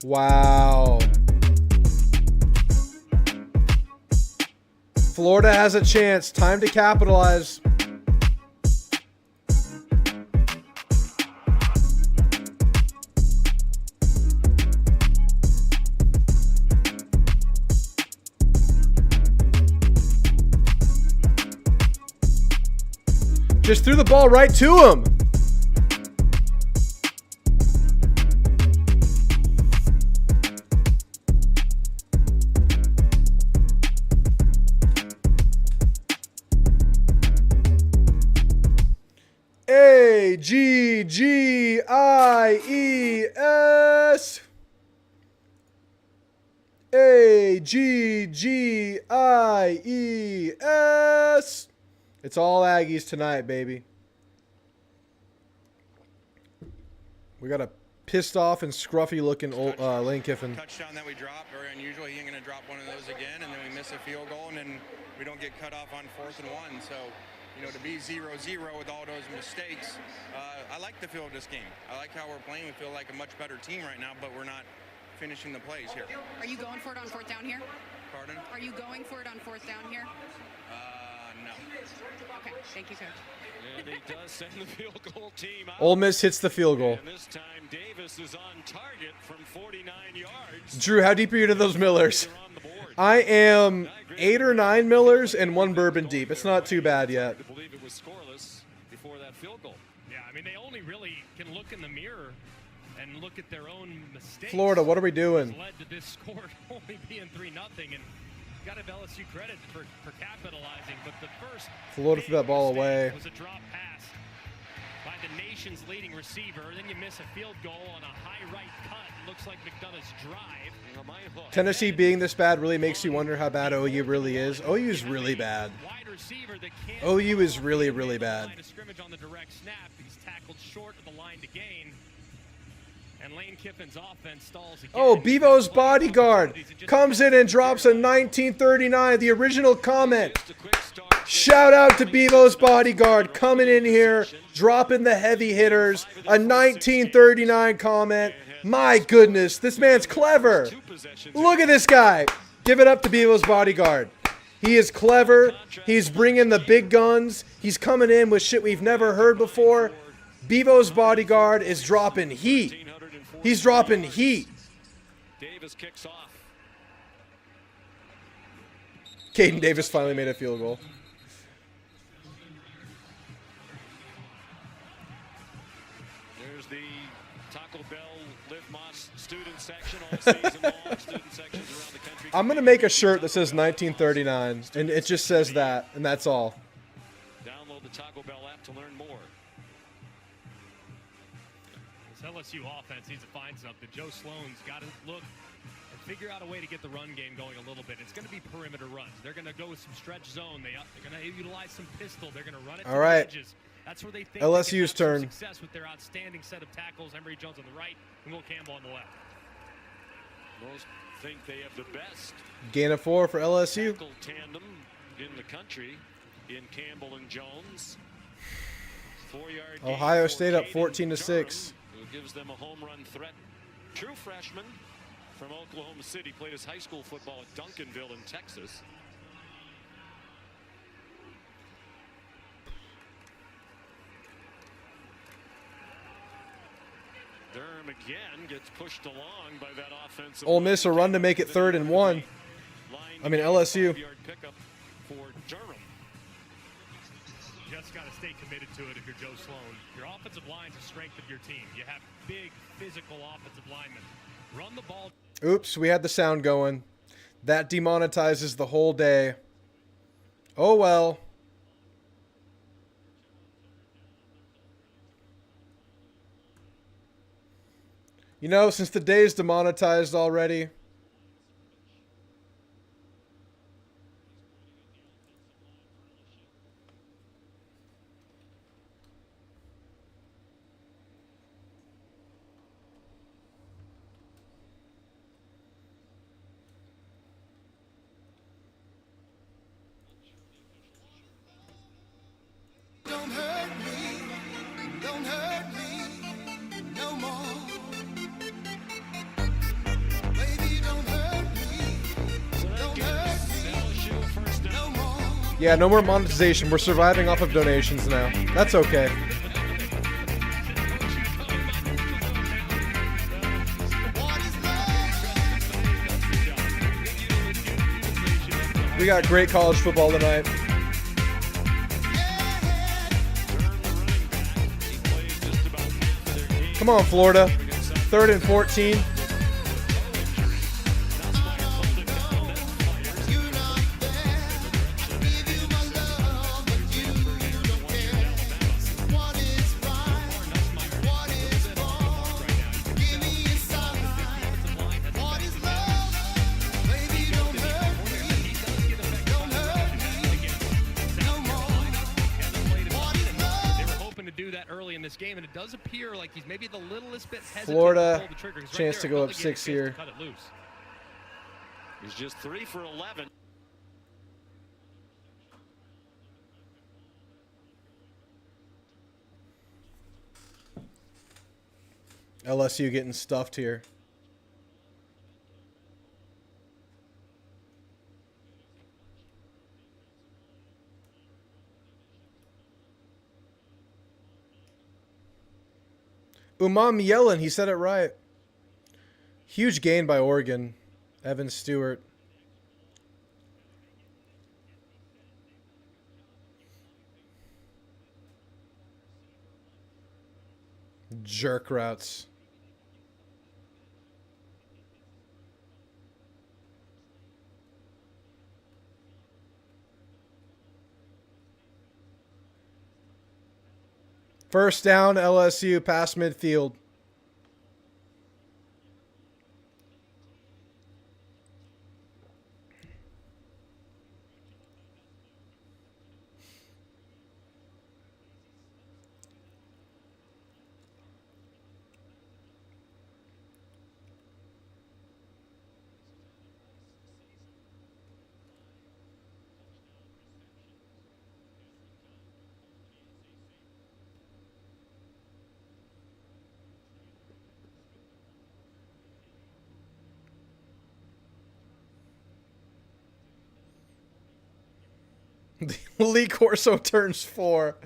Speaker 1: Wow. Florida has a chance. Time to capitalize. Just threw the ball right to him. A-G-G-I-E-S. A-G-G-I-E-S. It's all Aggies tonight, baby. We got a pissed off and scruffy looking old, Lane Kiffin.
Speaker 3: Touchdown that we dropped, very unusual. He ain't going to drop one of those again, and then we miss a field goal, and then we don't get cut off on 4th and 1. So, you know, to be 0-0 with all those mistakes, I like the feel of this game. I like how we're playing. We feel like a much better team right now, but we're not finishing the plays here.
Speaker 4: Are you going for it on 4th down here?
Speaker 3: Pardon?
Speaker 4: Are you going for it on 4th down here?
Speaker 3: No.
Speaker 4: Okay, thank you, Coach.
Speaker 5: And he does send the field goal team out.
Speaker 1: Ole Miss hits the field goal.
Speaker 5: And this time Davis is on target from 49 yards.
Speaker 1: Drew, how deep are you into those Millers?
Speaker 5: They're on the board.
Speaker 1: I am 8 or 9 Millers and 1 bourbon deep. It's not too bad yet.
Speaker 5: I believe it was scoreless before that field goal.
Speaker 2: Yeah, I mean, they only really can look in the mirror and look at their own mistakes.
Speaker 1: Florida, what are we doing?
Speaker 2: Has led to this score only being 3-0, and got to give LSU credit for capitalizing. But the first
Speaker 1: Florida threw that ball away.
Speaker 2: was a drop pass by the nation's leading receiver. Then you miss a field goal on a high right cut. Looks like McDonough's drive.
Speaker 1: Tennessee being this bad really makes you wonder how bad OU really is. OU is really bad.
Speaker 2: Wide receiver that can't
Speaker 1: OU is really, really bad.
Speaker 2: line of scrimmage on the direct snap. He's tackled short of the line to gain. And Lane Kiffin's offense stalls again.
Speaker 1: Oh, Bevo's bodyguard comes in and drops a 1939, the original comment. Shout out to Bevo's bodyguard coming in here, dropping the heavy hitters, a 1939 comment. My goodness, this man's clever. Look at this guy. Give it up to Bevo's bodyguard. He is clever. He's bringing the big guns. He's coming in with shit we've never heard before. Bevo's bodyguard is dropping heat. He's dropping heat.
Speaker 5: Davis kicks off.
Speaker 1: Caden Davis finally made a field goal.
Speaker 5: There's the Taco Bell Live Moss student section all season long. Student sections around the country.
Speaker 1: I'm going to make a shirt that says 1939, and it just says that, and that's all.
Speaker 5: Download the Taco Bell app to learn more.
Speaker 2: This LSU offense needs to find something. Joe Sloan's got to look and figure out a way to get the run game going a little bit. It's going to be perimeter runs. They're going to go with some stretch zone. They're going to utilize some pistol. They're going to run it to
Speaker 1: All right.
Speaker 2: the edges. That's where they think
Speaker 1: LSU's
Speaker 2: they can have some
Speaker 1: turn.
Speaker 2: success with their outstanding set of tackles. Emory Jones on the right and Will Campbell on the left.
Speaker 5: Most think they have the best
Speaker 1: Gain of 4 for LSU.
Speaker 5: tackle tandem in the country in Campbell and Jones. 4-yard gain
Speaker 1: Ohio
Speaker 5: for
Speaker 1: State up
Speaker 5: Caden
Speaker 1: 14-6.
Speaker 5: Durham, who gives them a home run threat. True freshman from Oklahoma City, played his high school football at Duncanville in Texas. Durham again gets pushed along by that offensive.
Speaker 1: Ole Miss a run to make it 3rd and 1. I mean, LSU.
Speaker 5: 5-yard pickup for Durham.
Speaker 2: Just got to stay committed to it if you're Joe Sloan. Your offensive line's the strength of your team. You have big, physical offensive linemen. Run the ball.
Speaker 1: Oops, we had the sound going. That demonetizes the whole day. Oh well. You know, since the day is demonetized already.
Speaker 6: Don't hurt me no more. Baby, don't hurt me no more.
Speaker 1: Yeah, no more monetization. We're surviving off of donations now. That's okay. We got great college football tonight. Come on, Florida. 3rd and 14.
Speaker 6: What is right?
Speaker 2: do that early in this game, and it does appear like he's maybe the littlest bit hesitant
Speaker 1: Florida,
Speaker 2: to pull the trigger. He's
Speaker 1: chance to
Speaker 2: there,
Speaker 1: go up
Speaker 2: Gilligan
Speaker 1: 6
Speaker 2: gets
Speaker 1: here.
Speaker 2: to cut it loose.
Speaker 5: He's just 3 for 11.
Speaker 1: LSU getting stuffed here. Yellen, he said it right. Huge gain by Oregon. Evan Stewart. Jerk routes. First down, LSU, past midfield. Lee Corso turns 4.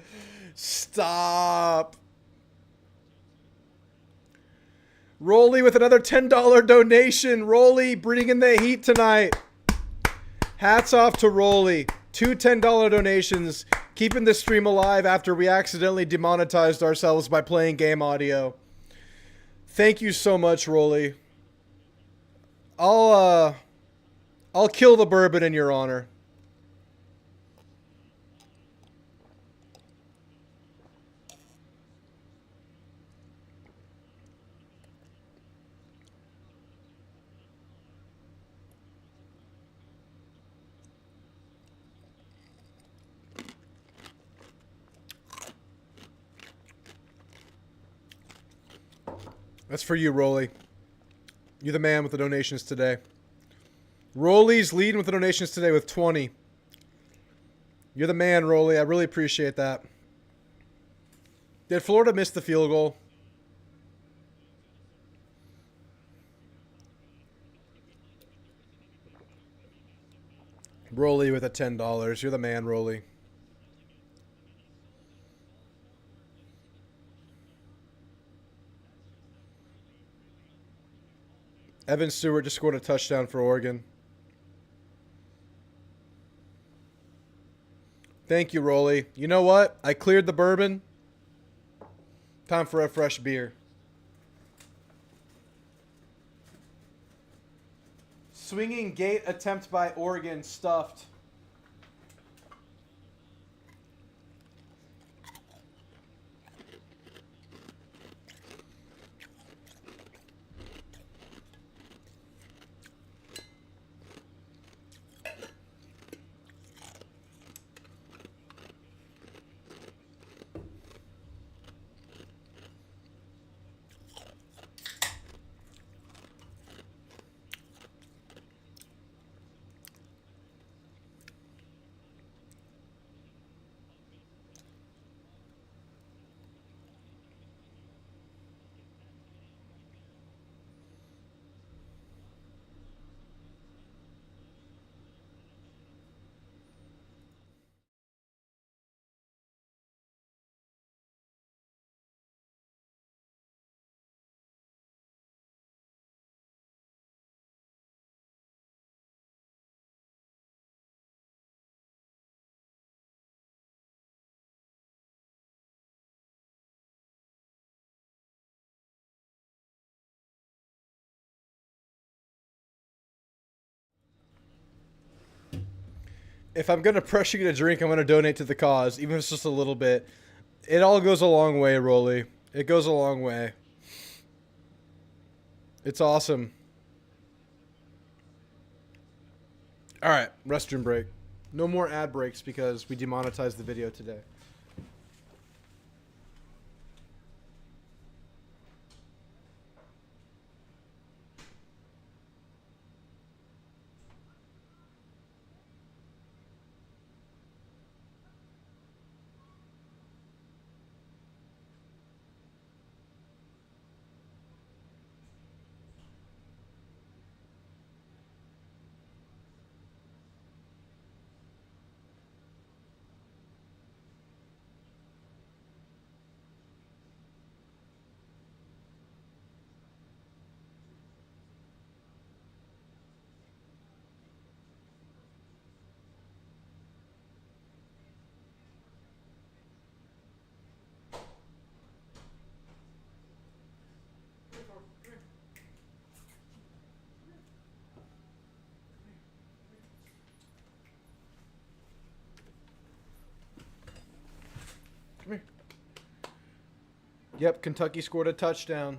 Speaker 1: Stop. Rolly with another $10 donation. Rolly bringing in the heat tonight. Hats off to Rolly. 2 $10 donations. Keeping the stream alive after we accidentally demonetized ourselves by playing game audio. Thank you so much, Rolly. I'll kill the bourbon in your honor. That's for you, Rolly. You're the man with the donations today. Rolly's leading with the donations today with 20. You're the man, Rolly. I really appreciate that. Did Florida miss the field goal? Rolly with a $10. You're the man, Rolly. Evan Stewart just scored a touchdown for Oregon. Thank you, Rolly. You know what? I cleared the bourbon. Time for a fresh beer. Swinging gate attempt by Oregon stuffed. If I'm going to pressure you to drink, I'm going to donate to the cause, even if it's just a little bit. It all goes a long way, Rolly. It goes a long way. It's awesome. All right, restroom break. No more ad breaks because we demonetized the video today. Yep, Kentucky scored a touchdown.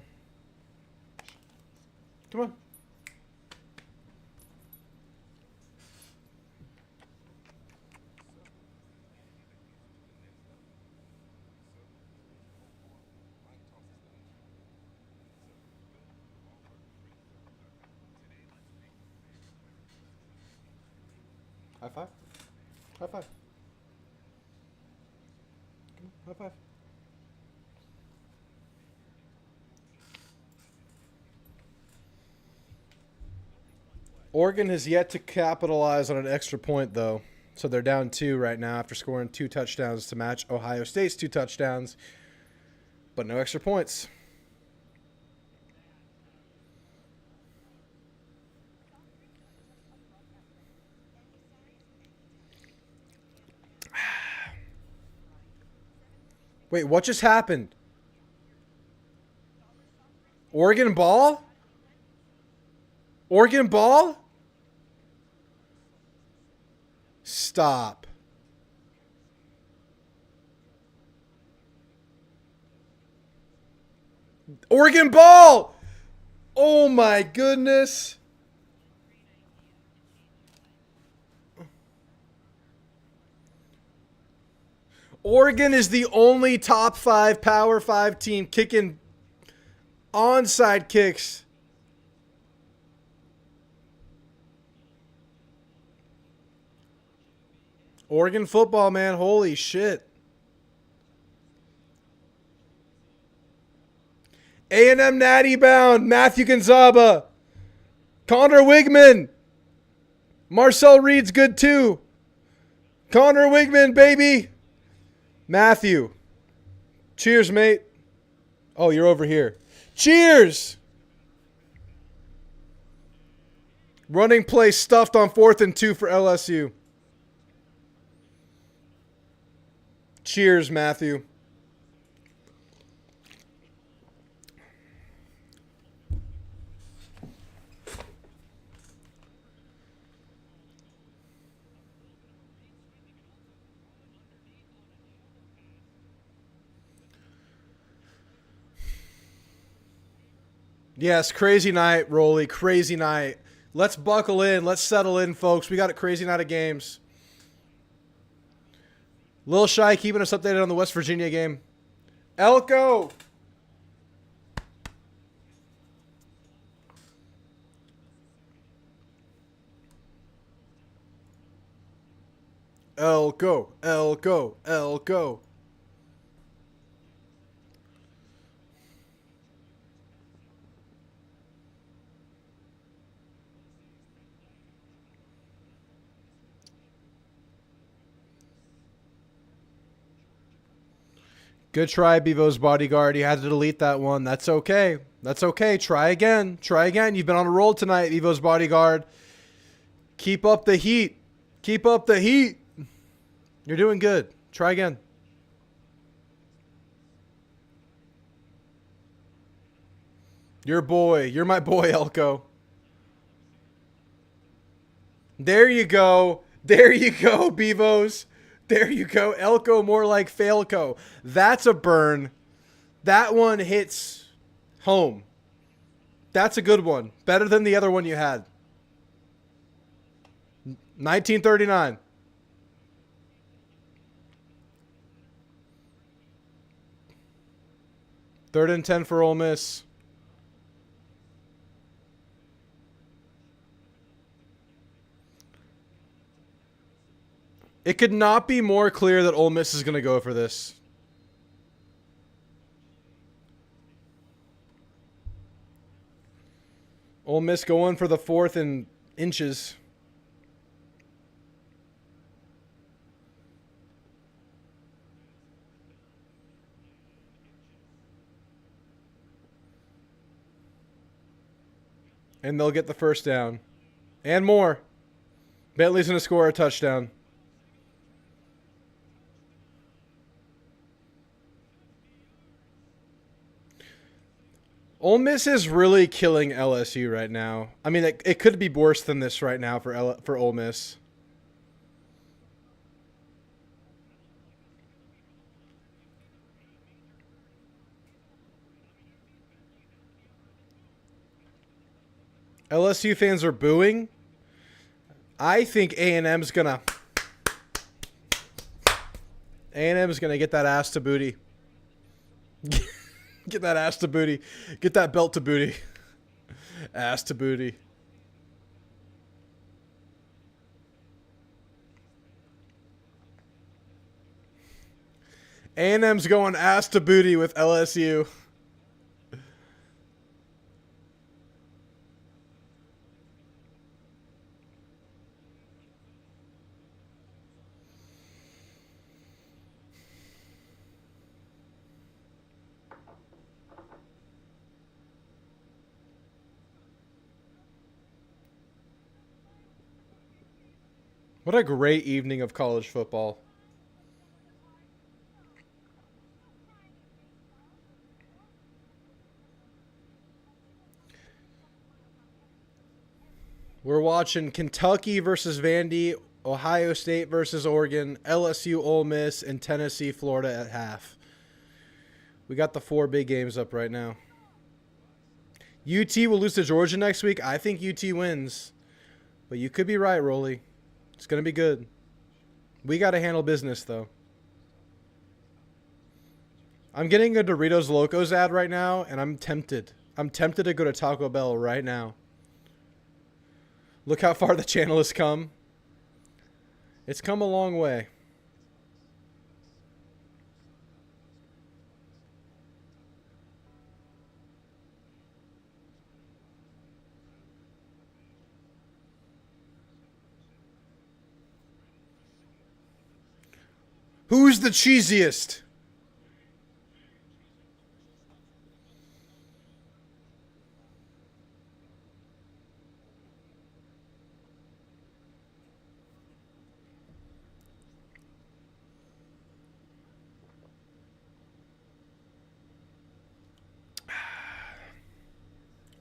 Speaker 1: Come on. High five. High five. Come on, high five. Oregon has yet to capitalize on an extra point, though. So they're down 2 right now after scoring 2 touchdowns to match Ohio State's 2 touchdowns. But no extra points. Wait, what just happened? Oregon ball? Oregon ball? Stop. Oregon ball! Oh my goodness. Oregon is the only top 5 Power 5 team kicking onside kicks. Oregon football, man. Holy shit. A&M Natty bound. Matthew Gonzaba. Connor Wigman. Marcel Reed's good too. Connor Wigman, baby. Matthew. Cheers, mate. Oh, you're over here. Cheers. Running play stuffed on 4th and 2 for LSU. Cheers, Matthew. Yes, crazy night, Rolly. Crazy night. Let's buckle in. Let's settle in, folks. We got a crazy night of games. Lil Shy keeping us updated on the West Virginia game. Elko! Elko! Elko! Elko! Good try, Bevo's bodyguard. He had to delete that one. That's okay. That's okay. Try again. Try again. You've been on a roll tonight, Bevo's bodyguard. Keep up the heat. Keep up the heat. You're doing good. Try again. Your boy. You're my boy, Elko. There you go. There you go, Bevos. There you go. Elko more like Failco. That's a burn. That one hits home. That's a good one. Better than the other one you had. 1939. Third and 10 for Ole Miss. It could not be more clear that Ole Miss is going to go for this. Ole Miss going for the 4th and inches. And they'll get the first down. And more. Bentley's going to score a touchdown. Ole Miss is really killing LSU right now. I mean, it could be worse than this right now for Ole Miss. LSU fans are booing. I think A&M's gonna get that ass to booty. Get that ass to booty. Get that belt to booty. Ass to booty. A&M's going ass to booty with LSU. What a great evening of college football. We're watching Kentucky versus Vandy, Ohio State versus Oregon, LSU, Ole Miss, and Tennessee, Florida at half. We got the 4 big games up right now. UT will lose to Georgia next week. I think UT wins. But you could be right, Rolly. It's going to be good. We got to handle business, though. I'm getting a Doritos Locos ad right now, and I'm tempted. I'm tempted to go to Taco Bell right now. Look how far the channel has come. It's come a long way. Who's the cheesiest?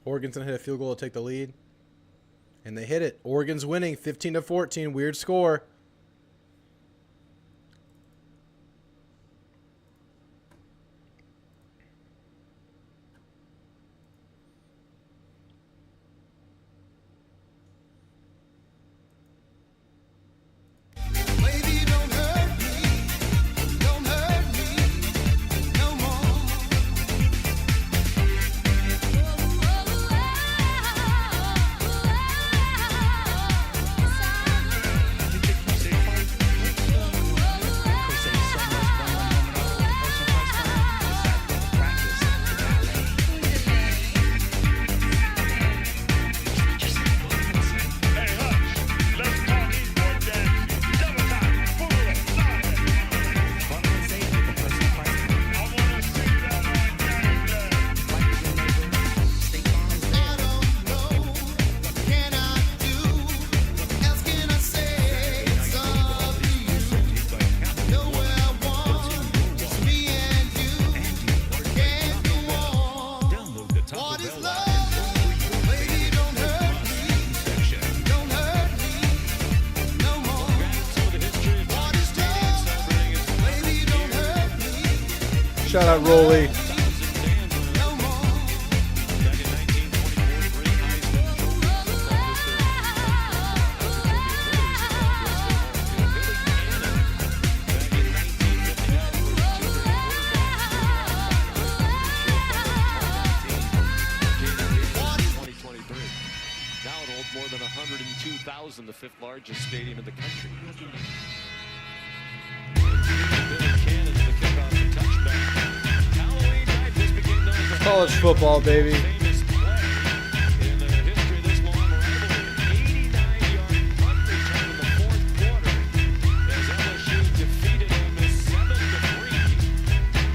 Speaker 1: Oregon's going to hit a field goal to take the lead. And they hit it. Oregon's winning 15-14. Weird score.
Speaker 6: Baby, don't hurt me. Don't hurt me no more. I don't know what can I do? What else can I say? It's up to you. Nowhere I want, just me and you. Can't go on. What is love? Baby, don't hurt me. Don't hurt me no more. What is love? Baby, don't hurt me
Speaker 1: Shout out Rolly.
Speaker 6: no more.
Speaker 5: Now it holds more than 102,000, the 5th largest stadium in the country. Billy Cannon, the kickoff and touchback. Halloween night, this became known as the
Speaker 1: College football, baby.
Speaker 5: famous play in the history of this long rivalry. An 89-yard punt return in the 4th quarter as LSU defeated Ole Miss 7-3.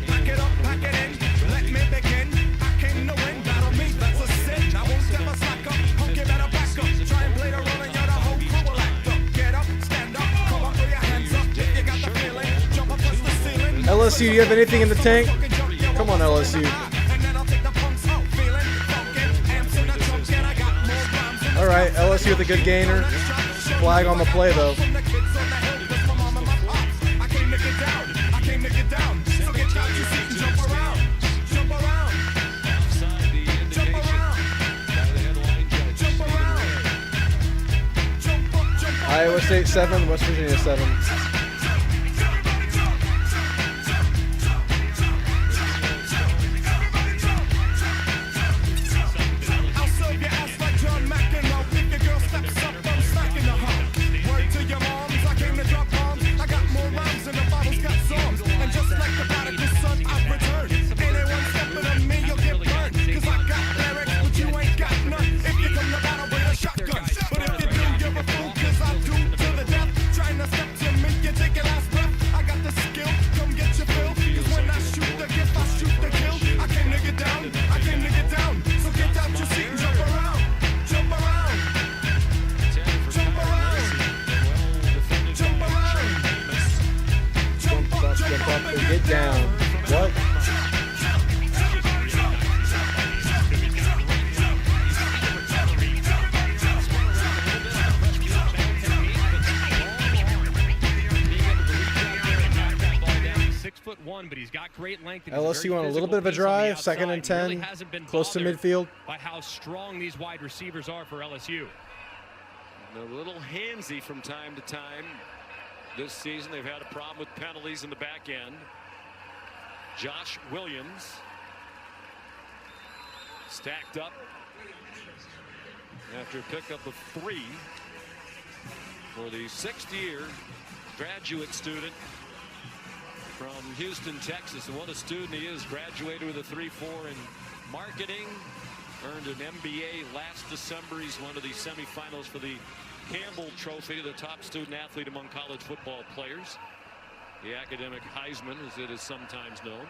Speaker 7: Pack it up, pack it in, let me begin. I came to win, battle me, that's a sin. I won't ever slack up, punk, you better back up. Try and play the role and you're the whole crew will act up. Get up, stand up, come up, throw your hands up. If you got the feeling, jump up, touch the ceiling.
Speaker 1: LSU, you have anything in the tank? Come on, LSU.
Speaker 7: And then I'll take the punks out, feeling funkin'. Amps in the trunk, and I got more rhymes than
Speaker 1: All right, LSU with a good gainer. Flag on the play, though.
Speaker 7: from the kids on the hill, 'cause my mom and my pops. I came to get down, I came to get down. So get out your seat and jump around, jump around,
Speaker 5: Outside the
Speaker 7: jump
Speaker 5: indication
Speaker 7: around,
Speaker 5: by the headline judge.
Speaker 7: jump around.
Speaker 1: Iowa State 7, West Virginia 7.
Speaker 7: I'll serve your ass like John McEnroe. If your girl steps up, I'm smacking the hoe. Word to your moms, I came to drop bombs. I got more rhymes than the Bible's got songs. And just like the prodigal son, I've returned. Anyone stepping on me, you'll get burned. Cause I got lyrics, but you ain't got none. If you come to battle with a shotgun. But if you do, you're a fool, cause I do to the death. Trying to step to me, you take your last breath. I got the skill, come get your fill. Cause when I shoot the gift, I shoot the kill. I came to get down, I came to get down. So get out your seat and jump around. Jump around. Jump around. Jump around. Jump up
Speaker 1: And get down. What?
Speaker 2: But he's got great length. and
Speaker 1: LSU
Speaker 2: he's very
Speaker 1: on a little
Speaker 2: physical
Speaker 1: bit of a
Speaker 2: piece on the
Speaker 1: drive, second and
Speaker 2: outside. Really
Speaker 1: 10,
Speaker 2: hasn't been
Speaker 1: close to
Speaker 2: bothered
Speaker 1: midfield.
Speaker 2: by how strong these wide receivers are for LSU.
Speaker 5: And a little handsy from time to time. This season they've had a problem with penalties in the back end. Josh Williams stacked up after a pickup of 3 for the 6th-year graduate student from Houston, Texas. And what a student he is. Graduated with a 3.4 in marketing. Earned an MBA last December. He's one of the semifinals for the Campbell Trophy, the top student athlete among college football players. The academic Heisman, as it is sometimes known.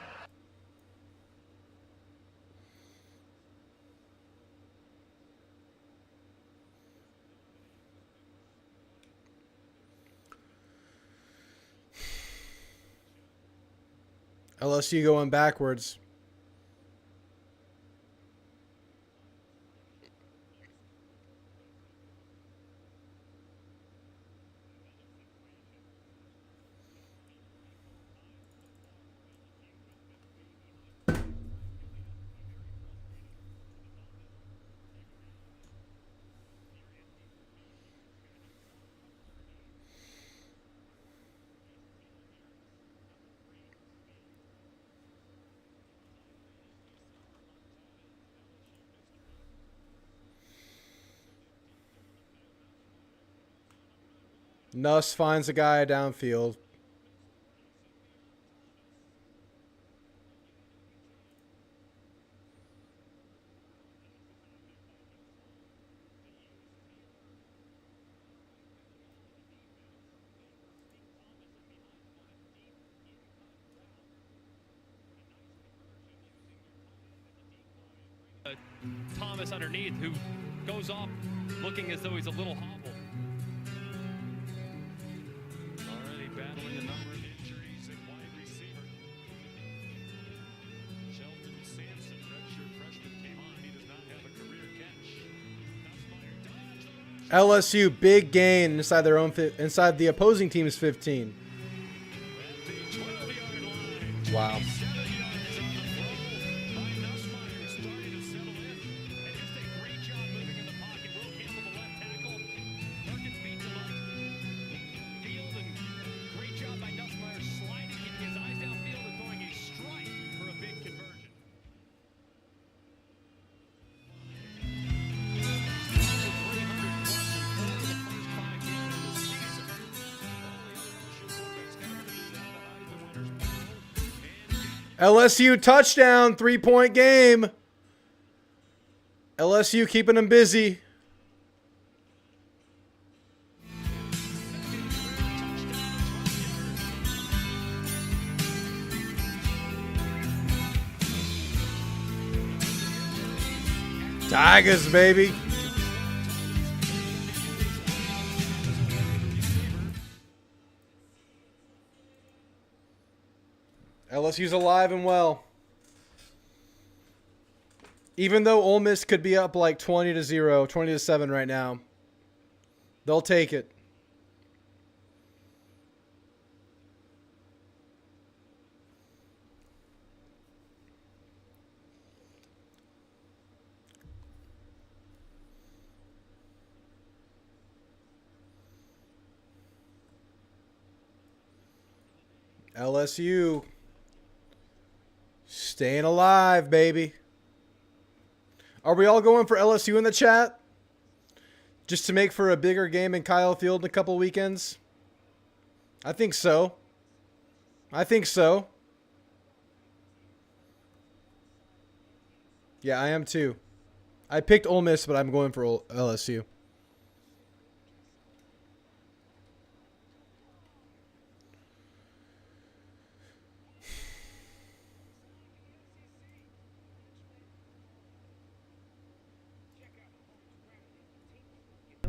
Speaker 1: LSU going backwards. Nuss finds a guy downfield.
Speaker 2: Thomas underneath, who goes off looking as though he's a little hobbled.
Speaker 5: Already battling a number of injuries at wide receiver. Sheldon Sampson, redshirt freshman, came on. He does not have a career catch.
Speaker 1: LSU big gain inside their own inside the opposing team's 15.
Speaker 5: At the 12-yard line.
Speaker 1: Wow.
Speaker 5: 7 yards on the throw by Nussmeier, starting to settle in. And just a great job moving in the pocket. Will Campbell, the left tackle. Perkins beats him up. Field, and great job by Nussmeier sliding, keeping his eyes downfield and throwing a strike for a big conversion.
Speaker 1: LSU touchdown, 3-point game. LSU keeping them busy. Tigers, baby. LSU's alive and well. Even though Ole Miss could be up like 20-0, 20-7 right now, they'll take it. LSU. Staying alive, baby. Are we all going for LSU in the chat? Just to make for a bigger game in Kyle Field in a couple weekends? I think so. I think so. Yeah, I am too. I picked Ole Miss, but I'm going for LSU.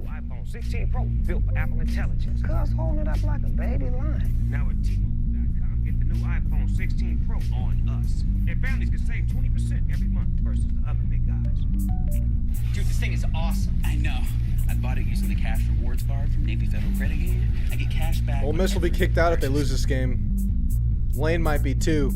Speaker 8: iPhone 16 Pro, built for Apple Intelligence. Cuz holding it up like a baby lion. Now at T-Mobile.com, get the new iPhone 16 Pro on us. And families can save 20% every month versus the other big guys.
Speaker 9: Dude, this thing is awesome. I know. I bought it using the cash rewards card from Navy Federal Credit Union. I get cash back.
Speaker 1: Ole Miss will be kicked out if they lose this game. Lane might be too.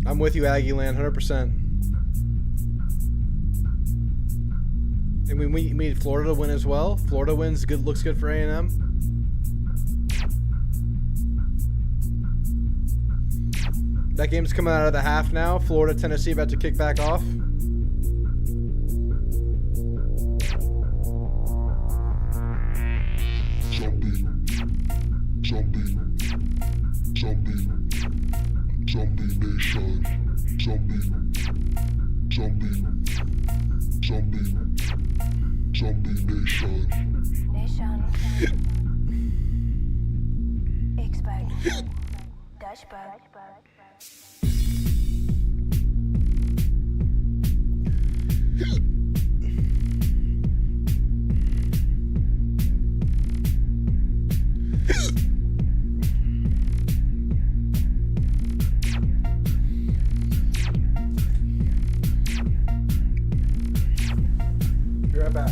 Speaker 1: I'm with you, Aggie Land, 100%. And we need Florida to win as well. Florida wins, good, looks good for A&M. That game's coming out of the half now. Florida, Tennessee about to kick back off.
Speaker 10: Zombie nation, zombie nation.
Speaker 11: Nation. Expert. Dashboard.
Speaker 1: Be right back.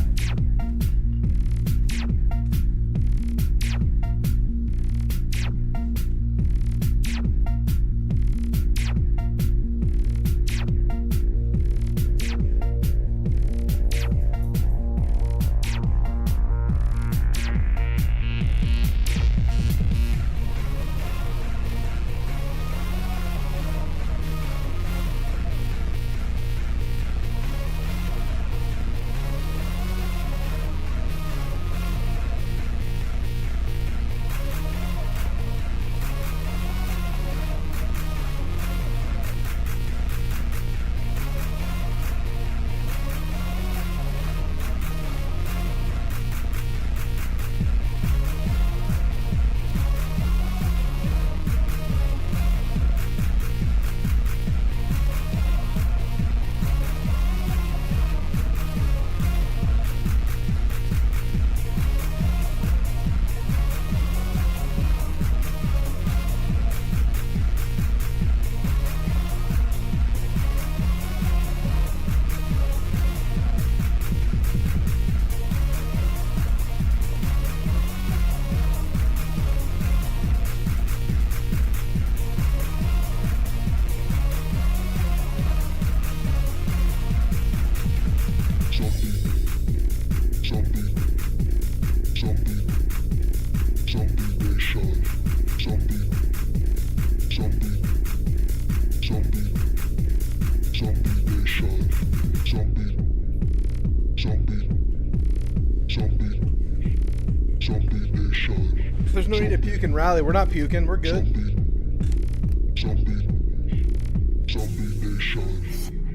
Speaker 1: There's no need to puke and rally. We're not puking. We're good.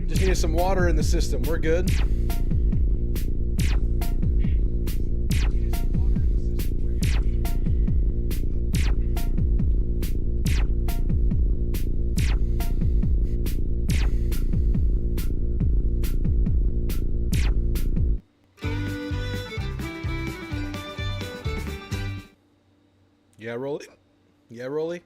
Speaker 1: Just needed some water in the system. We're good. Yeah, Rolly. Yeah, Rolly.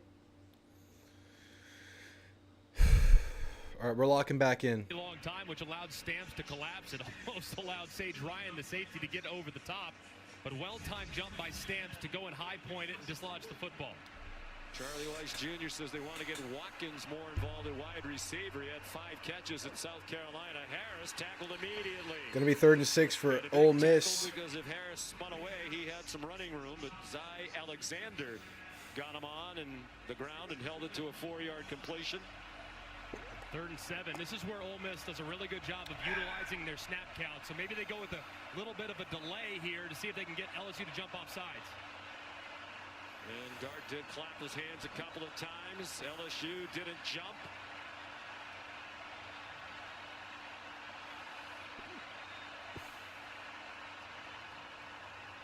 Speaker 1: All right, we're locking back in.
Speaker 2: A long time, which allowed Stamps to collapse. It almost allowed Sage Ryan, the safety, to get over the top. But well-timed jump by Stamps to go and high point it and dislodge the football.
Speaker 5: Charlie Weiss Jr. says they want to get Watkins more involved at wide receiver. He had 5 catches at South Carolina. Harris tackled immediately.
Speaker 1: Going to be 3rd and 6 for
Speaker 5: And a big
Speaker 1: Ole
Speaker 5: tackle
Speaker 1: Miss.
Speaker 5: Because if Harris spun away, he had some running room, but Zy Alexander got him on and the ground and held it to a 4-yard completion.
Speaker 2: 3rd and 7. This is where Ole Miss does a really good job of utilizing their snap count. So maybe they go with a little bit of a delay here to see if they can get LSU to jump off sides.
Speaker 5: And Dart did clap his hands a couple of times. LSU didn't jump.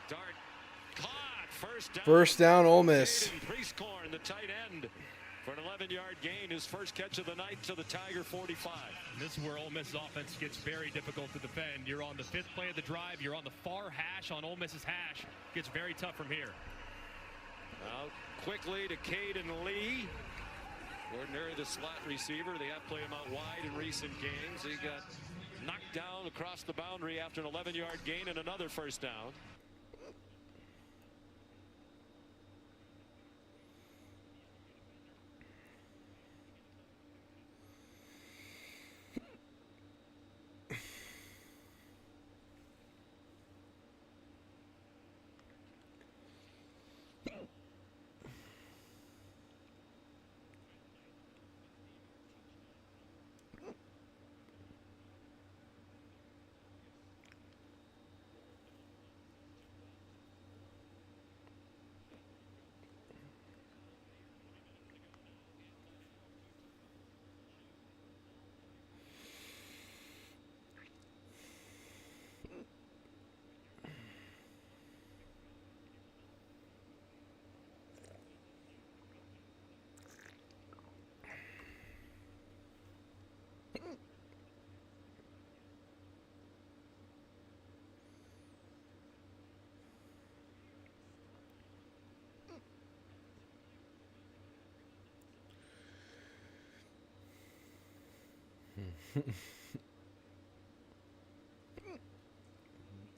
Speaker 5: Dart caught. First down.
Speaker 1: First down, Ole Miss.
Speaker 5: Jaden Priestcorn, the tight end, for an 11-yard gain. His first catch of the night to the Tiger 45.
Speaker 2: And this is where Ole Miss's offense gets very difficult to defend. You're on the 5th play of the drive. You're on the far hash on Ole Miss's hash. Gets very tough from here.
Speaker 5: Out quickly to Caden Lee. Ordinarily the slot receiver. They have played him out wide in recent games. He got knocked down across the boundary after an 11-yard gain and another first down.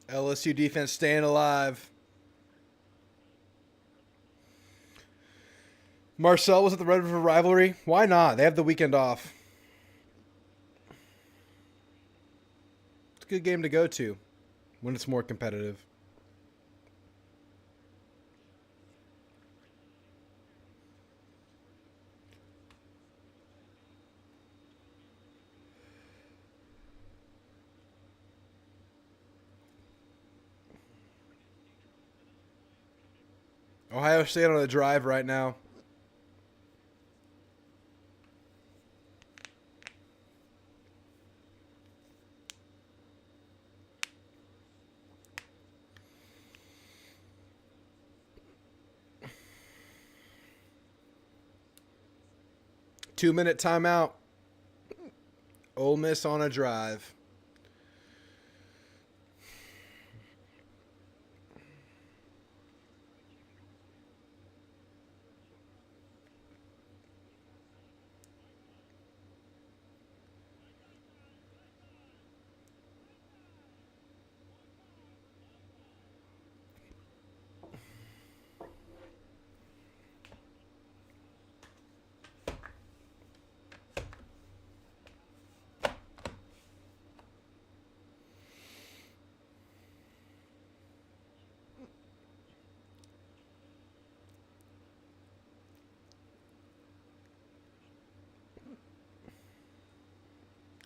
Speaker 1: LSU defense staying alive. Marcel was at the Red River rivalry. Why not? They have the weekend off. It's a good game to go to when it's more competitive. Ohio State on a drive right now. Two-minute timeout. Ole Miss on a drive.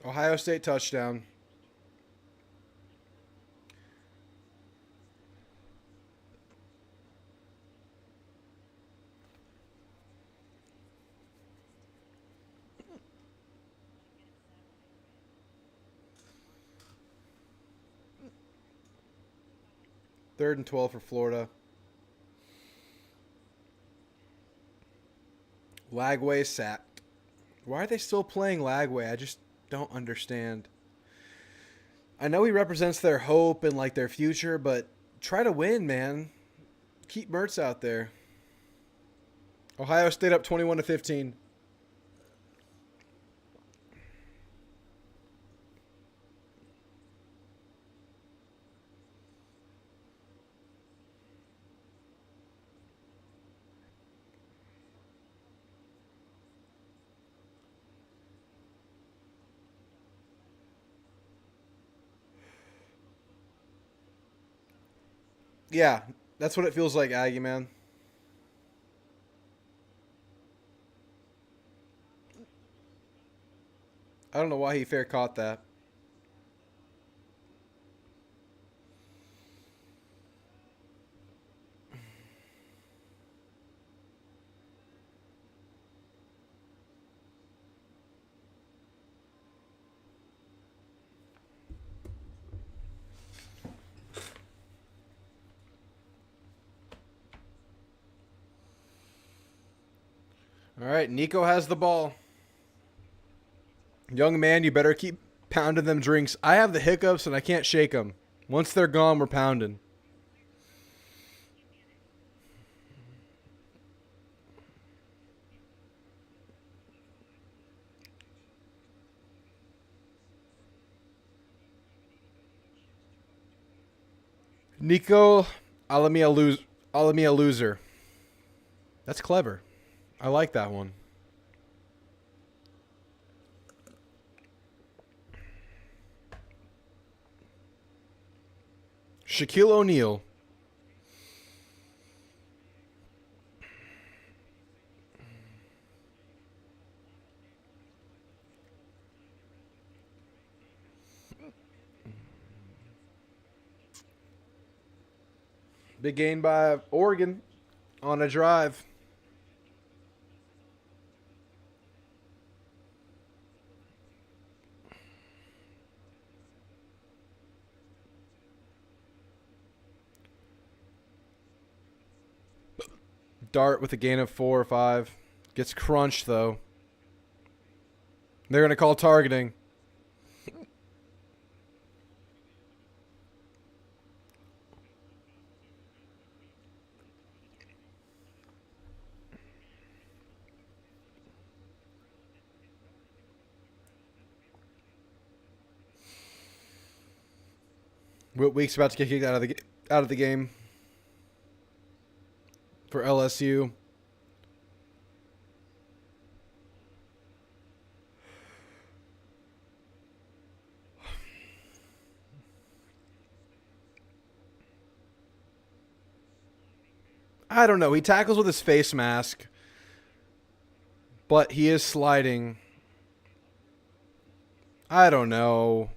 Speaker 1: Ohio State touchdown. Third and 12 for Florida. Lagway sacked. Why are they still playing Lagway? I just don't understand. I know he represents their hope and like their future, but try to win, man. Keep Mertz out there. Ohio State up 21-15. Yeah, that's what it feels like, Aggie, man. I don't know why he fair caught that. All right, Nico has the ball. Young man, you better keep pounding them drinks. I have the hiccups and I can't shake them. Once they're gone, we're pounding. Nico Alamia loser. That's clever. I like that one. Shaquille O'Neal. Big gain by Oregon on a drive. Dart with a gain of 4 or 5. Gets crunched, though. They're going to call targeting. Week's about to get kicked out of the game for LSU. I don't know. He tackles with his face mask, but he is sliding. I don't know.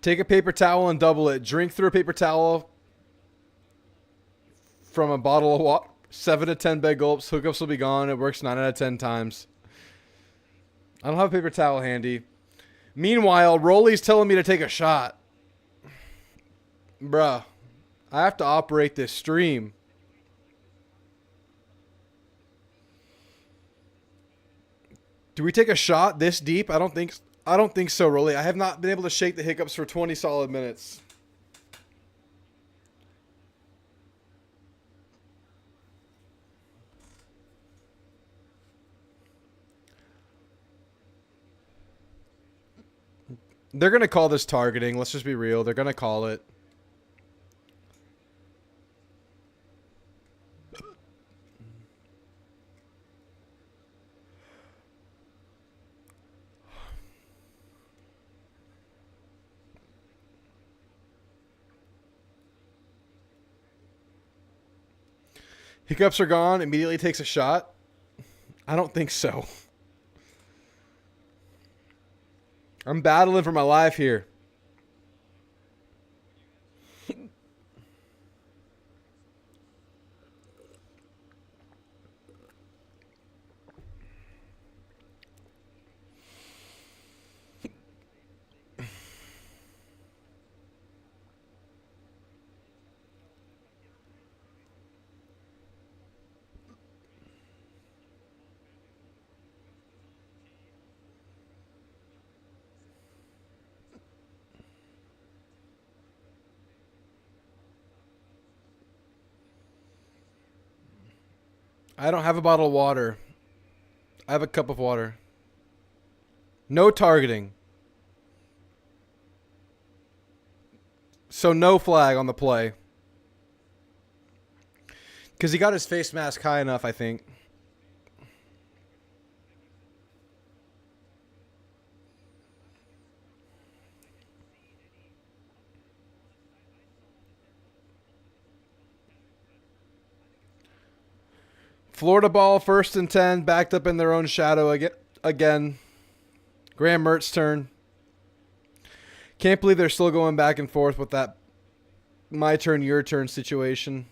Speaker 1: Take a paper towel and double it. Drink through a paper towel from a bottle of water. 7 to 10 bed gulps. Hookups will be gone. It works 9 out of 10 times. I don't have a paper towel handy. Meanwhile, Rolly's telling me to take a shot. Bruh. I have to operate this stream. Do we take a shot this deep? I don't think so, Rolly. I have not been able to shake the hiccups for 20 solid minutes. They're going to call this targeting. Let's just be real. They're going to call it. Hiccups are gone. Immediately takes a shot. I don't think so. I'm battling for my life here. I don't have a bottle of water. I have a cup of water. No targeting. So no flag on the play. Because he got his face mask high enough, I think. Florida ball, 1st and 10, backed up in their own shadow again. Graham Mertz's turn. Can't believe they're still going back and forth with that my turn, your turn situation.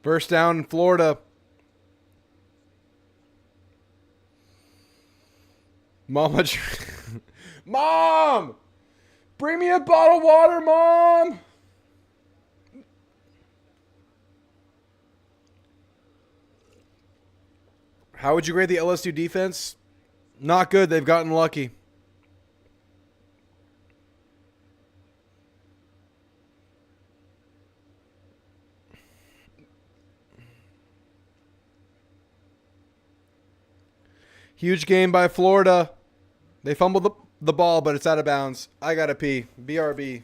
Speaker 1: First down in Florida. Mom! Bring me a bottle of water, Mom! How would you grade the LSU defense? Not good. They've gotten lucky. Huge game by Florida. They fumbled the ball, but it's out of bounds. I gotta pee. BRB.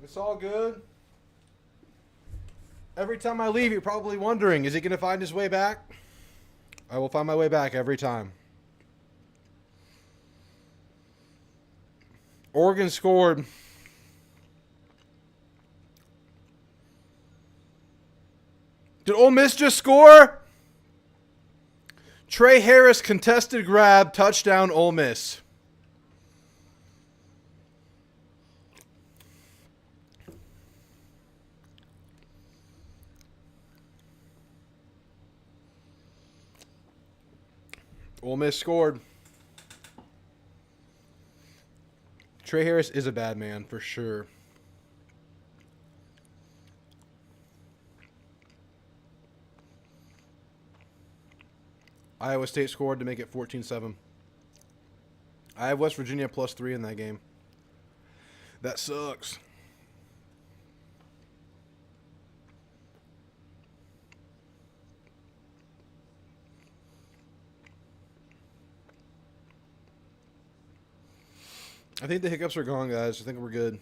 Speaker 1: It's all good. Every time I leave, you're probably wondering, is he going to find his way back? I will find my way back every time. Oregon scored. Did Ole Miss just score? Trey Harris contested grab, touchdown Ole Miss. Ole Miss scored. Trey Harris is a bad man for sure. Iowa State scored to make it 14-7. I have West Virginia +3 in that game. That sucks. I think the hiccups are gone, guys. I think we're good.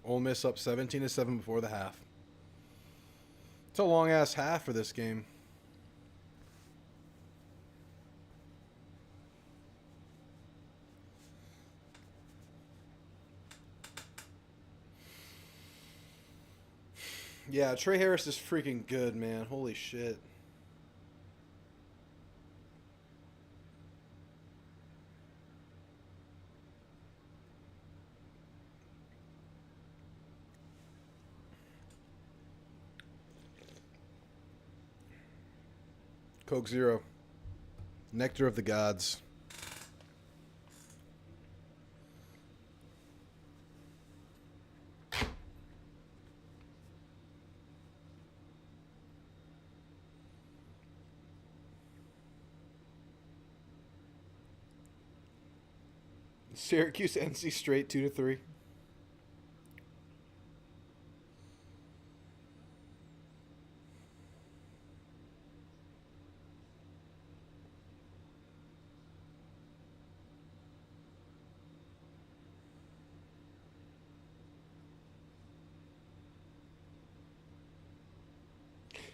Speaker 1: Ole Miss up 17-7 before the half. It's a long-ass half for this game. Yeah, Trey Harris is freaking good, man. Holy shit. Coke Zero. Nectar of the gods. Syracuse NC State 2-3.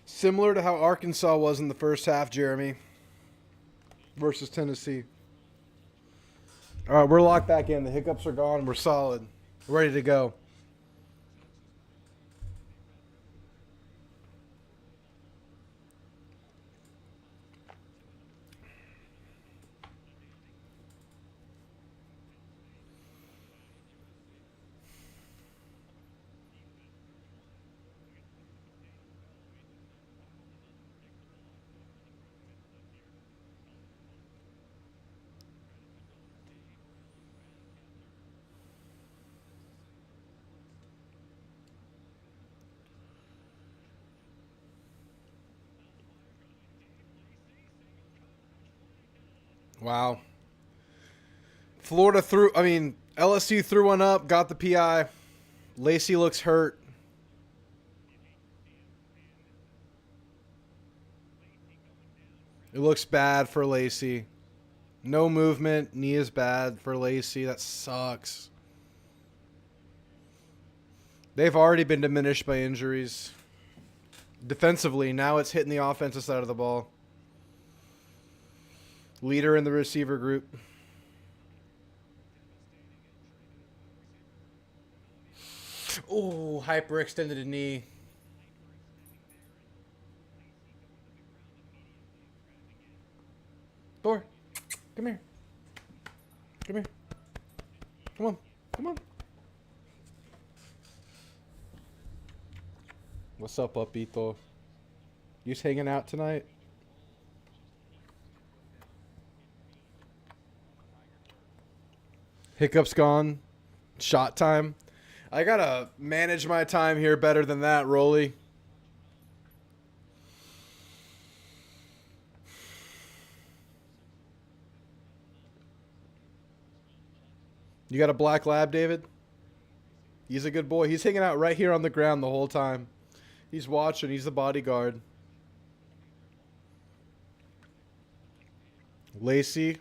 Speaker 1: Similar to how Arkansas was in the first half, Jeremy, versus Tennessee. All right, we're locked back in. The hiccups are gone. We're solid. We're ready to go. Wow. LSU threw one up, got the PI. Lacey looks hurt. It looks bad for Lacey. No movement. Knee is bad for Lacey. That sucks. They've already been diminished by injuries. Defensively, now it's hitting the offensive side of the ball. Leader in the receiver group. Oh, hyperextended a knee. Thor, come here. Come here. Come on. Come on. What's up, Papito? You just hanging out tonight? Hiccups gone. Shot time. I gotta manage my time here better than that, Rolly. You got a black lab, David? He's a good boy. He's hanging out right here on the ground the whole time. He's watching. He's the bodyguard. Lacey.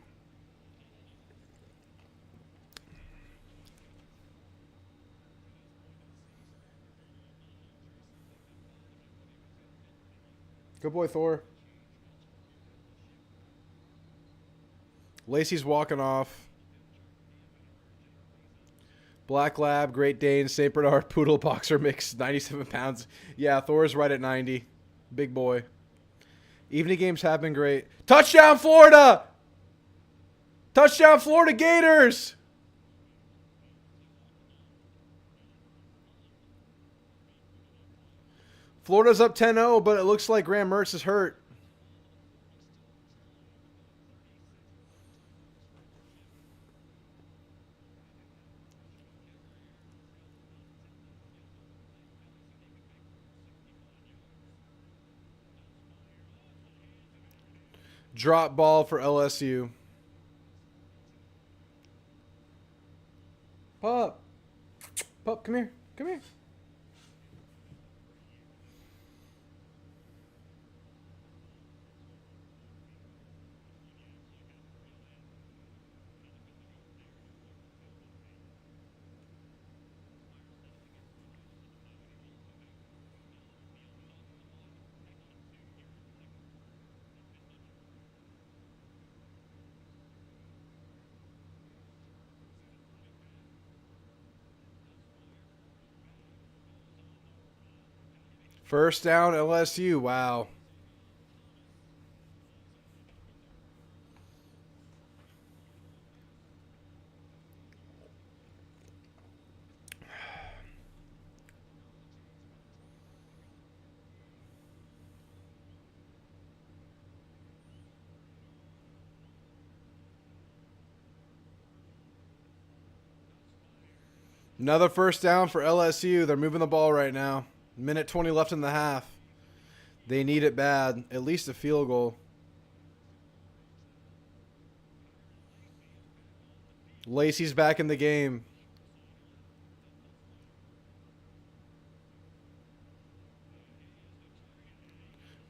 Speaker 1: Good boy, Thor. Lacey's walking off. Black Lab, Great Dane, St. Bernard, Poodle, Boxer mix, 97 pounds. Yeah, Thor's right at 90. Big boy. Evening games have been great. Touchdown, Florida! Touchdown, Florida Gators! Florida's up 10-0, but it looks like Graham Mertz is hurt. Drop ball for LSU. Pup. Pup, come here. Come here. First down, LSU. Wow. Another first down for LSU. They're moving the ball right now. Minute 20 left in the half. They need it bad. At least a field goal. Lacey's back in the game.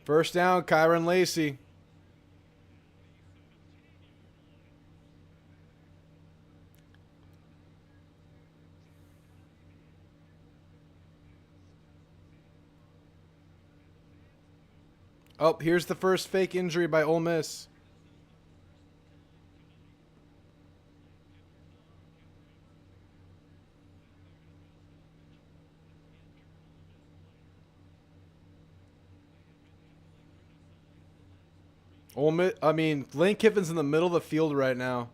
Speaker 1: First down, Kyron Lacey. Oh, here's the first fake injury by Ole Miss. Lane Kiffin's in the middle of the field right now.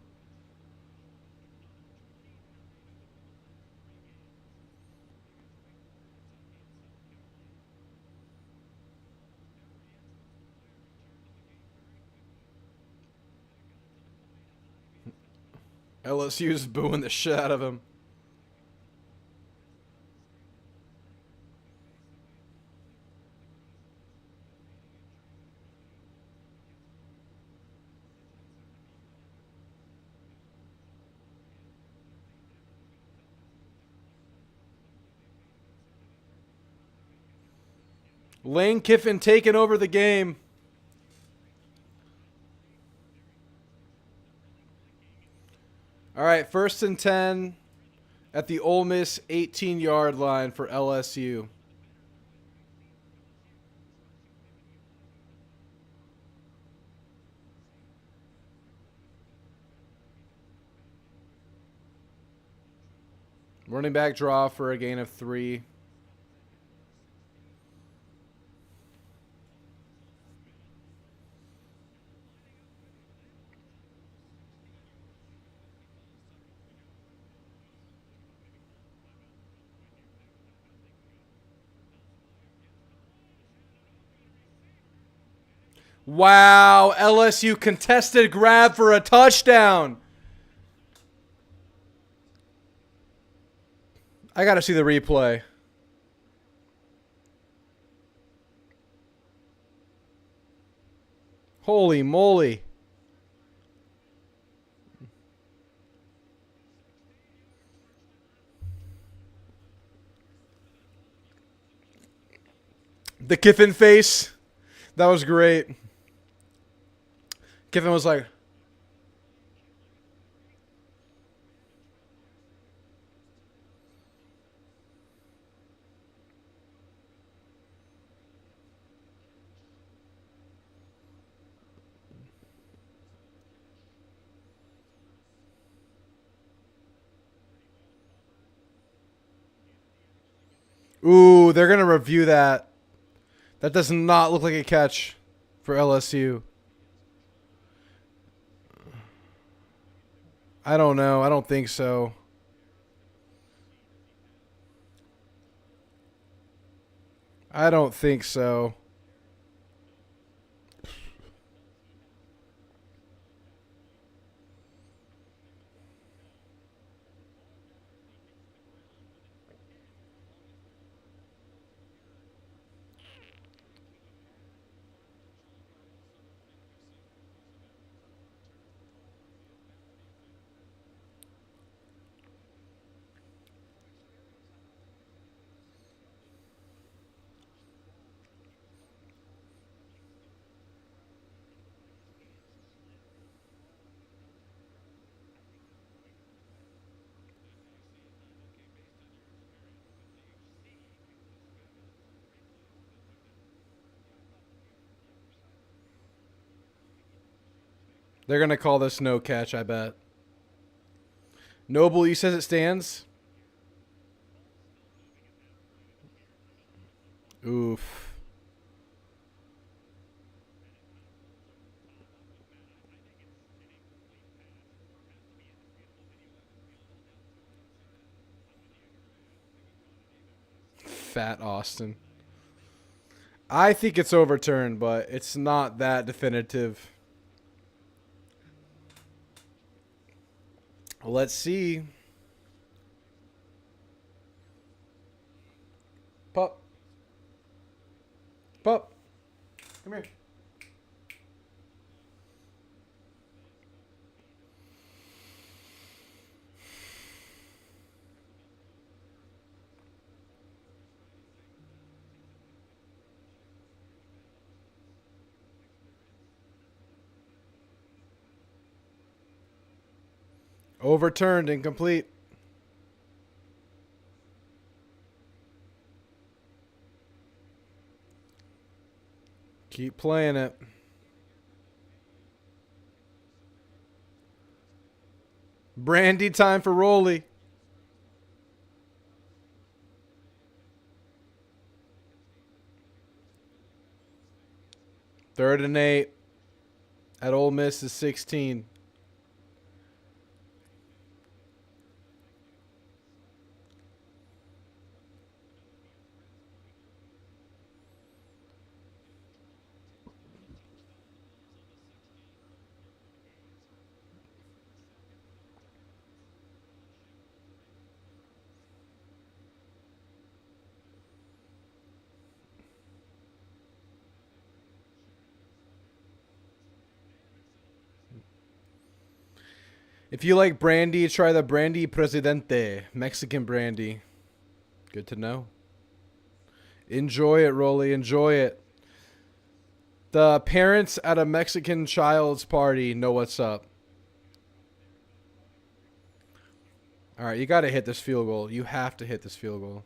Speaker 1: LSU's booing the shit out of him. Lane Kiffin taking over the game. All right, 1st and 10 at the Ole Miss 18-yard line for LSU. Running back draw for a gain of 3. Wow, LSU contested grab for a touchdown. I got to see the replay. Holy moly. The Kiffin face. That was great. Kiffin was like, ooh, they're going to review that. That does not look like a catch for LSU. I don't know. I don't think so. I don't think so. They're going to call this no catch, I bet. Noble, you says it stands? Oof. Fat Austin. I think it's overturned, but it's not that definitive. Let's see. Pup. Pup. Come here. Overturned, incomplete. Keep playing it. Brandy time for Rolly. Third and 8. At Ole Miss is 16. If you like brandy, try the Brandy Presidente. Mexican brandy. Good to know. Enjoy it, Rolly. Enjoy it. The parents at a Mexican child's party know what's up. All right, you got to hit this field goal. You have to hit this field goal.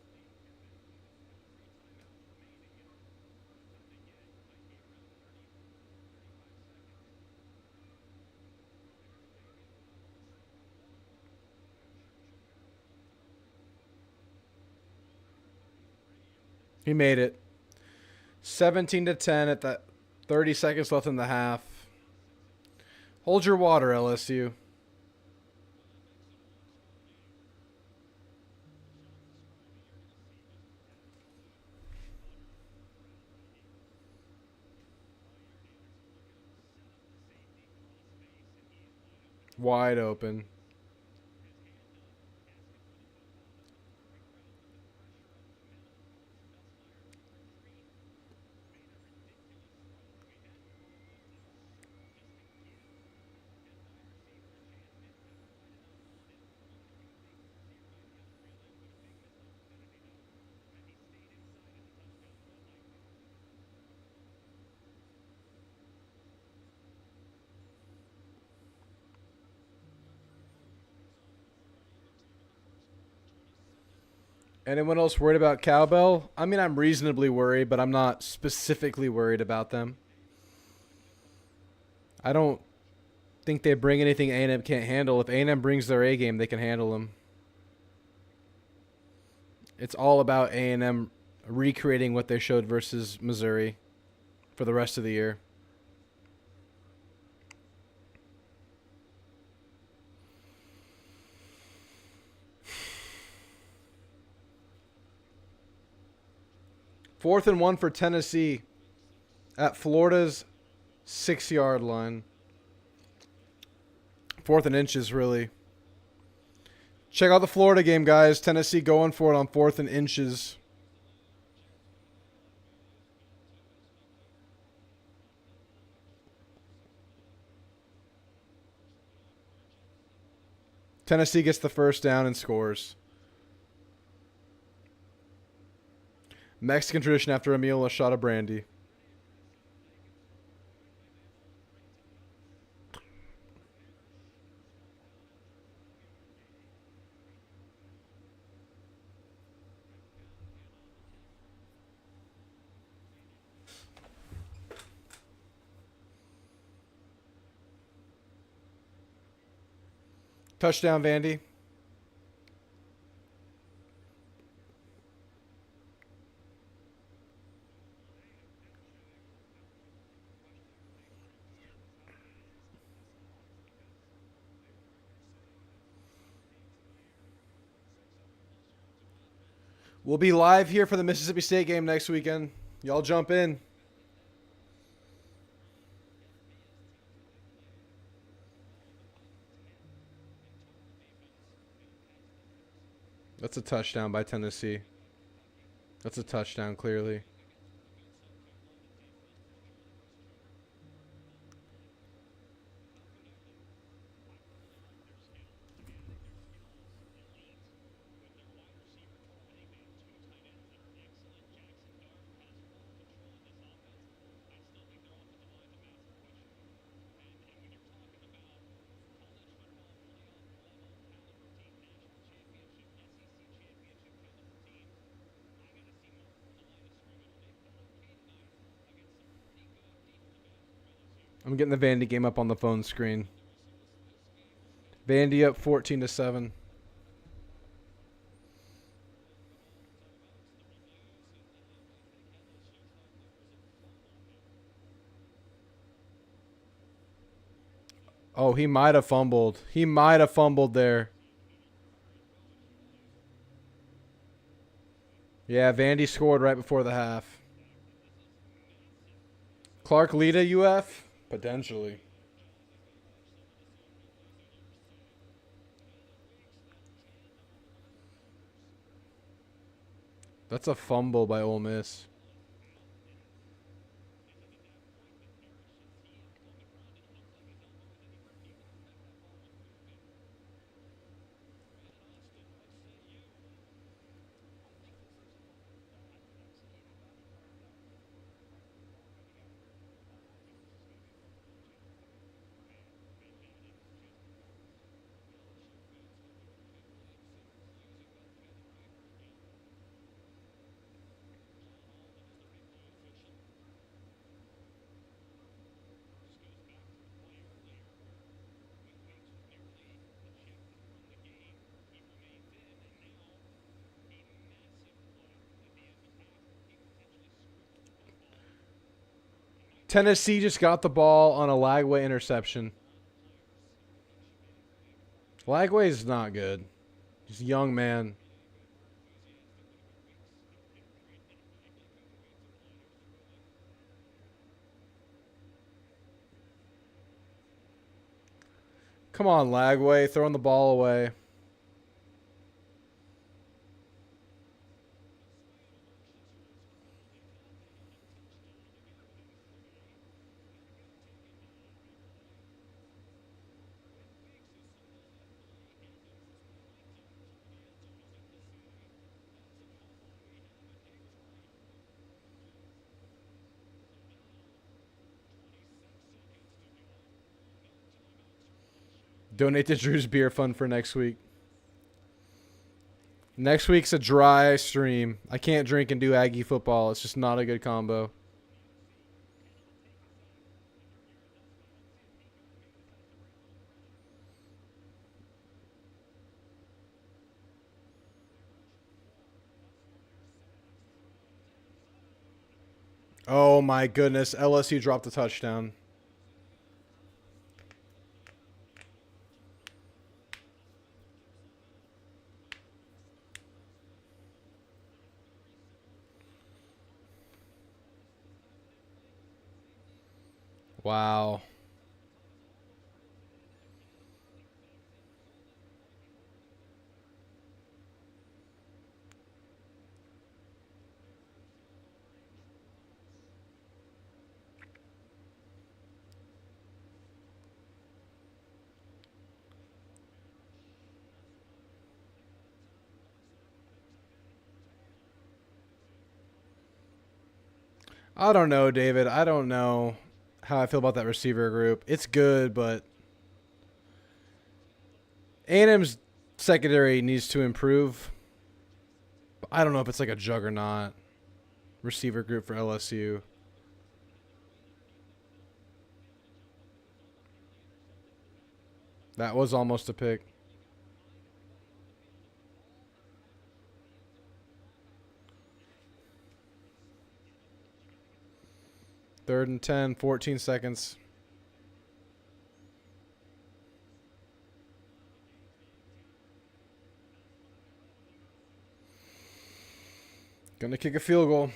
Speaker 1: He made it. 17-10 at the 30 seconds left in the half. Hold your water, LSU. Wide open. Anyone else worried about Cowbell? I mean, I'm reasonably worried, but I'm not specifically worried about them. I don't think they bring anything A&M can't handle. If A&M brings their A game, they can handle them. It's all about A&M recreating what they showed versus Missouri for the rest of the year. 4th and 1 for Tennessee at Florida's 6-yard line. 4th and inches, really. Check out the Florida game, guys. Tennessee going for it on 4th and inches. Tennessee gets the first down and scores. Mexican tradition after a meal, a shot of brandy. Touchdown, Vandy. We'll be live here for the Mississippi State game next weekend. Y'all jump in. That's a touchdown by Tennessee. That's a touchdown, clearly. I'm getting the Vandy game up on the phone screen. Vandy up 14-7. Oh, he might have fumbled. He might have fumbled there. Yeah, Vandy scored right before the half. Clark Lita UF? Potentially. That's a fumble by Ole Miss. Tennessee just got the ball on a Lagway interception. Lagway is not good. He's a young man. Come on, Lagway, throwing the ball away. Donate to Drew's Beer Fund for next week. Next week's a dry stream. I can't drink and do Aggie football. It's just not a good combo. Oh my goodness. LSU dropped a touchdown. Wow. I don't know, David. I don't know how I feel about that receiver group. It's good, but A&M's secondary needs to improve. I don't know if it's like a juggernaut receiver group for LSU. That was almost a pick. Third and 10, 14 seconds. Gonna kick a field goal.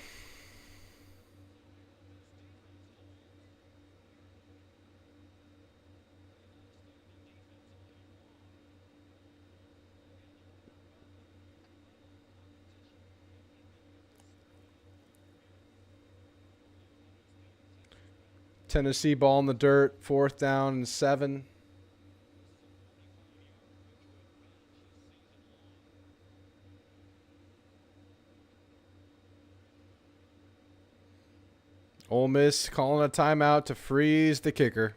Speaker 1: Tennessee ball in the dirt. 4th down and 7. Ole Miss calling a timeout to freeze the kicker.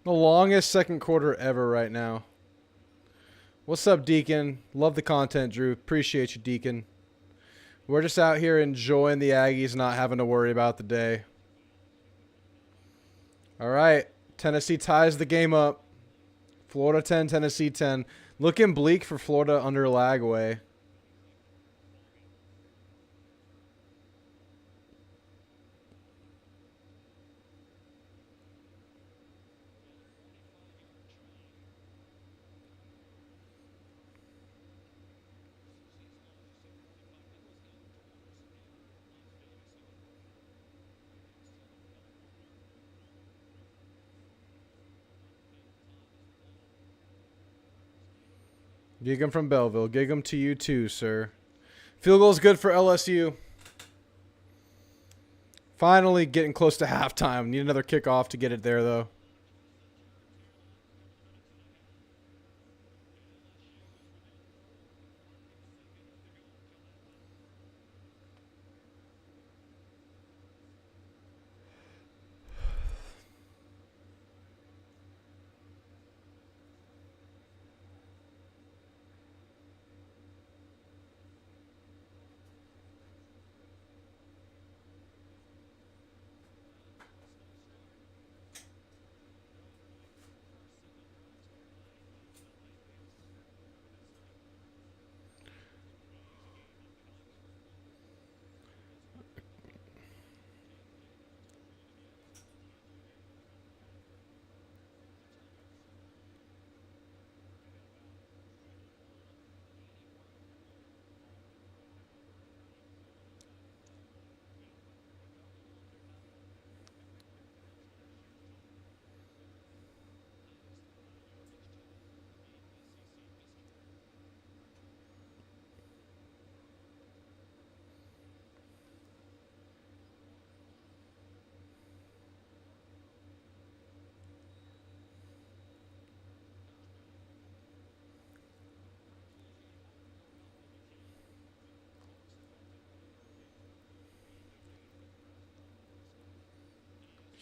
Speaker 1: The longest second quarter ever right now. What's up, Deacon? Love the content, Drew. Appreciate you, Deacon. We're just out here enjoying the Aggies, not having to worry about the day. All right. Tennessee ties the game up. Florida 10, Tennessee 10. Looking bleak for Florida under Lagway. Gig 'em from Belleville. Gig 'em to you too, sir. Field goal is good for LSU. Finally getting close to halftime. Need another kickoff to get it there, though.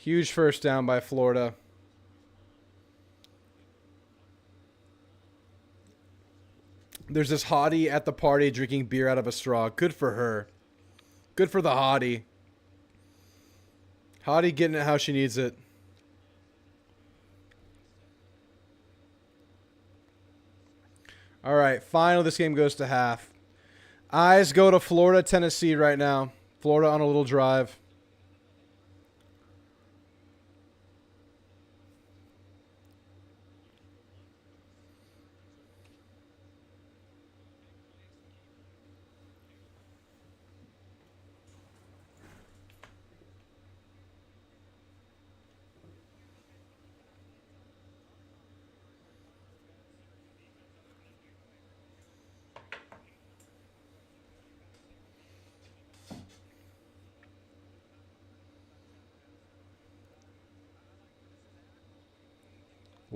Speaker 1: Huge first down by Florida. There's this hottie at the party drinking beer out of a straw. Good for her. Good for the hottie. Hottie getting it how she needs it. All right, finally this game goes to half. Eyes go to Florida, Tennessee right now. Florida on a little drive.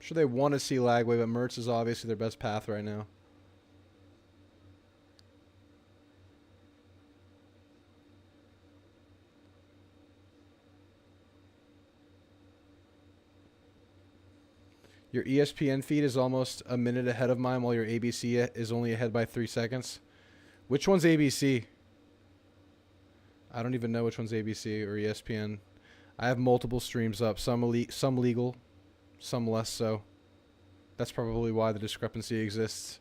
Speaker 1: sure they want to see Lagway, but Mertz is obviously their best path right now. Your ESPN feed is almost a minute ahead of mine, while your ABC is only ahead by 3 seconds. Which one's ABC? I don't even know which one's ABC or ESPN. I have multiple streams up, some legal, some less so. That's probably why the discrepancy exists.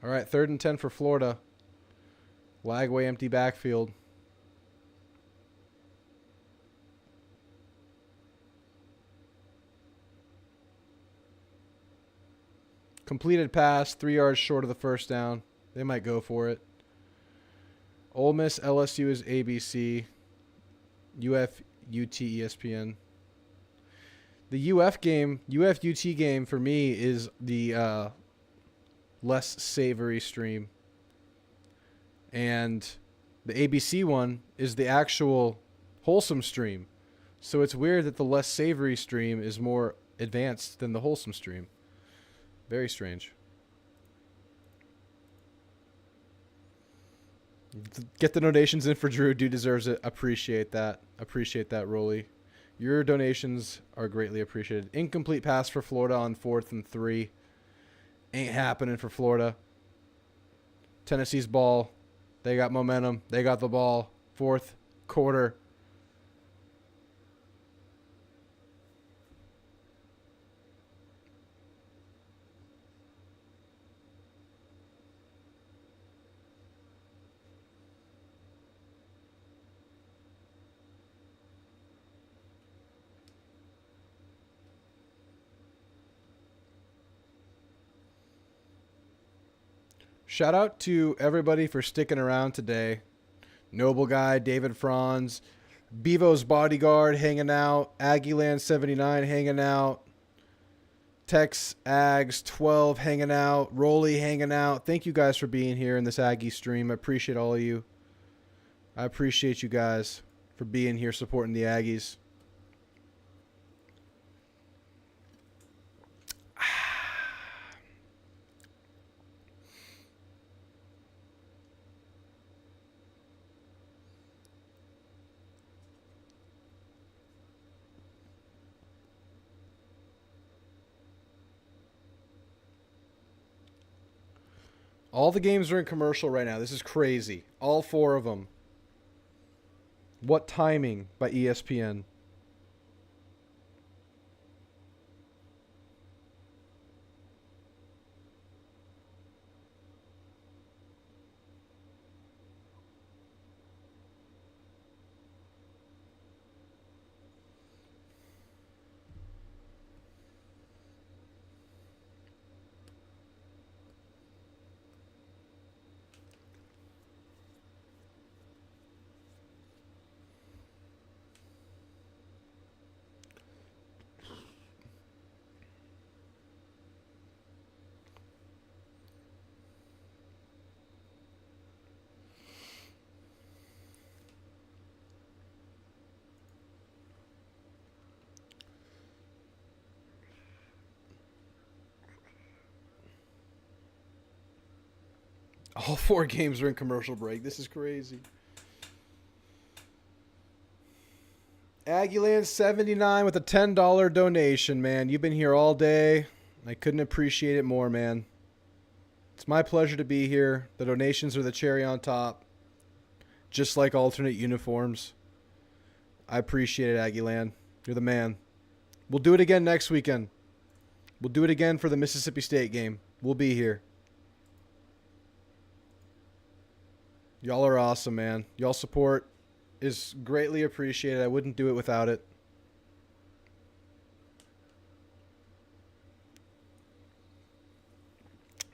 Speaker 1: All right, 3rd and 10 for Florida. Lagway empty backfield. Completed pass, 3 yards short of the first down. They might go for it. Ole Miss, LSU is ABC. UF, UT, ESPN. The UF game, UF, UT game for me is the less savory stream. And the ABC one is the actual wholesome stream. So it's weird that the less savory stream is more advanced than the wholesome stream. Very strange. Get the donations in for Drew. Dude deserves it. Appreciate that. Appreciate that, Rolly. Your donations are greatly appreciated. Incomplete pass for Florida on 4th and 3. Ain't happening for Florida. Tennessee's ball. They got momentum. They got the ball. 4th quarter. Shout out to everybody for sticking around today. Noble Guy, David Franz, Bevo's Bodyguard hanging out, Aggieland 79 hanging out, Tex Ags 12 hanging out, Rolly hanging out. Thank you guys for being here in this Aggie stream. I appreciate all of you. I appreciate you guys for being here supporting the Aggies. All the games are in commercial right now. This is crazy. All 4 of them. What Timing by ESPN. All 4 games are in commercial break. This is crazy. Aggieland 79 with a $10 donation, man. You've been here all day. I couldn't appreciate it more, man. It's my pleasure to be here. The donations are the cherry on top. Just like alternate uniforms. I appreciate it, Aggieland. You're the man. We'll do it again next weekend. We'll do it again for the Mississippi State game. We'll be here. Y'all are awesome, man. Y'all support is greatly appreciated. I wouldn't do it without it.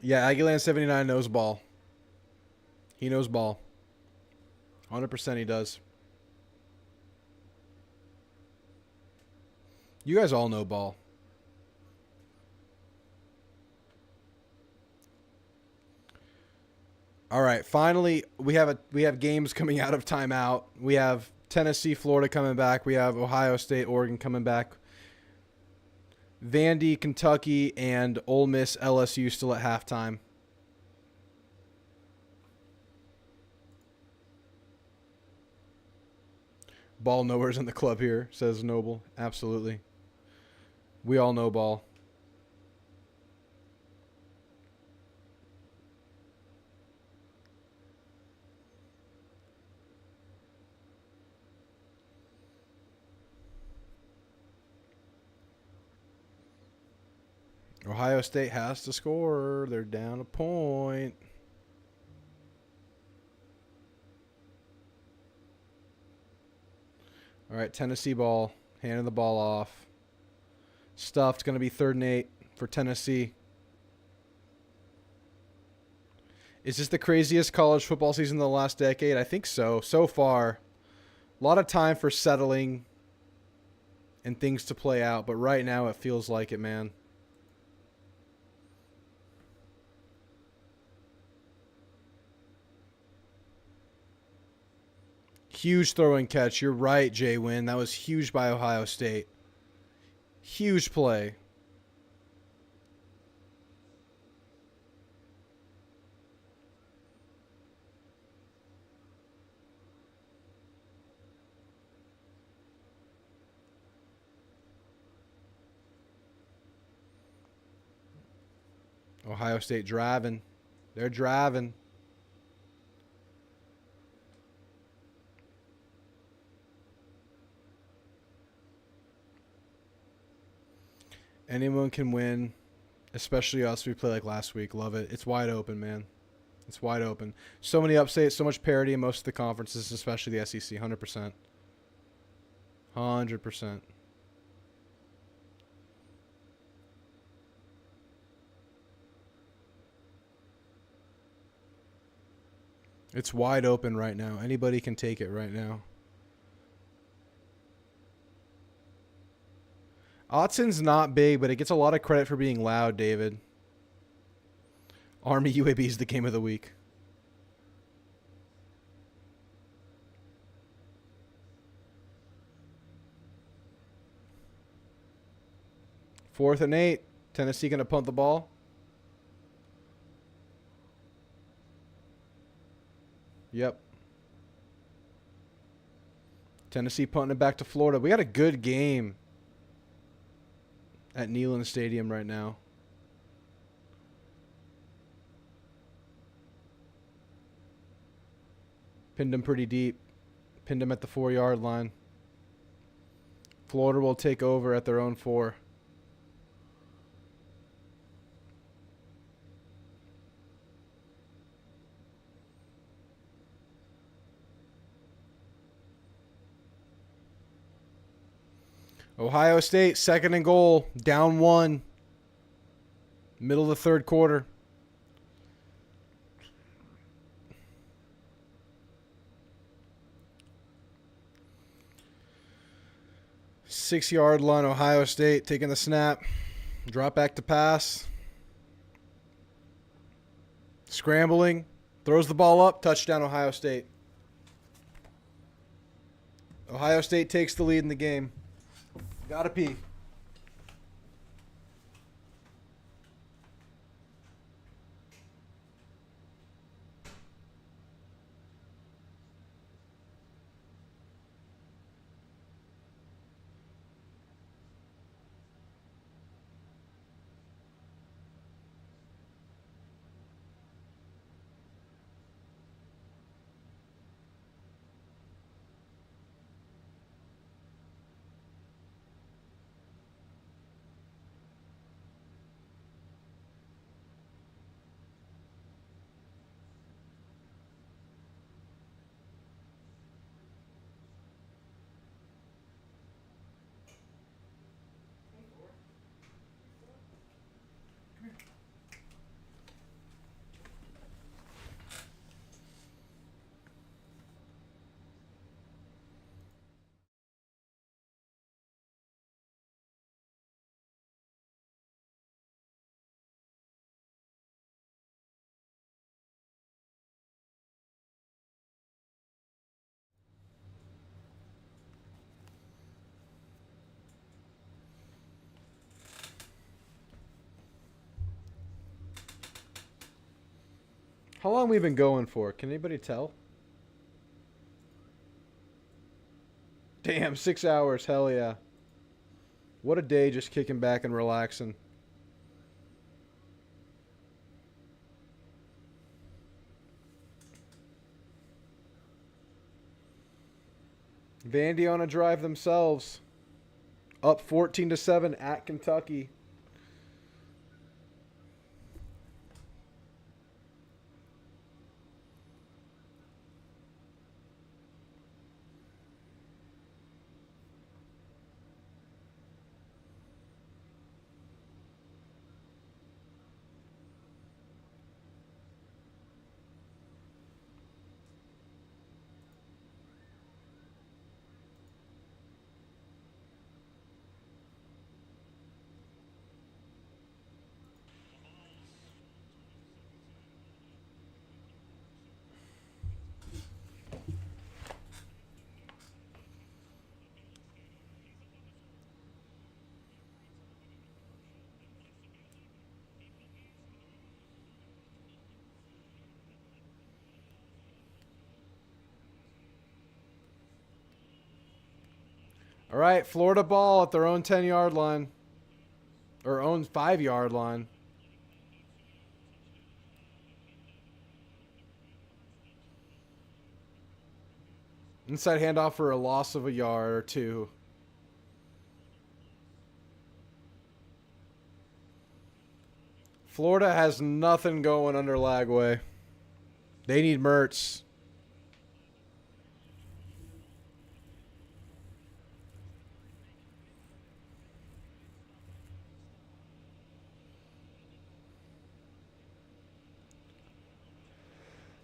Speaker 1: Yeah, Aggieland 79 knows ball. He knows ball. 100% he does. You guys all know ball. All right, finally we have games coming out of timeout. We have Tennessee, Florida coming back. We have Ohio State, Oregon coming back. Vandy, Kentucky, and Ole Miss, LSU still at halftime. Ball nowhere's in the club here, says Noble. Absolutely. We all know ball. Ohio State has to score. They're down a point. All right, Tennessee ball. Handing the ball off. Stuffed. Going to be 3rd and 8 for Tennessee. Is this the craziest college football season in the last decade? I think so. So far. A lot of time for settling and things to play out. But right now it feels like it, man. Huge throw and catch. You're right, Jay Wynn. That was huge by Ohio State. Huge play. Ohio State driving. They're driving. Anyone can win, especially us. We play like last week. Love it. It's wide open, man. It's wide open. So many upsets, so much parity in most of the conferences, especially the SEC. 100%. 100%. It's wide open right now. Anybody can take it right now. Autson's not big, but it gets a lot of credit for being loud, David. Army UAB is the game of the week. Fourth and 8. Tennessee going to punt the ball. Yep. Tennessee punting it back to Florida. We got a good game at Neyland Stadium right now. Pinned him pretty deep. Pinned him at the 4-yard line. Florida will take over at their own 4. Ohio State, 2nd and goal, down 1. Middle of the 3rd quarter. Six-yard line, Ohio State taking the snap. Drop back to pass. Scrambling. Throws the ball up. Touchdown, Ohio State. Ohio State takes the lead in the game. Gotta pee. How long we been going for? Can anybody tell? Damn, 6 hours. Hell yeah. What a day just kicking back and relaxing. Vandy on a drive themselves. Up 14-7 at Kentucky. All right, Florida ball at their own 10-yard line. Or own 5-yard line. Inside handoff for a loss of a yard or two. Florida has nothing going under Lagway. They need Mertz.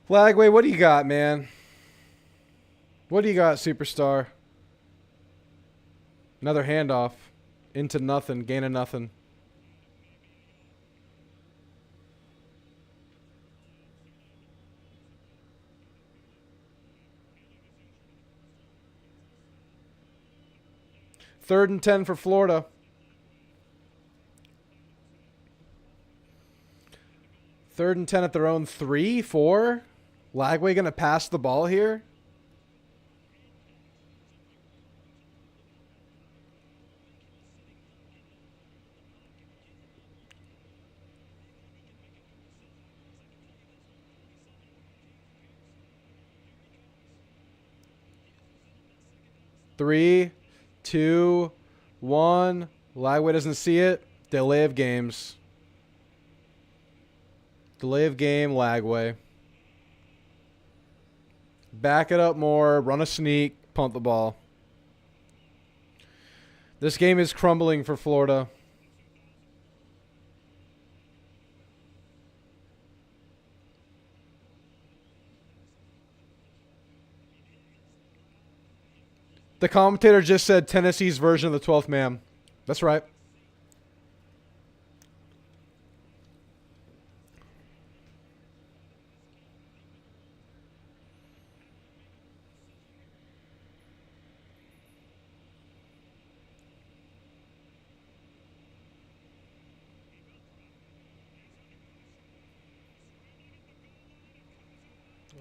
Speaker 1: Lagway, what do you got, man? What do you got, superstar? Another handoff. Into nothing. Gain of nothing. Third and 10 for Florida. Third and 10 at their own 3, 4. Lagway going to pass the ball here? Three, 2, 1. Lagway doesn't see it. Delay of games. Delay of game, Lagway. Back it up more. Run a sneak. Punt the ball. This game is crumbling for Florida. The commentator just said Tennessee's version of the 12th man. That's right.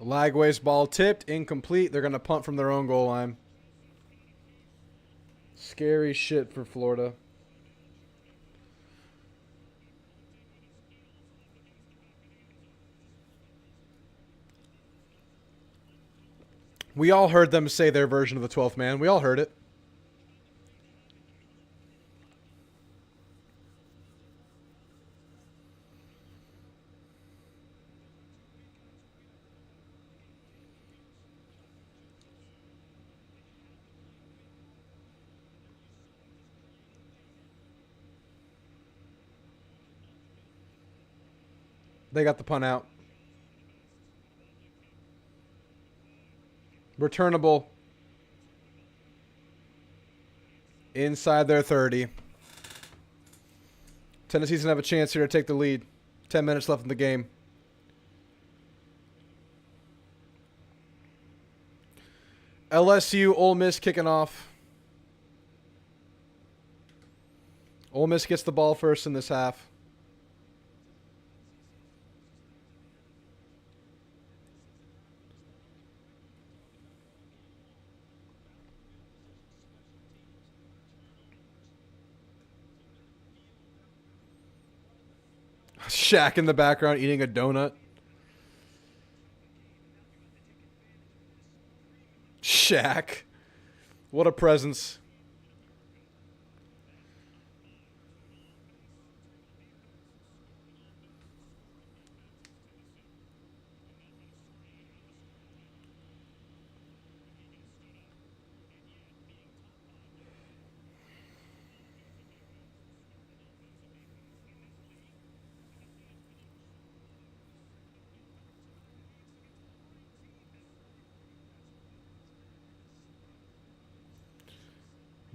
Speaker 1: Lagway's ball tipped, incomplete. They're going to punt from their own goal line. Scary shit for Florida. We all heard them say their version of the 12th man. We all heard it. They got the punt out. Returnable. Inside their 30. Tennessee's going to have a chance here to take the lead. 10 minutes left in the game. LSU, Ole Miss kicking off. Ole Miss gets the ball first in this half. Shaq in the background eating a donut. Shaq. What a presence.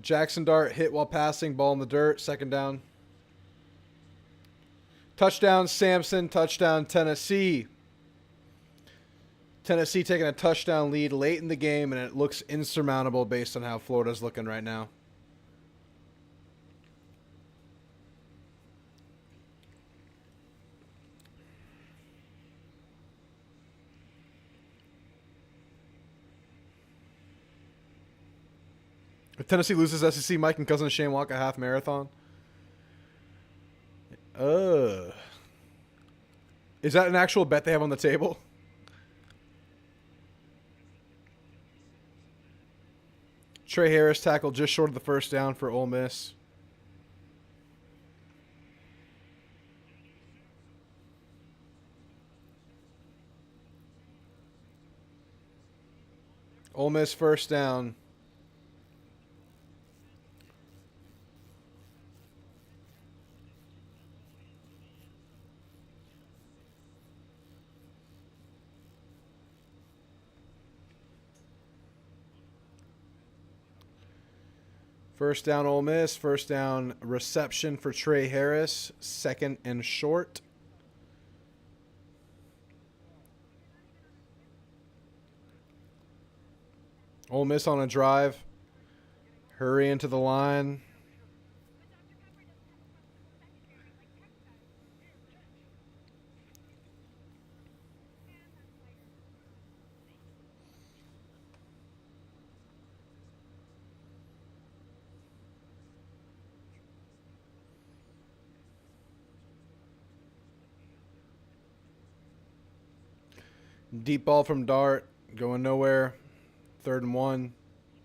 Speaker 1: Jackson Dart hit while passing, ball in the dirt, second down. Touchdown Samson, touchdown Tennessee. Tennessee taking a touchdown lead late in the game, and it looks insurmountable based on how Florida's looking right now. If Tennessee loses SEC, Mike and cousin Shane walk a half marathon. Is that an actual bet they have on the table? Trey Harris tackled just short of the first down for Ole Miss. Ole Miss first down. First down Ole Miss. First down reception for Trey Harris. Second and short. Ole Miss on a drive. Hurry into the line. Deep ball from Dart, going nowhere. 3rd and 1.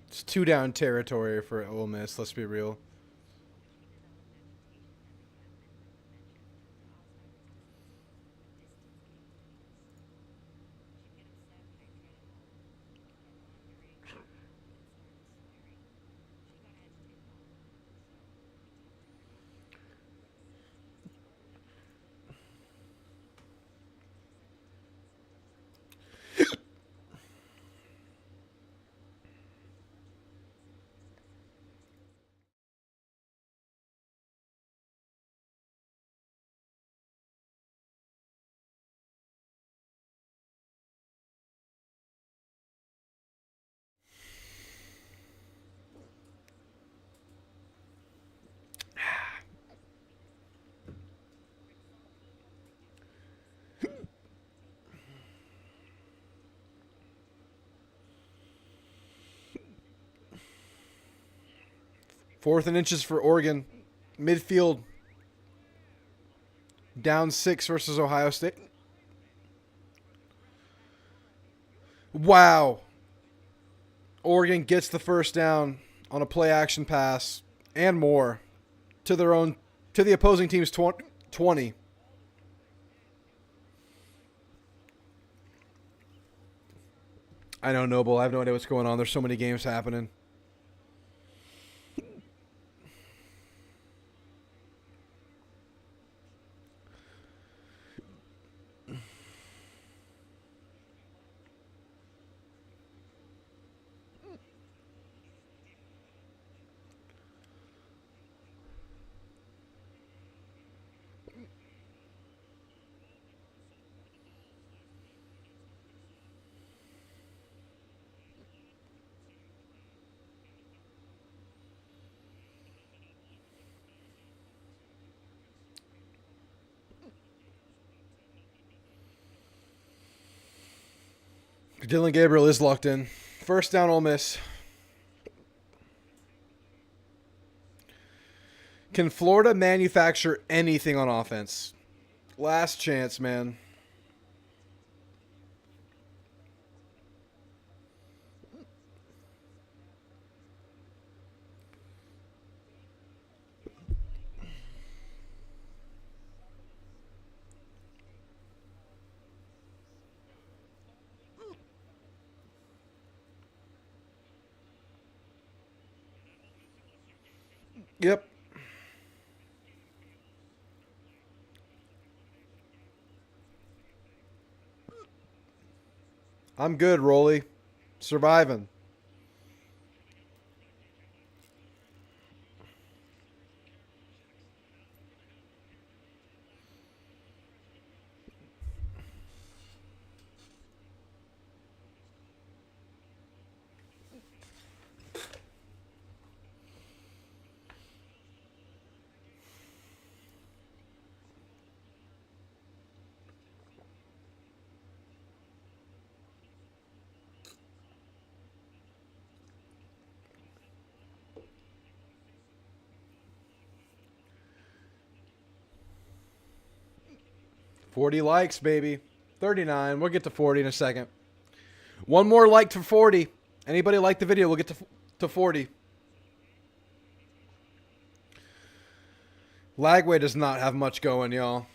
Speaker 1: It's 2 down territory for Ole Miss, let's be real. Fourth and inches for Oregon. Midfield. Down 6 versus Ohio State. Wow. Oregon gets the first down on a play action pass and more to the opposing team's 20. I know, Noble. I have no idea what's going on. There's so many games happening. Dylan Gabriel is locked in. First down, Ole Miss. Can Florida manufacture anything on offense? Last chance, man. Yep. I'm good, Rolly. Surviving. $40 likes, baby. 39. We'll get to 40 in a second. One more like to 40. Anybody like the video, we'll get to 40. Lagway does not have much going, y'all.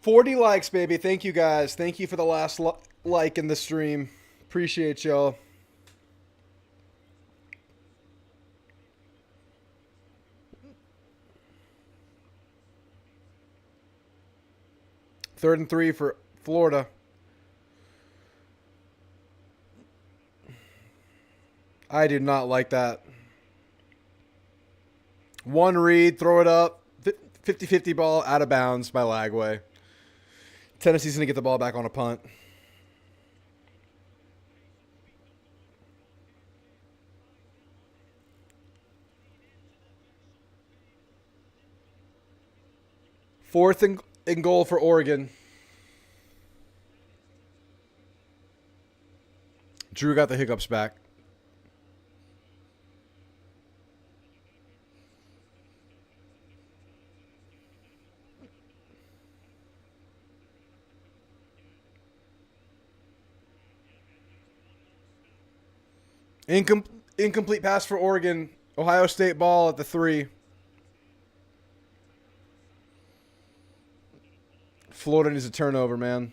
Speaker 1: $40 likes, baby. Thank you, guys. Thank you for the last like in the stream. Appreciate y'all. Third and 3 for Florida. I do not like that. One read, throw it up. 50-50 ball out of bounds by Lagway. Tennessee's going to get the ball back on a punt. Fourth and goal for Oregon. Drew got the hiccups back. Incomplete pass for Oregon. Ohio State ball at the 3. Florida needs a turnover, man.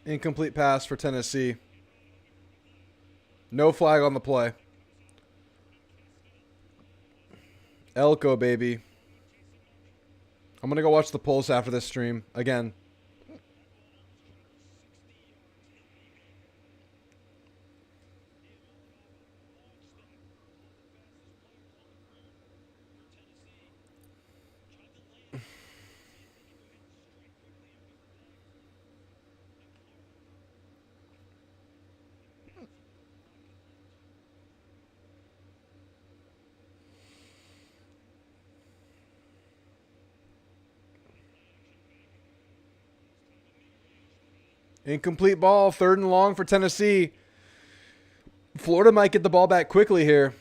Speaker 1: Incomplete pass for Tennessee. No flag on the play. Elko, baby. I'm going to go watch the Pulse after this stream again. Incomplete ball, 3rd and long for Tennessee. Florida might get the ball back quickly here.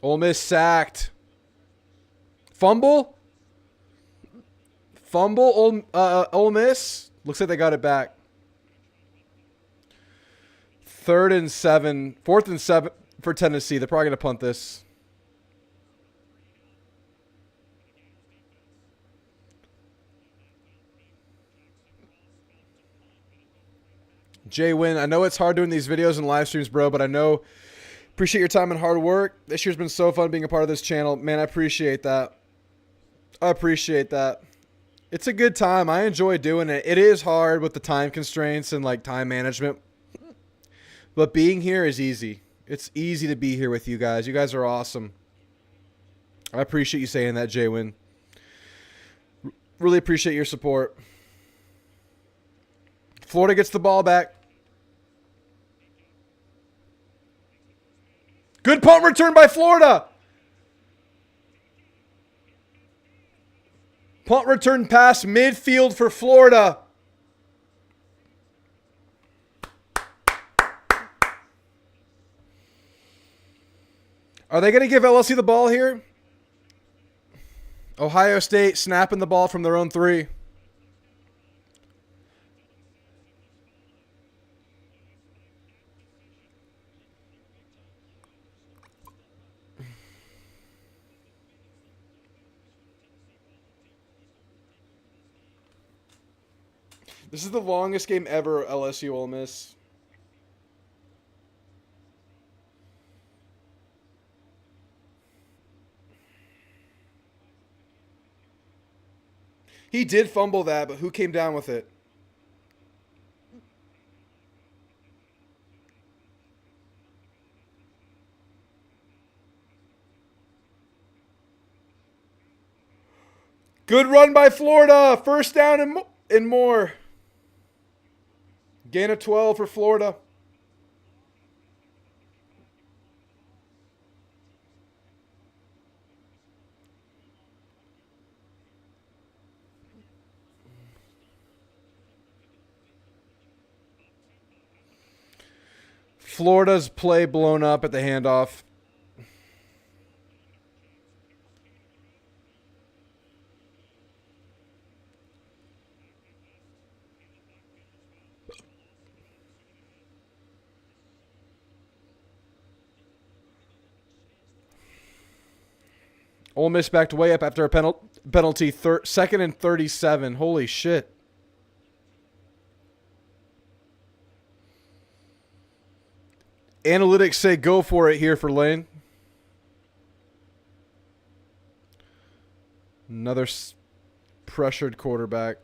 Speaker 1: Ole Miss sacked. Fumble? Fumble, Ole Miss? Looks like they got it back. 4th and 7 for Tennessee. They're probably going to punt this. Jay Wynn, I know it's hard doing these videos and live streams, bro, but I know, appreciate your time and hard work. This year's been so fun being a part of this channel. Man, I appreciate that. I appreciate that. It's a good time. I enjoy doing it. It is hard with the time constraints and like time management, but being here is easy. It's easy to be here with you guys. You guys are awesome. I appreciate you saying that, Jay Wynn. Really appreciate your support. Florida gets the ball back. Good punt return by Florida. Punt return pass midfield for Florida. Are they going to give LSU the ball here? Ohio State snapping the ball from their own 3. This is the longest game ever, LSU Ole Miss. He did fumble that, but who came down with it? Good run by Florida. First down and more. Gain of 12 for Florida. Florida's play blown up at the handoff. Ole Miss backed way up after a penalty. 2nd and 37. Holy shit. Analytics say go for it here for Lane. Another pressured quarterback.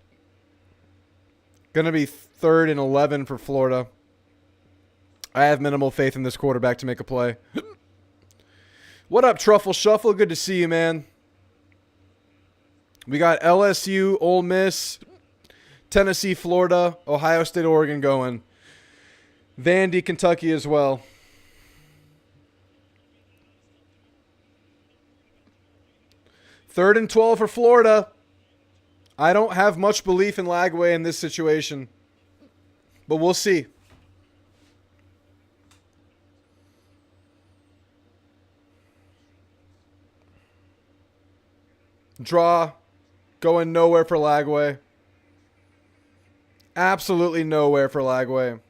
Speaker 1: Going to be 3rd and 11 for Florida. I have minimal faith in this quarterback to make a play. What up, Truffle Shuffle? Good to see you, man. We got LSU, Ole Miss, Tennessee, Florida, Ohio State, Oregon going. Vandy, Kentucky as well. Third and 12 for Florida. I don't have much belief in Lagway in this situation, but we'll see. Draw. Going nowhere for Lagway. Absolutely nowhere for Lagway.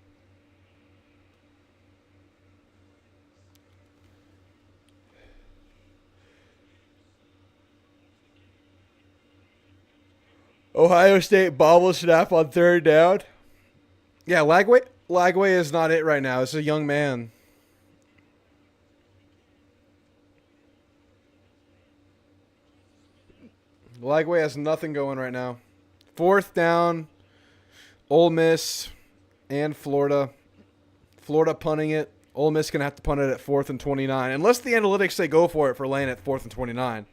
Speaker 1: Ohio State bobble snap on 3rd down. Yeah, Lagway is not it right now. It's a young man. Lagway has nothing going right now. 4th down. Ole Miss and Florida. Florida punting it. Ole Miss going to have to punt it at 4th and 29. Unless the analytics say go for it for Lane at 4th and 29.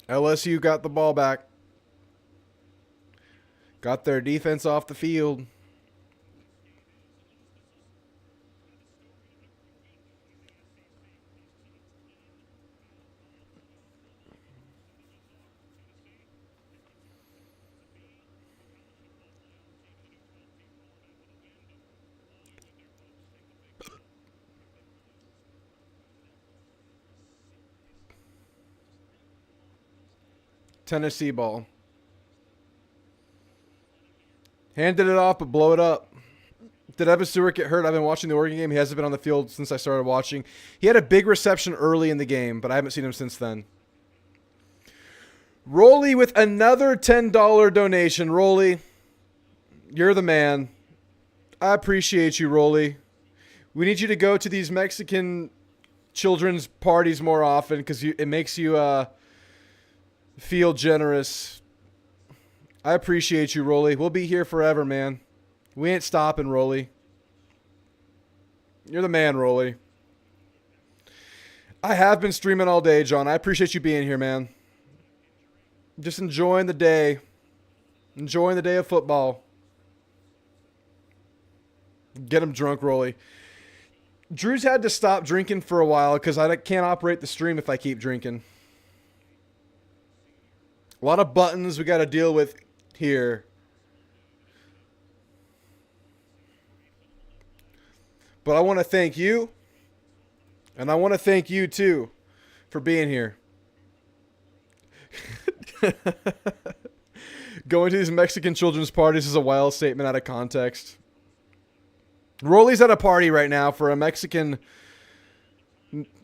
Speaker 1: LSU got the ball back. Got their defense off the field. Tennessee ball. Handed it off, but blow it up. Did Evan Stewart get hurt? I've been watching the Oregon game. He hasn't been on the field since I started watching. He had a big reception early in the game, but I haven't seen him since then. Rolly with another $10 donation. Rolly, you're the man. I appreciate you, Rolly. We need you to go to these Mexican children's parties more often because it makes you feel generous. I appreciate you, Rolly. We'll be here forever, man. We ain't stopping, Rolly. You're the man, Rolly. I have been streaming all day, John. I appreciate you being here, man. Just enjoying the day. Enjoying the day of football. Get him drunk, Rolly. Drew's had to stop drinking for a while because I can't operate the stream if I keep drinking. A lot of buttons we got to deal with here. But I want to thank you, and I want to thank you too for being here. Going to these Mexican children's parties is a wild statement out of context. Rolly's at a party right now for a Mexican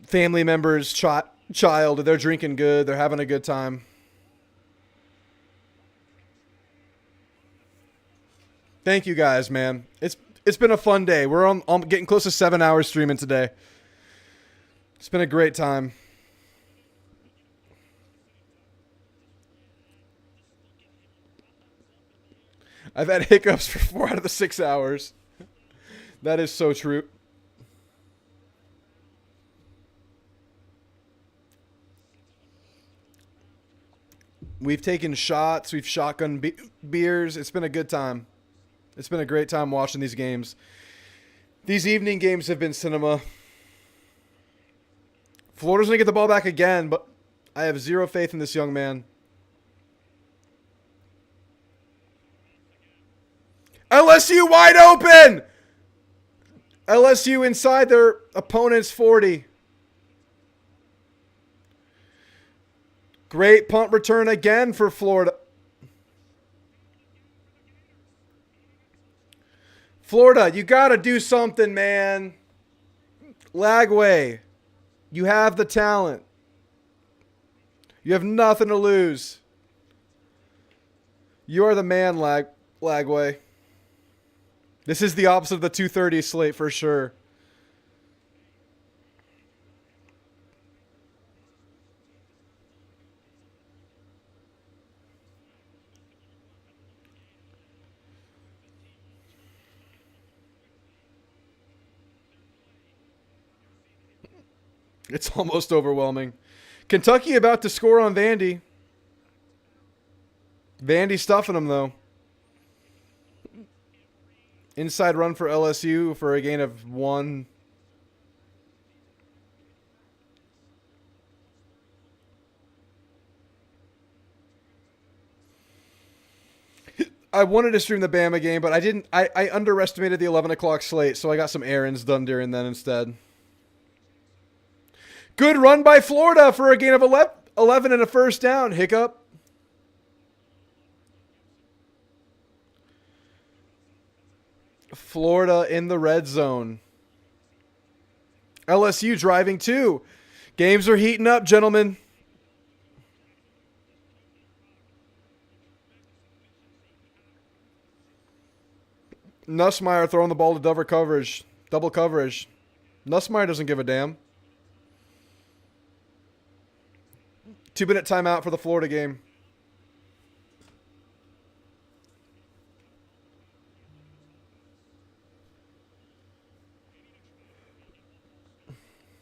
Speaker 1: family member's child. They're drinking good. They're having a good time. Thank you guys, man. It's been a fun day. We're on getting close to 7 hours streaming today. It's been a great time. I've had hiccups for 4 out of the 6 hours. That is so true. We've taken shots. We've shotgun beers. It's been a good time. It's been a great time watching these games. These evening games have been cinema. Florida's going to get the ball back again, but I have zero faith in this young man. LSU wide open! LSU inside their opponent's 40. Great punt return again for Florida. Florida, you got to do something, man. Lagway, you have the talent. You have nothing to lose. You are the man, Lagway. This is the opposite of the 2:30 slate for sure. It's almost overwhelming. Kentucky about to score on Vandy. Vandy stuffing them, though. Inside run for LSU for a gain of 1. I wanted to stream the Bama game, but I didn't. I underestimated the 11 o'clock slate, so I got some errands done during then instead. Good run by Florida for a gain of 11 and a first down. Hiccup. Florida in the red zone. LSU driving too. Games are heating up, gentlemen. Nussmeier throwing the ball to double coverage. Nussmeier doesn't give a damn. 2-minute timeout for the Florida game.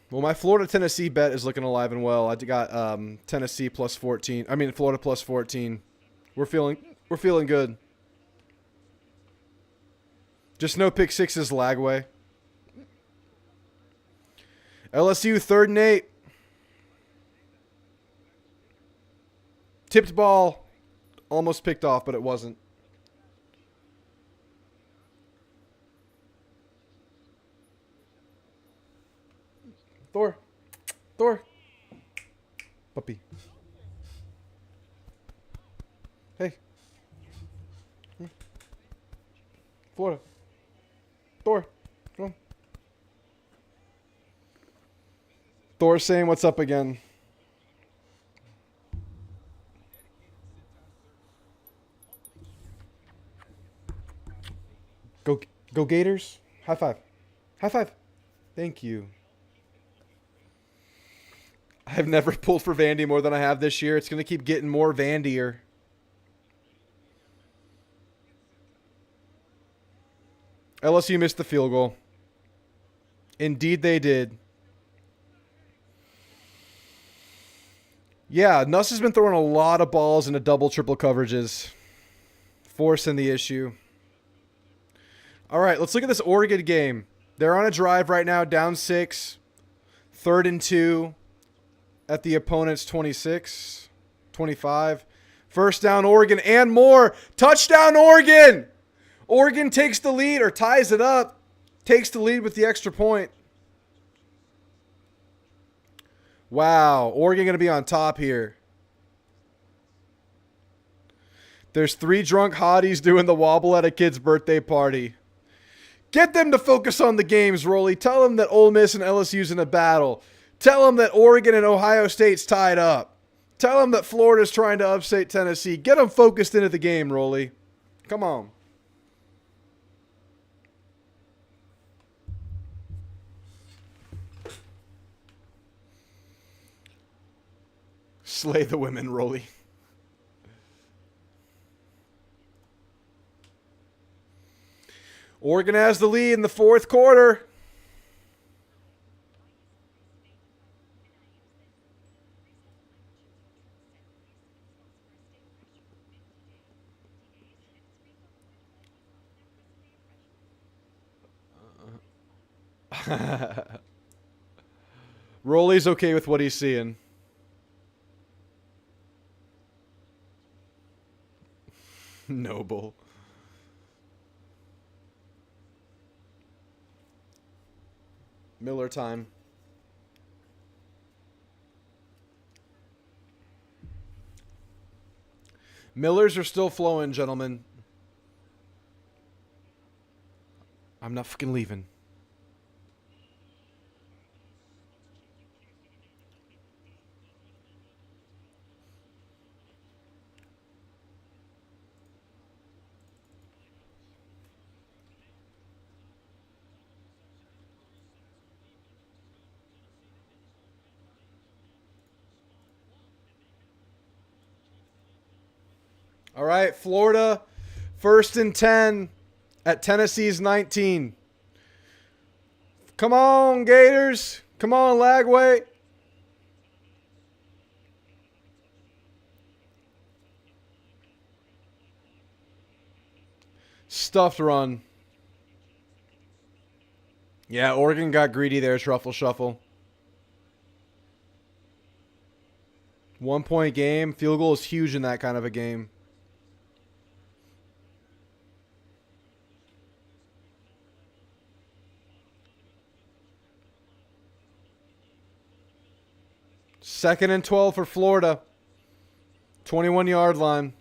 Speaker 1: Well, my Florida-Tennessee bet is looking alive and well. I got Tennessee plus 14. I mean, Florida plus 14. We're feeling good. Just no pick sixes, Lagway. LSU 3rd and 8. Tipped ball. Almost picked off, but it wasn't. Thor. Puppy. Hey. Come here. Florida. Thor. Come on. Thor saying what's up again. Go Gators. High five. High five. Thank you. I've never pulled for Vandy more than I have this year. It's going to keep getting more Vandier. LSU missed the field goal. Indeed they did. Yeah, Nuss has been throwing a lot of balls into double, triple coverages. Forcing the issue. All right, let's look at this Oregon game. They're on a drive right now, down 6. 3rd and 2 at the opponent's 26, 25. First down, Oregon and more. Touchdown, Oregon! Oregon takes the lead or ties it up. Takes the lead with the extra point. Wow, Oregon going to be on top here. There's 3 drunk hotties doing the wobble at a kid's birthday party. Get them to focus on the games, Rolly. Tell them that Ole Miss and LSU's in a battle. Tell them that Oregon and Ohio State's tied up. Tell them that Florida's trying to upset Tennessee. Get them focused into the game, Rolly. Come on. Slay the women, Rolly. Oregon has the lead in the 4th quarter. Rolly's okay with what he's seeing. Noble. Miller time. Millers are still flowing, gentlemen. I'm not fucking leaving. All right, Florida, 1st and 10 at Tennessee's 19. Come on, Gators. Come on, Lagway. Stuffed run. Yeah, Oregon got greedy there, truffle shuffle. 1-point game. Field goal is huge in that kind of a game. Second and 12 for Florida. 21-yard line.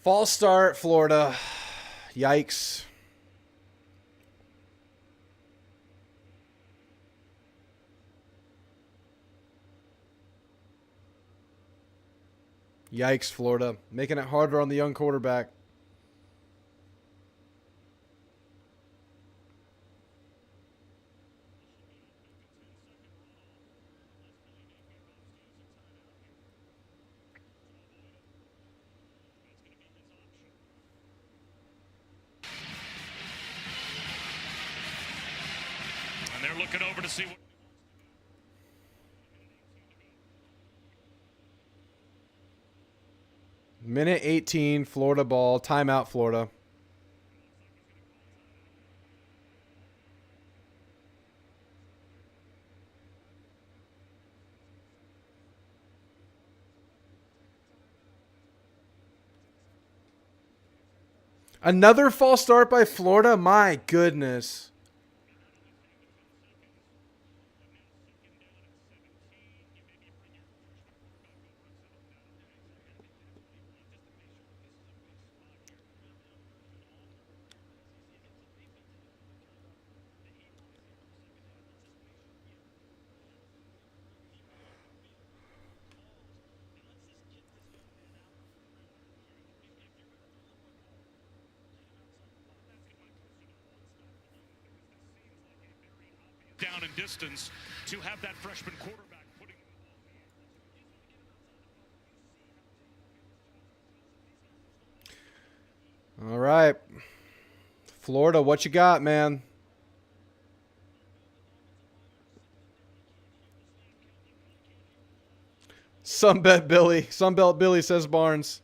Speaker 1: False start, Florida. Yikes. Yikes, Florida. Making it harder on the young quarterback.
Speaker 2: And they're looking over to see what.
Speaker 1: Minute 18, Florida ball. Timeout, Florida. Another false start by Florida? My goodness.
Speaker 2: Down in distance to have that freshman quarterback putting.
Speaker 1: All right. Florida, what you got, man? Sunbelt Billy. Sunbelt Billy, says Barnes.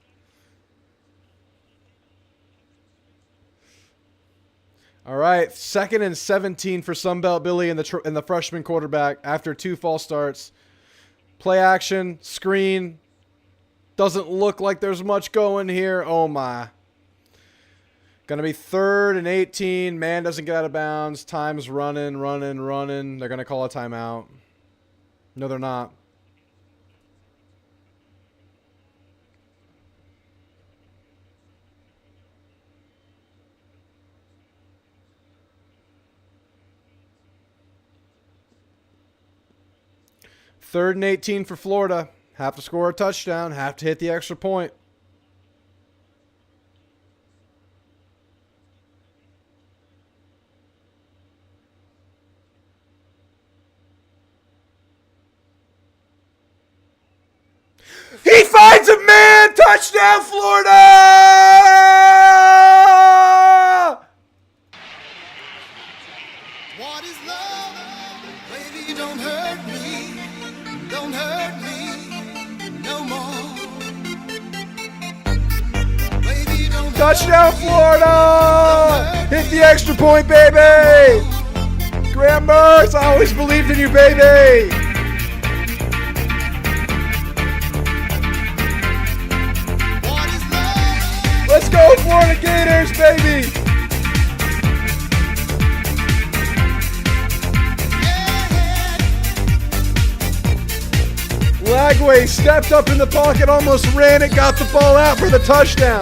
Speaker 1: All right, 2nd and 17 for Sunbelt Billy and the freshman quarterback after 2 false starts. Play action, screen. Doesn't look like there's much going here. Oh my. Gonna be 3rd and 18. Man doesn't get out of bounds. Time's running. They're gonna call a timeout. No, they're not. Third and 18 for Florida. Have to score a touchdown. Have to hit the extra point. He finds a man! Touchdown, Florida!
Speaker 6: What is love? Baby, don't hurt me. Don't hurt me no more. Baby, don't
Speaker 1: Touchdown,
Speaker 6: hurt me.
Speaker 1: Florida! Hit the extra point, baby! Graham Mertz, I always believed in you, baby!
Speaker 6: What is love?
Speaker 1: Let's go, Florida Gators, baby! Lagway stepped up in the pocket, almost ran it, got the ball out for the touchdown.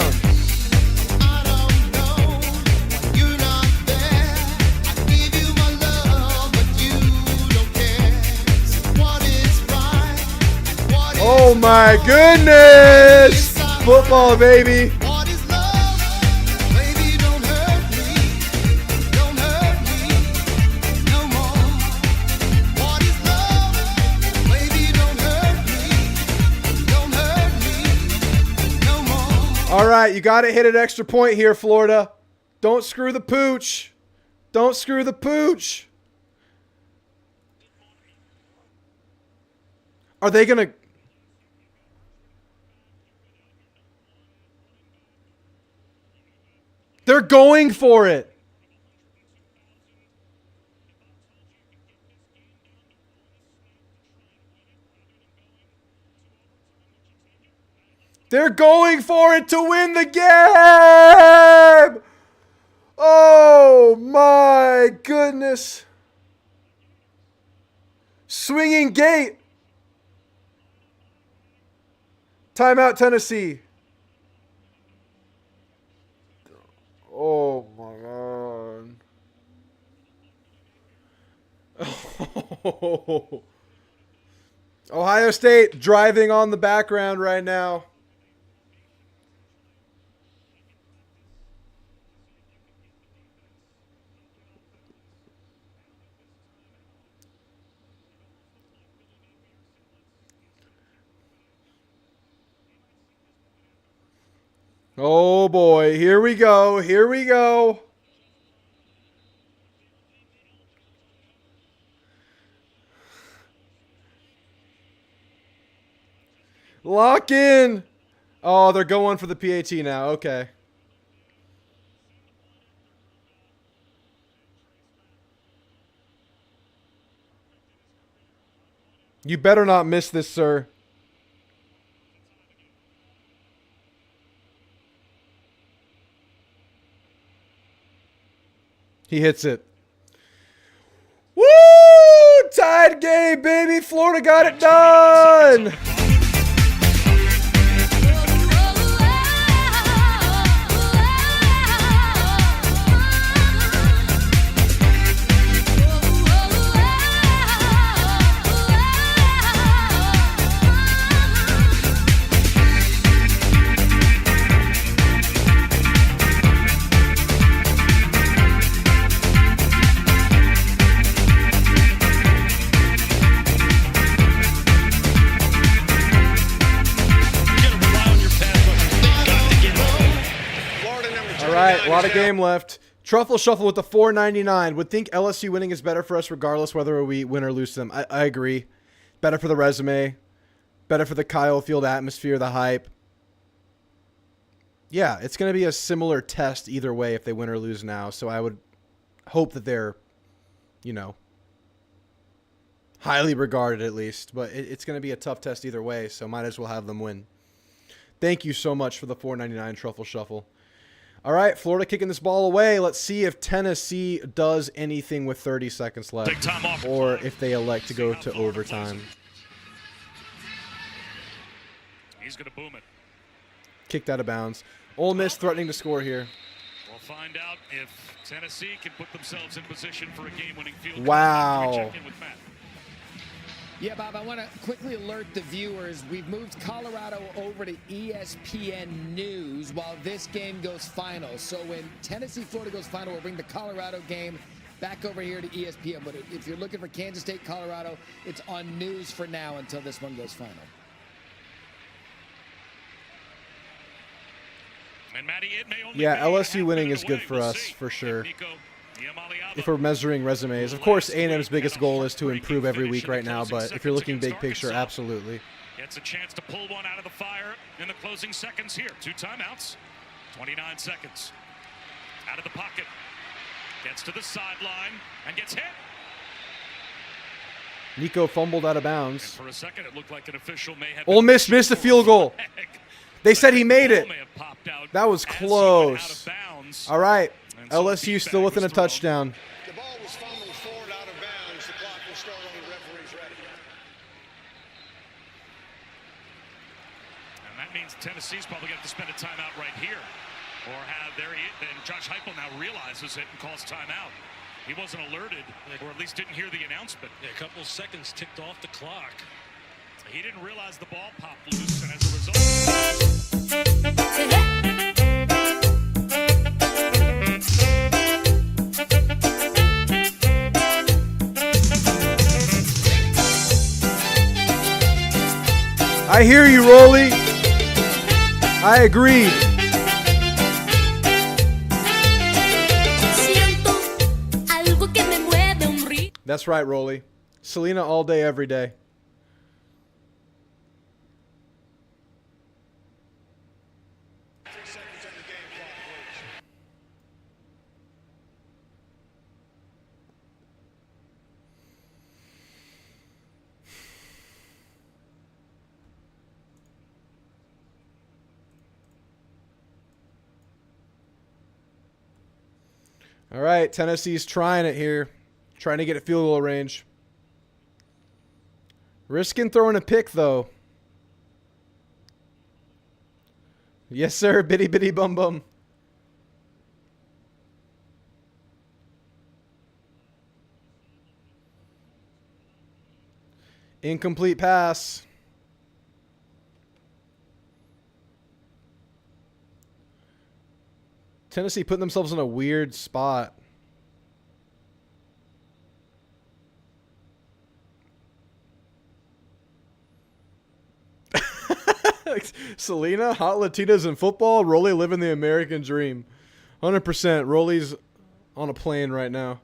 Speaker 6: I don't know. You're not there. I give you my love, but you don't care. So what is right? What is
Speaker 1: Oh my goodness! Football, baby.
Speaker 6: What is love? Baby, don't hurt me. Don't hurt me no more. What is love? Baby, don't hurt me. Don't hurt me no more.
Speaker 1: All right, you got to hit an extra point here, Florida. Don't screw the pooch. Don't screw the pooch. Are they going to... They're going for it. They're going for it to win the game. Oh my goodness. Swinging gate. Timeout, Tennessee. Oh my God. Ohio State driving on the background right now. Oh boy, here we go. Here we go. Lock in. Oh, they're going for the PAT now. Okay. You better not miss this, sir. He hits it. Woo! Tied game, baby. Florida got it done. A lot of game left. Truffle Shuffle with the 499. Would think LSU winning is better for us regardless whether we win or lose to them. I agree. Better for the resume. Better for the Kyle Field atmosphere, the hype. Yeah, it's going to be a similar test either way if they win or lose now. So I would hope that they're, you know, highly regarded at least. But it's going to be a tough test either way, so might as well have them win. Thank you so much for the 499 Truffle Shuffle. All right, Florida kicking this ball away. Let's see if Tennessee does anything with 30 seconds left or if they elect to go to overtime.
Speaker 10: He's going to boom it.
Speaker 1: Kicked out of bounds. Ole Miss threatening to score here.
Speaker 10: We'll find out if Tennessee can put themselves in position for a game-winning field goal.
Speaker 1: Wow.
Speaker 10: Check in with Matt.
Speaker 12: Yeah, Bob, I want to quickly alert the viewers. We've moved Colorado over to ESPN News while this game goes final. So when Tennessee-Florida goes final, we'll bring the Colorado game back over here to ESPN. But if you're looking for Kansas State-Colorado, it's on news for now until this one goes final.
Speaker 10: And Matty, it may only
Speaker 1: Yeah,
Speaker 10: be
Speaker 1: LSU winning
Speaker 10: half
Speaker 1: is
Speaker 10: minute
Speaker 1: good for
Speaker 10: away. We'll
Speaker 1: us,
Speaker 10: see.
Speaker 1: for sure.
Speaker 10: Nico Iamaleava.
Speaker 1: If we're measuring resumes. Of course, A&M's biggest goal is to improve every week right now, but if you're looking big picture, absolutely.
Speaker 10: Gets a chance to pull one out of the fire in the closing seconds here. 2 timeouts, 29 seconds. Out of the pocket. Gets to the sideline and gets hit.
Speaker 1: Nico fumbled out of
Speaker 10: And
Speaker 1: bounds.
Speaker 10: for a second, it looked like an official may have
Speaker 1: Ole
Speaker 10: been
Speaker 1: Miss missed a field goal.
Speaker 10: flag.
Speaker 1: They said he made
Speaker 10: Ball
Speaker 1: it.
Speaker 10: may have popped out
Speaker 1: That was
Speaker 10: as he went out
Speaker 1: close.
Speaker 10: of bounds.
Speaker 1: All right,
Speaker 10: And so
Speaker 1: LSU still
Speaker 10: feedback
Speaker 1: within a
Speaker 10: was thrown.
Speaker 1: touchdown.
Speaker 13: The ball was fumbled forward out of bounds. The clock will start on the referee's ready.
Speaker 10: And that means Tennessee's probably going to have to spend a timeout right here. Or have then Josh Heupel now realizes it and calls timeout. He wasn't alerted, or at least didn't hear the announcement.
Speaker 5: A couple seconds ticked off the clock.
Speaker 10: He didn't realize the ball popped loose, and as a result...
Speaker 1: I hear you, Rolly. I agree. That's right, Rolly. Selena all day, every day. All right, Tennessee's trying it here. Trying to get at field goal range. Risking throwing a pick, though. Yes, sir. Bitty bitty bum bum. Incomplete pass. Tennessee putting themselves in a weird spot. Selena, hot Latinas in football, Rolly living the American dream. 100%. Rolly's on a plane right now.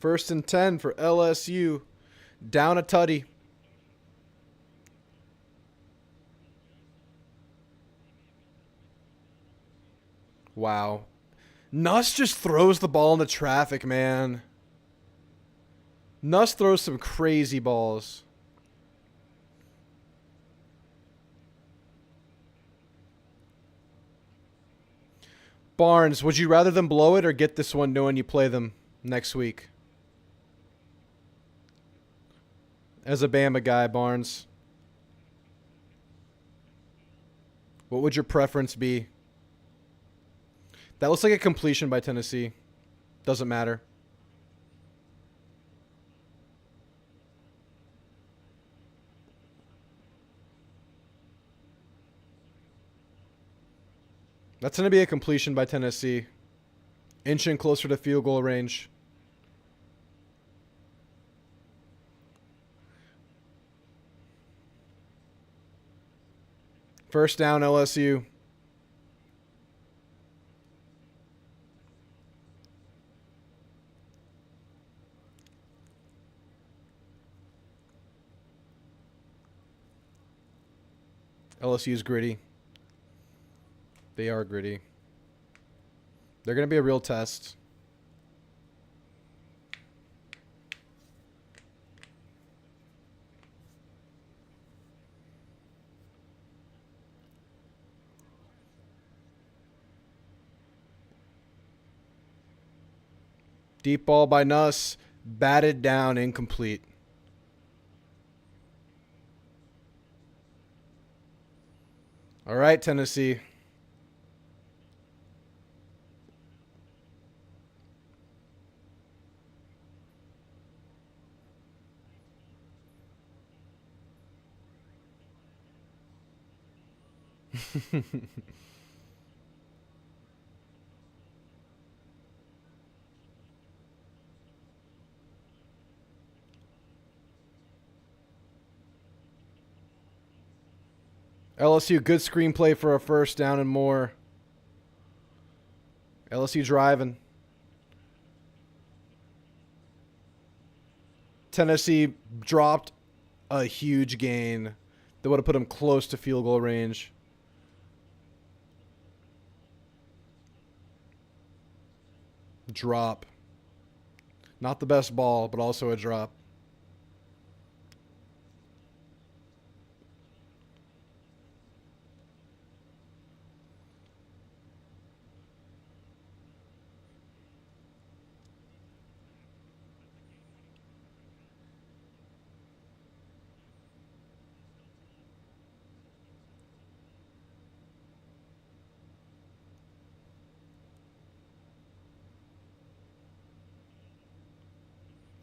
Speaker 1: First and 10 for LSU. Down a tutty. Wow. Nuss just throws the ball into traffic, man. Nuss throws some crazy balls. Barnes, would you rather them blow it or get this one knowing you play them next week? As a Bama guy, Barnes, what would your preference be? That looks like a completion by Tennessee. Doesn't matter. That's going to be a completion by Tennessee. Inching closer to field goal range. First down, LSU. LSU's gritty. They are gritty. They're going to be a real test. Deep ball by Nuss. Batted down, incomplete. All right, Tennessee. LSU, good screenplay for a first down and more. LSU driving. Tennessee dropped a huge gain that would have put them close to field goal range. Drop. Not the best ball, but also a drop.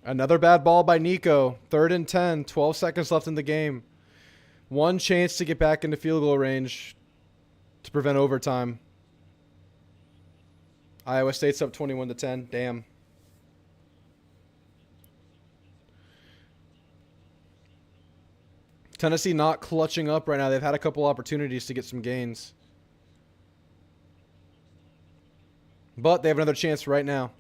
Speaker 1: Another bad ball by Nico. 3rd and 10. 12 seconds left in the game. One chance to get back into field goal range to prevent overtime. Iowa State's up 21-10. Damn. Tennessee not clutching up right now. They've had a couple opportunities to get some gains. But they have another chance right now.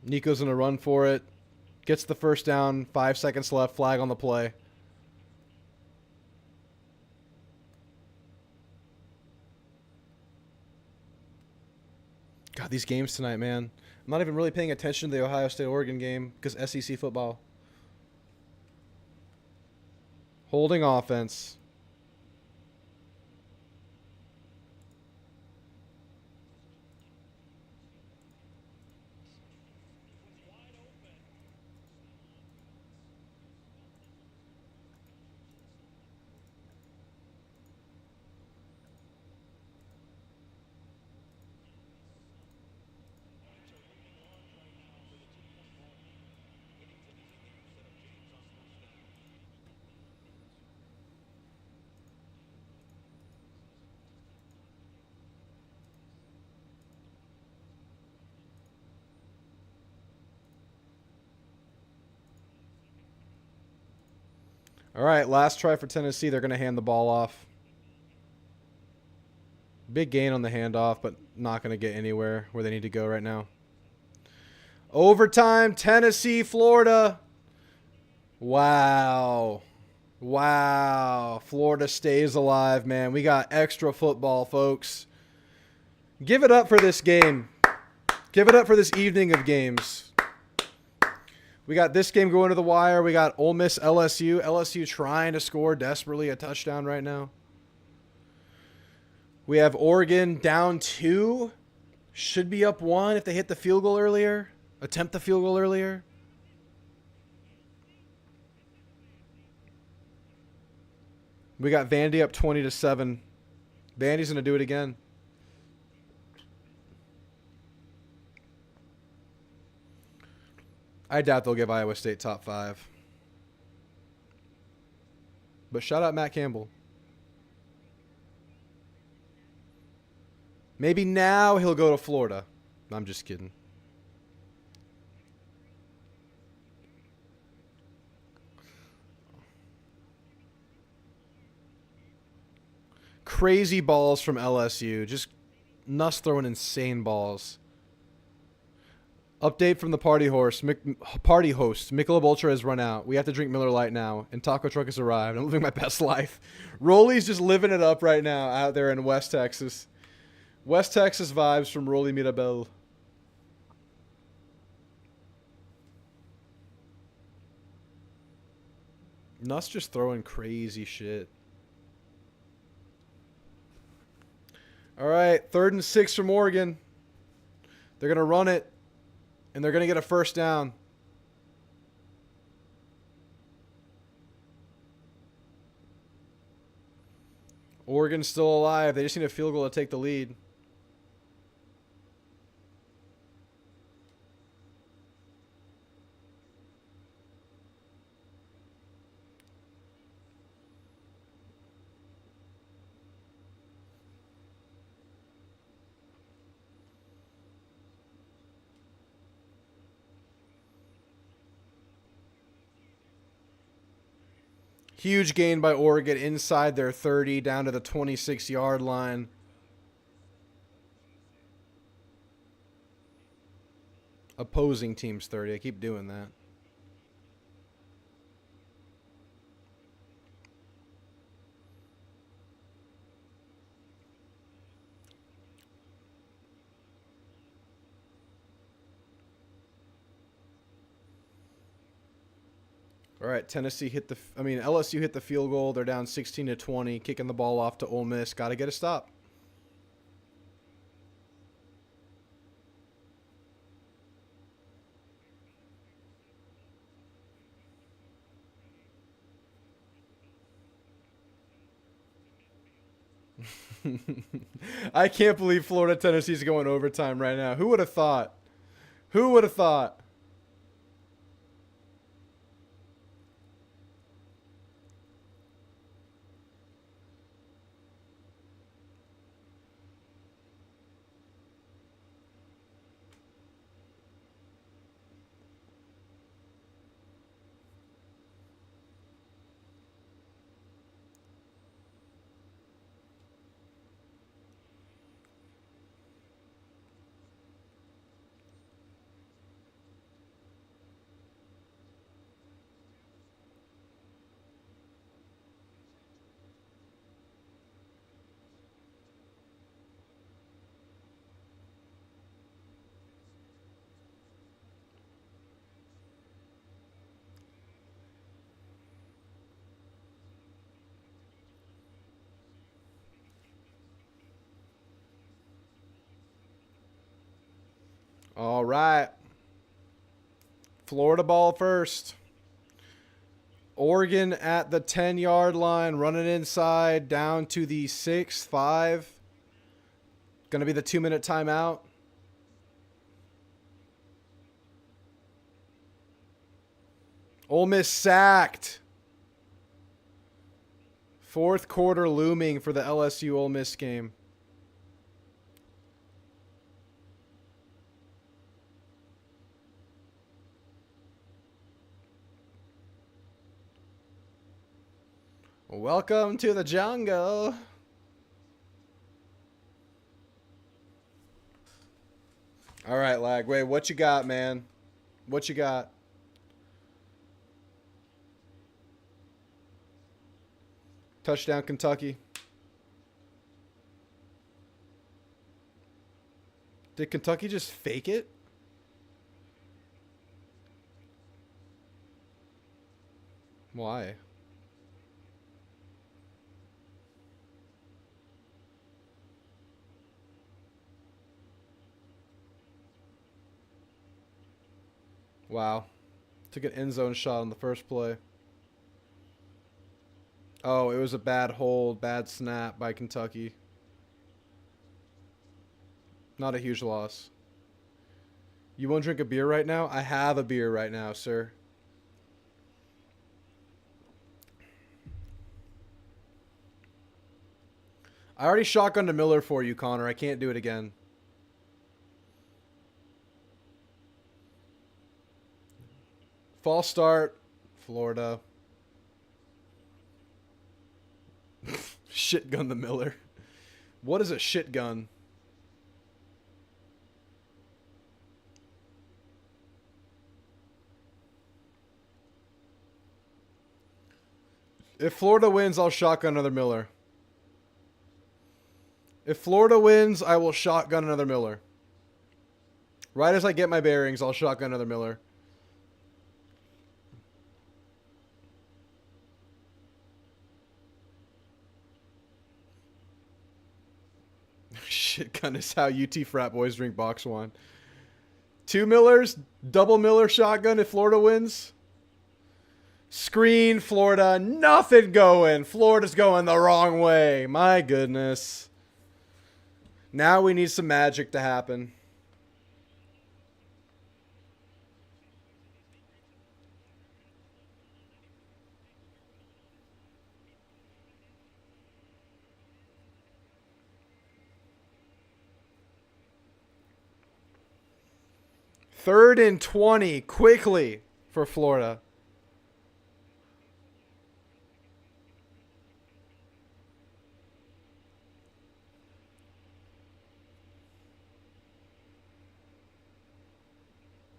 Speaker 1: Nico's going to run for it. Gets the first down. 5 seconds left. Flag on the play. God, these games tonight, man. I'm not even really paying attention to the Ohio State-Oregon game because SEC football. Holding offense. All right, last try for Tennessee. They're going to hand the ball off. Big gain on the handoff, but not going to get anywhere where they need to go right now. Overtime, Tennessee, Florida. Wow. Wow. Florida stays alive, man. We got extra football, folks. Give it up for this game. Give it up for this evening of games. We got this game going to the wire. We got Ole Miss LSU. LSU trying to score desperately a touchdown right now. We have Oregon down 2. Should be up 1 if they hit the field goal earlier. Attempt the field goal earlier. We got Vandy up 20-7. Vandy's going to do it again. I doubt they'll give Iowa State top 5. But shout out Matt Campbell. Maybe now he'll go to Florida. I'm just kidding. Crazy balls from LSU. Just Nuss throwing insane balls. Update from the party host. Michelob Ultra has run out. We have to drink Miller Lite now. And Taco Truck has arrived. I'm living my best life. Rolly's just living it up right now out there in West Texas. West Texas vibes from Rolly Mirabel. Nuss just throwing crazy shit. All right, 3rd and 6 from Oregon. They're going to run it, and they're going to get a first down. Oregon's still alive. They just need a field goal to take the lead. Huge gain by Oregon inside their 30, down to the 26-yard line. Opposing team's 30. I keep doing that. All right, Tennessee hit the LSU hit the field goal. They're down 16-20, kicking the ball off to Ole Miss. Got to get a stop. I can't believe Florida Tennessee's going overtime right now. Who would have thought? Who would have thought? All right. Florida ball first. Oregon at the 10-yard line, running inside, down to the 6-5. Going to be the 2-minute timeout. Ole Miss sacked. Fourth quarter looming for the LSU Ole Miss game. Welcome to the jungle. All right, Lagway, what you got, man? What you got? Touchdown, Kentucky. Did Kentucky just fake it? Why? Wow. Took an end zone shot on the first play. Oh, it was a bad hold, bad snap by Kentucky. Not a huge loss. You want to drink a beer right now? I have a beer right now, sir. I already shotgunned a Miller for you, Connor. I can't do it again. False start, Florida. Shit gun the Miller. What is a shit gun? If Florida wins, I'll shotgun another Miller. If Florida wins, I will shotgun another Miller. Right as I get my bearings, I'll shotgun another Miller. Shitgun is how UT frat boys drink box wine. 2 Millers, double Miller shotgun if Florida wins. Screen, Florida, nothing going. Florida's going the wrong way. My goodness. Now we need some magic to happen. Third and 20, quickly for Florida.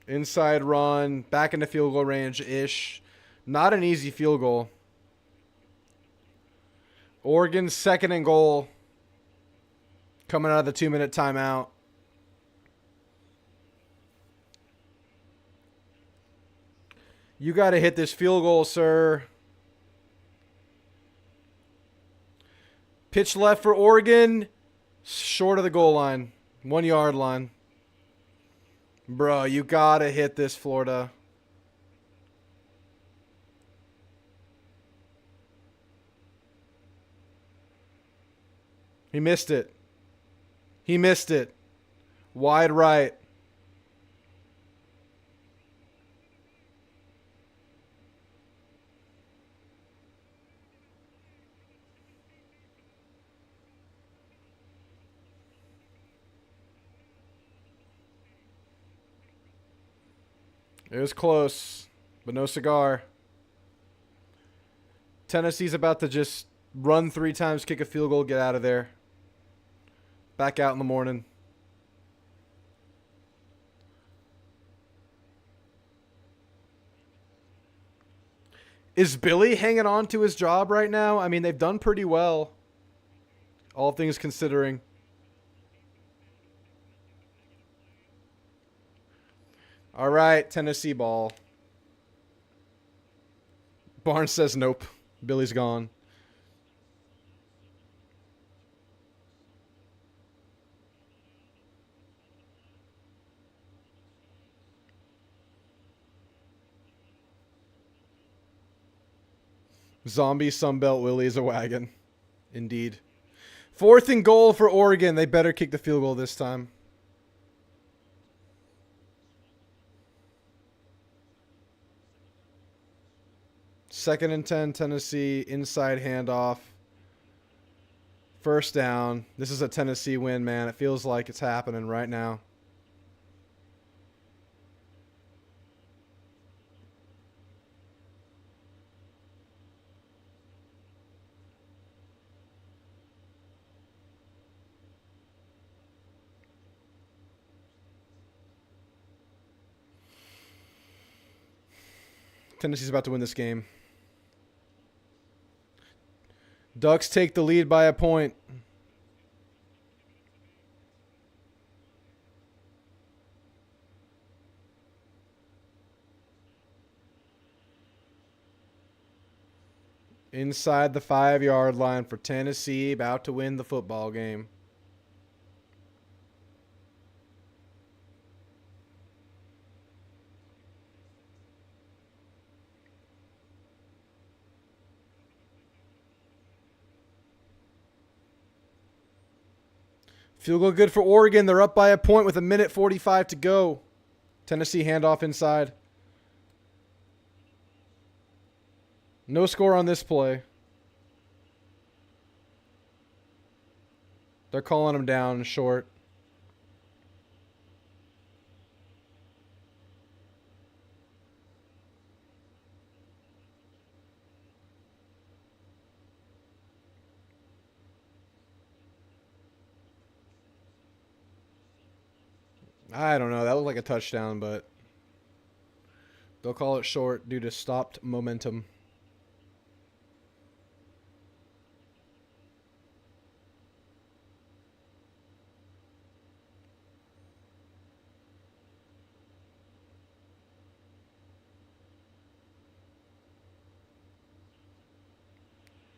Speaker 1: Inside run, back into field goal range-ish. Not an easy field goal. Oregon 2nd and goal. Coming out of the 2-minute timeout. You got to hit this field goal, sir. Pitch left for Oregon. Short of the goal line. 1 yard line. Bro, you got to hit this, Florida. He missed it. He missed it. Wide right. It was close, but no cigar. Tennessee's about to just run 3 times, kick a field goal, get out of there. Back out in the morning. Is Billy hanging on to his job right now? I mean, they've done pretty well, all things considering. All right, Tennessee ball. Barnes says nope. Billy's gone. Zombie Sunbelt Willie is a wagon. Indeed. 4th and goal for Oregon. They better kick the field goal this time. Second and 10, Tennessee, inside handoff. First down. This is a Tennessee win, man. It feels like it's happening right now. Tennessee's about to win this game. Ducks take the lead by a point. Inside the 5-yard line for Tennessee, about to win the football game. Field goal good for Oregon. They're up by a point with 1:45 to go. Tennessee handoff inside. No score on this play. They're calling him down short. I don't know. That looked like a touchdown, but they'll call it short due to stopped momentum.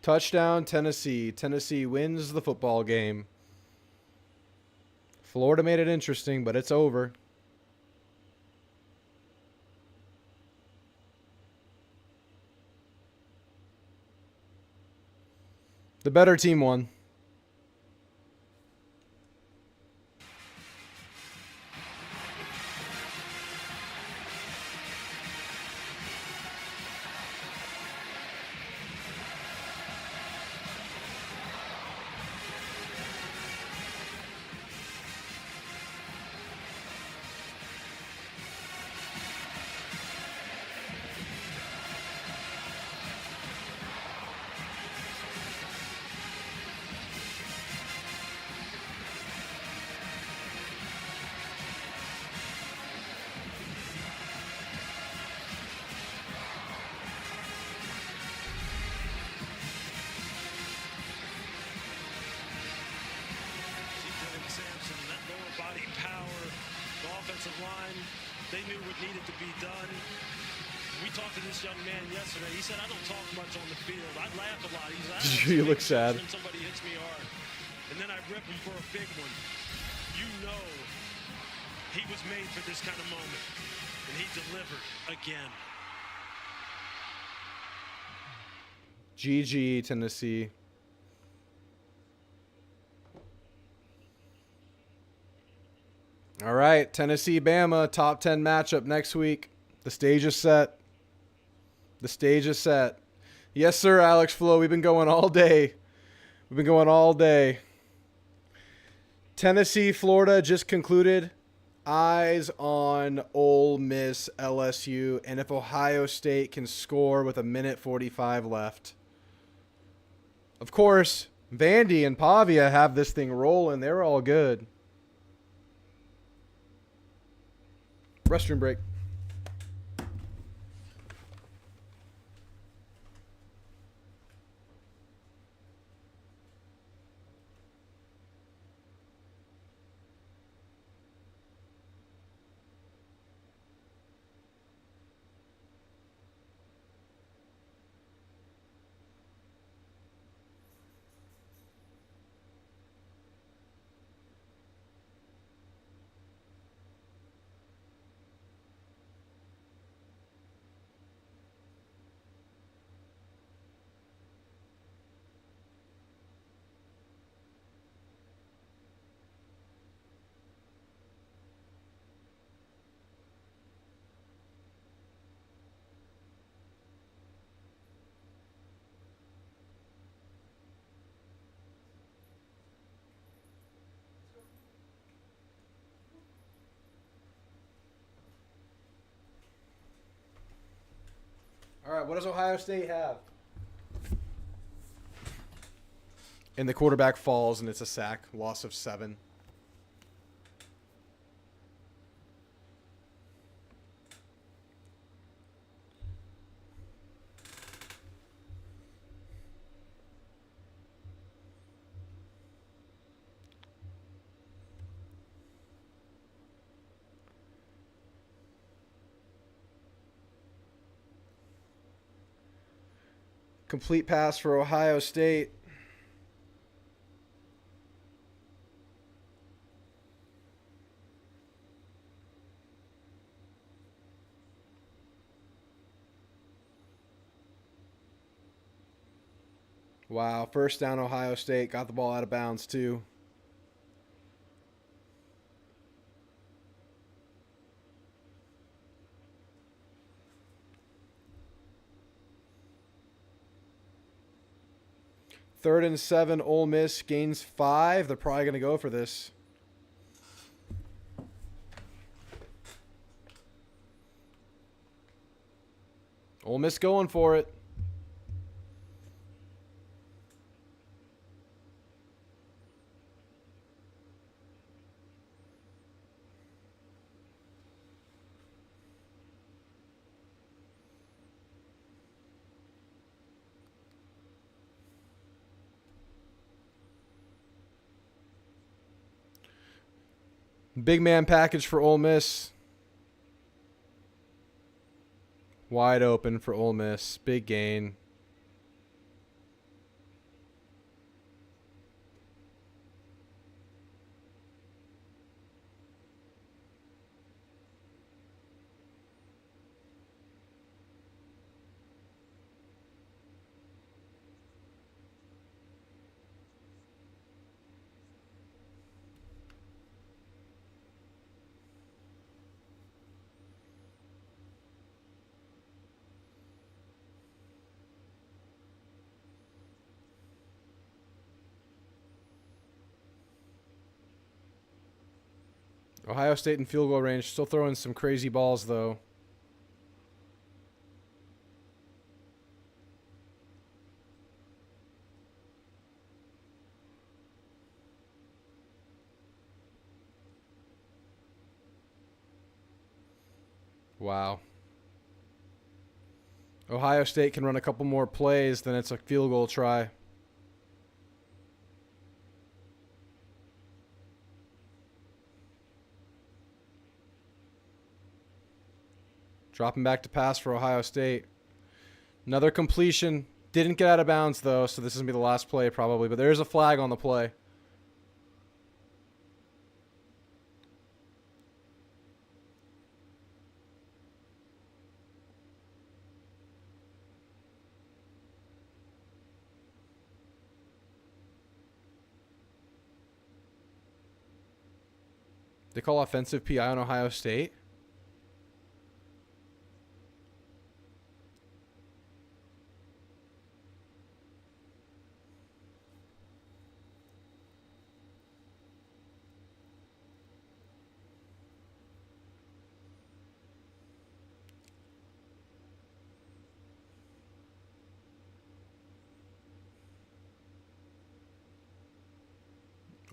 Speaker 1: Touchdown, Tennessee. Tennessee wins the football game. Florida made it interesting, but it's over. The better team won.
Speaker 14: Line, they knew what needed to be done. We talked to this young man yesterday. He said, I don't talk much on the field. I laugh a lot. He's like,
Speaker 1: You look sad.
Speaker 14: when somebody hits me hard. And then I rip him for a big one. You know he was made for this kind of moment. And he delivered again.
Speaker 1: GG, Tennessee. All right, Tennessee, Bama, top 10 matchup next week. The stage is set. The stage is set. Yes, sir, Alex Flo. We've been going all day. We've been going all day. Tennessee, Florida just concluded. Eyes on Ole Miss, LSU, and if Ohio State can score with 1:45 left. Of course, Vandy and Pavia have this thing rolling. They're all good. Restroom break. All right, what does Ohio State have? And the quarterback falls, and it's a sack. Loss of 7. Complete pass for Ohio State. Wow, first down Ohio State. Got the ball out of bounds too. Third and 7, Ole Miss gains 5. They're probably going to go for this. Ole Miss going for it. Big man package for Ole Miss. Wide open for Ole Miss. Big gain. Ohio State in field goal range. Still throwing some crazy balls, though. Wow. Ohio State can run a couple more plays, then it's a field goal try. Dropping back to pass for Ohio State. Another completion. Didn't get out of bounds, though, so this is going to be the last play probably. But there's a flag on the play. They call offensive PI on Ohio State.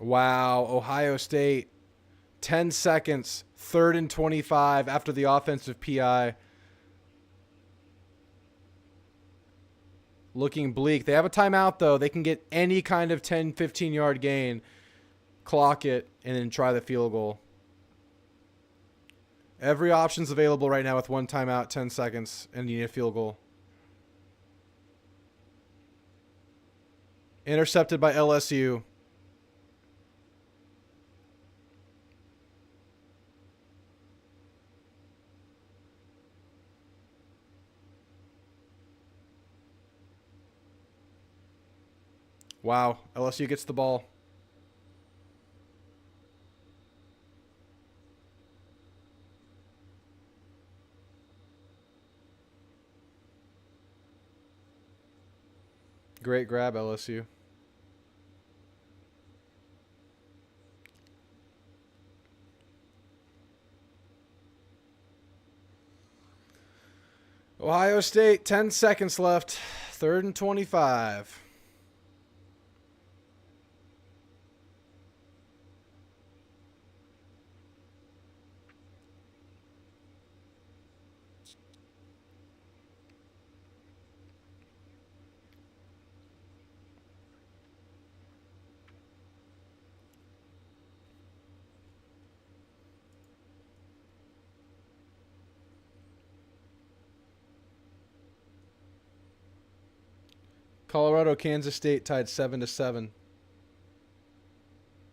Speaker 1: Wow, Ohio State, 10 seconds, 3rd and 25 after the offensive PI. Looking bleak. They have a timeout, though. They can get any kind of 10, 15-yard gain, clock it, and then try the field goal. Every option's available right now with one timeout, 10 seconds, and you need a field goal. Intercepted by LSU. Wow, LSU gets the ball. Great grab, LSU. Ohio State, 10 seconds left. 3rd and 25. Colorado, Kansas State tied 7-7.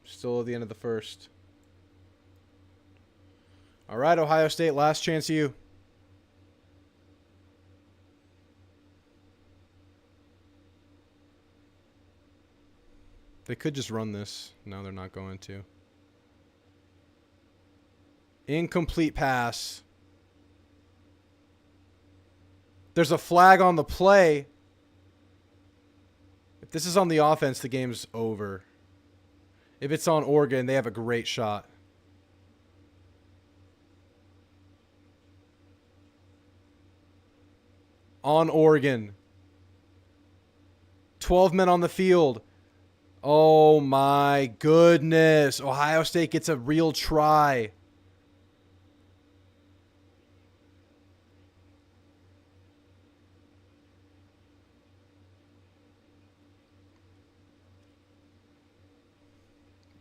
Speaker 1: Still at the end of the first. All right, Ohio State, last chance you. They could just run this. No, they're not going to. Incomplete pass. There's a flag on the play. If this is on the offense, the game's over. If it's on Oregon, they have a great shot. On Oregon. 12 men on the field. Oh my goodness. Ohio State gets a real try.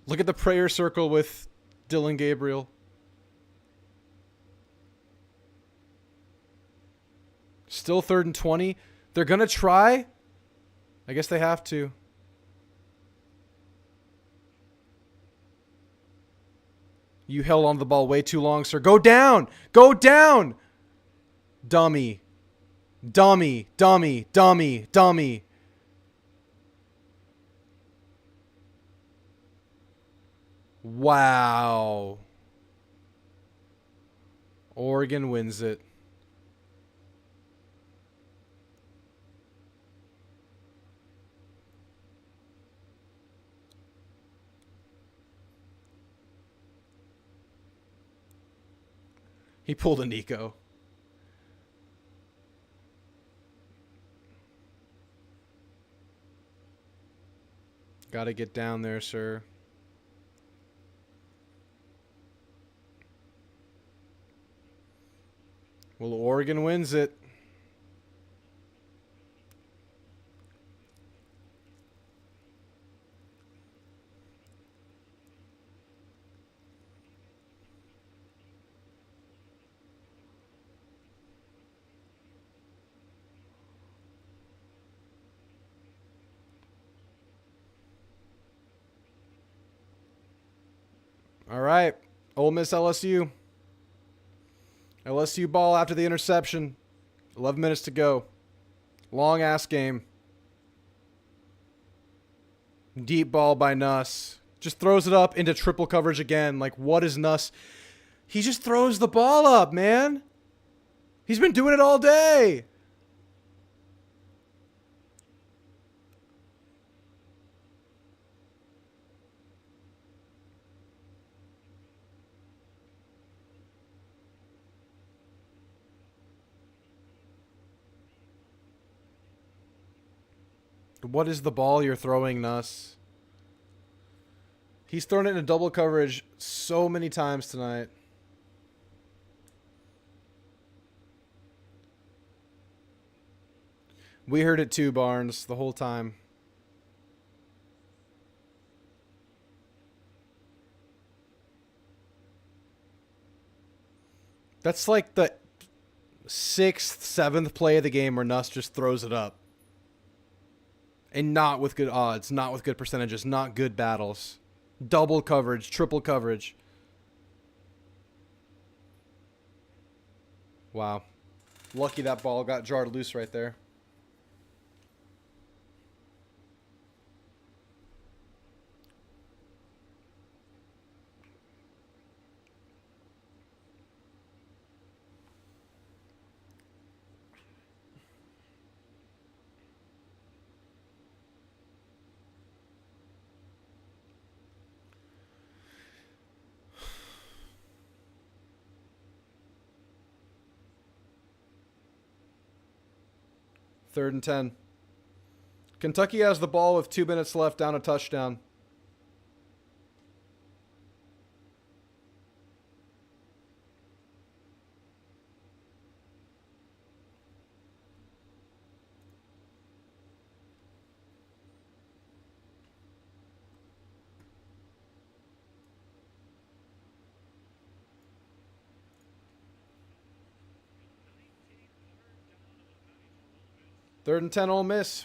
Speaker 1: Look at the prayer circle with Dylan Gabriel. Still 3rd and 20. They're going to try. I guess they have to. You held on to the ball way too long, sir. Go down! Go down! Dummy. Dummy. Dummy. Dummy. Dummy. Wow. Oregon wins it. He pulled a Nico. Got to get down there, sir. Well, Oregon wins it. All right. Ole Miss LSU. LSU ball after the interception. 11 minutes to go. Long ass game. Deep ball by Nuss. Just throws it up into triple coverage again. Like, what is Nuss? He just throws the ball up, man. He's been doing it all day. What is the ball you're throwing, Nuss? He's thrown it in double coverage so many times tonight. We heard it too, Barnes, the whole time. That's like the 6th, 7th play of the game where Nuss just throws it up. And not with good odds, not with good percentages, not good battles. Double coverage, triple coverage. Wow. Lucky that ball got jarred loose right there. Third and 10. Kentucky has the ball with 2 minutes left, down a touchdown. Third and 10, Ole Miss.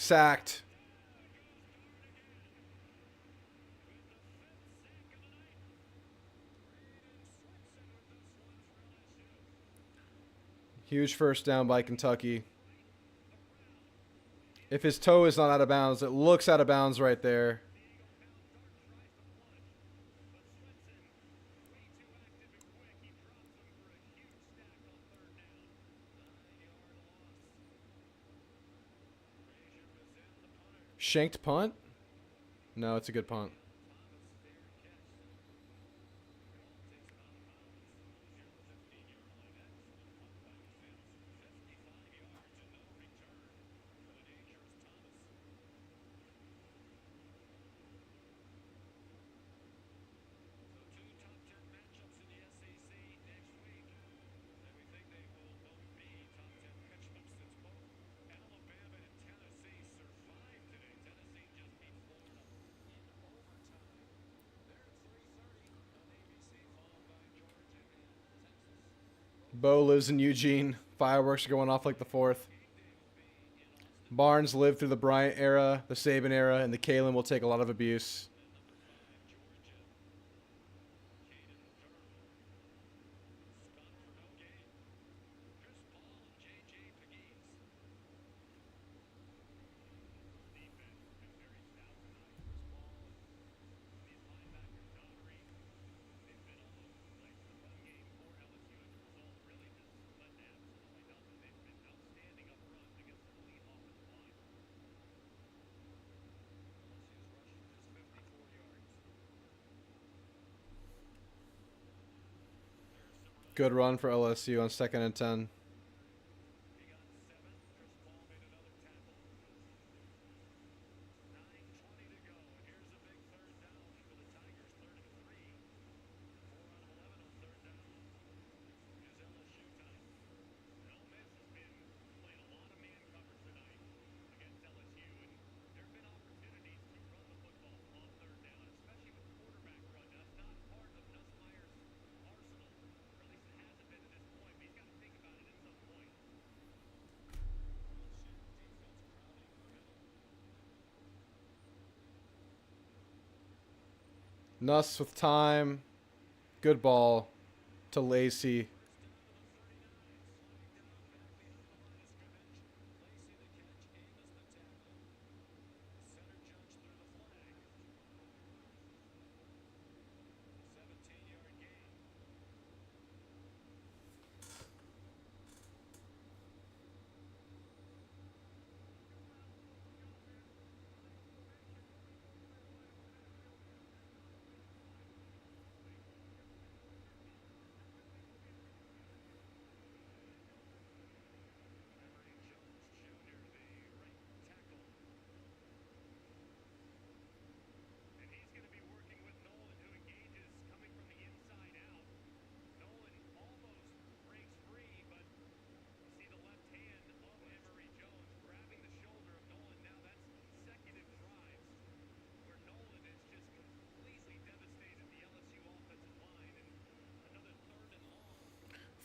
Speaker 1: Sacked. Huge first down by Kentucky. If his toe is not out of bounds, it looks out of bounds right there. Shanked punt? No, it's a good punt. Bo lives in Eugene. Fireworks are going off like the 4th. Barnes lived through the Bryant era, the Saban era, and the Kalen will take a lot of abuse. Good run for LSU on 2nd and 10. Nuss with time. Good ball to Lacey.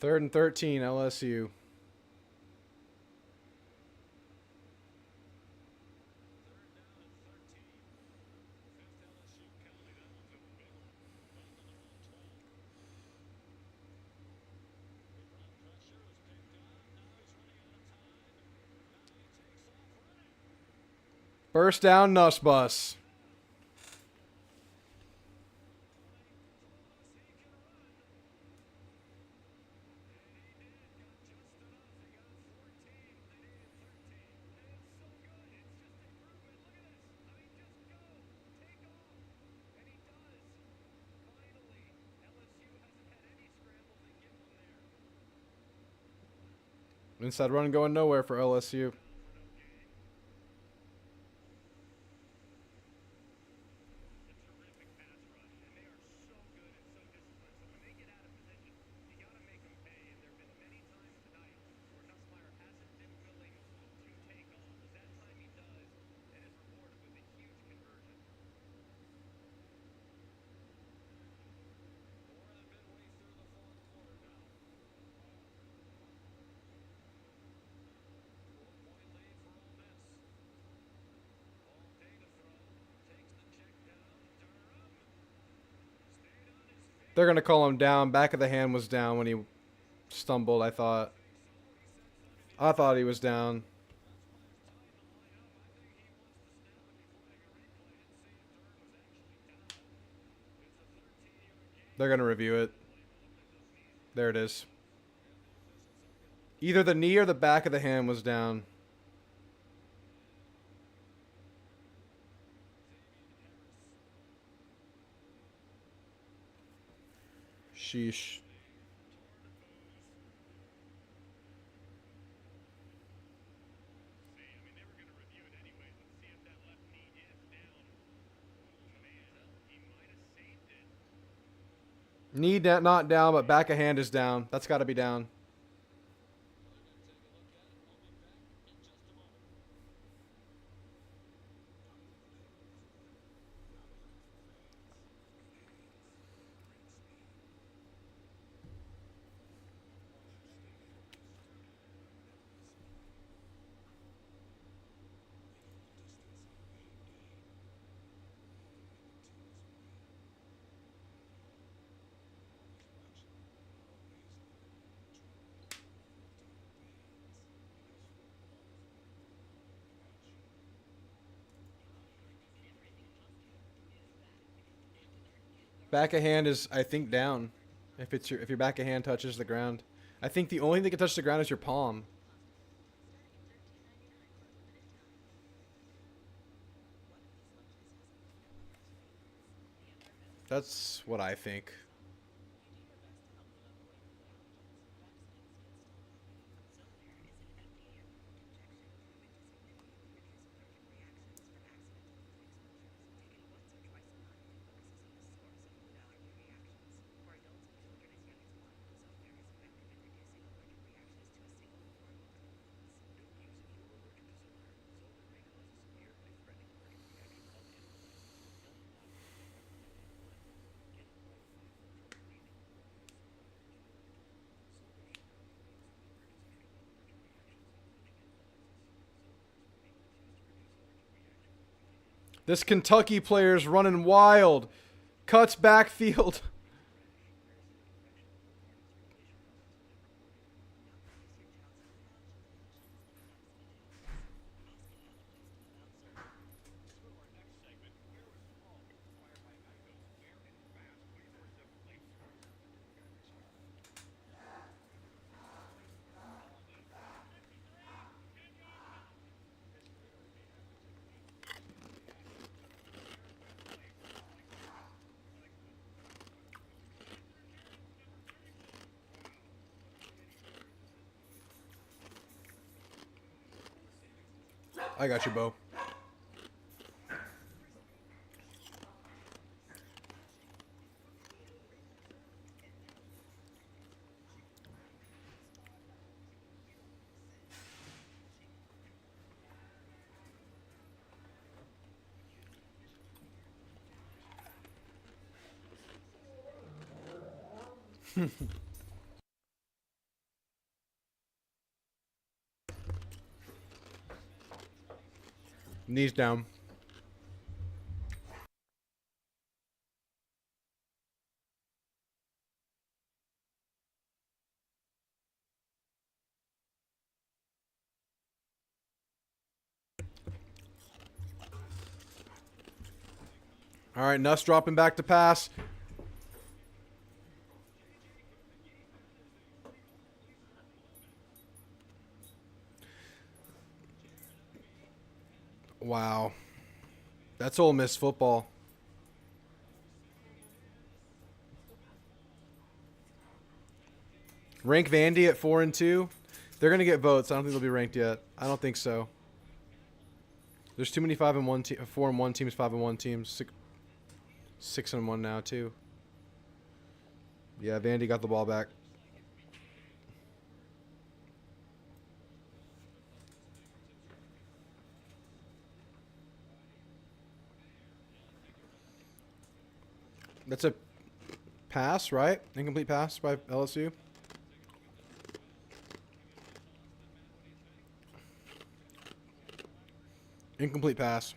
Speaker 1: Third and 13, LSU. First down, Nuss Bus. Inside run going nowhere for LSU. They're going to call him down. Back of the hand was down when he stumbled, I thought. I thought he was down. They're going to review it. There it is. Either the knee or the back of the hand was down. Sheesh. Knee not down, but back of hand is down. That's got to be down. Back of hand is, I think, down. If your back of hand touches the ground, I think the only thing that can touch the ground is your palm. That's what I think. This Kentucky player's running wild. Cuts backfield. I got you, Bo. Knees down. All right, Nuss dropping back to pass. Wow. That's Ole Miss football. Rank Vandy at 4-2. They're gonna get votes. I don't think they'll be ranked yet. I don't think so. There's too many 5-1 4-1 teams, 5-1 teams, 6-1 now too. Yeah, Vandy got the ball back. That's a pass, right? Incomplete pass by LSU. Incomplete pass.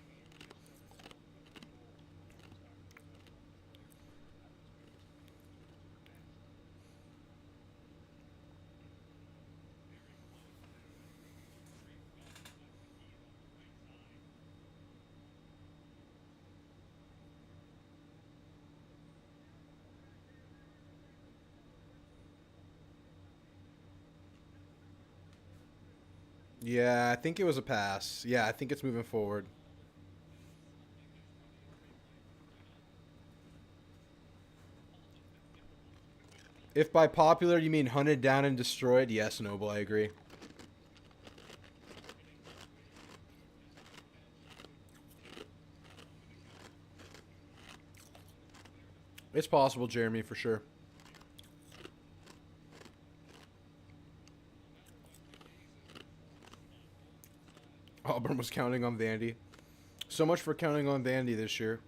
Speaker 1: Yeah, I think it was a pass. Yeah, I think it's moving forward. If by popular you mean hunted down and destroyed, yes, Noble, I agree. It's possible, Jeremy, for sure. Auburn was counting on Vandy. So much for counting on Vandy this year.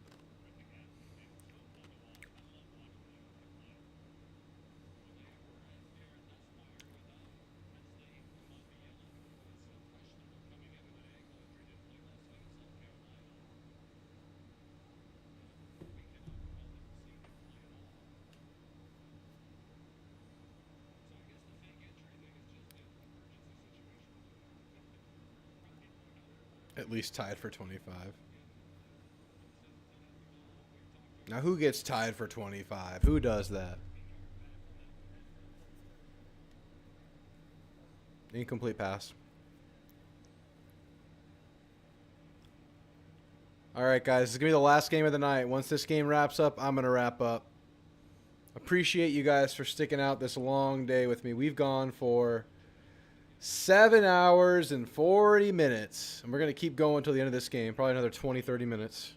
Speaker 1: At least tied for 25. Now, who gets tied for 25? Who does that? Incomplete pass. All right, guys. This is going to be the last game of the night. Once this game wraps up, I'm going to wrap up. Appreciate you guys for sticking out this long day with me. We've gone for 7 hours and 40 minutes. And we're going to keep going until the end of this game. Probably another 20, 30 minutes.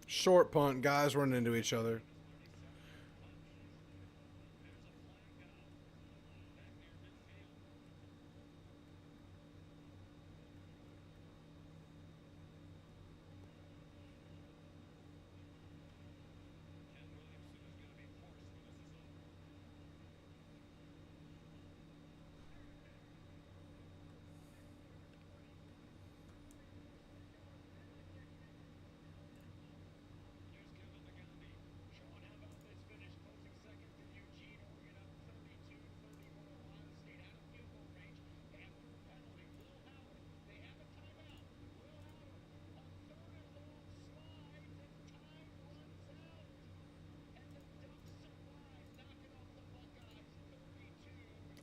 Speaker 1: Short punt, guys running into each other.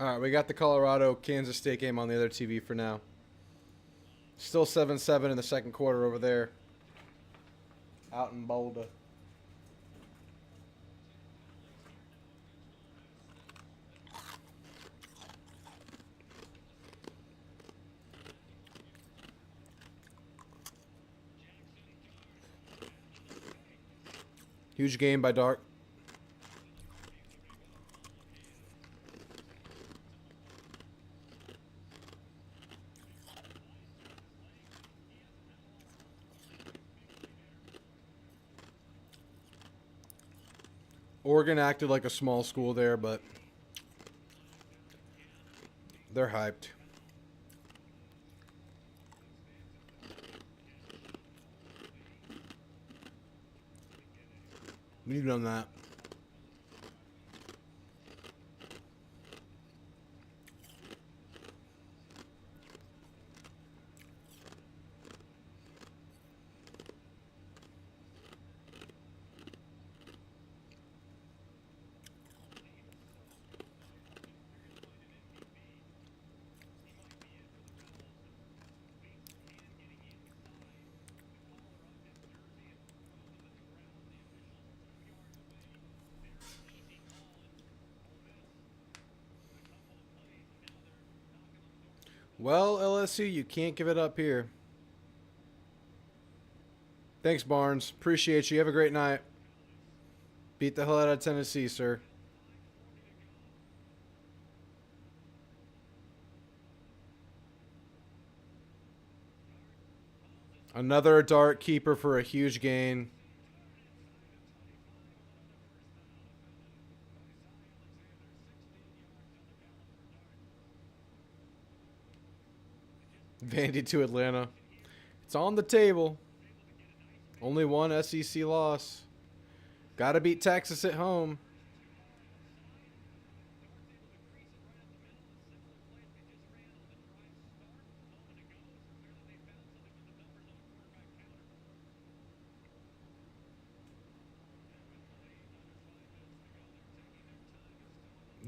Speaker 1: All right, we got the Colorado-Kansas State game on the other TV for now. Still 7-7 in the second quarter over there. Out in Boulder. Huge game by Dart. Oregon acted like a small school there, but they're hyped. We've done that. Well, LSU, you can't give it up here. Thanks, Barnes. Appreciate you. Have a great night. Beat the hell out of Tennessee, sir. Another dart keeper for a huge gain. Vandy to Atlanta. It's on the table. Only one SEC loss. Got to beat Texas at home.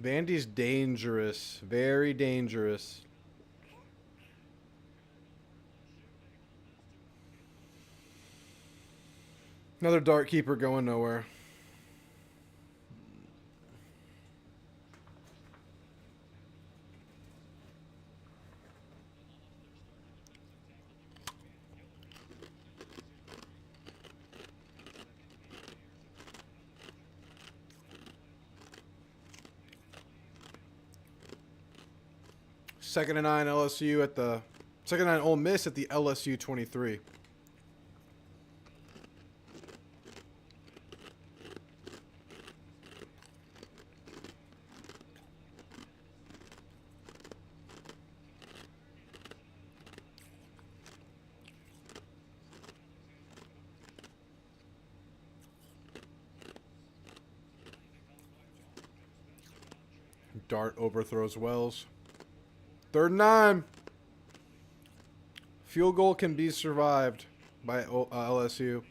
Speaker 1: Vandy's dangerous. Very dangerous. Another dart keeper going nowhere. Second and 9 LSU at the second and 9 Ole Miss at the LSU 23. Dart overthrows Wells. Third and 9. Field goal can be survived by LSU.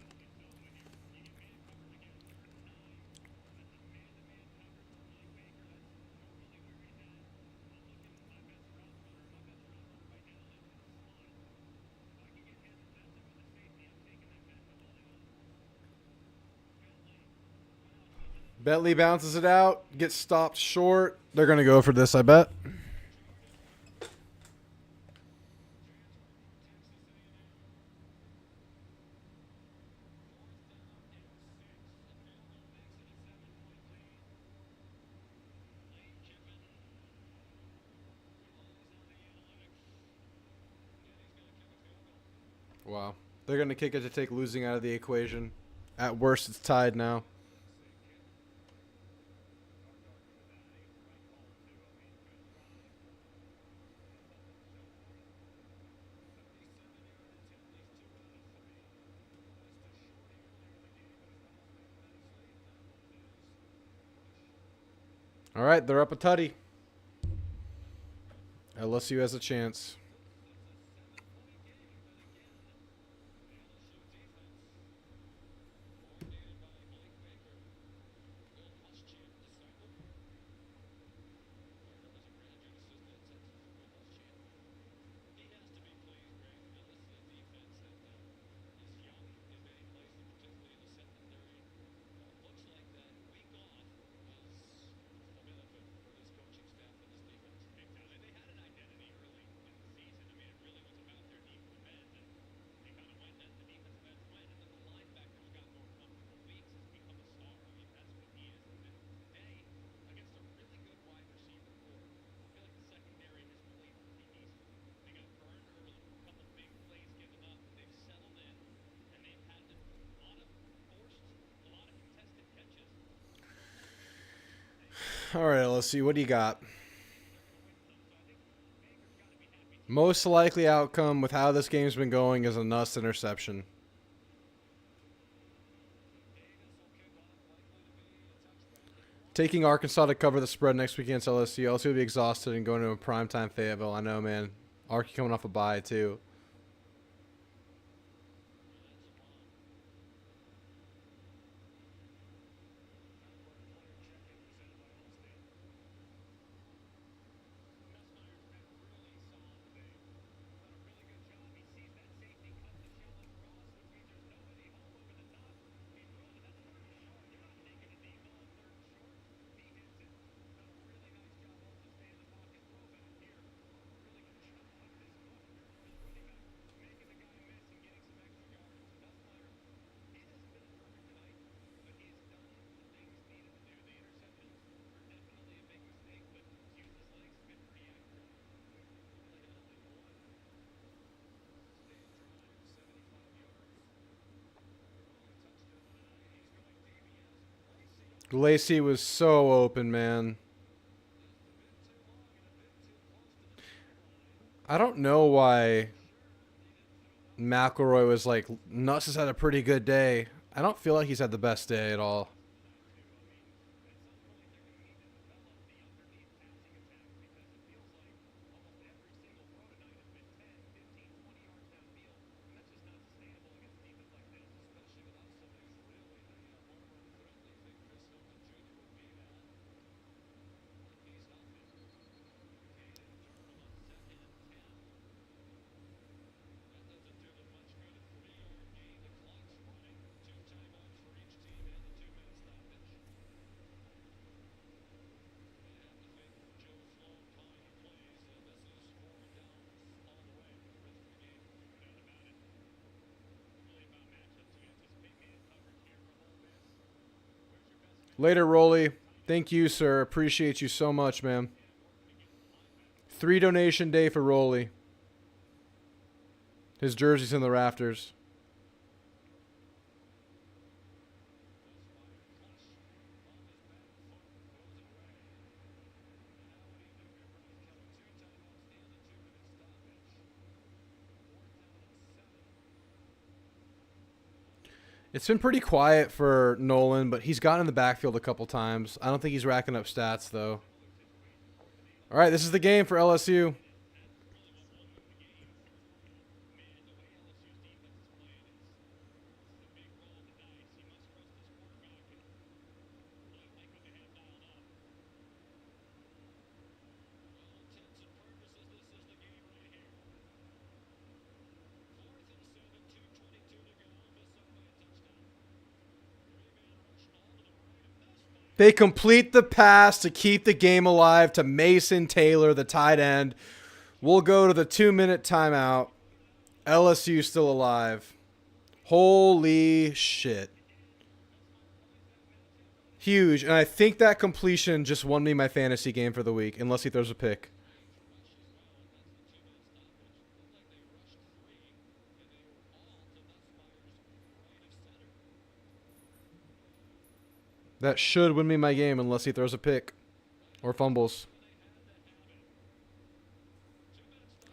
Speaker 1: Bentley bounces it out, gets stopped short. They're going to go for this, I bet. Wow. They're going to kick it to take losing out of the equation. At worst, it's tied now. All right, they're up a tutty. LSU has a chance. All right, let's see. What do you got? Most likely outcome with how this game's been going is a Nuss interception. Taking Arkansas to cover the spread next week against LSU. LSU will be exhausted and going to a primetime Fayetteville. I know, man. Arky coming off a bye, too. Lacey was so open, man. I don't know why McElroy was like, Nuss has had a pretty good day. I don't feel like he's had the best day at all. Later, Rolly. Thank you, sir. Appreciate you so much, man. 3 donation day for Rolly. His jersey's in the rafters. It's been pretty quiet for Nolan, but he's gotten in the backfield a couple times. I don't think he's racking up stats, though. All right, this is the game for LSU. They complete the pass to keep the game alive to Mason Taylor, the tight end. We'll go to the 2-minute timeout. LSU still alive. Holy shit. Huge. And I think that completion just won me my fantasy game for the week, unless he throws a pick. That should win me my game unless he throws a pick or fumbles.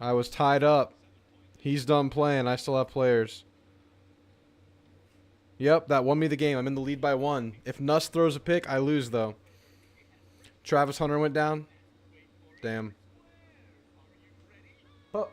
Speaker 1: I was tied up. He's done playing. I still have players. Yep, that won me the game. I'm in the lead by 1. If Nuss throws a pick, I lose, though. Travis Hunter went down. Damn. Oh.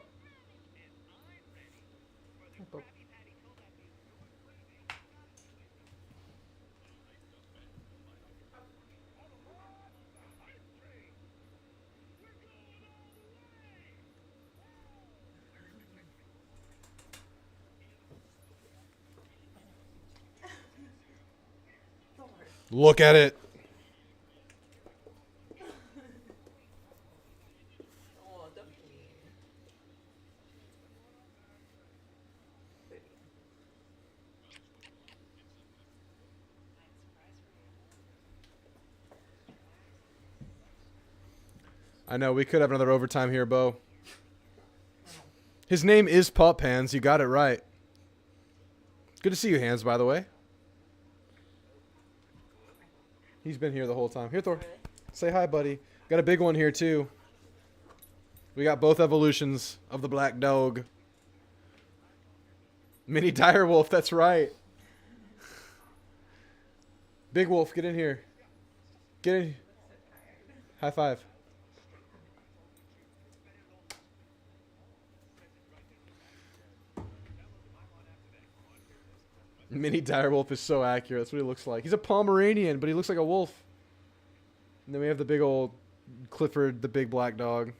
Speaker 1: Look at it. I know, we could have another overtime here, Bo. His name is Pup Hands. You got it right. Good to see you, Hands, by the way. He's been here the whole time. Here, Thor. Say hi, buddy. Got a big one here, too. We got both evolutions of the black dog. Mini direwolf, that's right. Big wolf, get in here. Get in. High five. Mini direwolf is so accurate. That's what he looks like. He's a Pomeranian, but he looks like a wolf. And then we have the big old Clifford, the big black dog.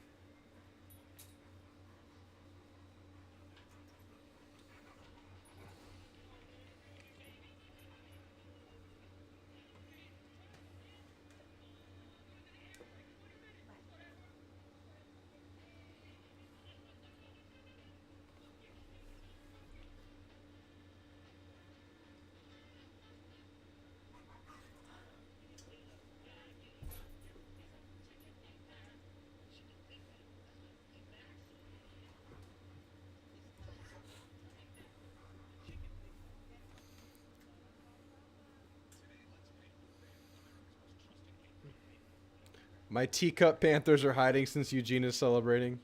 Speaker 1: My teacup Panthers are hiding since Eugene is celebrating.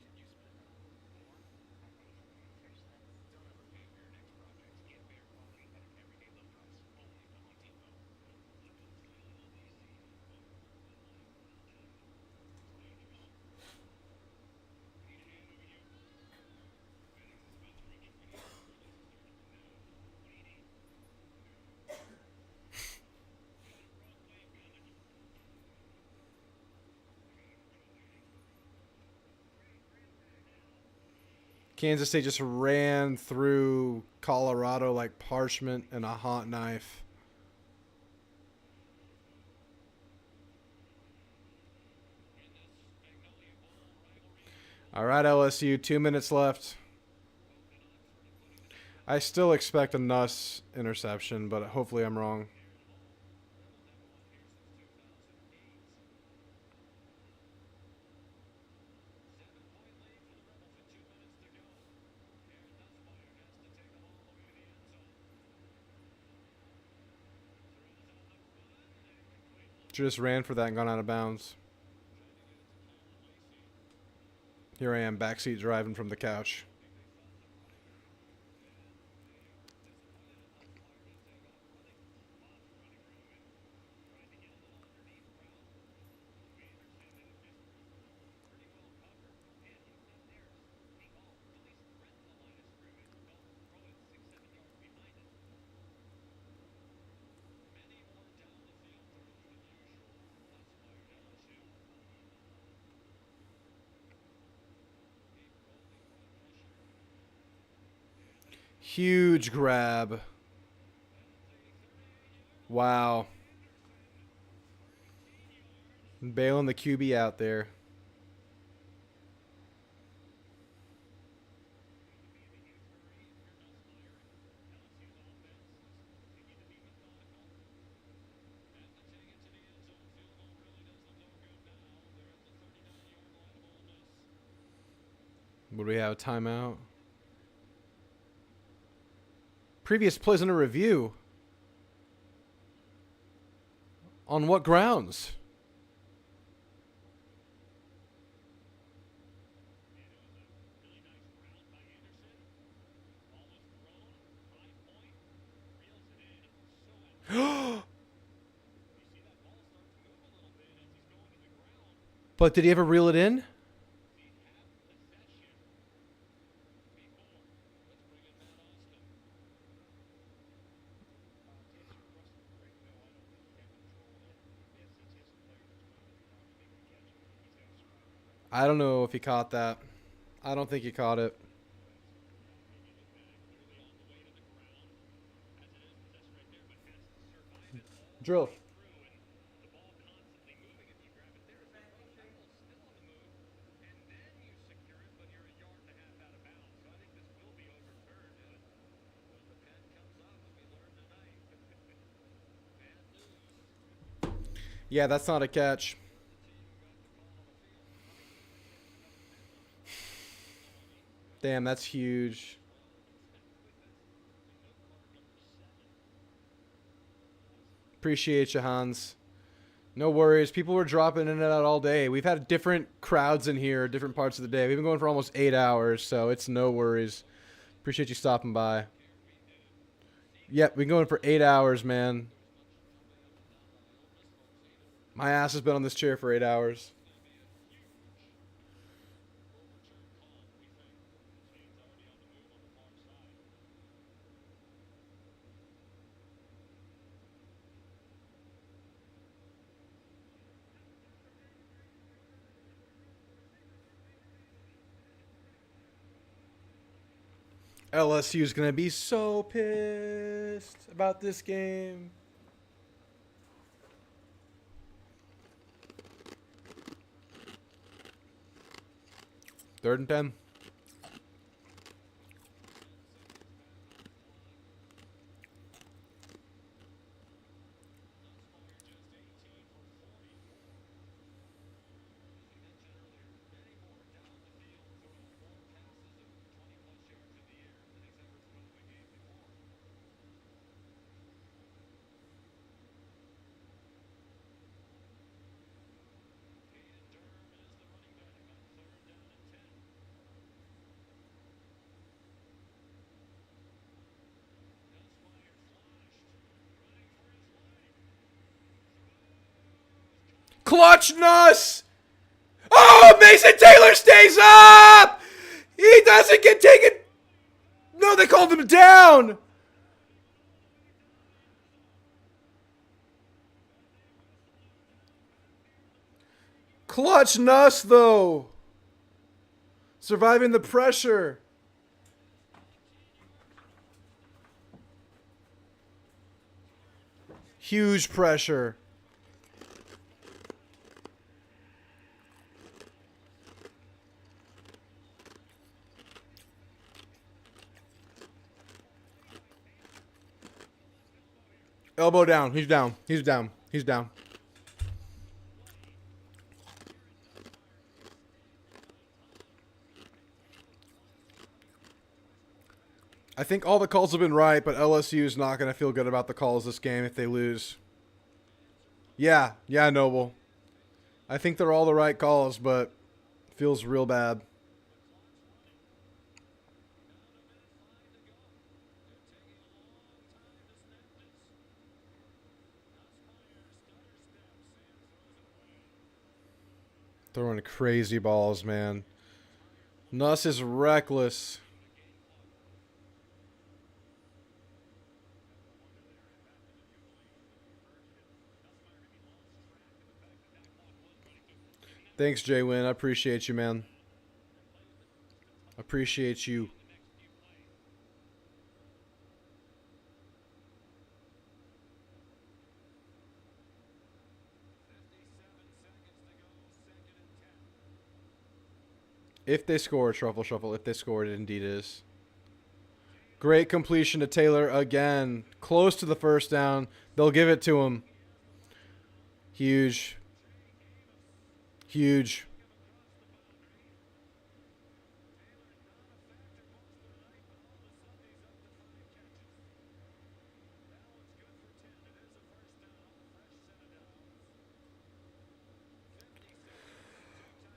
Speaker 1: Kansas State just ran through Colorado like parchment and a hot knife. All right, LSU, 2 minutes left. I still expect a Nuss interception, but hopefully I'm wrong. Just ran for that and gone out of bounds. Here I am, backseat driving from the couch. Huge grab. Wow. Bailing the QB out there. Would we have a timeout? Previous plays in a review. On what grounds? But did he ever reel it in? I don't know if he caught that. I don't think he caught it. Drill. Yeah, that's not a catch. Damn, that's huge. Appreciate you, Hans. No worries. People were dropping in and out all day. We've had different crowds in here, different parts of the day. We've been going for almost 8 hours, so it's no worries. Appreciate you stopping by. Yep, we've been going for 8 hours, man. My ass has been on this chair for 8 hours. LSU is going to be so pissed about this game. Third and 10. Clutch Nuss! Oh, Mason Taylor stays up! He doesn't get taken. No, they called him down. Clutch Nuss, though. Surviving the pressure. Huge pressure. Elbow down. He's down. He's down. He's down. I think all the calls have been right, but LSU is not going to feel good about the calls this game if they lose. Yeah, Noble. I think they're all the right calls, but it feels real bad. Throwing crazy balls, man. Nuss is reckless. Thanks, Jay Wynn. I appreciate you, man. Appreciate you. If they score, Truffle Shuffle. If they score, it indeed is. Great completion to Taylor again. Close to the first down. They'll give it to him. Huge. Huge.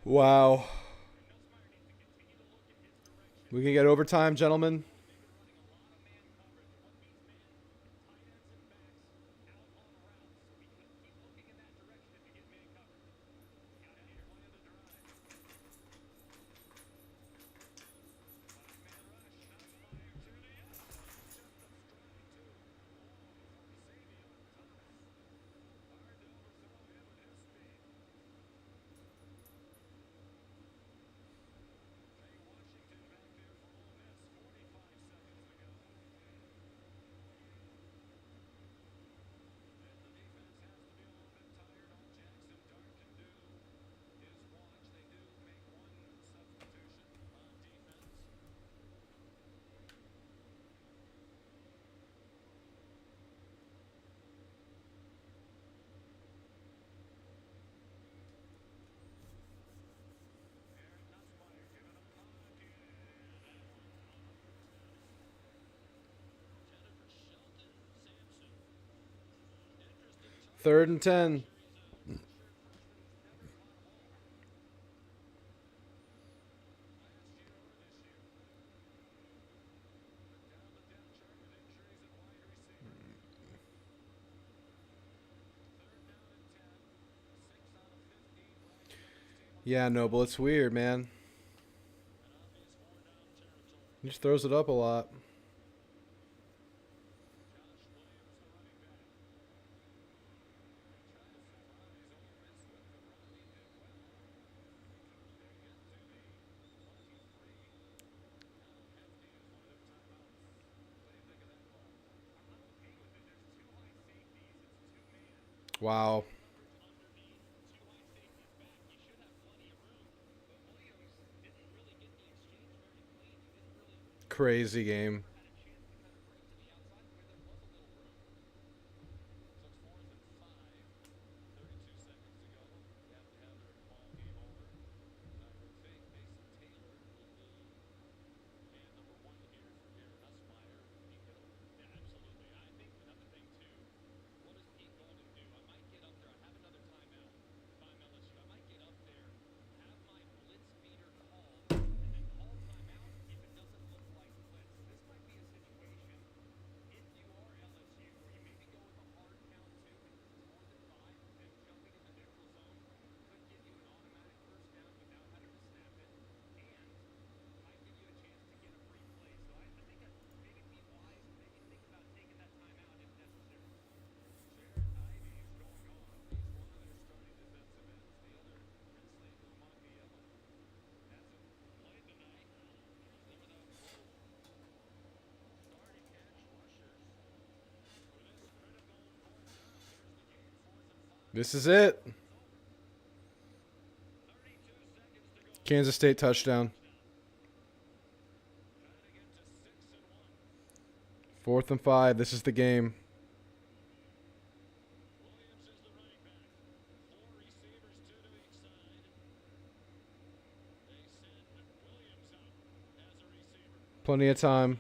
Speaker 1: Wow. We can get overtime, gentlemen. Third and 10. Yeah, Noble, it's weird, man. He just throws it up a lot. Wow. Crazy game. This is it. Kansas State touchdown. 4th and 5. This is the game. Plenty of time.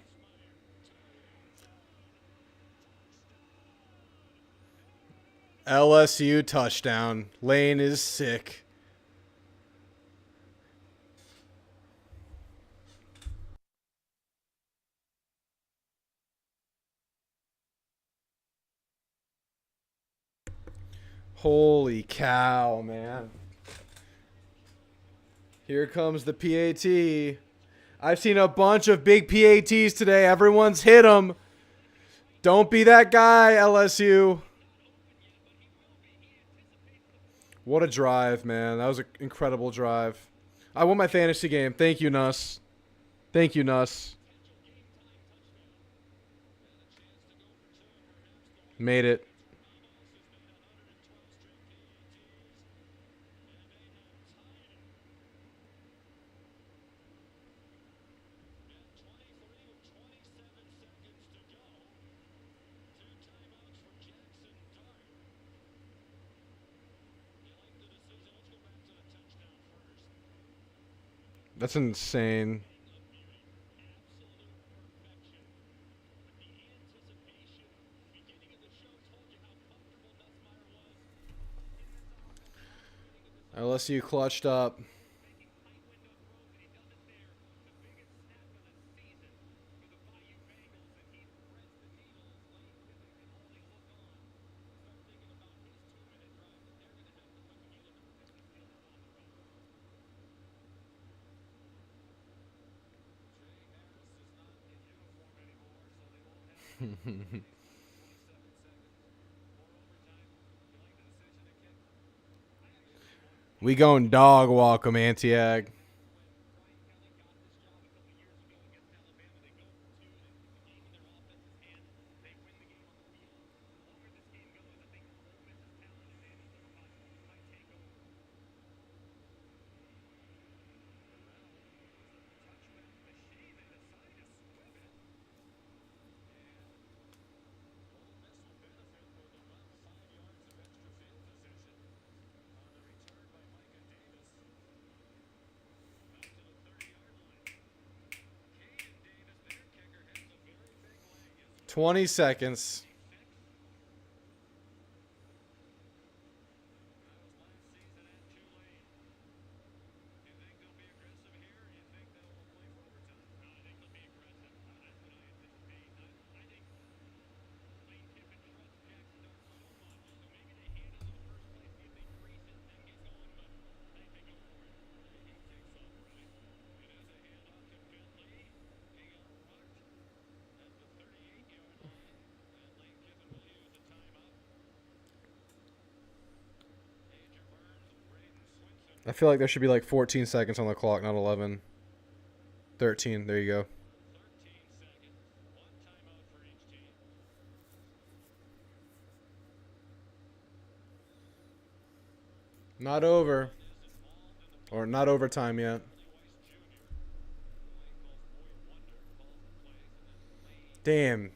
Speaker 1: LSU touchdown. Lane is sick. Holy cow, man. Here comes the PAT. I've seen a bunch of big PATs today. Everyone's hit them. Don't be that guy, LSU. What a drive, man. That was an incredible drive. I won my fantasy game. Thank you, Nuss. Thank you, Nuss. Made it. That's insane. LSU clutched up. We going dog walk 'em, Antiag. Twenty seconds. I feel like there should be like 14 seconds on the clock, not 11. 13. There you go. Not over. Or not overtime yet. Damn.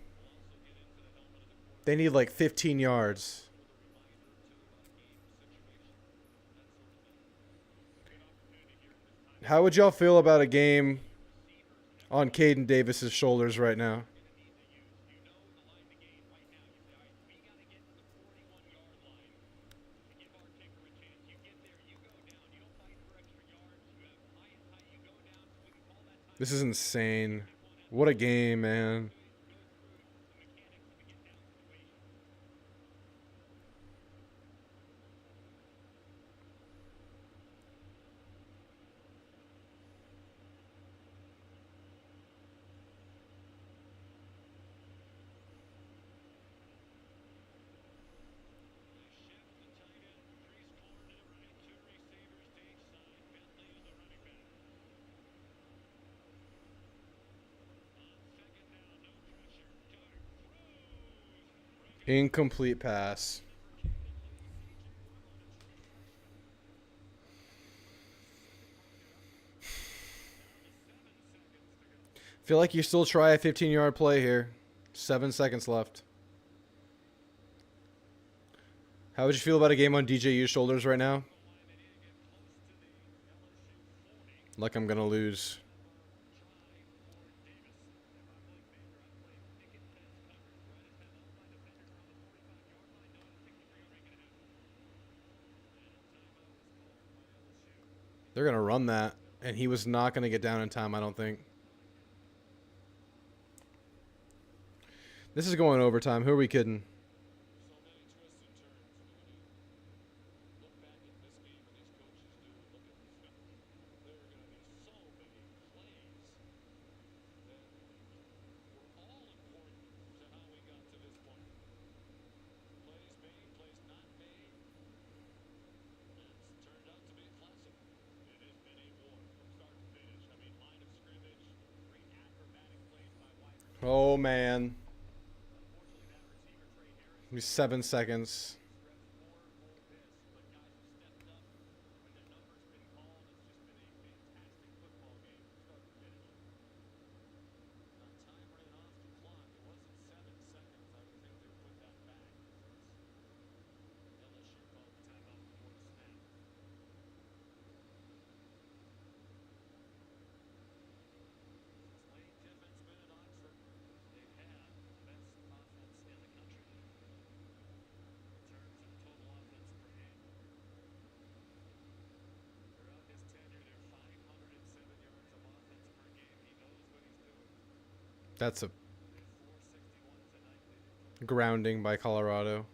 Speaker 1: They need like 15 yards. How would y'all feel about a game on Caden Davis's shoulders right now? This is insane. What a game, man. Incomplete pass. Feel like you still try a 15-yard play here. 7 seconds left. How would you feel about a game on DJU's shoulders right now? Like I'm gonna lose. They're gonna run that, and he was not gonna get down in time, I don't think. This is going overtime. Who are we kidding? Oh, man. 7 seconds. That's a grounding by Colorado.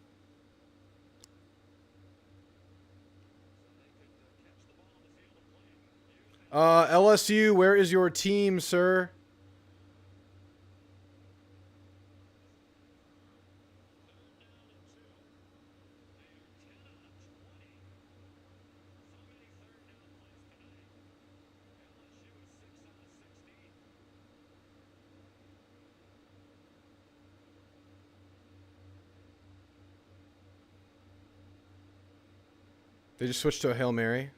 Speaker 1: LSU, where is your team, sir? They just switched to a Hail Mary.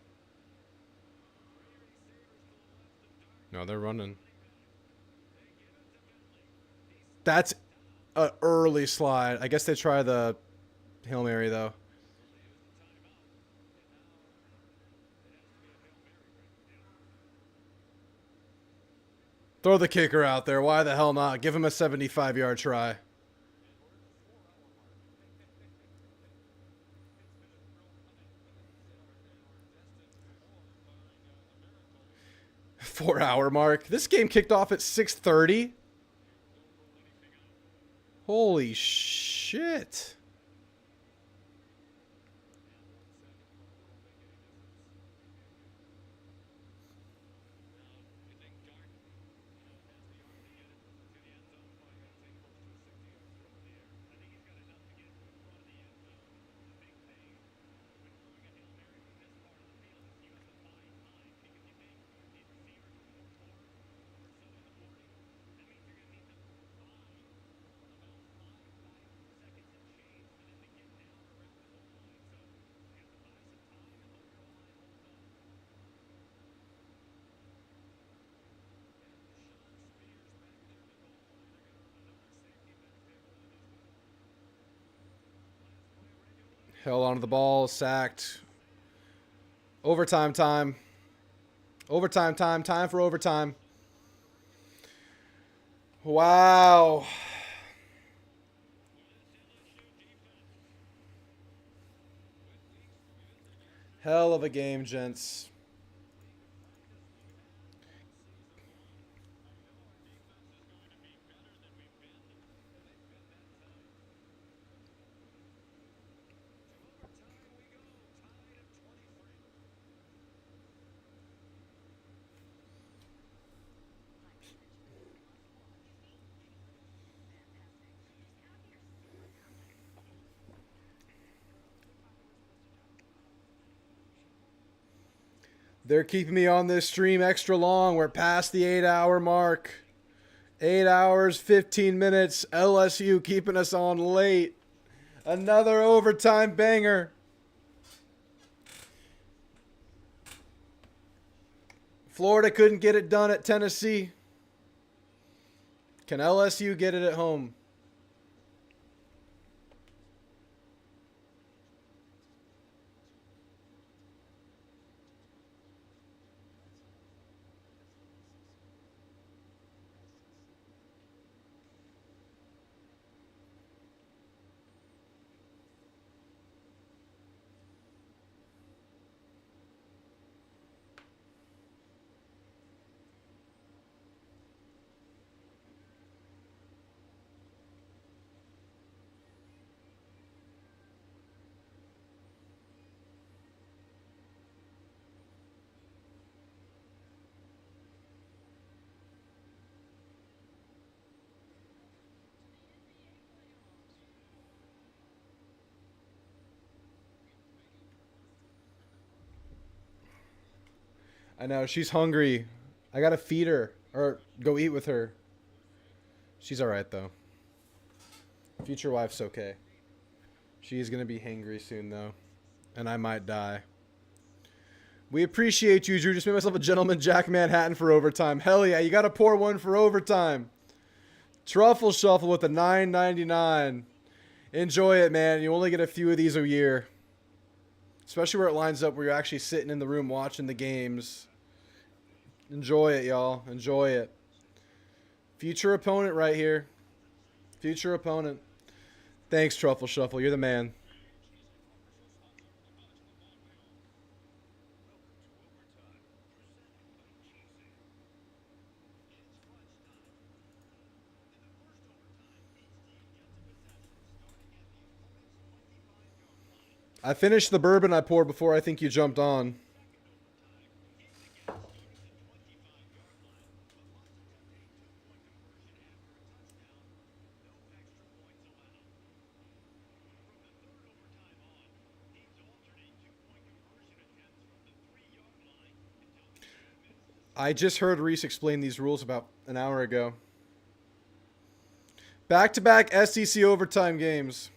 Speaker 1: No, they're running. That's an early slide. I guess they try the Hail Mary, though. Throw the kicker out there. Why the hell not? Give him a 75-yard try. Four-hour mark. This game kicked off at 6:30. Holy shit. Held onto the ball, sacked. Overtime time. Overtime time. Time for overtime. Wow. Hell of a game, gents. They're keeping me on this stream extra long. We're past the 8-hour mark. 8 hours, 15 minutes. LSU keeping us on late. Another overtime banger. Florida couldn't get it done at Tennessee. Can LSU get it at home? I know, she's hungry. I gotta feed her or go eat with her. She's alright though. Future wife's okay. She's gonna be hangry soon though. And I might die. We appreciate you, Drew. Just made myself a gentleman Jack Manhattan for overtime. Hell yeah, you gotta pour one for overtime. Truffle Shuffle with a $9.99. Enjoy it, man. You only get a few of these a year. Especially where it lines up where you're actually sitting in the room watching the games. Enjoy it, y'all. Enjoy it. Future opponent right here. Future opponent. Thanks, Truffle Shuffle. You're the man. I finished the bourbon I poured before I think you jumped on. I just heard Reese explain these rules about an hour ago. Back-to-back SEC overtime games.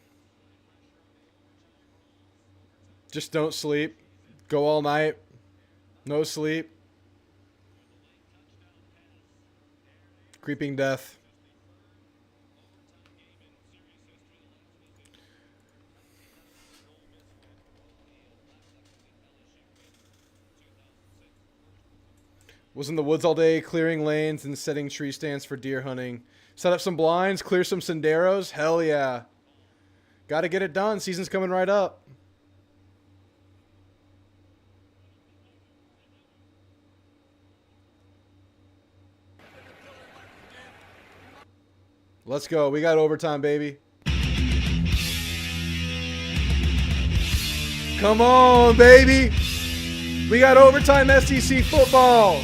Speaker 1: Just don't sleep. Go all night. No sleep. Creeping death. Was in the woods all day, clearing lanes and setting tree stands for deer hunting. Set up some blinds, clear some senderos. Hell yeah. Got to get it done. Season's coming right up. Let's go. We got overtime, baby. Come on, baby. We got overtime SEC football.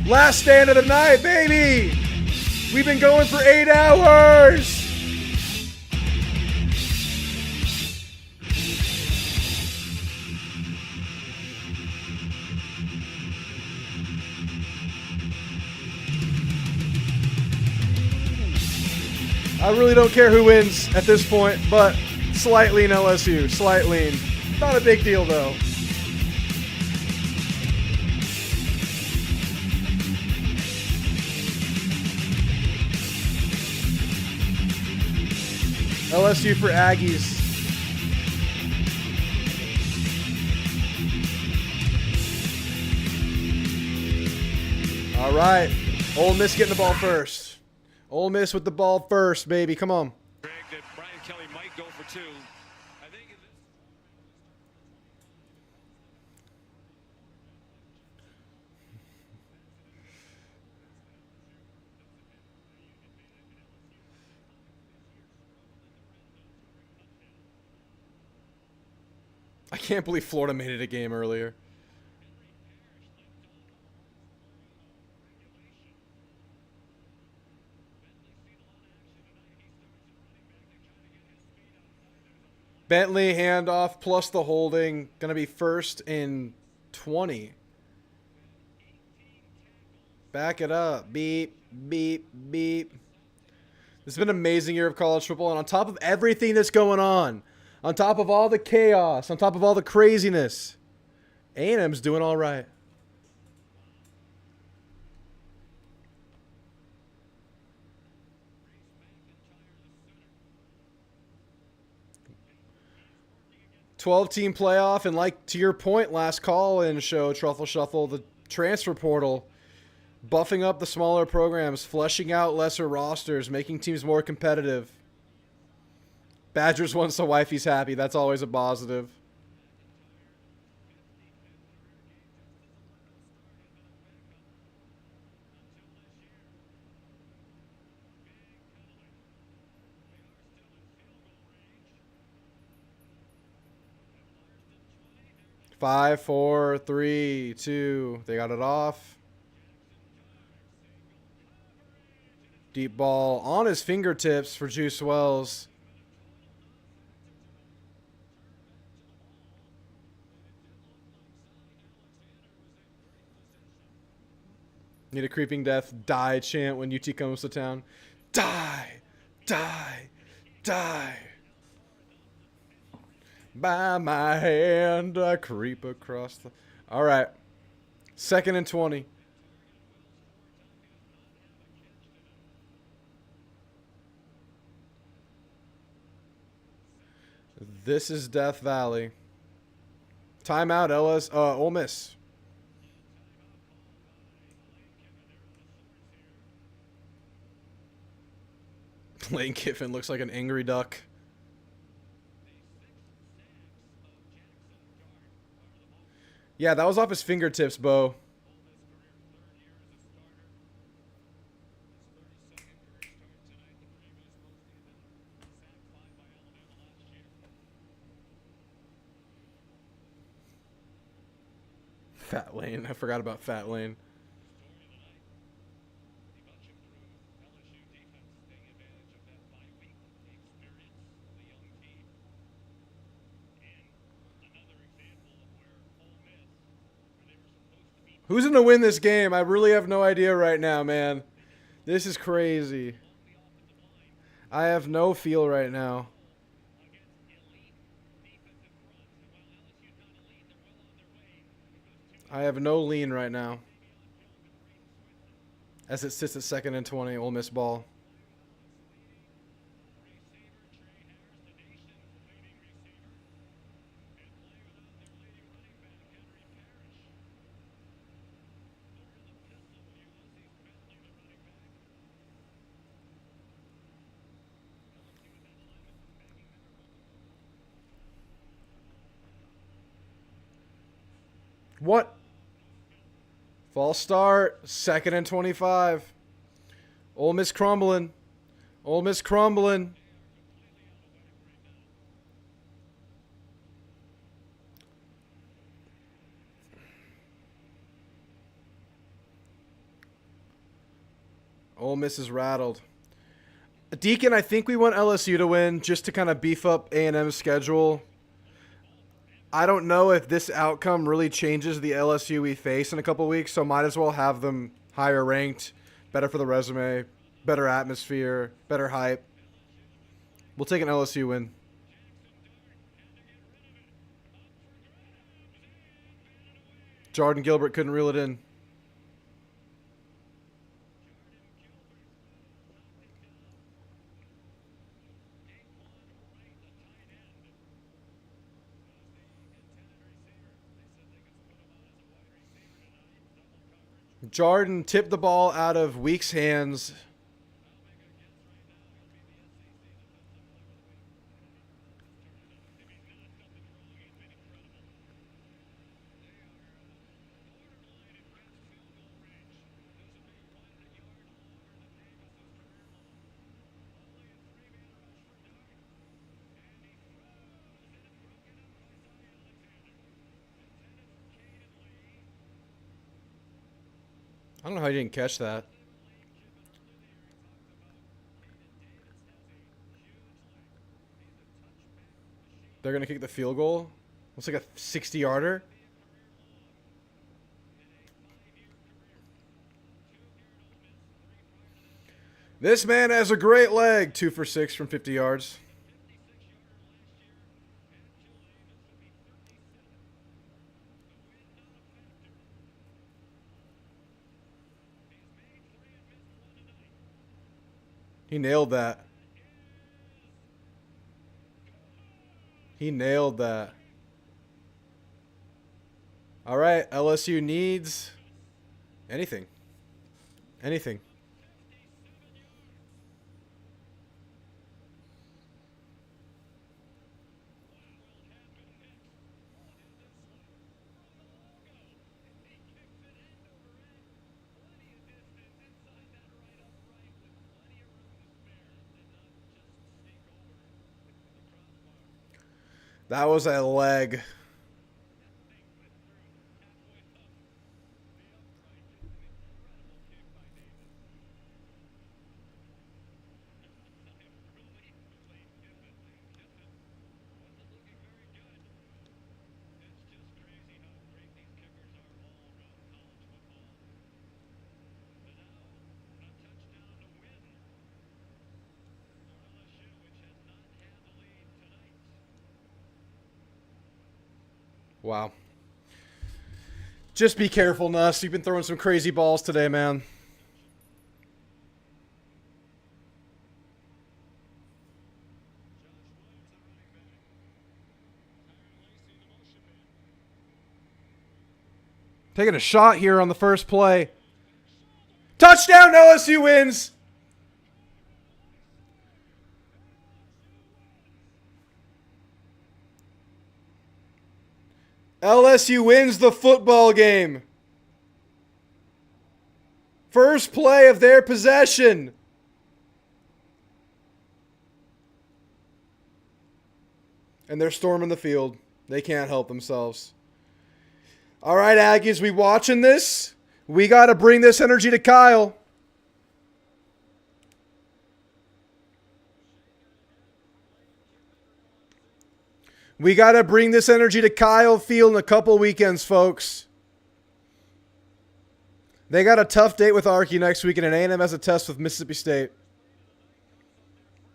Speaker 1: Last stand of the night, baby. We've been going for 8 hours. I really don't care who wins at this point, but slight lean LSU. Slight lean. Not a big deal, though. LSU for Aggies. All right. Ole Miss getting the ball first. Ole Miss with the ball first, baby. Come on.
Speaker 5: Greg, that Brian Kelly might go for two. I think
Speaker 1: I can't believe Florida made it a game earlier. Bentley handoff plus the holding. Going to be first in 20. Back it up. Beep, beep, beep. This has been an amazing year of college football. And on top of everything that's going on top of all the chaos, on top of all the craziness, A&M's doing all right. 12-team playoff, and like to your point last call-in show, Truffle Shuffle, the transfer portal, buffing up the smaller programs, fleshing out lesser rosters, making teams more competitive. Badgers won, so wifey's happy. That's always a positive. Five, 4, 3, 2. They got it off. Deep ball on his fingertips for Juice Wells. Need a creeping death die chant when UT comes to town. Die, die, die. By my hand, I creep across the... All right. 2nd and 20. This is Death Valley. Timeout, Ole Miss. Lane Kiffin looks like an angry duck. Yeah, that was off his fingertips, Bo. Fat Lane. I forgot about Fat Lane. Who's going to win this game? I really have no idea right now, man. This is crazy. I have no feel right now. I have no lean right now. As it sits at 2nd and 20, Ole Miss ball. What? False start. 2nd and 25. Ole Miss crumbling. Ole Miss crumbling. Ole Miss is rattled. Deacon, I think we want LSU to win just to kind of beef up A&M's schedule. I don't know if this outcome really changes the LSU we face in a couple weeks, so might as well have them higher ranked, better for the resume, better atmosphere, better hype. We'll take an LSU win. Jordan Gilbert couldn't reel it in. Jordan tipped the ball out of Weeks' hands. I don't know how you didn't catch that. They're going to kick the field goal. Looks like a 60-yarder. This man has a great leg. 2 for 6 from 50 yards. He nailed that. He nailed that. All right, LSU needs anything. Anything. That was a leg. Wow. Just be careful, Nuss. You've been throwing some crazy balls today, man. Taking a shot here on the first play. Touchdown, LSU wins. LSU wins the football game. First play of their possession. And they're storming the field. They can't help themselves. All right, Aggies, we watching this? We got to bring this energy to Kyle. We got to bring this energy to Kyle Field in a couple weekends, folks. They got a tough date with Archie next week, and A&M has a test with Mississippi State.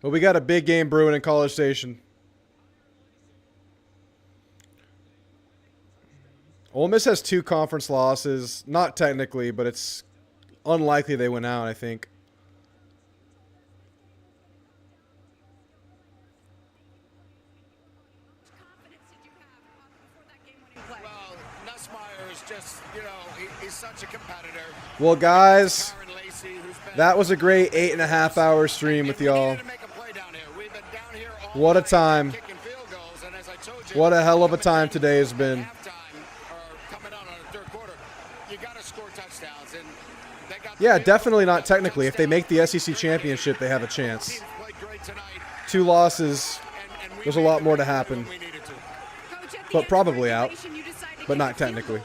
Speaker 1: But we got a big game brewing in College Station. Ole Miss has 2 conference losses. Not technically, but it's unlikely they went out, I think.
Speaker 6: He's such a competitor.
Speaker 1: Well, guys, that was a great 8.5-hour stream with y'all. What a time. What a hell of a time today has been. Yeah, definitely not technically. If they make the SEC championship, they have a chance. 2 losses, there's a lot more to happen. But probably out. But not technically.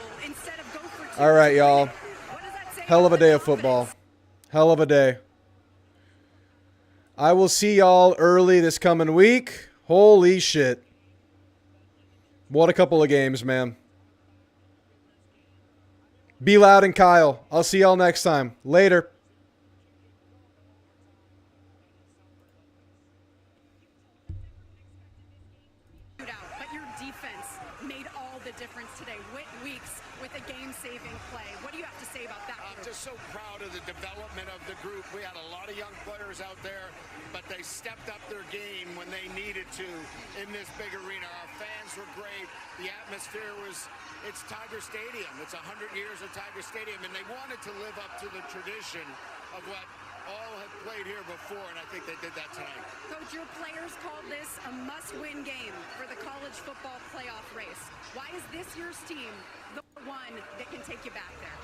Speaker 1: All right, y'all. Hell of a day of football. Hell of a day. I will see y'all early this coming week. Holy shit. What a couple of games, man. Be loud and Kyle. I'll see y'all next time. Later.
Speaker 4: But your defense made all the difference today. Weeks with a game-saving play. What do you have to say about that?
Speaker 6: I'm just so proud of the development of the group. We had a lot of young players out there, but they stepped up their game when they needed to in this big arena. Our fans were great. The atmosphere was, it's Tiger Stadium. It's 100 years of Tiger Stadium, and they wanted to live up to the tradition of what all have played here before, and I think they did that tonight.
Speaker 4: Coach, your players called this a must-win game for the college football playoff race. Why is this year's team the one that can take you back there?